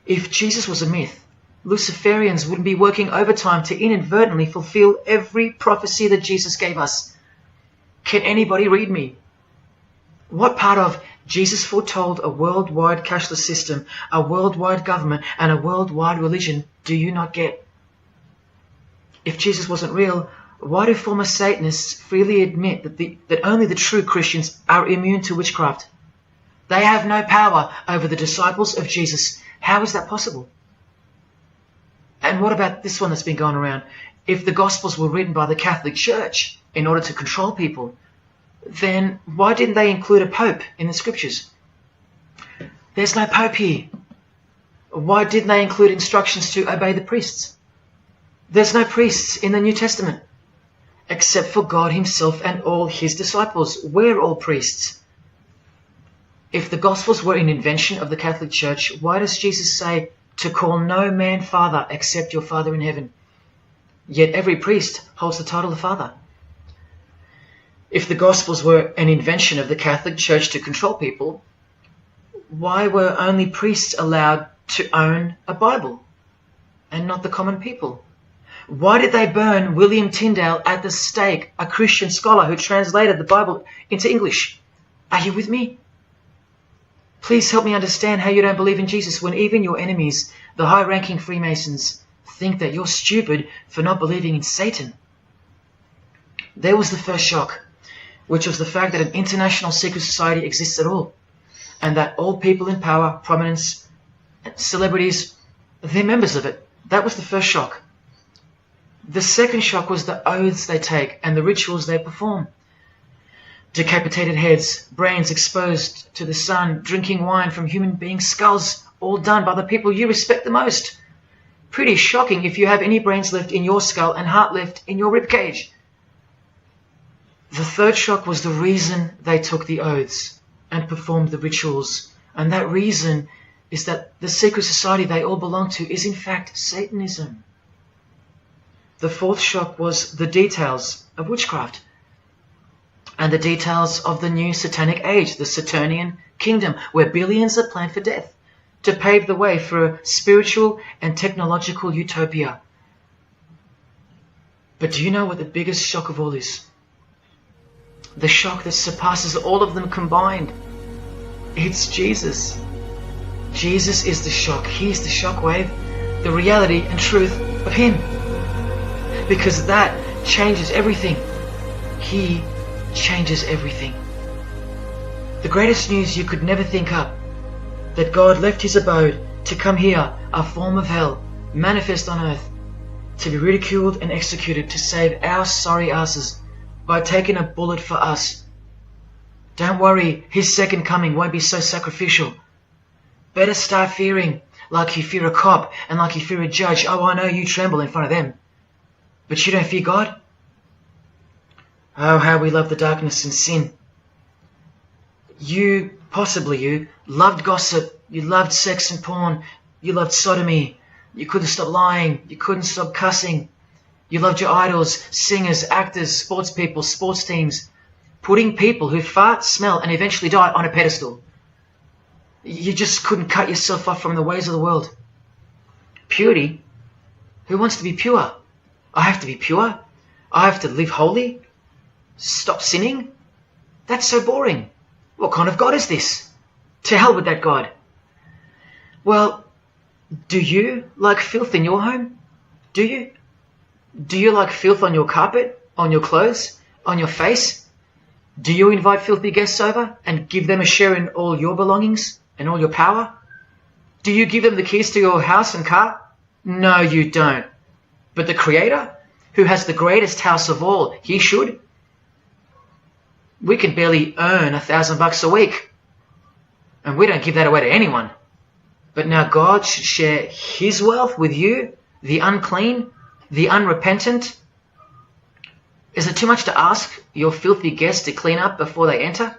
if Jesus was a myth, Luciferians wouldn't be working overtime to inadvertently fulfill every prophecy that Jesus gave us. Can anybody read me? What part of Jesus foretold a worldwide cashless system, a worldwide government, and a worldwide religion do you not get? If Jesus wasn't real, why do former Satanists freely admit that only the true Christians are immune to witchcraft? They have no power over the disciples of Jesus. How is that possible? And what about this one that's been going around? If the Gospels were written by the Catholic Church in order to control people, then why didn't they include a pope in the scriptures? There's no pope here. Why didn't they include instructions to obey the priests? There's no priests in the New Testament, except for God himself and all his disciples. We're all priests. If the Gospels were an invention of the Catholic Church, why does Jesus say to call no man Father except your Father in heaven? Yet every priest holds the title of Father. If the Gospels were an invention of the Catholic Church to control people, why were only priests allowed to own a Bible and not the common people? Why did they burn William Tyndale at the stake, a Christian scholar who translated the Bible into English? Are you with me? Please help me understand how you don't believe in Jesus when even your enemies, the high-ranking Freemasons, think that you're stupid for not believing in Satan. There was the first shock, which was the fact that an international secret society exists at all, and that all people in power, prominence, celebrities, they're members of it. That was the first shock. The second shock was the oaths they take and the rituals they perform. Decapitated heads, brains exposed to the sun, drinking wine from human beings' skulls, all done by the people you respect the most. Pretty shocking if you have any brains left in your skull and heart left in your ribcage. The third shock was the reason they took the oaths and performed the rituals. And that reason is that the secret society they all belong to is in fact Satanism. The fourth shock was the details of witchcraft and the details of the new Satanic age, the Saturnian kingdom, where billions are planned for death to pave the way for a spiritual and technological utopia. But do you know what the biggest shock of all is? The shock that surpasses all of them combined. It's Jesus. Jesus is the shock. He's the shockwave, the reality and truth of him. Because that changes everything. He changes everything. The greatest news you could never think up, that God left his abode to come here, a form of hell, manifest on earth, to be ridiculed and executed to save our sorry asses by taking a bullet for us. Don't worry, his second coming won't be so sacrificial. Better start fearing like you fear a cop and like you fear a judge. Oh, I know you tremble in front of them. But you don't fear God? Oh, how we love the darkness and sin. You, possibly you, loved gossip. You loved sex and porn. You loved sodomy. You couldn't stop lying. You couldn't stop cussing. You loved your idols, singers, actors, sports people, sports teams. Putting people who fart, smell, and eventually die on a pedestal. You just couldn't cut yourself off from the ways of the world. Purity? Who wants to be pure? I have to be pure. I have to live holy. Stop sinning? That's so boring. What kind of God is this? To hell with that God. Well, do you like filth in your home? Do you? Do you like filth on your carpet, on your clothes, on your face? Do you invite filthy guests over and give them a share in all your belongings and all your power? Do you give them the keys to your house and car? No, you don't. But the Creator, who has the greatest house of all, he should. We can barely earn $1,000 a week, and we don't give that away to anyone. But now God should share his wealth with you, the unclean, the unrepentant. Is it too much to ask your filthy guests to clean up before they enter?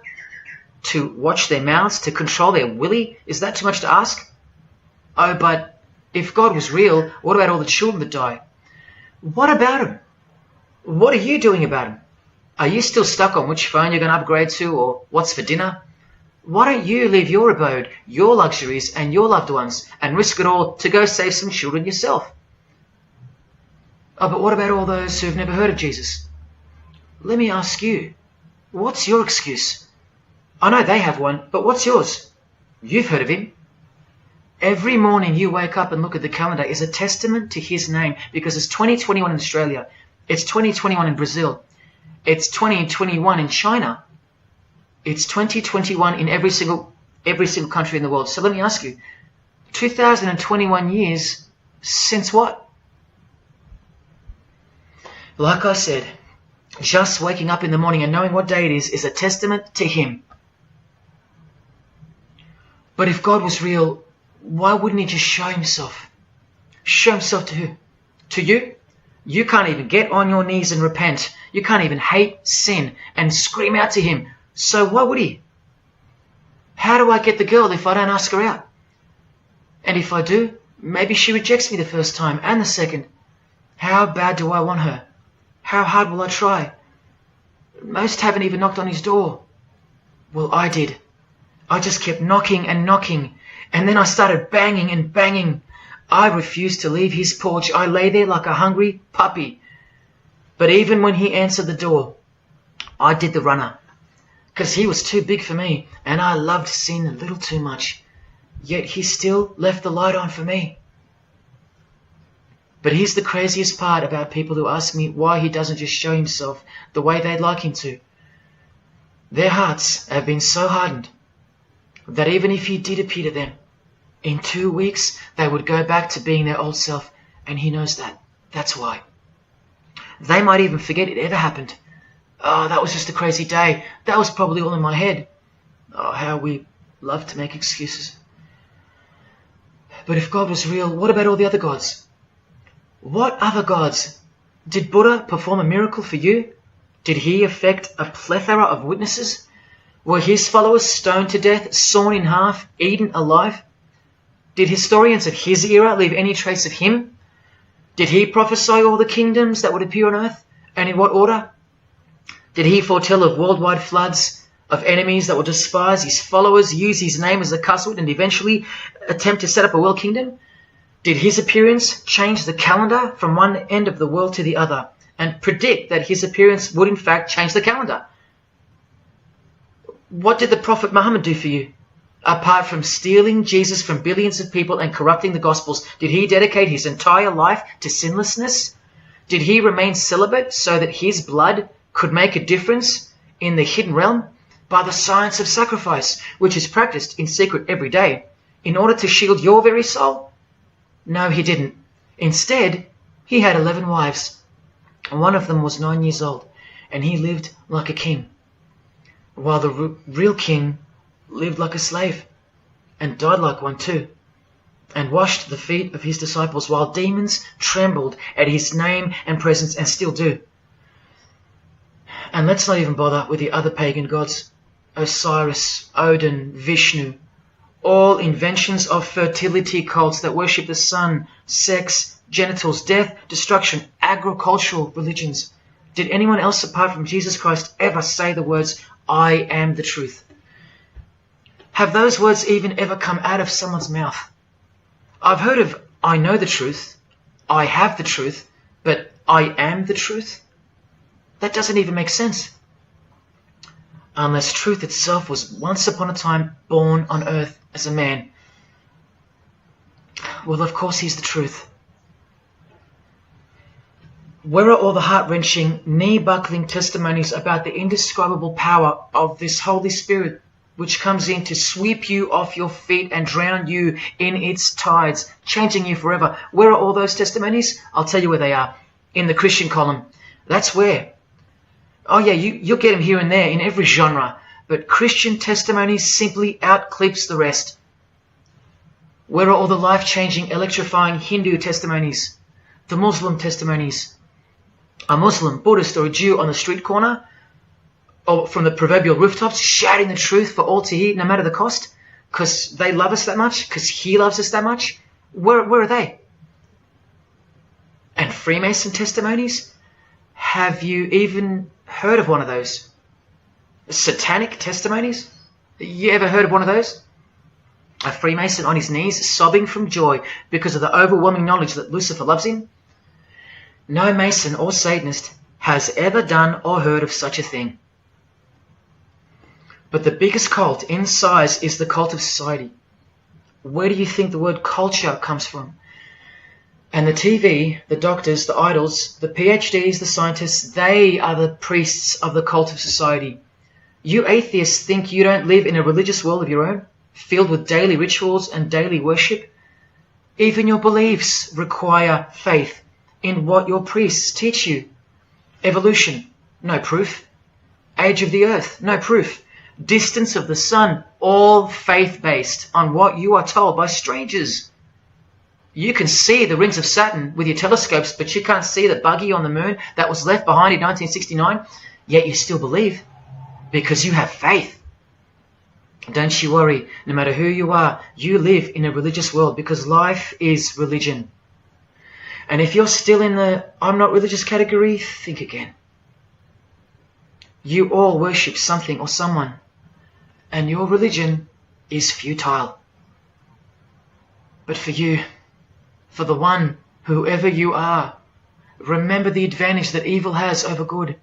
To watch their mouths, to control their willy? Is that too much to ask? Oh, but if God was real, what about all the children that die? What about them? What are you doing about them? Are you still stuck on which phone you're going to upgrade to or what's for dinner? Why don't you leave your abode, your luxuries and your loved ones and risk it all to go save some children yourself? Oh, but what about all those who've never heard of Jesus? Let me ask you, what's your excuse? I know they have one, but what's yours? You've heard of him. Every morning you wake up and look at the calendar is a testament to his name, because it's 2021 in Australia, it's 2021 in Brazil, it's 2021 in China, it's 2021 in every single country in the world. So let me ask you, 2021 years since what? Like I said, just waking up in the morning and knowing what day it is a testament to him. But if God was real, why wouldn't he just show himself? Show himself to who? To you? You can't even get on your knees and repent. You can't even hate sin and scream out to him. So why would he? How do I get the girl if I don't ask her out? And if I do, maybe she rejects me the first time and the second. How bad do I want her? How hard will I try? Most haven't even knocked on his door. Well, I did. I just kept knocking and knocking, and then I started banging and banging. I refused to leave his porch. I lay there like a hungry puppy. But even when he answered the door, I did the runner, because he was too big for me, and I loved sin a little too much. Yet he still left the light on for me. But here's the craziest part about people who ask me why he doesn't just show himself the way they'd like him to. Their hearts have been so hardened that even if he did appear to them, in 2 weeks they would go back to being their old self, and he knows that. That's why. They might even forget it ever happened. Oh, that was just a crazy day. That was probably all in my head. Oh, how we love to make excuses. But if God was real, what about all the other gods? What other gods? Did Buddha perform a miracle for you? Did he affect a plethora of witnesses? Were his followers stoned to death, sawn in half, eaten alive? Did historians of his era leave any trace of him? Did he prophesy all the kingdoms that would appear on earth, and in what order? Did he foretell of worldwide floods, of enemies that would despise his followers, use his name as a cuss word, and eventually attempt to set up a world kingdom? Did his appearance change the calendar from one end of the world to the other, and predict that his appearance would in fact change the calendar? What did the Prophet Muhammad do for you? Apart from stealing Jesus from billions of people and corrupting the Gospels, did he dedicate his entire life to sinlessness? Did he remain celibate so that his blood could make a difference in the hidden realm? By the science of sacrifice, which is practiced in secret every day, in order to shield your very soul? No, he didn't. Instead, he had 11 wives. One of them was 9 years old, and he lived like a king, while the real king lived like a slave, and died like one too, and washed the feet of his disciples, while demons trembled at his name and presence, and still do. And let's not even bother with the other pagan gods, Osiris, Odin, Vishnu, all inventions of fertility cults that worship the sun, sex, genitals, death, destruction, agricultural religions. Did anyone else apart from Jesus Christ ever say the words, I am the truth? Have those words even ever come out of someone's mouth? I've heard of, I know the truth, I have the truth, but I am the truth? That doesn't even make sense. Unless truth itself was once upon a time born on earth as a man. Well, of course he's the truth. Where are all the heart-wrenching, knee-buckling testimonies about the indescribable power of this Holy Spirit, which comes in to sweep you off your feet and drown you in its tides, changing you forever? Where are all those testimonies? I'll tell you where they are. In the Christian column. That's where. Oh yeah, you'll get them here and there in every genre, but Christian testimonies simply outclips the rest. Where are all the life-changing, electrifying Hindu testimonies? The Muslim testimonies? A Muslim, Buddhist or a Jew on the street corner, or from the proverbial rooftops, shouting the truth for all to hear, no matter the cost, because they love us that much, because he loves us that much? Where are they? And Freemason testimonies? Have you even heard of one of those? Satanic testimonies? You ever heard of one of those? A Freemason on his knees, sobbing from joy because of the overwhelming knowledge that Lucifer loves him? No Mason or Satanist has ever done or heard of such a thing. But the biggest cult in size is the cult of society. Where do you think the word culture comes from? And the TV, the doctors, the idols, the PhDs, the scientists, they are the priests of the cult of society. You atheists think you don't live in a religious world of your own, filled with daily rituals and daily worship? Even your beliefs require faith in what your priests teach you. Evolution, no proof. Age of the earth, no proof. Distance of the sun, all faith-based on what you are told by strangers. You can see the rings of Saturn with your telescopes, but you can't see the buggy on the moon that was left behind in 1969, yet you still believe, because you have faith. Don't you worry, no matter who you are, you live in a religious world, because life is religion. And if you're still in the I'm not religious category, think again. You all worship something or someone, and your religion is futile. But for you, for the one, whoever you are, remember the advantage that evil has over good.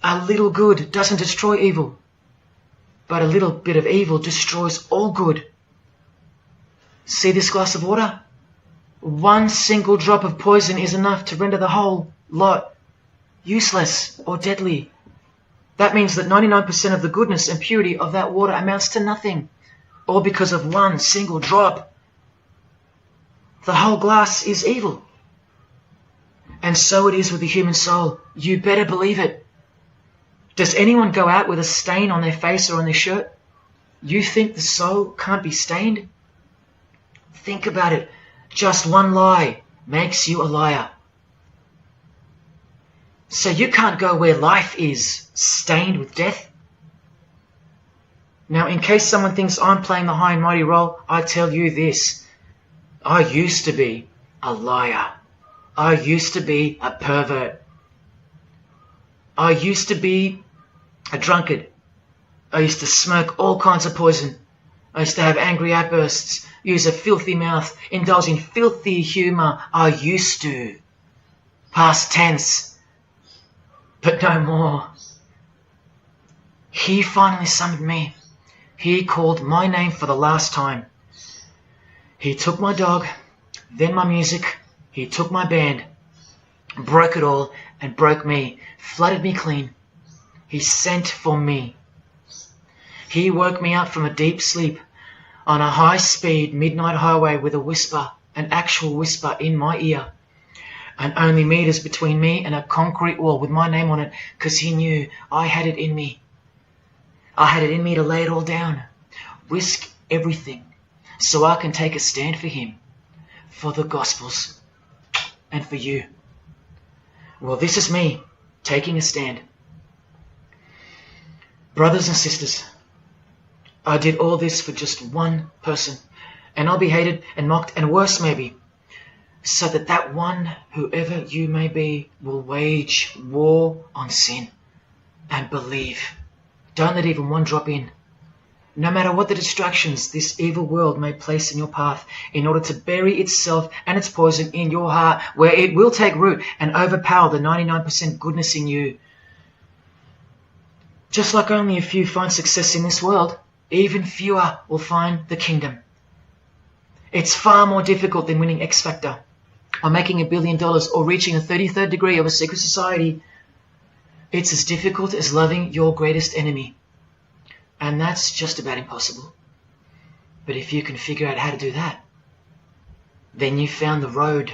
A little good doesn't destroy evil, but a little bit of evil destroys all good. See this glass of water? One single drop of poison is enough to render the whole lot useless or deadly. That means that 99% of the goodness and purity of that water amounts to nothing, all because of one single drop. The whole glass is evil. And so it is with the human soul. You better believe it. Does anyone go out with a stain on their face or on their shirt? You think the soul can't be stained? Think about it. Just one lie makes you a liar. So you can't go where life is, stained with death? Now, in case someone thinks I'm playing the high and mighty role, I tell you this. I used to be a liar. I used to be a pervert. I used to be a drunkard. I used to smoke all kinds of poison. I used to have angry outbursts, use a filthy mouth, indulge in filthy humour. I used to. Past tense. But no more. He finally summoned me. He called my name for the last time. He took my dog, then my music. He took my band, broke it all, and broke me, flooded me clean. He sent for me. He woke me up from a deep sleep. on a high-speed midnight highway with a whisper, an actual whisper in my ear, and only meters between me and a concrete wall with my name on it, because he knew I had it in me. I had it in me to lay it all down, risk everything, so I can take a stand for him, for the Gospels, and for you. Well, this is me taking a stand. Brothers and sisters, I did all this for just one person, and I'll be hated and mocked and worse maybe, so that that one, whoever you may be, will wage war on sin and believe. Don't let even one drop in. No matter what the distractions this evil world may place in your path, in order to bury itself and its poison in your heart, where it will take root and overpower the 99% goodness in you. Just like only a few find success in this world, even fewer will find the kingdom. It's far more difficult than winning X Factor, or making $1 billion, or reaching the 33rd degree of a secret society. It's as difficult as loving your greatest enemy. And that's just about impossible. But if you can figure out how to do that, then you've found the road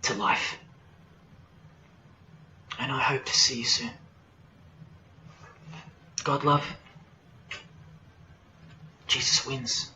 to life. And I hope to see you soon. God love. Jesus wins.